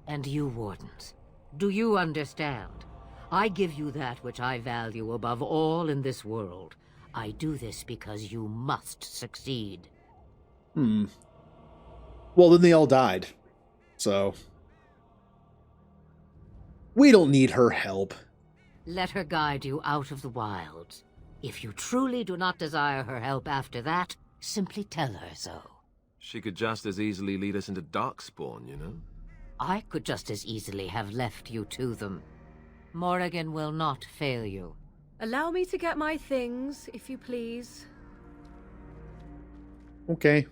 And you, Wardens, do you understand? I give you that which I value above all in this world. I do this because you must succeed. Well, then they all died. So we don't need her help. Let her guide you out of the wilds. If you truly do not desire her help after that, simply tell her so. She could just as easily lead us into Darkspawn, you know? I could just as easily have left you to them. Morrigan will not fail you. Allow me to get my things, if you please. Okay.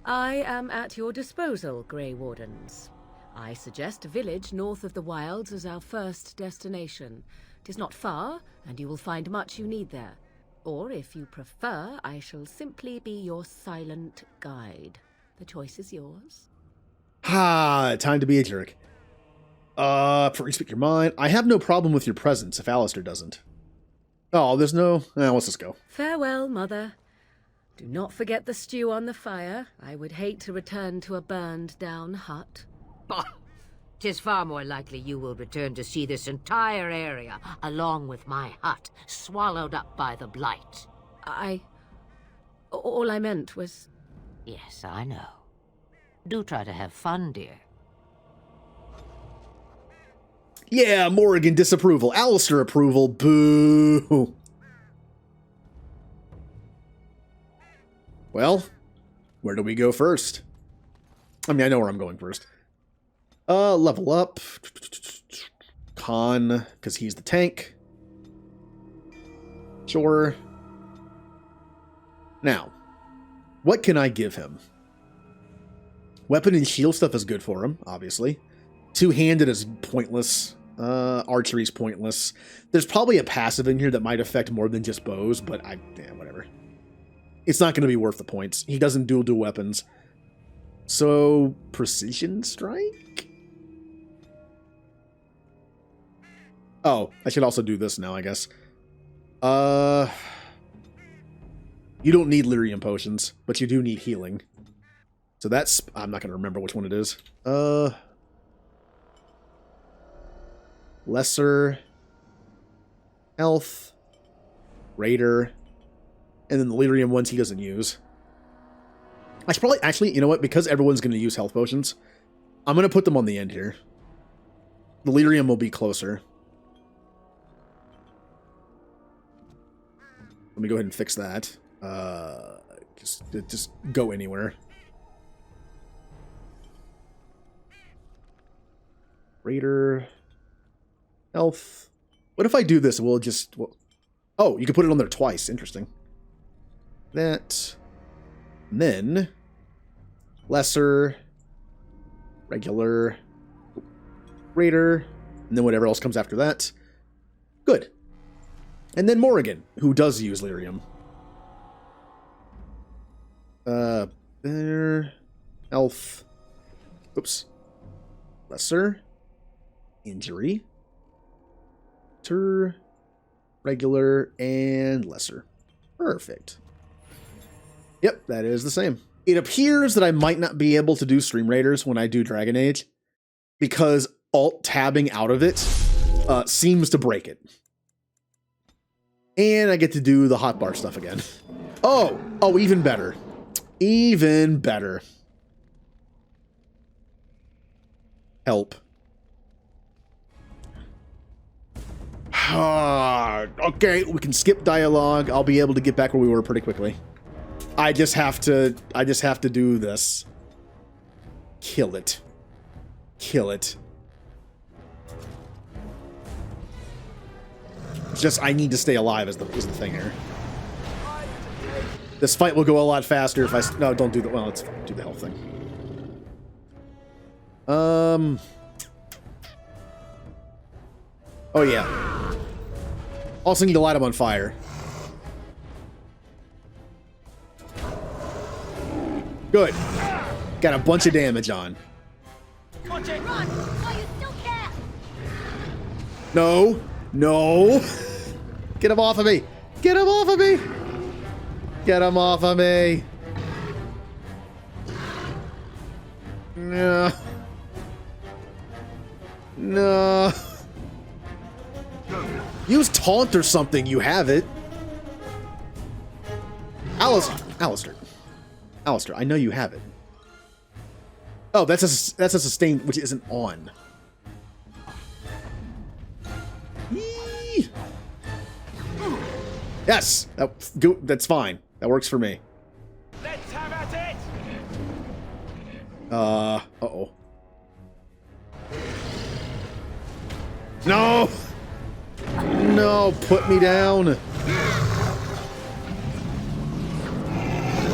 I am at your disposal, Grey Wardens. I suggest a village north of the wilds as our first destination. It is not far, and you will find much you need there. Or, if you prefer, I shall simply be your silent guide. The choice is yours. Time to be a jerk. Before you speak your mind, I have no problem with your presence if Alistair doesn't. Oh, there's no... let's just go. Farewell, Mother. Do not forget the stew on the fire. I would hate to return to a burned-down hut. Bah! 'Tis far more likely you will return to see this entire area, along with my hut, swallowed up by the Blight. All I meant was... Yes, I know. Do try to have fun, dear. Yeah, Morrigan disapproval. Alistair approval. Boo. Well, where do we go first? I mean, I know where I'm going first. Level up. Khan, because he's the tank. Sure. Now, what can I give him? Weapon and shield stuff is good for him, obviously. Two-handed is pointless. Archery's pointless. There's probably a passive in here that might affect more than just bows, but whatever. It's not going to be worth the points. He doesn't dual weapons. So, precision strike? Oh, I should also do this now, I guess. You don't need lyrium potions, but you do need healing. So that's... I'm not going to remember which one it is. Lesser, health, raider, and then the lyrium ones he doesn't use. I should probably, actually, you know what? Because everyone's going to use health potions, I'm going to put them on the end here. The lyrium will be closer. Let me go ahead and fix that. Just go anywhere. Raider... health. What if I do this? We'll just... oh, you can put it on there twice. Interesting. That. And then... lesser. Regular. Raider. And then whatever else comes after that. Good. And then Morrigan, who does use lyrium. There. Elf. Oops. lesser, injury, regular, and lesser. Perfect. Yep, that is the same. It appears that I might not be able to do Stream Raiders when I do Dragon Age because alt-tabbing out of it seems to break it. And I get to do the hotbar stuff again. Oh, even better. Even better. Help. Okay, we can skip dialogue. I'll be able to get back where we were pretty quickly. I just have to do this. Kill it. Kill it. It's just I need to stay alive is the thing here. This fight will go a lot faster if I... No, don't do the... Well, let's do the health thing. Oh, yeah. Also need to light him on fire. Good. Got a bunch of damage on. Watch it! Run! While you still can! No. No. Get him off of me. Get him off of me. Get him off of me. No. No. Use taunt or something. You have it. Alistair, I know you have it. Oh, that's a sustain which isn't on. Eee. Yes, that's fine. That works for me. Let's have at it. Uh-oh. No! No, put me down.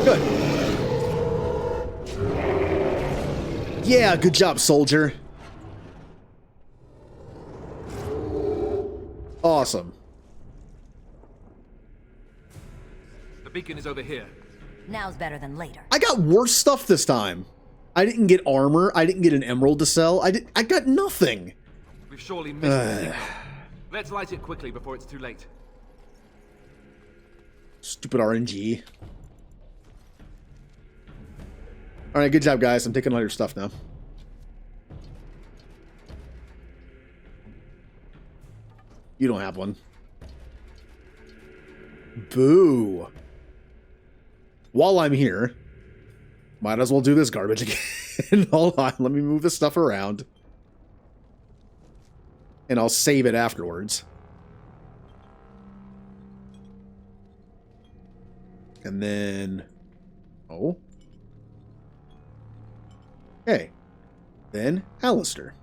Good. Yeah, good job, soldier. Awesome. The beacon is over here. Now's better than later. I got worse stuff this time. I didn't get armor. I didn't get an emerald to sell. I got nothing. We've surely missed the signal. Let's light it quickly before it's too late. Stupid RNG. Alright, good job, guys. I'm taking all your stuff now. You don't have one. Boo. While I'm here, might as well do this garbage again. Hold on, let me move this stuff around. And I'll save it afterwards. And then... Oh. Okay. Then Alistair.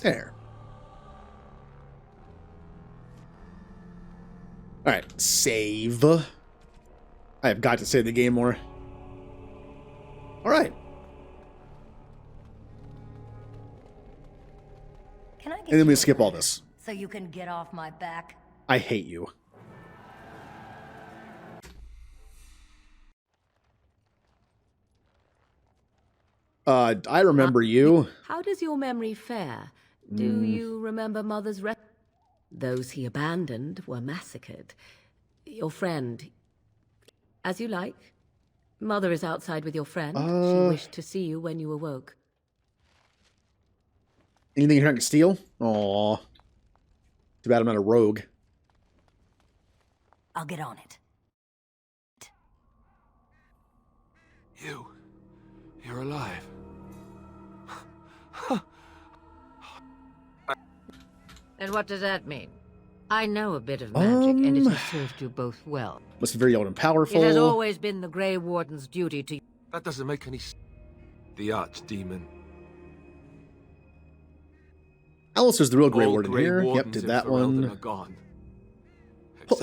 There. Alright, save. I have got to save the game more. Alright. Can I get And then we you skip a all letter this. so you can get off my back? I hate you. I remember you. How does your memory fare? Do you remember Mother's Those he abandoned were massacred. Your friend... As you like. Mother is outside with your friend. She wished to see you when you awoke. Anything you're trying to steal? Aw. Too bad I'm not a rogue. I'll get on it. You're alive. And what does that mean? I know a bit of magic, and it has served you both well. Must be very old and powerful. It has always been the Grey Warden's duty to... That doesn't make any sense. The Archdemon. Alistair's the real Grey All Warden Grey here. Yep, Wardens did in that Ferelden one. are gone.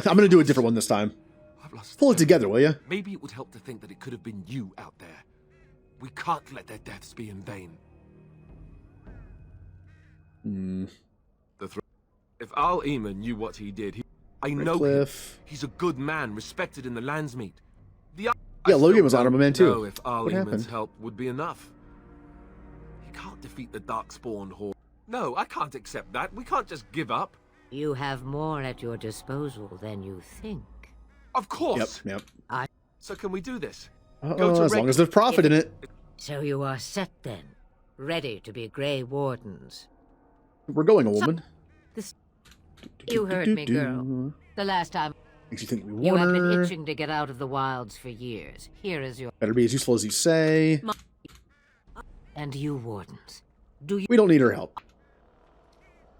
I'm gonna do a different one this time. Pull it together, will you? Maybe it would help to think that it could have been you out there. We can't let their deaths be in vain. If Al Eamon knew what he did, I know him. He's a good man, respected in the Landsmeet. Yeah, Logan was honorable man know too. if What Arlemon's happened? help would be enough. He can't defeat the Darkspawn horde. No, I can't accept that. We can't just give up. You have more at your disposal than you think. Of course. Yep. So can we do this? As long as there's profit in it. So you are set then, ready to be Grey Wardens. We're going a woman. You heard me, girl. The last time Makes you think we you want have been her. itching to get out of the wilds for years. Here is your... Better be as useful as you say. And you, Wardens. Do you... We don't need her help.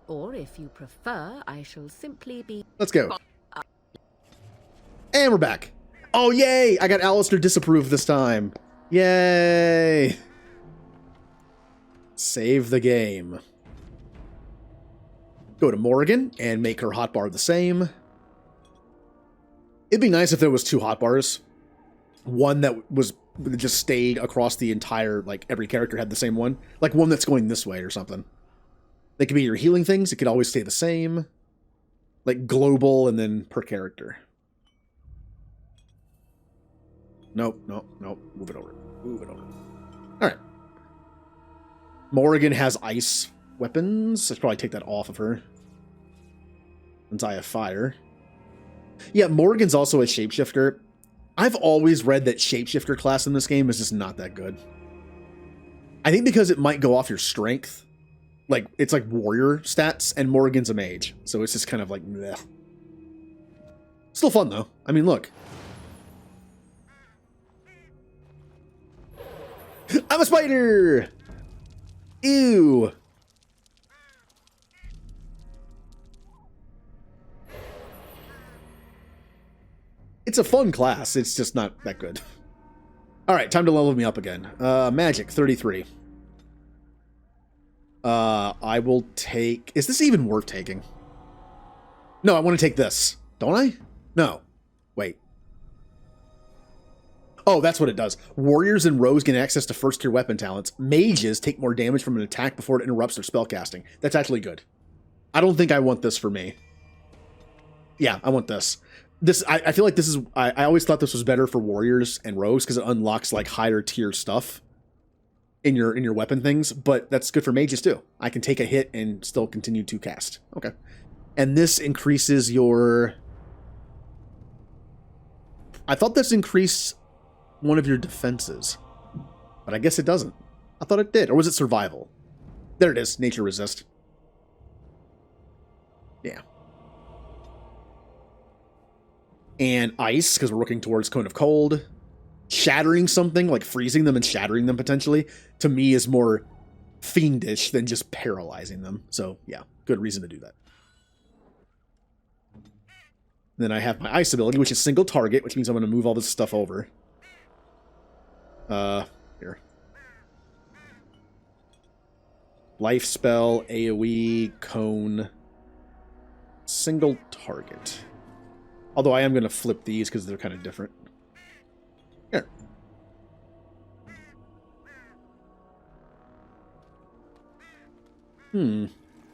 Or if you prefer, I shall simply be... Let's go. And we're back. Oh, yay! I got Alistair disapproved this time. Yay! Save the game. Go to Morrigan and make her hotbar the same. It'd be nice if there was 2 hotbars. One that just stayed across the entire, like, every character had the same one. Like, one that's going this way or something. They could be your healing things. It could always stay the same. Like, global and then per character. Nope. Move it over. Alright. Morrigan has ice weapons. I should probably take that off of her. Since I have fire. Yeah, Morrigan's also a shapeshifter. I've always read that shapeshifter class in this game is just not that good. I think because it might go off your strength. Like, it's like warrior stats, and Morrigan's a mage. So it's just kind of like, bleh. Still fun, though. I mean, look. I'm a spider! Ew! It's a fun class, it's just not that good. Alright, time to level me up again. Magic, 33. I will take... Is this even worth taking? No, I want to take this. Don't I? No. Wait. Oh, that's what it does. Warriors and rogues gain access to first-tier weapon talents. Mages take more damage from an attack before it interrupts their spellcasting. That's actually good. I don't think I want this for me. Yeah, I want this. I feel like this is... I always thought this was better for warriors and rogues because it unlocks, like, higher-tier stuff in your weapon things, but that's good for mages, too. I can take a hit and still continue to cast. Okay. And this increases your... I thought this increased one of your defenses, but I guess it doesn't. I thought it did. Or was it survival? There it is. Nature resist. Yeah. And ice, because we're working towards Cone of Cold. Shattering something, like freezing them and shattering them potentially, to me is more fiendish than just paralyzing them. So, yeah, good reason to do that. Then I have my ice ability, which is single target, which means I'm going to move all this stuff over. Here. Life spell, AoE, cone, single target. Although I am going to flip these because they're kind of different. Here.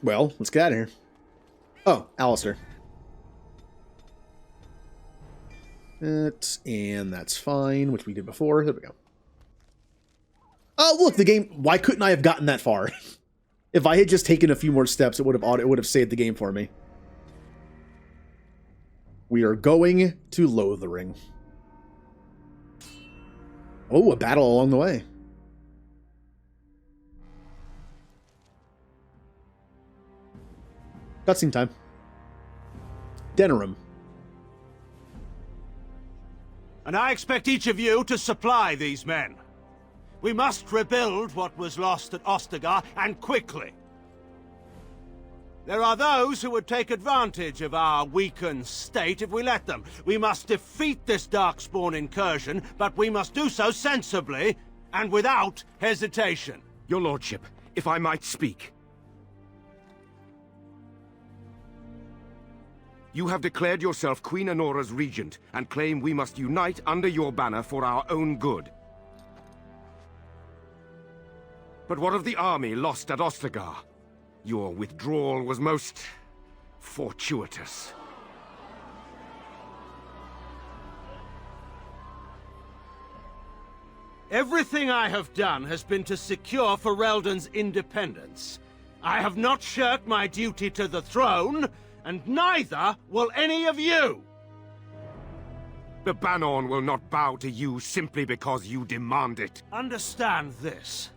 Well, let's get out of here. Oh, Alistair. And that's fine, which we did before. There we go. Oh, look, the game... Why couldn't I have gotten that far? If I had just taken a few more steps, it would have saved the game for me. We are going to Lothering. Oh, a battle along the way. Cutscene time. Denerim. And I expect each of you to supply these men. We must rebuild what was lost at Ostagar, and quickly. There are those who would take advantage of our weakened state if we let them. We must defeat this Darkspawn incursion, but we must do so sensibly and without hesitation. Your lordship, if I might speak. You have declared yourself Queen Honora's regent, and claim we must unite under your banner for our own good. But what of the army lost at Ostagar? Your withdrawal was most fortuitous. Everything I have done has been to secure Ferelden's independence. I have not shirked my duty to the throne, and neither will any of you! The Banorn will not bow to you simply because you demand it. Understand this.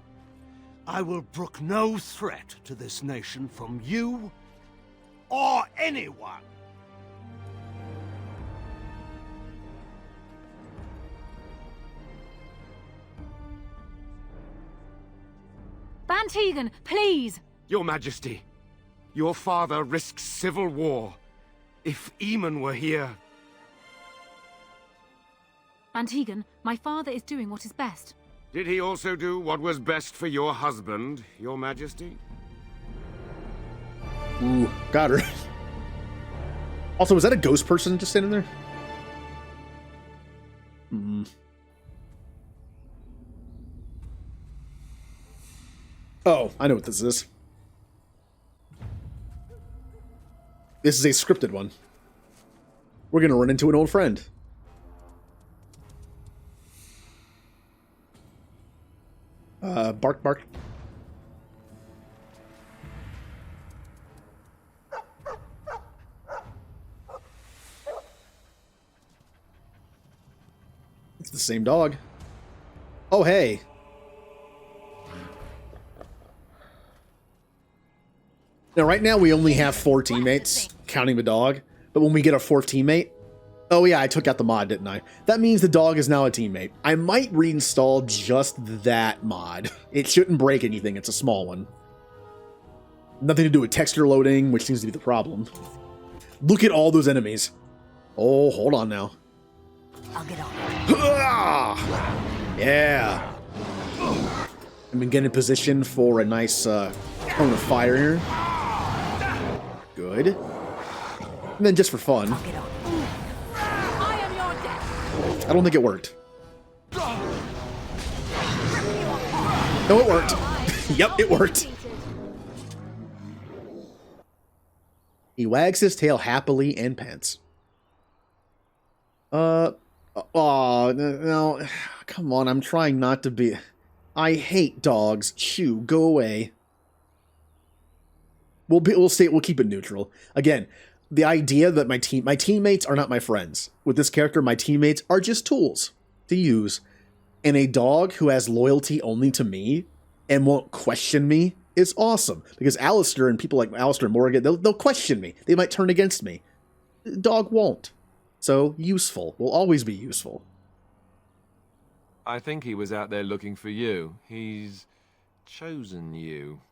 I will brook no threat to this nation from you or anyone. Bantegan, please! Your Majesty, your father risks civil war. If Eamon were here... Bantegan, my father is doing what is best. Did he also do what was best for your husband, Your Majesty? Ooh, got her. Also, was that a ghost person just standing there? Hmm. Oh, I know what this is. This is a scripted one. We're gonna run into an old friend. Bark, bark. It's the same dog. Oh, hey. Now, right now, we only have 4 teammates, counting the dog. But when we get a 4th teammate... Oh, yeah, I took out the mod, didn't I? That means the dog is now a teammate. I might reinstall just that mod. It shouldn't break anything. It's a small one. Nothing to do with texture loading, which seems to be the problem. Look at all those enemies. Oh, hold on now. I'll get on. Yeah. I'm gonna get in position for a nice cone of fire here. Good. And then just for fun. I don't think it worked. No, it worked. Yep, it worked. He wags his tail happily and pants. Oh, no. Come on, I'm trying not to be... I hate dogs. Shoo, go away. We'll keep it neutral. Again, the idea that my teammates are not my friends. With this character, my teammates are just tools to use. And a dog who has loyalty only to me and won't question me is awesome. Because Alistair and people like Alistair and Morgan, they'll question me. They might turn against me. Dog won't. So, useful. Will always be useful. I think he was out there looking for you. He's chosen you.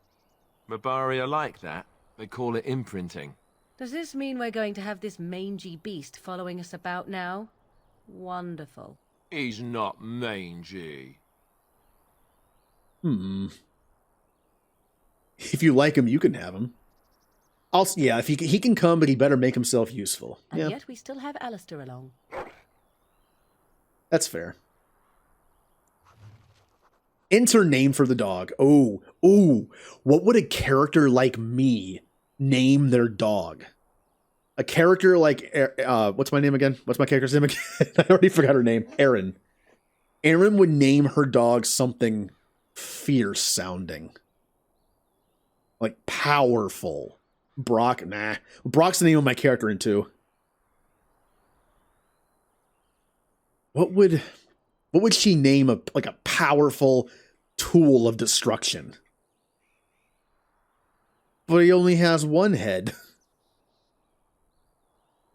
Mabari are like that. They call it imprinting. Does this mean we're going to have this mangy beast following us about now? Wonderful. He's not mangy. If you like him, you can have him. Also, yeah, if he can come, but he better make himself useful. And yeah. yet we still have Alistair along. That's fair. Enter name for the dog. Oh, what would a character like me name their dog? A character like, what's my name again? What's my character's name again? I already forgot her name. Aerin. Aerin would name her dog something fierce sounding. Like powerful. Brock, nah. Brock's the name of my character in 2. What would she name a powerful tool of destruction? But he only has 1 head.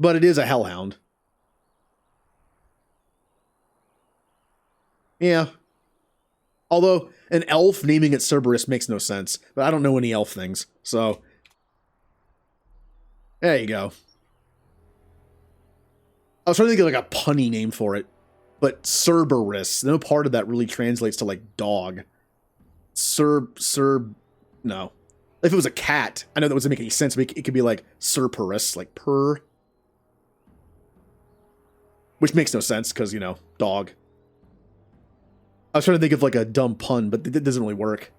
But it is a hellhound. Yeah. Although, an elf naming it Cerberus makes no sense. But I don't know any elf things, so... There you go. I was trying to think of like a punny name for it. But Cerberus, no part of that really translates to like dog. No. If it was a cat, I know that doesn't make any sense, but it could be like Cerberus, like purr. Which makes no sense, because, you know, dog. I was trying to think of like a dumb pun, but it doesn't really work.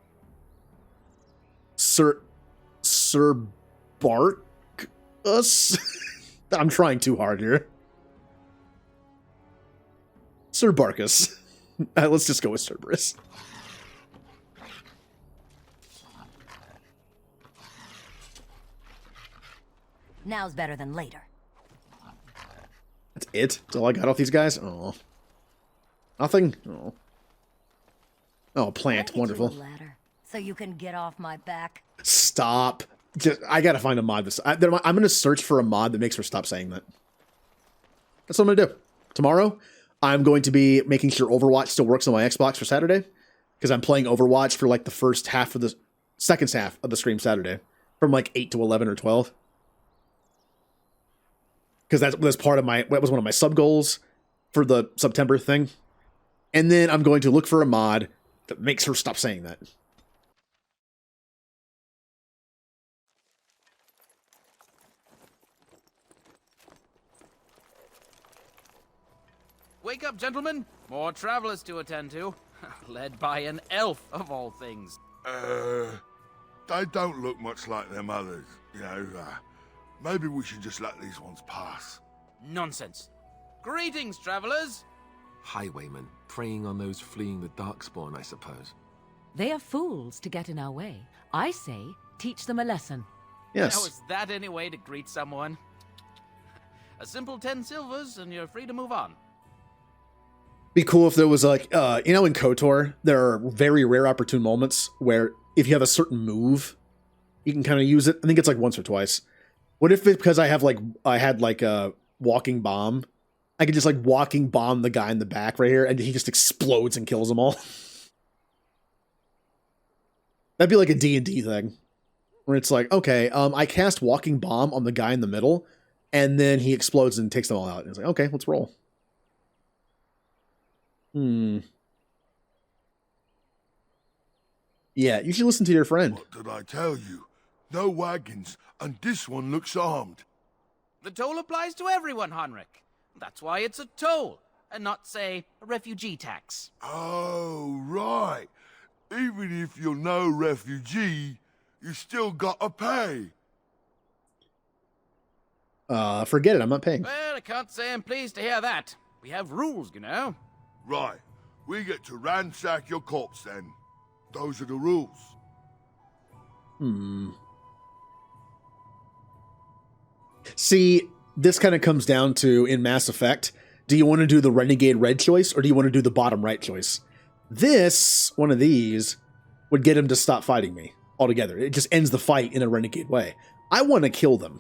Barkus? I'm trying too hard here. Sir Barkus. Let's just go with Cerberus. Now's better than later. That's it? That's all I got off these guys? Oh. Nothing? Oh. Oh, plant. Wonderful. Get you a ladder so you can get off my back. Stop. Just, I gotta find a mod this. I'm gonna search for a mod that makes her stop saying that. That's what I'm gonna do. Tomorrow, I'm going to be making sure Overwatch still works on my Xbox for Saturday. Because I'm playing Overwatch for like the second half of the stream Saturday. From like 8 to 11 or 12. Because that was one of my sub goals for the September thing. And then I'm going to look for a mod that makes her stop saying that. Wake up, gentlemen. More travelers to attend to. Led by an elf, of all things. They don't look much like them others, you know. Maybe we should just let these ones pass. Nonsense. Greetings, travelers. Highwaymen, preying on those fleeing the Darkspawn, I suppose. They are fools to get in our way. I say, teach them a lesson. Yes. Now, is that any way to greet someone? A simple 10 silvers and you're free to move on. Be cool if there was like, in KOTOR, there are very rare opportune moments where if you have a certain move, you can kind of use it. I think it's like once or twice. What if because I had a walking bomb, I could just like walking bomb the guy in the back right here and he just explodes and kills them all. That'd be like a D&D thing where it's like, okay, I cast walking bomb on the guy in the middle and then he explodes and takes them all out. And it's like, okay, let's roll. Yeah, you should listen to your friend. What did I tell you? No wagons, and this one looks armed. The toll applies to everyone, Heinrich. That's why it's a toll, and not, say, a refugee tax. Oh, right. Even if you're no refugee, you still gotta pay. Forget it, I'm not paying. Well, I can't say I'm pleased to hear that. We have rules, you know. Right. We get to ransack your corpse then. Those are the rules. See, this kind of comes down to, in Mass Effect, do you want to do the Renegade Red choice, or do you want to do the bottom right choice? One of these, would get him to stop fighting me altogether. It just ends the fight in a Renegade way. I want to kill them.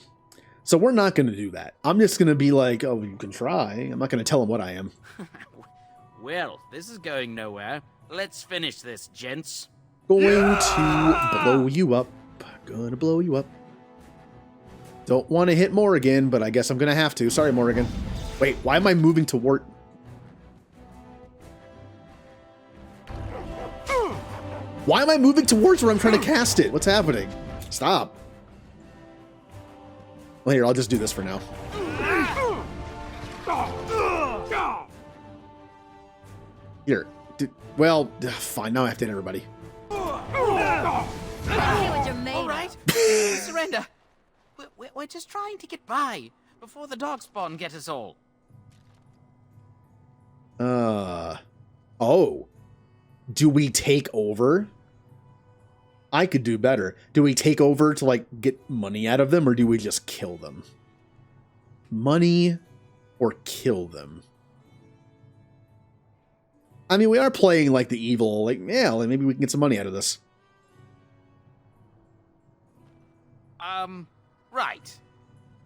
So we're not going to do that. I'm just going to be like, oh, you can try. I'm not going to tell him what I am. Well, this is going nowhere. Let's finish this, gents. Going to blow you up. Gonna blow you up. Don't want to hit Morrigan, but I guess I'm going to have to. Sorry, Morrigan. Wait, why am I moving toward... Why am I moving towards where I'm trying to cast it? What's happening? Stop. Well, here, I'll just do this for now. Here. Well, fine. Now I have to hit everybody. All right, surrender. We're just trying to get by before the Darkspawn get us all. Oh. Do we take over? I could do better. Do we take over to, like, get money out of them, or do we just kill them? Money or kill them? I mean, we are playing, like, the evil, like, yeah, like, maybe we can get some money out of this. Right.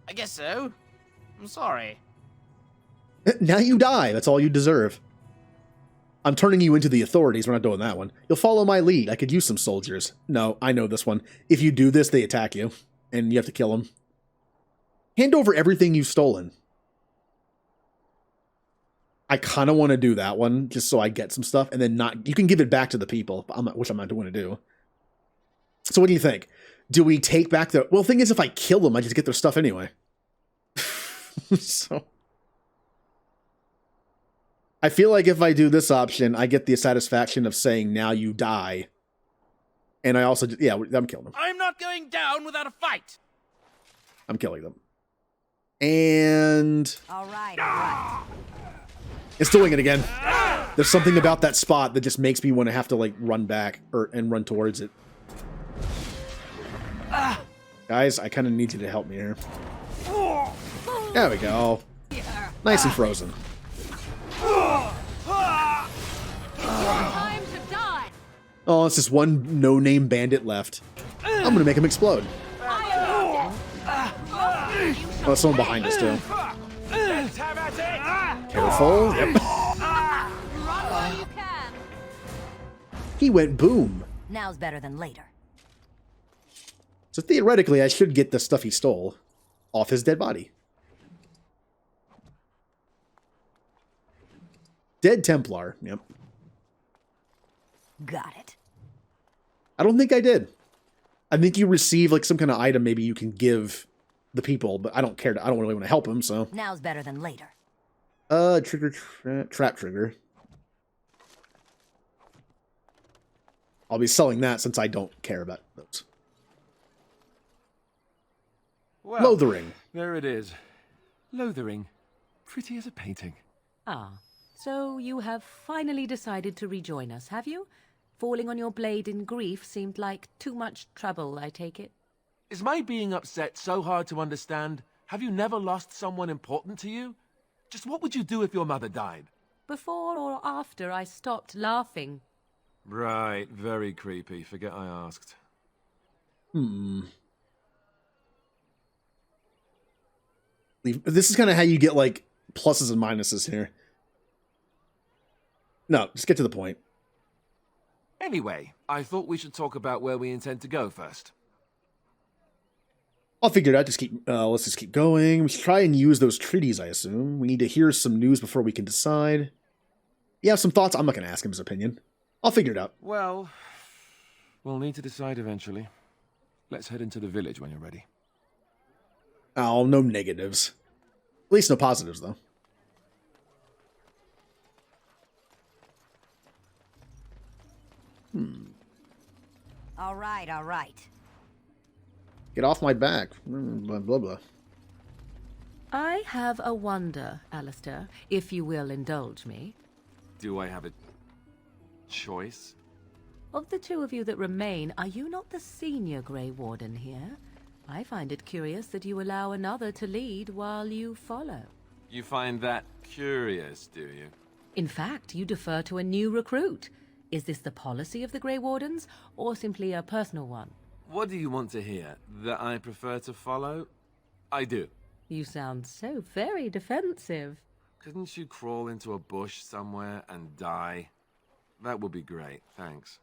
I guess so. I'm sorry. Now you die. That's all you deserve. I'm turning you into the authorities. We're not doing that one. You'll follow my lead. I could use some soldiers. No, I know this one. If you do this, they attack you, and you have to kill them. Hand over everything you've stolen. I kind of want to do that one, just so I get some stuff, and then not... You can give it back to the people, which I'm not going to do. So what do you think? Do we take back the... Well, the thing is, if I kill them, I just get their stuff anyway. So... I feel like if I do this option, I get the satisfaction of saying, now you die. And I also... Yeah, I'm killing them. I'm not going down without a fight. I'm killing them. And... All right. It's doing it again. There's something about that spot that just makes me want to have to like run back and run towards it. Guys, I kind of need you to help me here. There we go. Nice and frozen. Oh, it's just one no-name bandit left. I'm gonna make him explode. Oh, someone behind us too. Careful. Yep. He went boom. Now's better than later. So theoretically, I should get the stuff he stole off his dead body. Dead Templar. Yep. Got it. I don't think I did. I think you receive like some kind of item maybe you can give the people, but I don't care. I don't really want to help them, so. Now's better than later. Trap trigger. I'll be selling that since I don't care about those. Well, Lothering. There it is. Lothering. Pretty as a painting. Ah, so you have finally decided to rejoin us, have you? Falling on your blade in grief seemed like too much trouble, I take it. Is my being upset so hard to understand? Have you never lost someone important to you? Just what would you do if your mother died? Before or after I stopped laughing. Right, very creepy. Forget I asked. This is kind of how you get like pluses and minuses here. No, just get to the point. Anyway, I thought we should talk about where we intend to go first. I'll figure it out. Let's just keep going. We should try and use those treaties, I assume. We need to hear some news before we can decide. You have some thoughts? I'm not going to ask him his opinion. I'll figure it out. Well, we'll need to decide eventually. Let's head into the village when you're ready. Oh, no negatives. At least no positives, though. All right, all right. Get off my back. Blah, blah, blah. I have a wonder, Alistair, if you will indulge me. Do I have a choice? Of the two of you that remain, are you not the senior Grey Warden here? I find it curious that you allow another to lead while you follow. You find that curious, do you? In fact, you defer to a new recruit. Is this the policy of the Grey Wardens, or simply a personal one? What do you want to hear? That I prefer to follow? I do. You sound so very defensive. Couldn't you crawl into a bush somewhere and die? That would be great, thanks.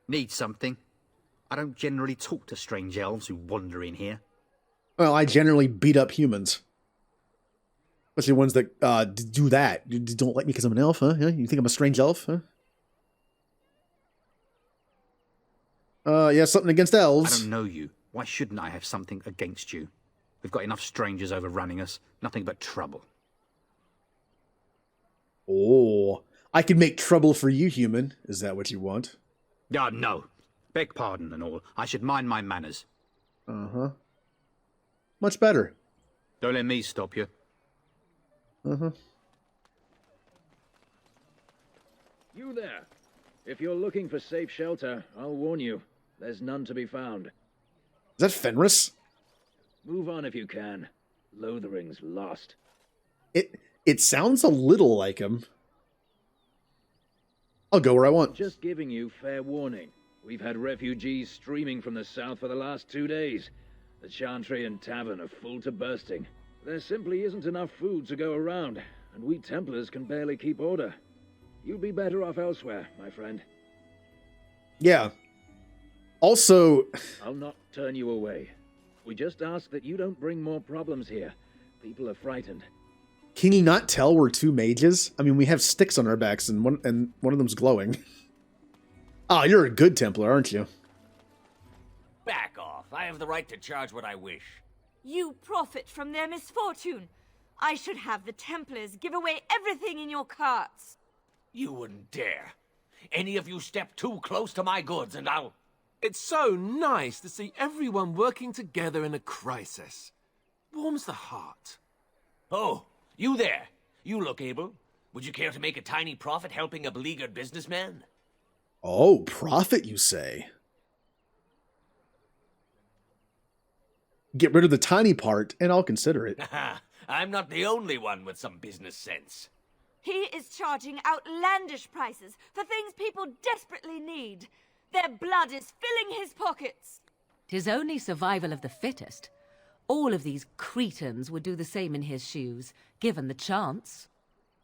Need something? I don't generally talk to strange elves who wander in here. Well, I generally beat up humans. Especially ones that do that. You don't like me because I'm an elf, huh? You think I'm a strange elf, huh? Yeah, something against elves. I don't know you. Why shouldn't I have something against you? We've got enough strangers overrunning us. Nothing but trouble. Oh, I could make trouble for you, human. Is that what you want? No. Beg pardon and all. I should mind my manners. Uh-huh. Much better. Don't let me stop you. Uh-huh. You there. If you're looking for safe shelter, I'll warn you. There's none to be found. Is that Fenris? Move on if you can. Lothering's lost. It sounds a little like him. I'll go where I want. Just giving you fair warning. We've had refugees streaming from the south for the last 2 days. The Chantry and Tavern are full to bursting. There simply isn't enough food to go around, and we Templars can barely keep order. You'd be better off elsewhere, my friend. Yeah. Also... I'll not turn you away. We just ask that you don't bring more problems here. People are frightened. Can you not tell we're two mages? I mean, we have sticks on our backs, and one of them's glowing. Ah, you're a good Templar, aren't you? Back off. I have the right to charge what I wish. You profit from their misfortune. I should have the Templars give away everything in your carts. You wouldn't dare. Any of you step too close to my goods and I'll... It's so nice to see everyone working together in a crisis. Warms the heart. Oh, You there. You look able. Would you care to make a tiny profit helping a beleaguered businessman? Oh, profit, you say? Get rid of the tiny part, and I'll consider it. I'm not the only one with some business sense. He is charging outlandish prices for things people desperately need. Their blood is filling his pockets. 'Tis only survival of the fittest. All of these cretins would do the same in his shoes, given the chance.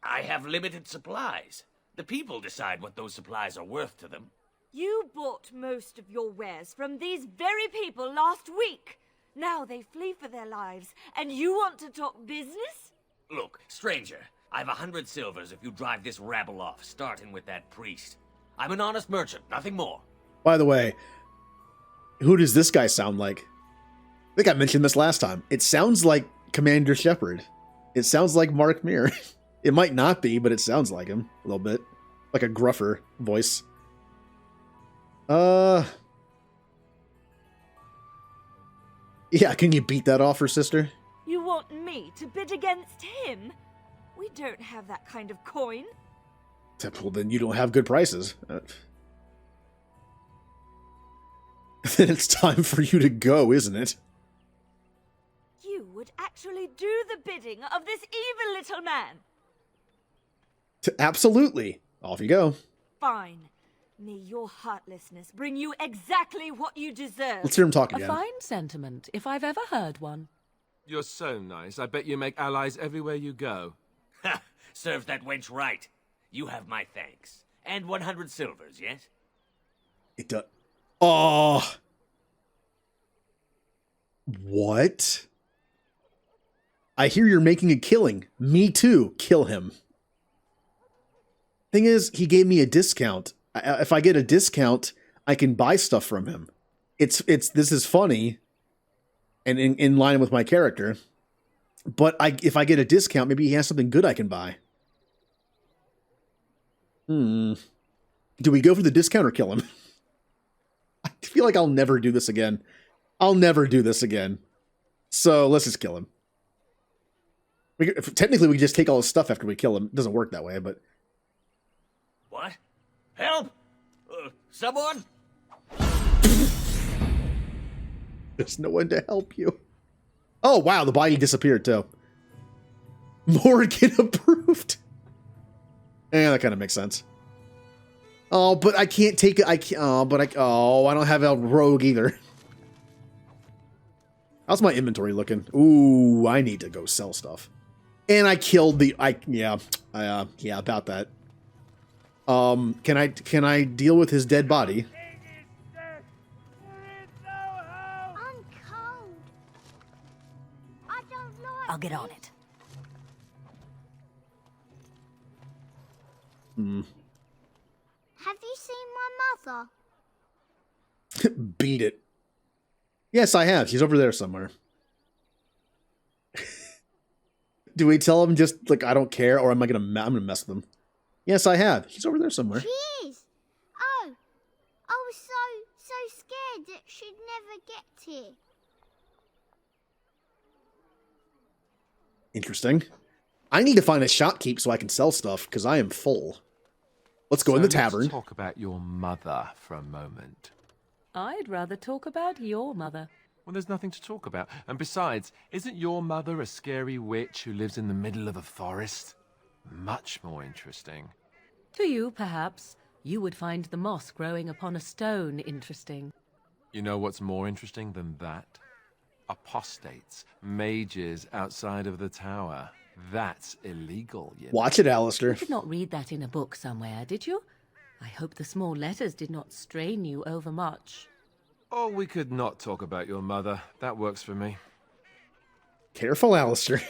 I have limited supplies. The people decide what those supplies are worth to them. You bought most of your wares from these very people last week. Now they flee for their lives, and you want to talk business? Look, stranger, I've 100 silvers if you drive this rabble off, starting with that priest. I'm an honest merchant, nothing more. By the way, who does this guy sound like? I think I mentioned this last time. It sounds like Commander Shepard. It sounds like Mark Meer. It might not be, but it sounds like him a little bit. Like a gruffer voice. Yeah, can you beat that offer, sister? You want me to bid against him? We don't have that kind of coin. Well, then you don't have good prices. Then it's time for you to go, isn't it? You would actually do the bidding of this evil little man. Absolutely. Off you go. Fine. May your heartlessness bring you exactly what you deserve. Let's hear him talk A again. fine sentiment, if I've ever heard one. You're so nice. I bet you make allies everywhere you go. Ha! Serves that wench right. You have my thanks. And 100 silvers, yes? It does. Oh. What? I hear you're making a killing. Me too. Kill him. Thing is, he gave me a discount. If I get a discount, I can buy stuff from him. This is funny and in line with my character. But if I get a discount, maybe he has something good I can buy. Do we go for the discount or kill him? I feel like I'll never do this again. I'll never do this again. So let's just kill him. Technically, we just take all his stuff after we kill him. It doesn't work that way, but... What? Help! Someone? There's no one to help you. Oh, wow, the body disappeared, too. Morgan approved. Yeah, that kind of makes sense. Oh, but I can't take it. I don't have a rogue either. How's my inventory looking? Ooh, I need to go sell stuff. And I killed the... yeah, about that. Can I deal with his dead body? I'm cold. I don't like I'll get on it. Have you seen my mother? Beat it. Yes, I have. She's over there somewhere. Do we tell him just like I don't care, or am I I'm gonna mess with him? Yes, I have. She's over there somewhere. She is. Oh, I was so scared that she'd never get here. Interesting. I need to find a shopkeep so I can sell stuff because I am full. Let's go in the tavern. Let's talk about your mother for a moment. I'd rather talk about your mother. Well, there's nothing to talk about. And besides, isn't your mother a scary witch who lives in the middle of a forest? Much more interesting. To you, perhaps, you would find the moss growing upon a stone interesting. You know what's more interesting than that? Apostates, mages outside of the tower. That's illegal, you know. Watch it, Alistair. You did not read that in a book somewhere, did you? I hope the small letters did not strain you overmuch. Oh, we could not talk about your mother. That works for me. Careful, Alistair.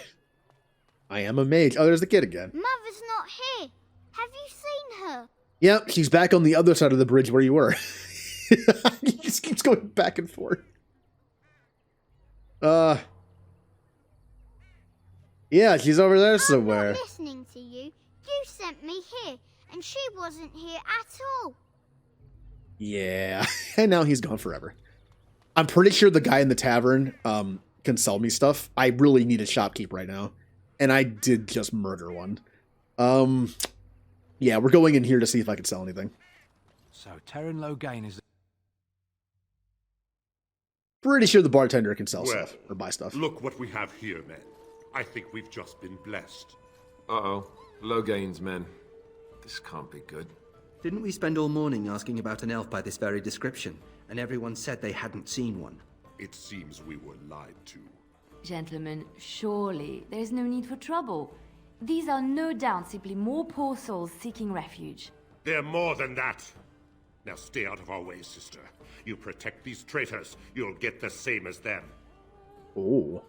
I am a mage. Oh, there's the kid again. Mother's not here. Have you seen her? Yep, she's back on the other side of the bridge where you were. He just keeps going back and forth. Yeah, she's over there somewhere. I'm not listening to you. You sent me here, and she wasn't here at all. Yeah, and now he's gone forever. I'm pretty sure the guy in the tavern can sell me stuff. I really need a shopkeep right now. And I did just murder one. Yeah, we're going in here to see if I can sell anything. So Terran Loghain is... Pretty sure the bartender can sell Well, stuff or buy stuff. Look what we have here, men. I think we've just been blessed. Uh-oh. Loghain's men. This can't be good. Didn't we spend all morning asking about an elf by this very description, and everyone said they hadn't seen one? It seems we were lied to. Gentlemen, surely there is no need for trouble. These are no doubt simply more poor souls seeking refuge. They're more than that. Now stay out of our way, sister. You protect these traitors, you'll get the same as them. Oh.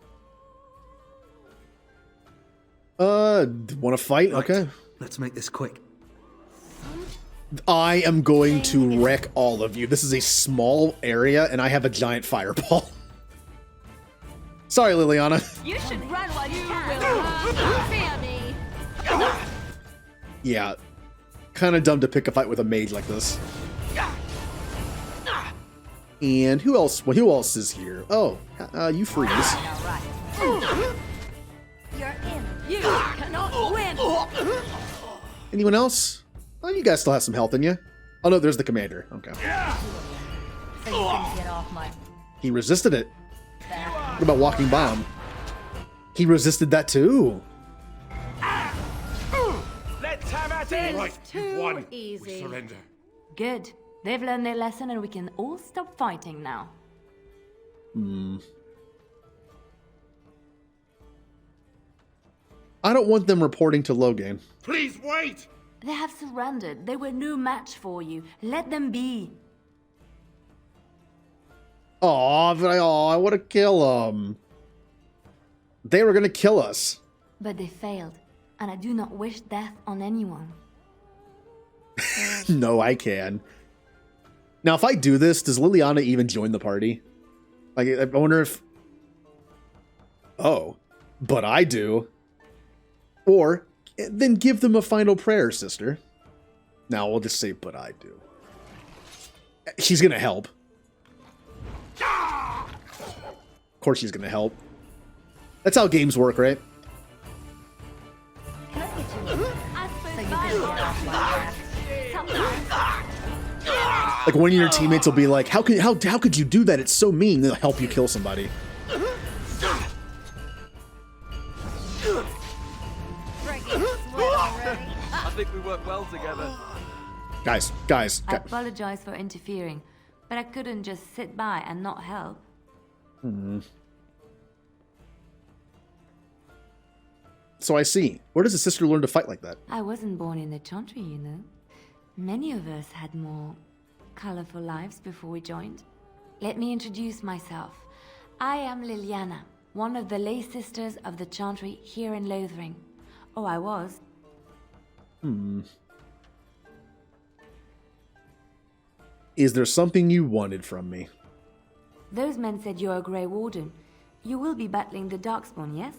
Want to fight? Right. Okay. Let's make this quick. I am going to wreck all of you. This is a small area, and I have a giant fireball. Sorry, Liliana. You should run while you can. Fear me. Yeah. Kind of dumb to pick a fight with a mage like this. And who else? Well, who else is here? Oh, you freeze. You're in. You cannot win. Anyone else? Oh, you guys still have some health in you. Oh no, there's the commander. Okay. So you can get off my He resisted it. What about walking bomb? He resisted that too. Let's have at it! Right, you've won. easy. We surrender. Good. They've learned their lesson and we can all stop fighting now. I don't want them reporting to Loghain. Please wait! They have surrendered. They were no match for you. Let them be. Aw, I want to kill them. They were going to kill us. But they failed. And I do not wish death on anyone. No, I can. Now, if I do this, does Liliana even join the party? Like, I wonder if... Oh, but I do. Or, then give them a final prayer, sister. Now, we'll just say, but I do. She's gonna help. Of course she's gonna help. That's how games work, right? Like one of your teammates will be like, how could you do that? It's so mean. They'll help you kill somebody. I think we work well together. Guys. I apologize for interfering, but I couldn't just sit by and not help. So I see. Where does a sister learn to fight like that? I wasn't born in the Chantry, you know. Many of us had more colorful lives before we joined. Let me introduce myself. I am Liliana, one of the lay sisters of the Chantry here in Lothering. Oh, I was. Is there something you wanted from me? Those men said you're a Grey Warden. You will be battling the Darkspawn, yes?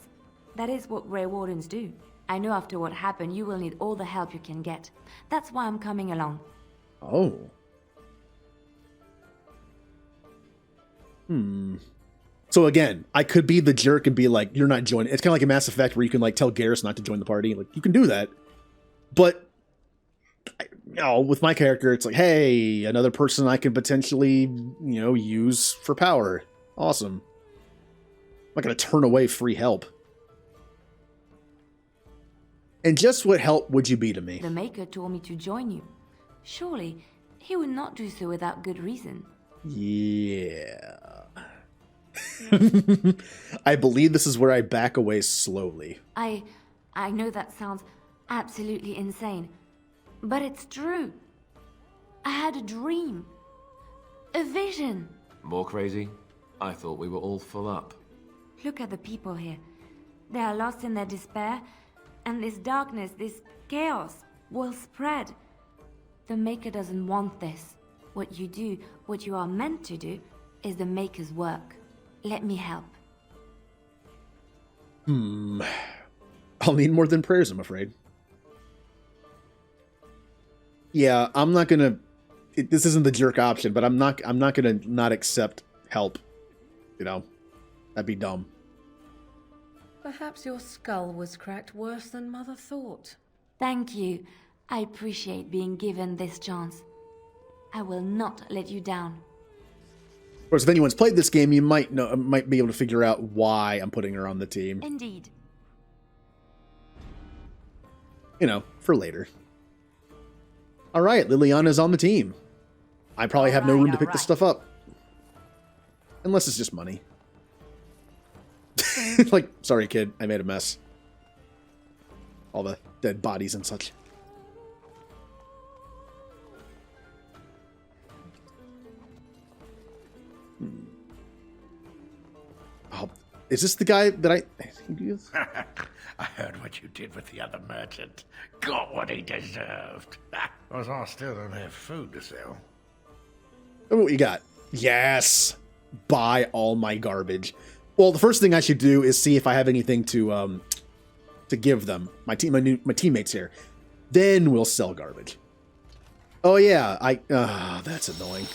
That is what Grey Wardens do. I know after what happened, you will need all the help you can get. That's why I'm coming along. Oh. So again, I could be the jerk and be like, you're not joining. It's kind of like a Mass Effect where you can like tell Garrus not to join the party. Like, you can do that. But, with my character, it's like, hey, another person I can potentially, use for power. Awesome. I'm not going to turn away free help. And just what help would you be to me? The Maker told me to join you. Surely, he would not do so without good reason. Yeah. I believe this is where I back away slowly. I know that sounds absolutely insane, but it's true. I had a dream. A vision. More crazy? I thought we were all full up. Look at the people here. They are lost in their despair, and this darkness, this chaos, will spread. The Maker doesn't want this. What you do, what you are meant to do, is the Maker's work. Let me help. I'll need more than prayers, I'm afraid. Yeah, I'm not gonna... This isn't the jerk option, but I'm not gonna not accept help. That'd be dumb. Perhaps your skull was cracked worse than Mother thought. Thank you. I appreciate being given this chance. I will not let you down. Of course, if anyone's played this game, you might be able to figure out why I'm putting her on the team. Indeed. You know, for later. All right, Liliana's on the team. I probably have no room to pick this stuff up. Unless it's just money. Like, sorry, kid, I made a mess. All the dead bodies and such. Oh, is this the guy that I think he is? I heard what you did with the other merchant. Got what he deserved. Was I still don't have food to sell. Oh, what you got? Yes! Buy all my garbage. Well, the first thing I should do is see if I have anything to give them. My teammates here. Then we'll sell garbage. Oh yeah, that's annoying.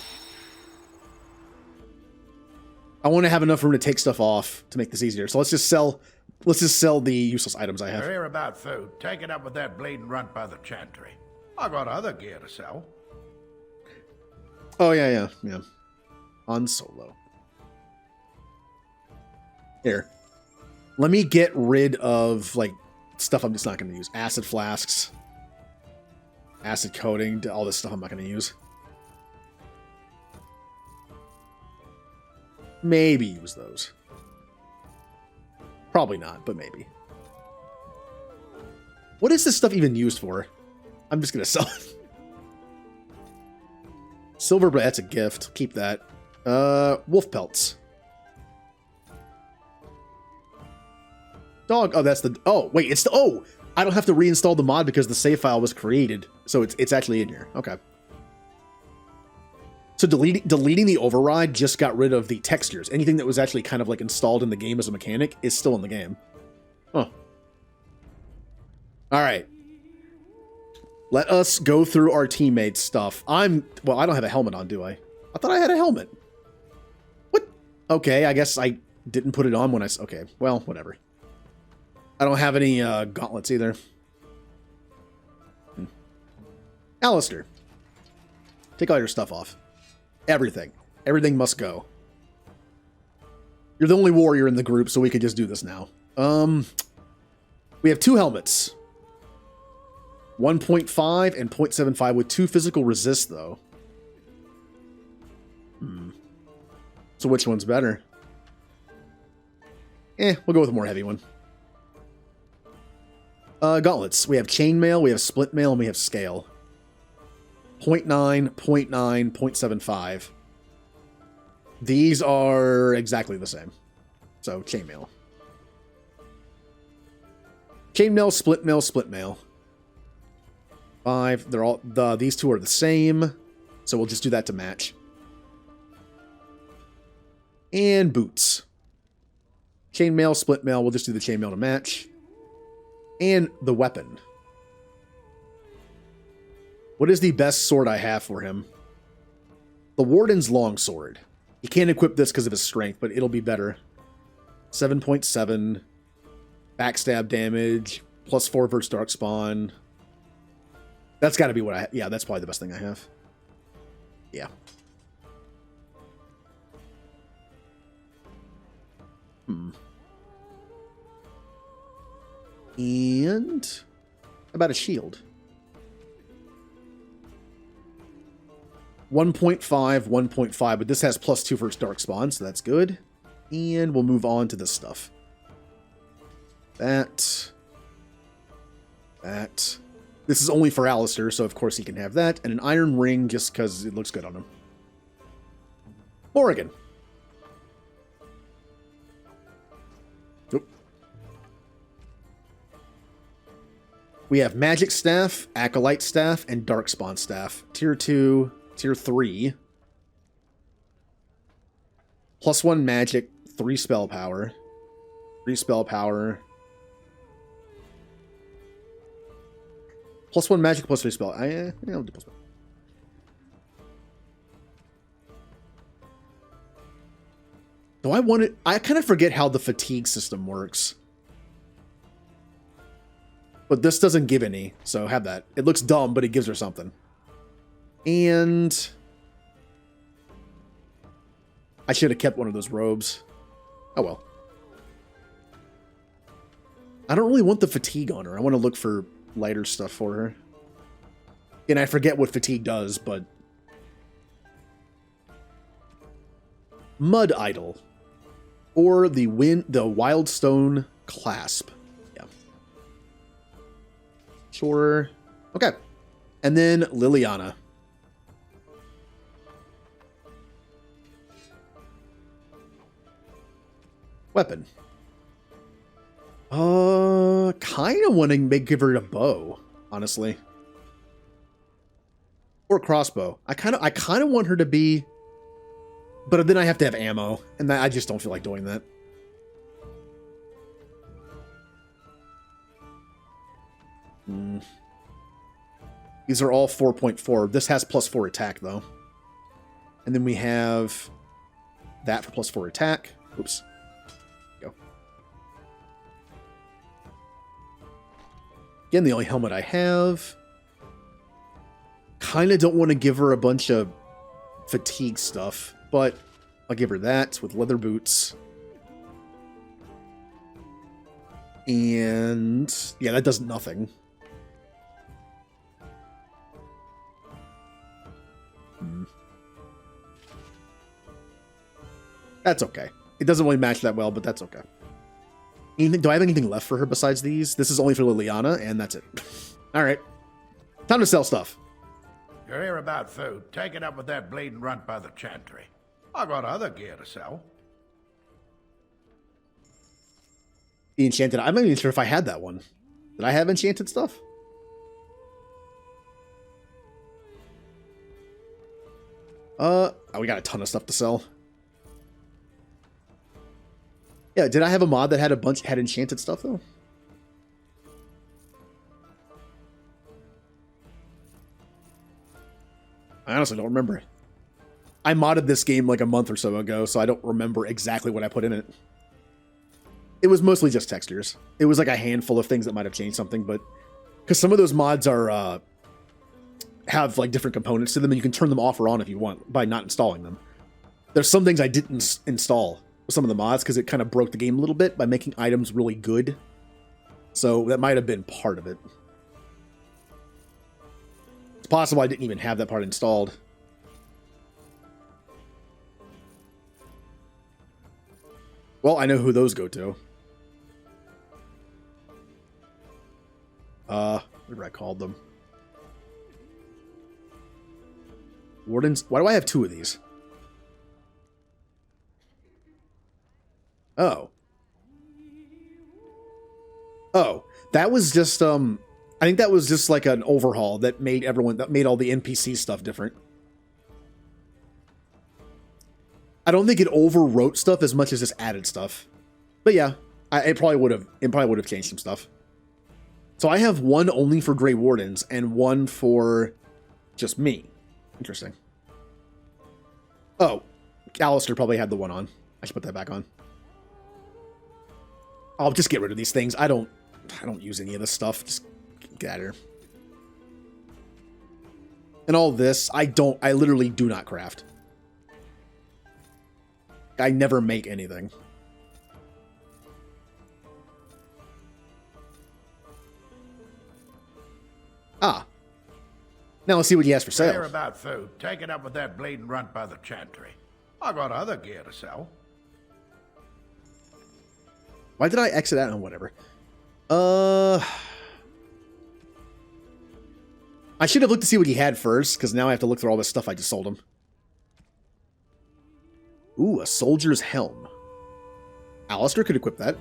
I want to have enough room to take stuff off to make this easier. So let's just sell the useless items I have. You're here about food. Take it up with that bleeding runt by the chantry. I got other gear to sell. Oh yeah. On Solo. Here. Let me get rid of like stuff I'm just not going to use. Acid flasks. Acid coating. All this stuff I'm not going to use. Maybe use those. Probably not, but maybe. What is this stuff even used for? I'm just going to sell it. Silver, but that's a gift. Keep that. Wolf pelts. Dog. Oh, that's the... Oh, wait. It's the... Oh! I don't have to reinstall the mod because the save file was created. So it's actually in here. Okay. So deleting the override just got rid of the textures. Anything that was actually kind of like installed in the game as a mechanic is still in the game. Huh. All right. Let us go through our teammates' stuff. Well, I don't have a helmet on, do I? I thought I had a helmet. What? Okay, I guess I didn't put it on when okay, well, whatever. I don't have any gauntlets either. Alistair. Take all your stuff off. Everything. Everything must go. You're the only warrior in the group, so we could just do this now. We have 2 helmets. 1.5 and 0.75 with 2 physical resist, though. So which one's better? We'll go with a more heavy one. Gauntlets. We have chainmail, we have split mail, and we have scale. 0.9, 0.9, 0.75. These are exactly the same. So, chainmail. Chainmail, split mail, split mail. 5. They're all these 2 are the same. So we'll just do that to match. And boots. Chainmail, split mail. We'll just do the chainmail to match. And the weapon. What is the best sword I have for him? The Warden's longsword. He can't equip this because of his strength, but it'll be better. 7.7. Backstab damage. +4 versus Darkspawn. That's got to be what I... Yeah, that's probably the best thing I have. Yeah. And... how about a shield? 1.5, 1.5, but this has +2 versus Darkspawn, so that's good. And we'll move on to this stuff. That. This is only for Alistair, so of course he can have that. And an iron ring, just because it looks good on him. Oregon. Oop. We have Magic Staff, Acolyte Staff, and Darkspawn Staff. Tier 2, Tier 3. +1 Magic, 3 Spell Power. 3 Spell Power. +1 Magic, +3 Spell. I'll do +1. Do I want it? I kind of forget how the fatigue system works. But this doesn't give any, so have that. It looks dumb, but it gives her something. And I should have kept one of those robes. Oh well. I don't really want the fatigue on her. I want to look for lighter stuff for her. And I forget what fatigue does, but... Mud Idol. Or the Wildstone Clasp. Yeah. Sure. Okay. And then Liliana. Weapon. Kind of want to give her a bow, honestly. Or crossbow. I kind of want her to be, but then I have to have ammo, and I just don't feel like doing that. These are all 4.4. This has +4 attack, though. And then we have that for +4 attack. Oops. Go. Again, the only helmet I have. Kind of don't want to give her a bunch of fatigue stuff, but I'll give her that with leather boots. And yeah, that does nothing. That's okay. It doesn't really match that well, but that's okay. Do I have anything left for her besides these? This is only for Liliana, and that's it. All right. Time to sell stuff. You're here about food. Take it up with that bleeding runt by the chantry. I got other gear to sell. The enchanted. I'm not even sure if I had that one. Did I have enchanted stuff? Oh, we got a ton of stuff to sell. Yeah, did I have a mod that had enchanted stuff though? I honestly don't remember. I modded this game like a month or so ago, so I don't remember exactly what I put in it. It was mostly just textures. It was like a handful of things that might have changed something, but because some of those mods are have like different components to them, and you can turn them off or on if you want by not installing them. There's some things I didn't install with some of the mods because it kind of broke the game a little bit by making items really good. So that might have been part of it. It's possible I didn't even have that part installed. Well, I know who those go to. Whatever I called them. Wardens. Why do I have two of these? Oh. Oh, that was just, I think that was just like an overhaul that made all the NPC stuff different. I don't think it overwrote stuff as much as just added stuff. But yeah, it probably would have changed some stuff. So I have one only for Grey Wardens and one for just me. Interesting. Oh, Alistair probably had the one on. I should put that back on. I'll just get rid of these things. I don't use any of this stuff. Just get out of here. And all this, I literally do not craft. I never make anything. Ah. Now let's see what he has for sale. Hear about food. Take it up with that bleeding runt by the chantry. I got other gear to sell. Why did I exit out? Oh, whatever. I should have looked to see what he had first, because now I have to look through all this stuff I just sold him. Ooh, a soldier's helm. Alistair could equip that.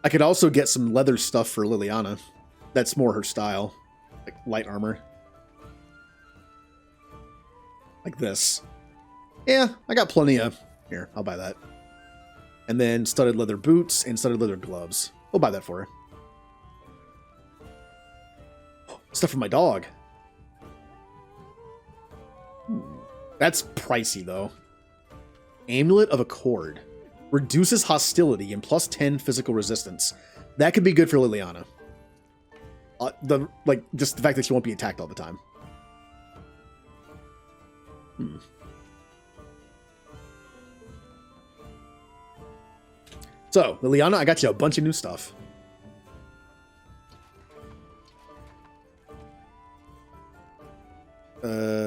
I could also get some leather stuff for Liliana. That's more her style. Like light armor. Like this. Yeah, I got plenty of... Here, I'll buy that. And then studded leather boots and studded leather gloves. We'll buy that for her. Stuff for my dog. That's pricey, though. Amulet of Accord. Reduces hostility and +10 physical resistance. That could be good for Liliana. Just the fact that she won't be attacked all the time. So, Liliana, I got you a bunch of new stuff.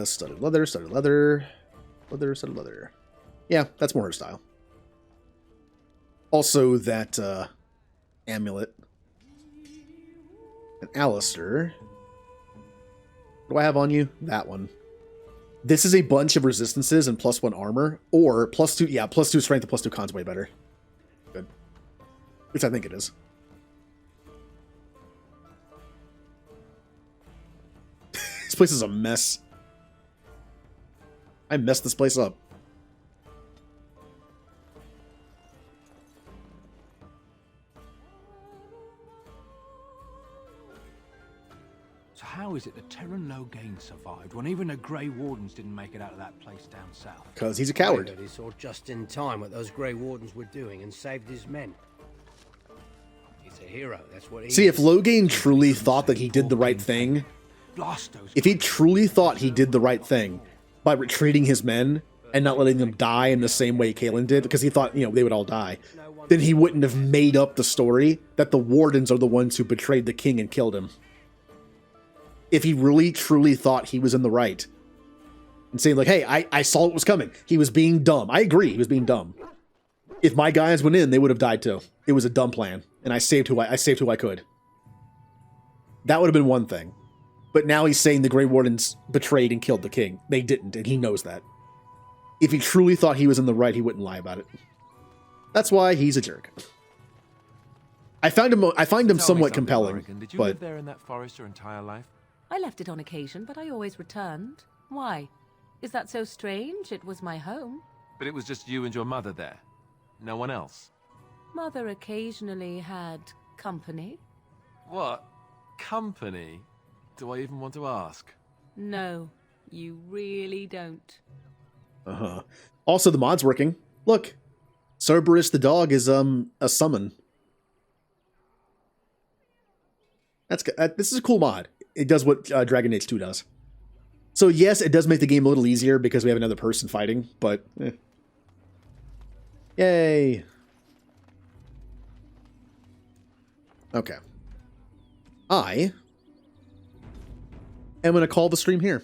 Studded leather, studded leather, studded leather. Yeah, that's more her style. Also, that amulet. And Alistair. What do I have on you? That one. This is a bunch of resistances and +1 armor, or +2, yeah, +2 strength and +2 con's way better. Good. At least I think it is. This place is a mess. I messed this place up. So how is it that Terran Logain survived when even the Grey Wardens didn't make it out of that place down south? Because he's a coward. He saw just in time what those Grey Wardens were doing and saved his men. He's a hero, that's what he See, is. if Logain truly thought that he did the right thing, if he truly thought he did the right thing by retreating his men and not letting them die in the same way Kaelin did, because he thought, they would all die, then he wouldn't have made up the story that the Wardens are the ones who betrayed the king and killed him. If he really, truly thought he was in the right, and saying like, hey, I saw what was coming. He was being dumb. I agree, he was being dumb. If my guys went in, they would have died too. It was a dumb plan, and I saved who I could. That would have been one thing. But now he's saying the Grey Wardens betrayed and killed the king. They didn't, and he knows that. If he truly thought he was in the right, he wouldn't lie about it. That's why he's a jerk. I find him somewhat compelling. Did you but live there in that forest your entire life? I left it on occasion, but I always returned. Why? Is that so strange? It was my home. But it was just you and your mother there. No one else. Mother occasionally had company. What? Company? Do I even want to ask? No, you really don't. Uh-huh. Also, the mod's working. Look, Cerberus the dog is a summon. That's good. This is a cool mod. It does what Dragon Age 2 does. So yes, it does make the game a little easier because we have another person fighting, but Yay. Okay. I am going to call the stream here.